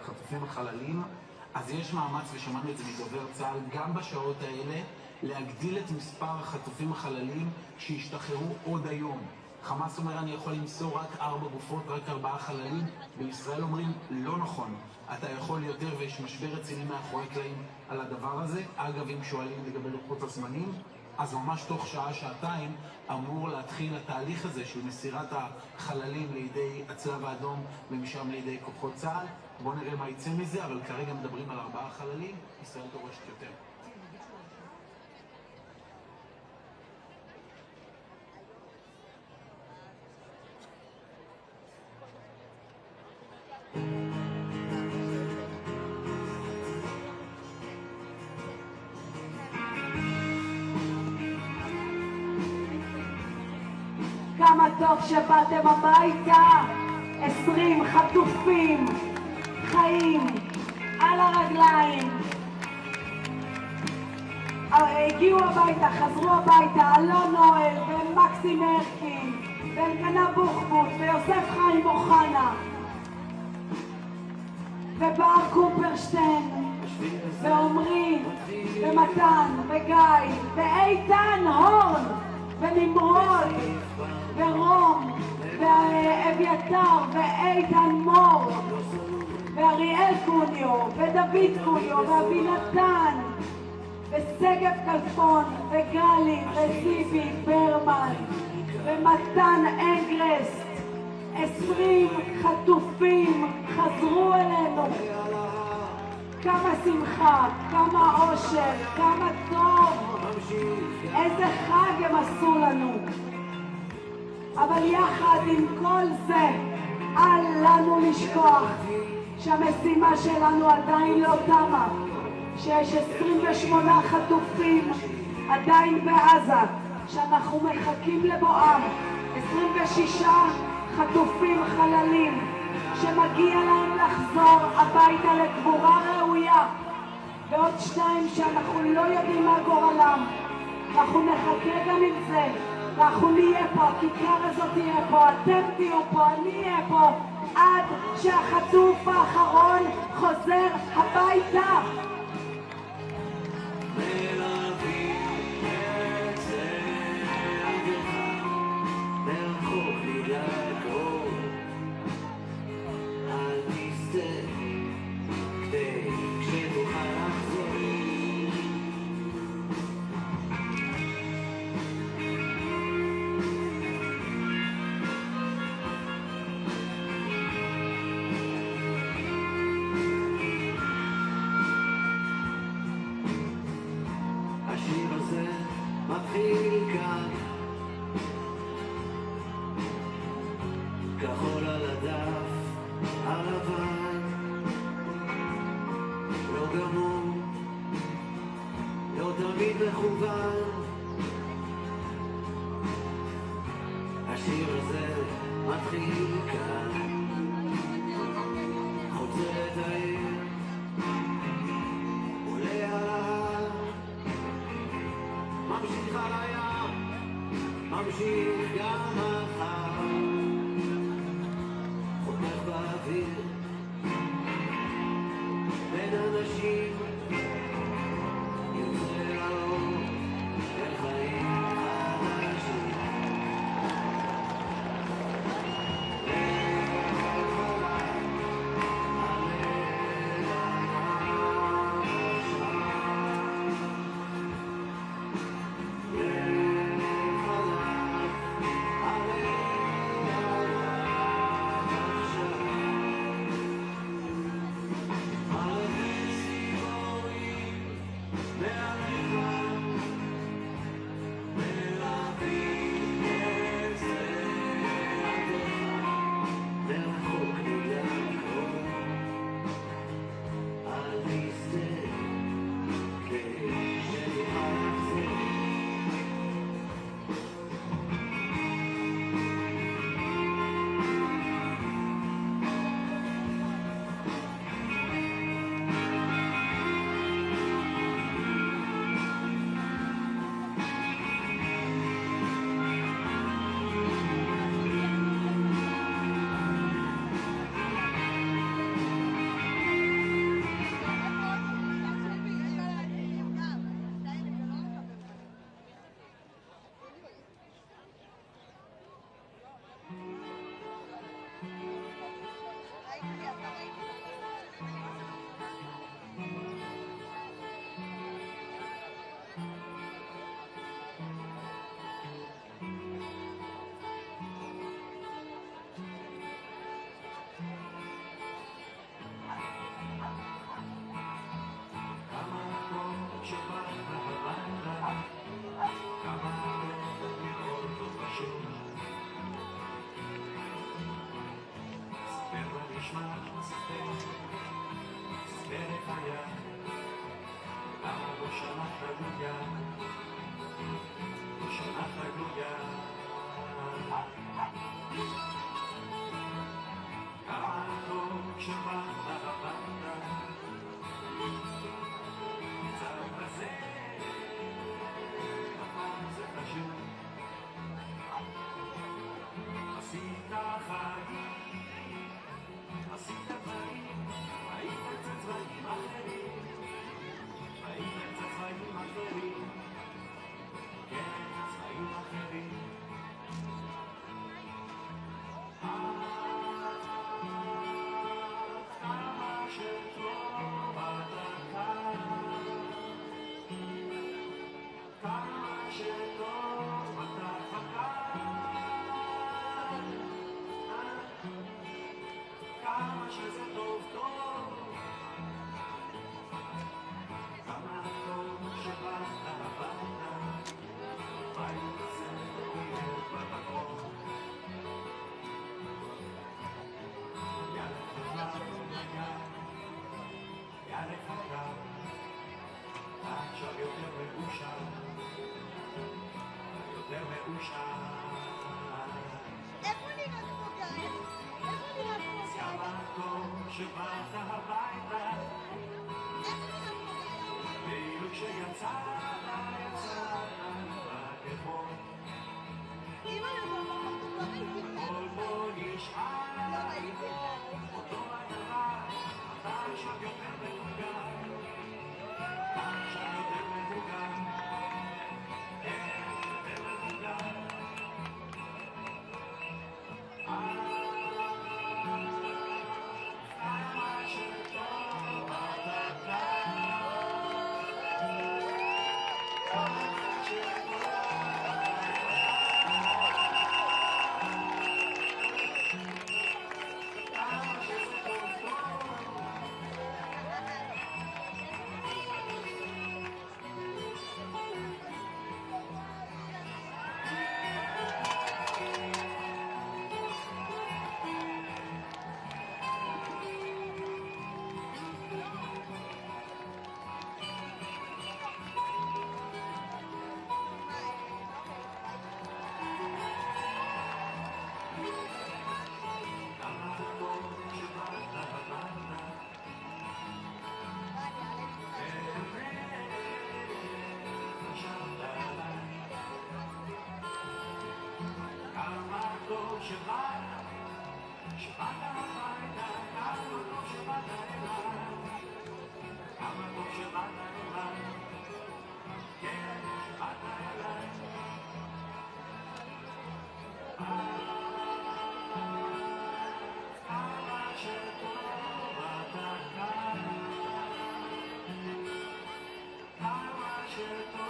החטופים החללים, אז יש מאמץ, ושמענו את זה מדובר צה"ל, גם בשעות האלה, להגדיל את מספר החטופים החללים שישתחררו עוד היום. חמאס אומר אני יכול למסור רק 4 גופות, רק 4 חללים. בישראל אומרים לא נכון, אתה יכול יותר, ויש משבר רציני מאחורי קלעים על הדבר הזה. אגב, אם שואלים לגבי לוחות הזמנים, אז ממש תוך שעה-שעתיים אמור להתחיל התהליך הזה של מסירת החללים לידי הצלב האדום ומשם לידי כוחות צה"ל. בואו נראה מה יצא מזה, אבל כרגע מדברים על 4 חללים, ישראל דורשת יותר. כמה טוב שבאתם הביתה, 20 חטופים חיים על הרגליים, הגיעו הביתה, חזרו הביתה, אלון נואל ומקסים הרקין ואלקנה בוחבוט ויוסף חיים אוחנה ובר קופרשטיין ועומרי ומתן וגיא ואיתן הורן ונמרוד ורום ואביתר ואיתן מור ואריאל קוניו ודוד קוניו ואבינתן וסגב כלפון וגלי וסיבי ברמן ומתן אנגרסט. 20 חטופים חזרו אלינו. כמה שמחה, כמה אושר, כמה טוב, איזה חג הם עשו לנו. אבל יחד עם כל זה, אל לנו לשכוח שהמשימה שלנו עדיין לא תמה, שיש 28 חטופים עדיין בעזה, שאנחנו מחכים לבואם, 26 חטופים חללים, שמגיע להם לחזור הביתה לקבורה ראויה, ועוד 2 שאנחנו לא יודעים מה גורלם. אנחנו נחכה גם עם זה, ואנחנו נהיה פה, הכיכר הזאת תהיה פה, אתם תהיו פה, אני אהיה פה, עד שהחטוף האחרון חוזר הביתה. כחול על הדף הלבן, לא גמור, לא תמיד מכוון. השיר הזה מתחיל כאן, חוצה את העיר, עולה על ההר, ממשיך על הים, ממשיך גם מחר. באוויר בין אנשים יוצא האור אל חיים חדשים. נשמע ספר, ספר חיה, למה לא שלחת גלויה, לא שלחת גלויה. כמה טוב שבאת הביתה, קצת בזה, הפעם זה חשוב. עשית חיים, עשית דברים, היית קצת צבעים אחרים, היית קצת צבעים אחרים, כן, צבעים אחרים. כמה שטוב אתה כאן, כמה שטוב אתה כאן, כמה שזה טוב טוב, כמה טוב שבאת הביתה, בית זה אוהב במקום. יאללה חיה, עכשיו יותר מאושר, יותר מאושר. איפה נראה כמו גיא? איפה נראה כמו גיא? כמה טוב שבאת הביתה, ואילו כשיצאת, רק אתמול. אמא לבוא, לא ראיתי לך. כל בו נשאר, לא ראיתי לך. אותו הדבר, אתה עכשיו יותר מבוגר, עכשיו יותר מבוגר, יותר מבוגר. כמה שטוב אתה כאן, כמה שטוב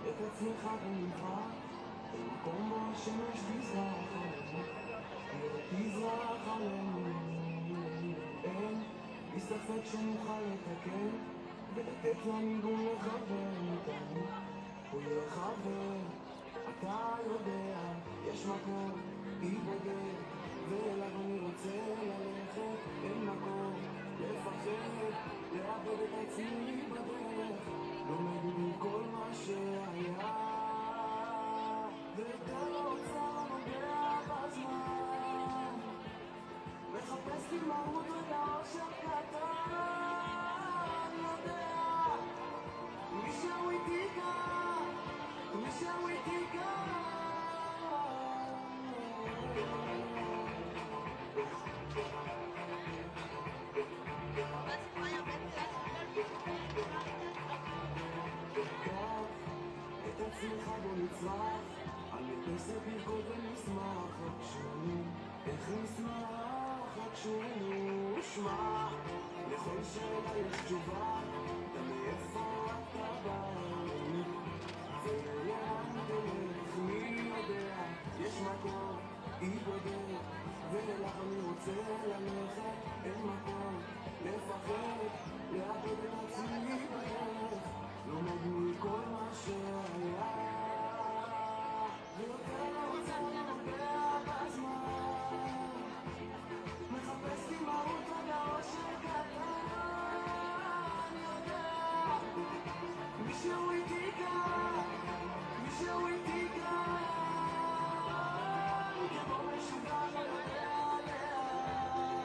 את עצמך וממך, במקום בו השמש תזרח עלינו, תזרח עלינו. אין לי ספק שנוכל לתקן, ולתת לניגון לכוון אותנו. הוא יכוון, אתה יודע, יש מקום להיבגד, ואליו אני רוצה ללכת. אין מקום לפחד, לאבד את עצמי בדרך. לומד מכל מה שהיה, ויותר לא רוצה נוגע בזמן, מחפש תמרות ולאושר קטן. יודע, מי שהוא איתי כאן, מי שהוא איתי כאן. את עצמך במצרים, נעשה ברכות ונשמח רק שומעים, איך נשמח רק שומעים ושמע, לכל שאלה יש תשובה, אתה מאיפה אתה בא, ולאן תלך, מי יודע, יש מקום, ייבדק, ולך אני רוצה ללכת, אין מקום, לפחד, לאבד את עצמי בדרך, לומד מכל מה שהיה, ויותר לא רוצה לנבע בזמן, מחפש לי מהות ולאושר קטן, יודע, מישהו איתי כאן, מישהו איתי כאן, כמו משוגע לא יודע לאן,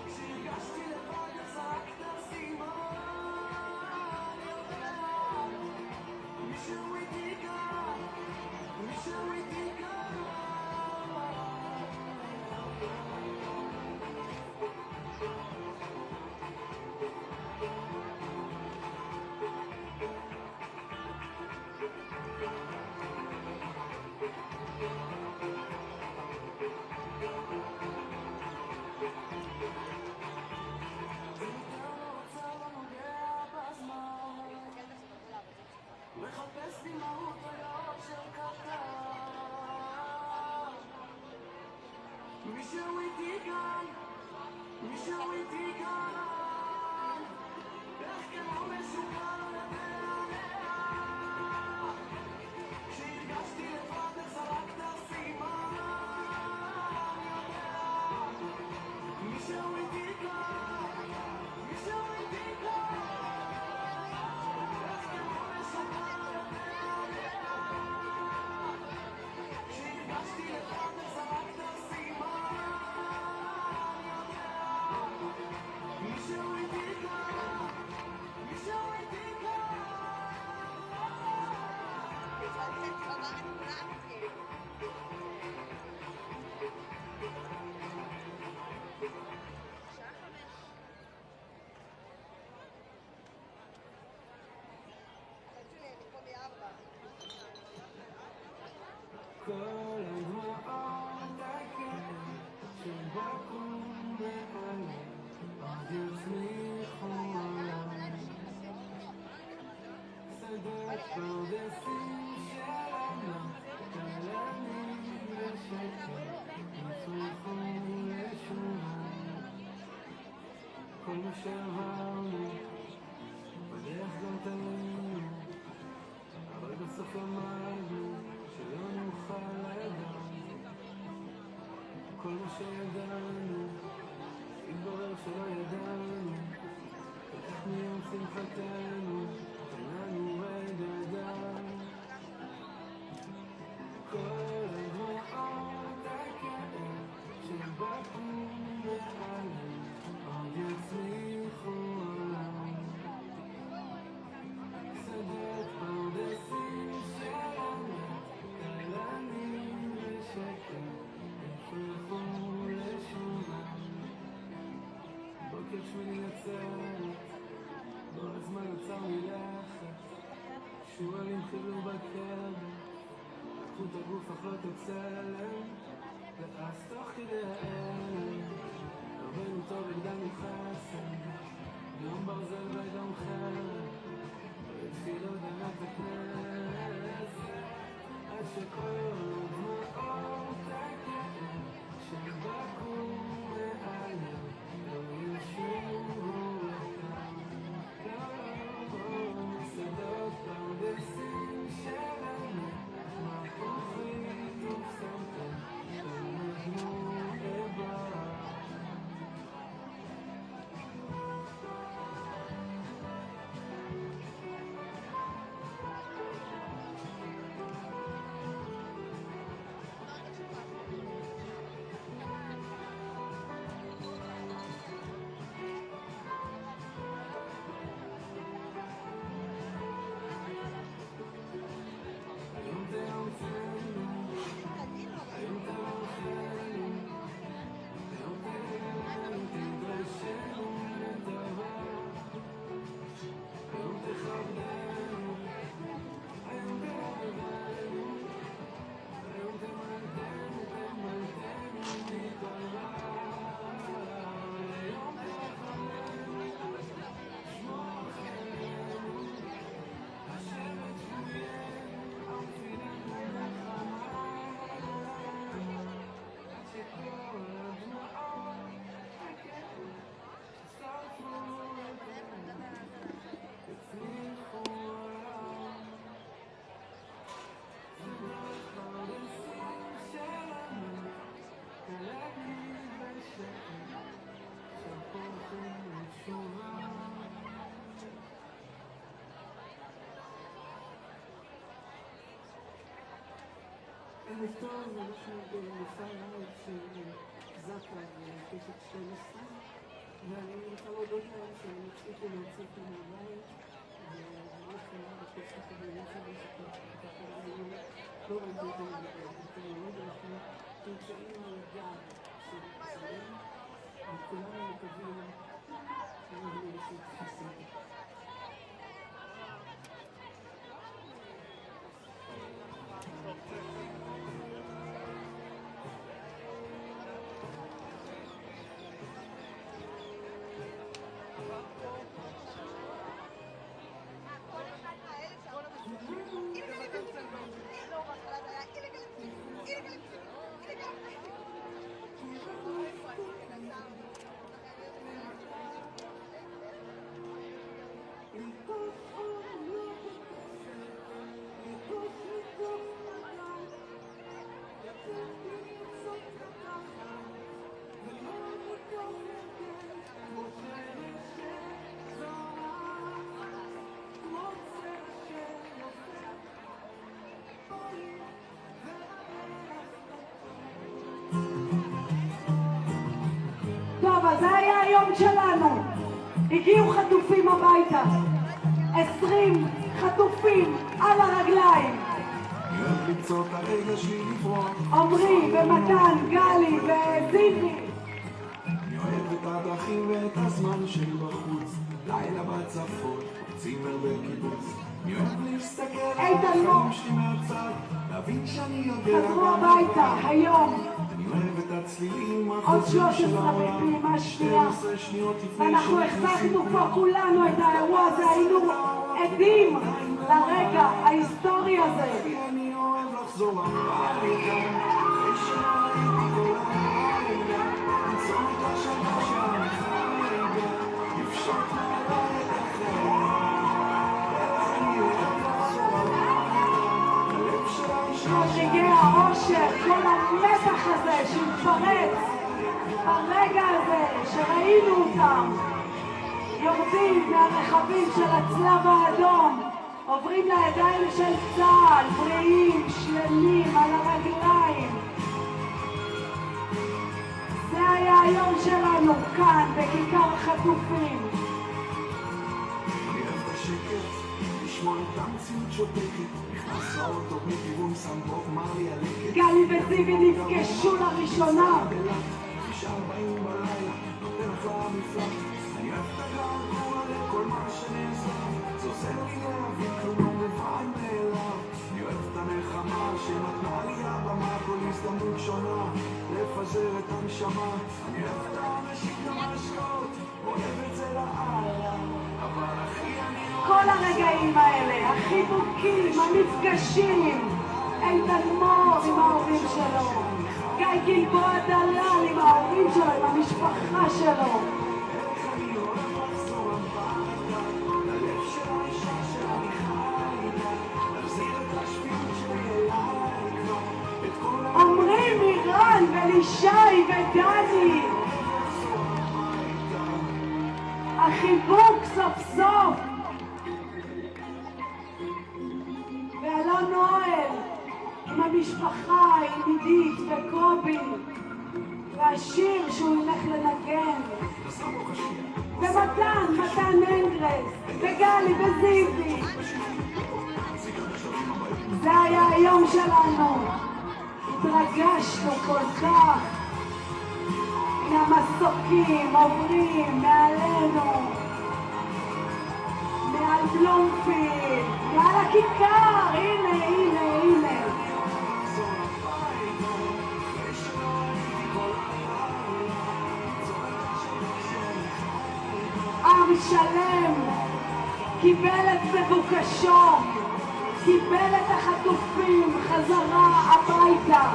כשהרגשתי לבד זרקת סימן, יודע, מישהו איתי כאן, מישהו איתי כאן. מחפש לי מהות ולאושר קטן, מישהו איתי כאן, מישהו איתי כאן, איך כמו משוגע לא יודע לאן, כשהרגשתי לבד זרקת סימן, יודע, מישהו איתי כאן, מישהו איתי כאן, איך כמו משוגע כל הדמעות הכאב שבקעו מעלי עוד יצמיחו עולם, שדות פרדסים של ענק כלנים ושקר יצמיחו לשומם, כל מה שעברנו בדרך גם תלינו, אבל בסוף למדנו שלא נוכל לדעת, כל מה שידענו התברר שלא ידענו, איך מיום שמחתנו תנענו רגע דם, כל הדמעות הכאב שבקעו מעלי עוד יצמיחו עולם, שדות פרדסים של ענק כלנים ושקר יפרחו לשומם, בוקר שמיני עצרת בו הזמן עצר מלכת, שועלים חילו בקרב, לקחו את הגוף אכלות את צלם, ואז תוך כדי הערב הרבנו טוב הגדלנו חסן, יום ברזל וגם חרב, ותפילות דמת הכנסת, עד שכל דמעות הכאב שבקעו מעלי לא ישובו אותם, שדות פרדסים של ענק מפוחית ופסנתר שנגנו איבר, ערב טוב, אנחנו במופע לייב של זקה וקשת 12, ואני רוצה להודות להם שהם הצליחו להוציא אותי מהבית, ואני יכולה לתת את החברים שלי שככה לא ראיתי אותם בטרמינולוג, אנחנו נמצאים על הגב של ישראל, וכולנו מקווים שאנחנו נעשית חסיד. טוב, אז זה היה היום שלנו. הגיעו חטופים הביתה. 20 חטופים על הרגליים. עמרי ומתן, גלי וזיבי. אני אוהב את הדרכים ואת הזמן שלי בחוץ, לילה בצפון, צימר בקיבוץ. אני אוהב להסתכל על החיים שלי מהצד, להבין שאני יודע חזרו הביתה היום. אני אוהב את הצלילים עוד 13 בפעימה שנייה. ואנחנו החזקנו פה כולנו את האירוע הזה, היינו עדים לרגע ההיסטורי הזה. אני אוהב לחזור הביתה, אחרי שראיתי כל הלילה, למצוא את השנה שאני חייגה, לפשוט מעליי את החיים. אני אוהב לחזור הביתה, הלב שלה ישנה רגעי האושר, כל המתח הזה שהתפרץ, הרגע הזה שראינו אותם יורדים מהרכבים של הצלב האדום, עוברים לידיים של צה"ל, בריאים, שלמים, על הרגליים. זה היה היום שלנו כאן בכיכר חטופים. אני אוהב את השקט, לשמוע את המציאות שותקת, נכנס לאוטו מכיוון סמבוק, מר לי הלקט. גלי וזיבי נפגשו לראשונה. 9:40 בלילה, נותן לך המפלט. אני אוהב את הגעגוע לכל מה שנעזר, זה עושה לי להבין כלום לא מובן מאליו. אני אוהב את הנחמה שנתנה לי הבמה, כל הזדמנות שונה לפזר את הנשמה. אני אוהב את האנשים המשקות, אוהב את זה לאללה, אבל אחי אני אוהב כל הרגעים האלה, החיבוקים, המפגשים, איתן מור עם ההורים שלו, גיא גלבוע דלל עם ההורים שלו, עם המשפחה שלו. עמרי, מירן ולישי ודני, החיבוק סוף סוף. ואלון נואל עם המשפחה, עם עידית וקובי, והשיר שהוא ילך לנגן, מתן אנגרס וגלי וזיבי. זה היה היום שלנו, התרגשנו כל כך. הנה המסוקים עוברים מעלינו, מעל בלומפילד, מעל הכיכר, הנה, הנה, הנה. עם שלם קיבל את מבוקשו, קיבל את החטופים חזרה הביתה.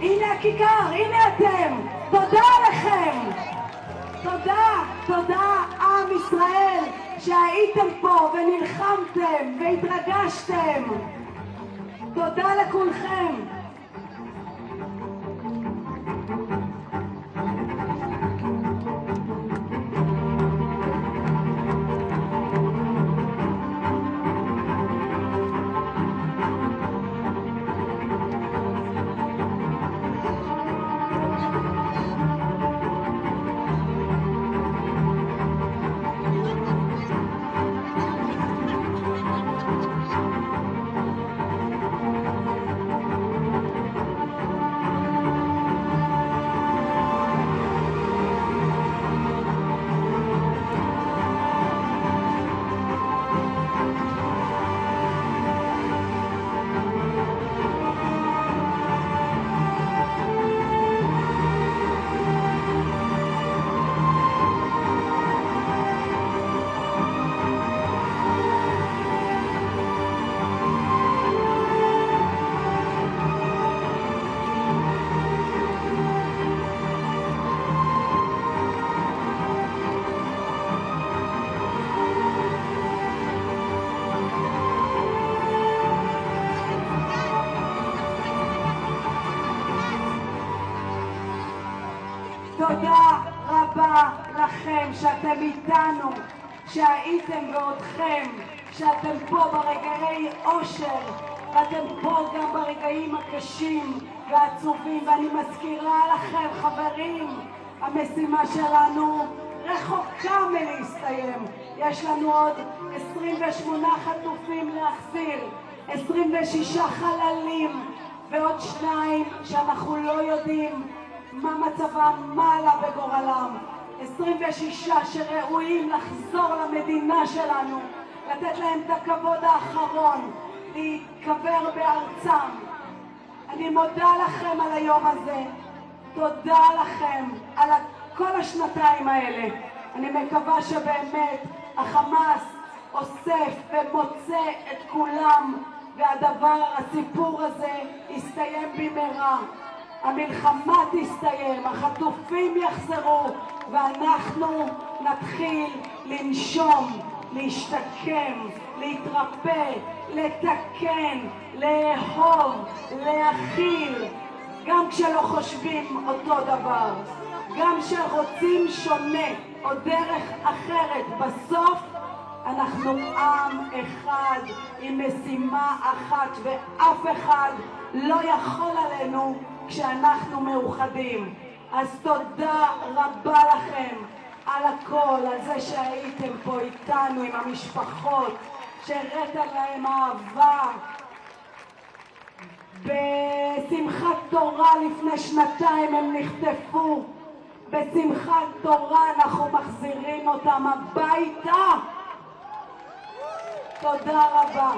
הנה הכיכר, הנה אתם, תודה לכם. תודה, תודה עם ישראל שהייתם פה ונלחמתם והתרגשתם. תודה לכולכם. תודה רבה לכם שאתם איתנו, שהייתם ואותכם, שאתם פה ברגעי אושר, ואתם פה גם ברגעים הקשים והעצובים. ואני מזכירה לכם, חברים, המשימה שלנו רחוקה מלהסתיים. יש לנו עוד 28 חטופים להחזיר, 26 חללים ועוד 2 שאנחנו לא יודעים מה מצבם, מה עלה בגורלם. 26 שראויים לחזור למדינה שלנו, לתת להם את הכבוד האחרון, להיקבר בארצם. אני מודה לכם על היום הזה, תודה לכם על כל השנתיים האלה. אני מקווה שבאמת החמאס אוסף ומוצא את כולם, הסיפור הזה יסתיים במהרה. המלחמה תסתיים, החטופים יחזרו, ואנחנו נתחיל לנשום, להשתקם, להתרפא, לתקן, לאהוב, להכיל, גם כשלא חושבים אותו דבר, גם כשרוצים שונה או דרך אחרת. בסוף אנחנו עם אחד עם משימה אחת, ואף אחד לא יכול עלינו כשאנחנו מאוחדים. אז תודה רבה לכם על הכל, על זה שהייתם פה איתנו עם המשפחות, שהראית להם אהבה. בשמחת תורה לפני שנתיים הם נחטפו, בשמחת תורה אנחנו מחזירים אותם הביתה. תודה רבה.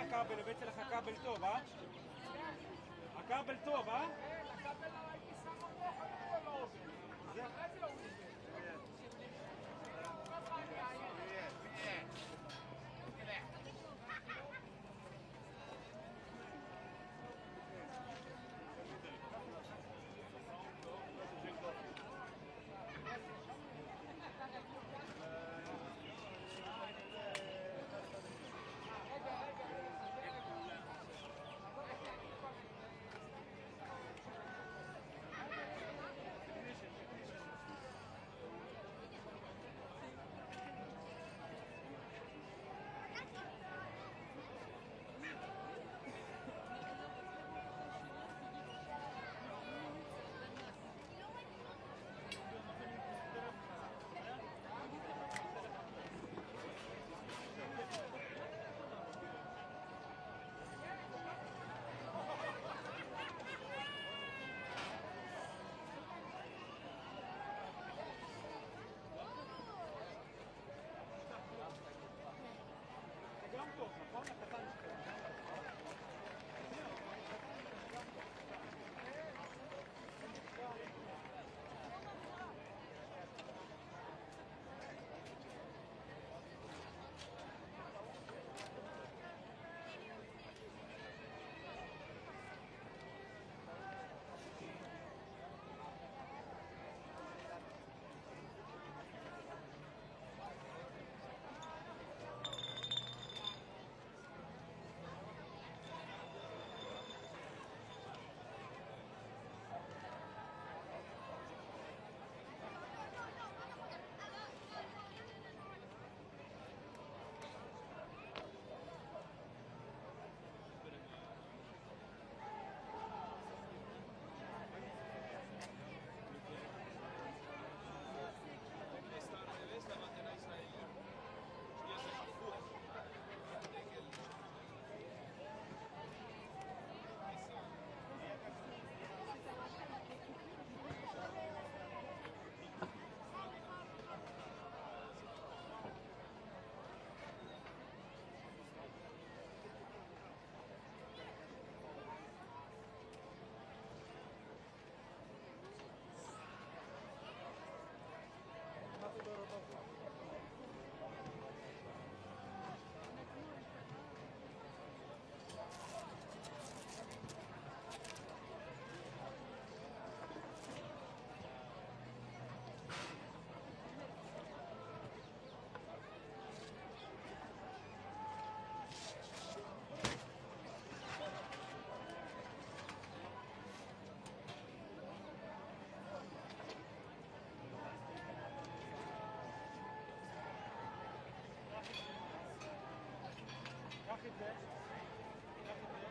כבל, הבאתי לך כבל טוב, אה? הכבל טוב, אה? קח את זה, קח את זה.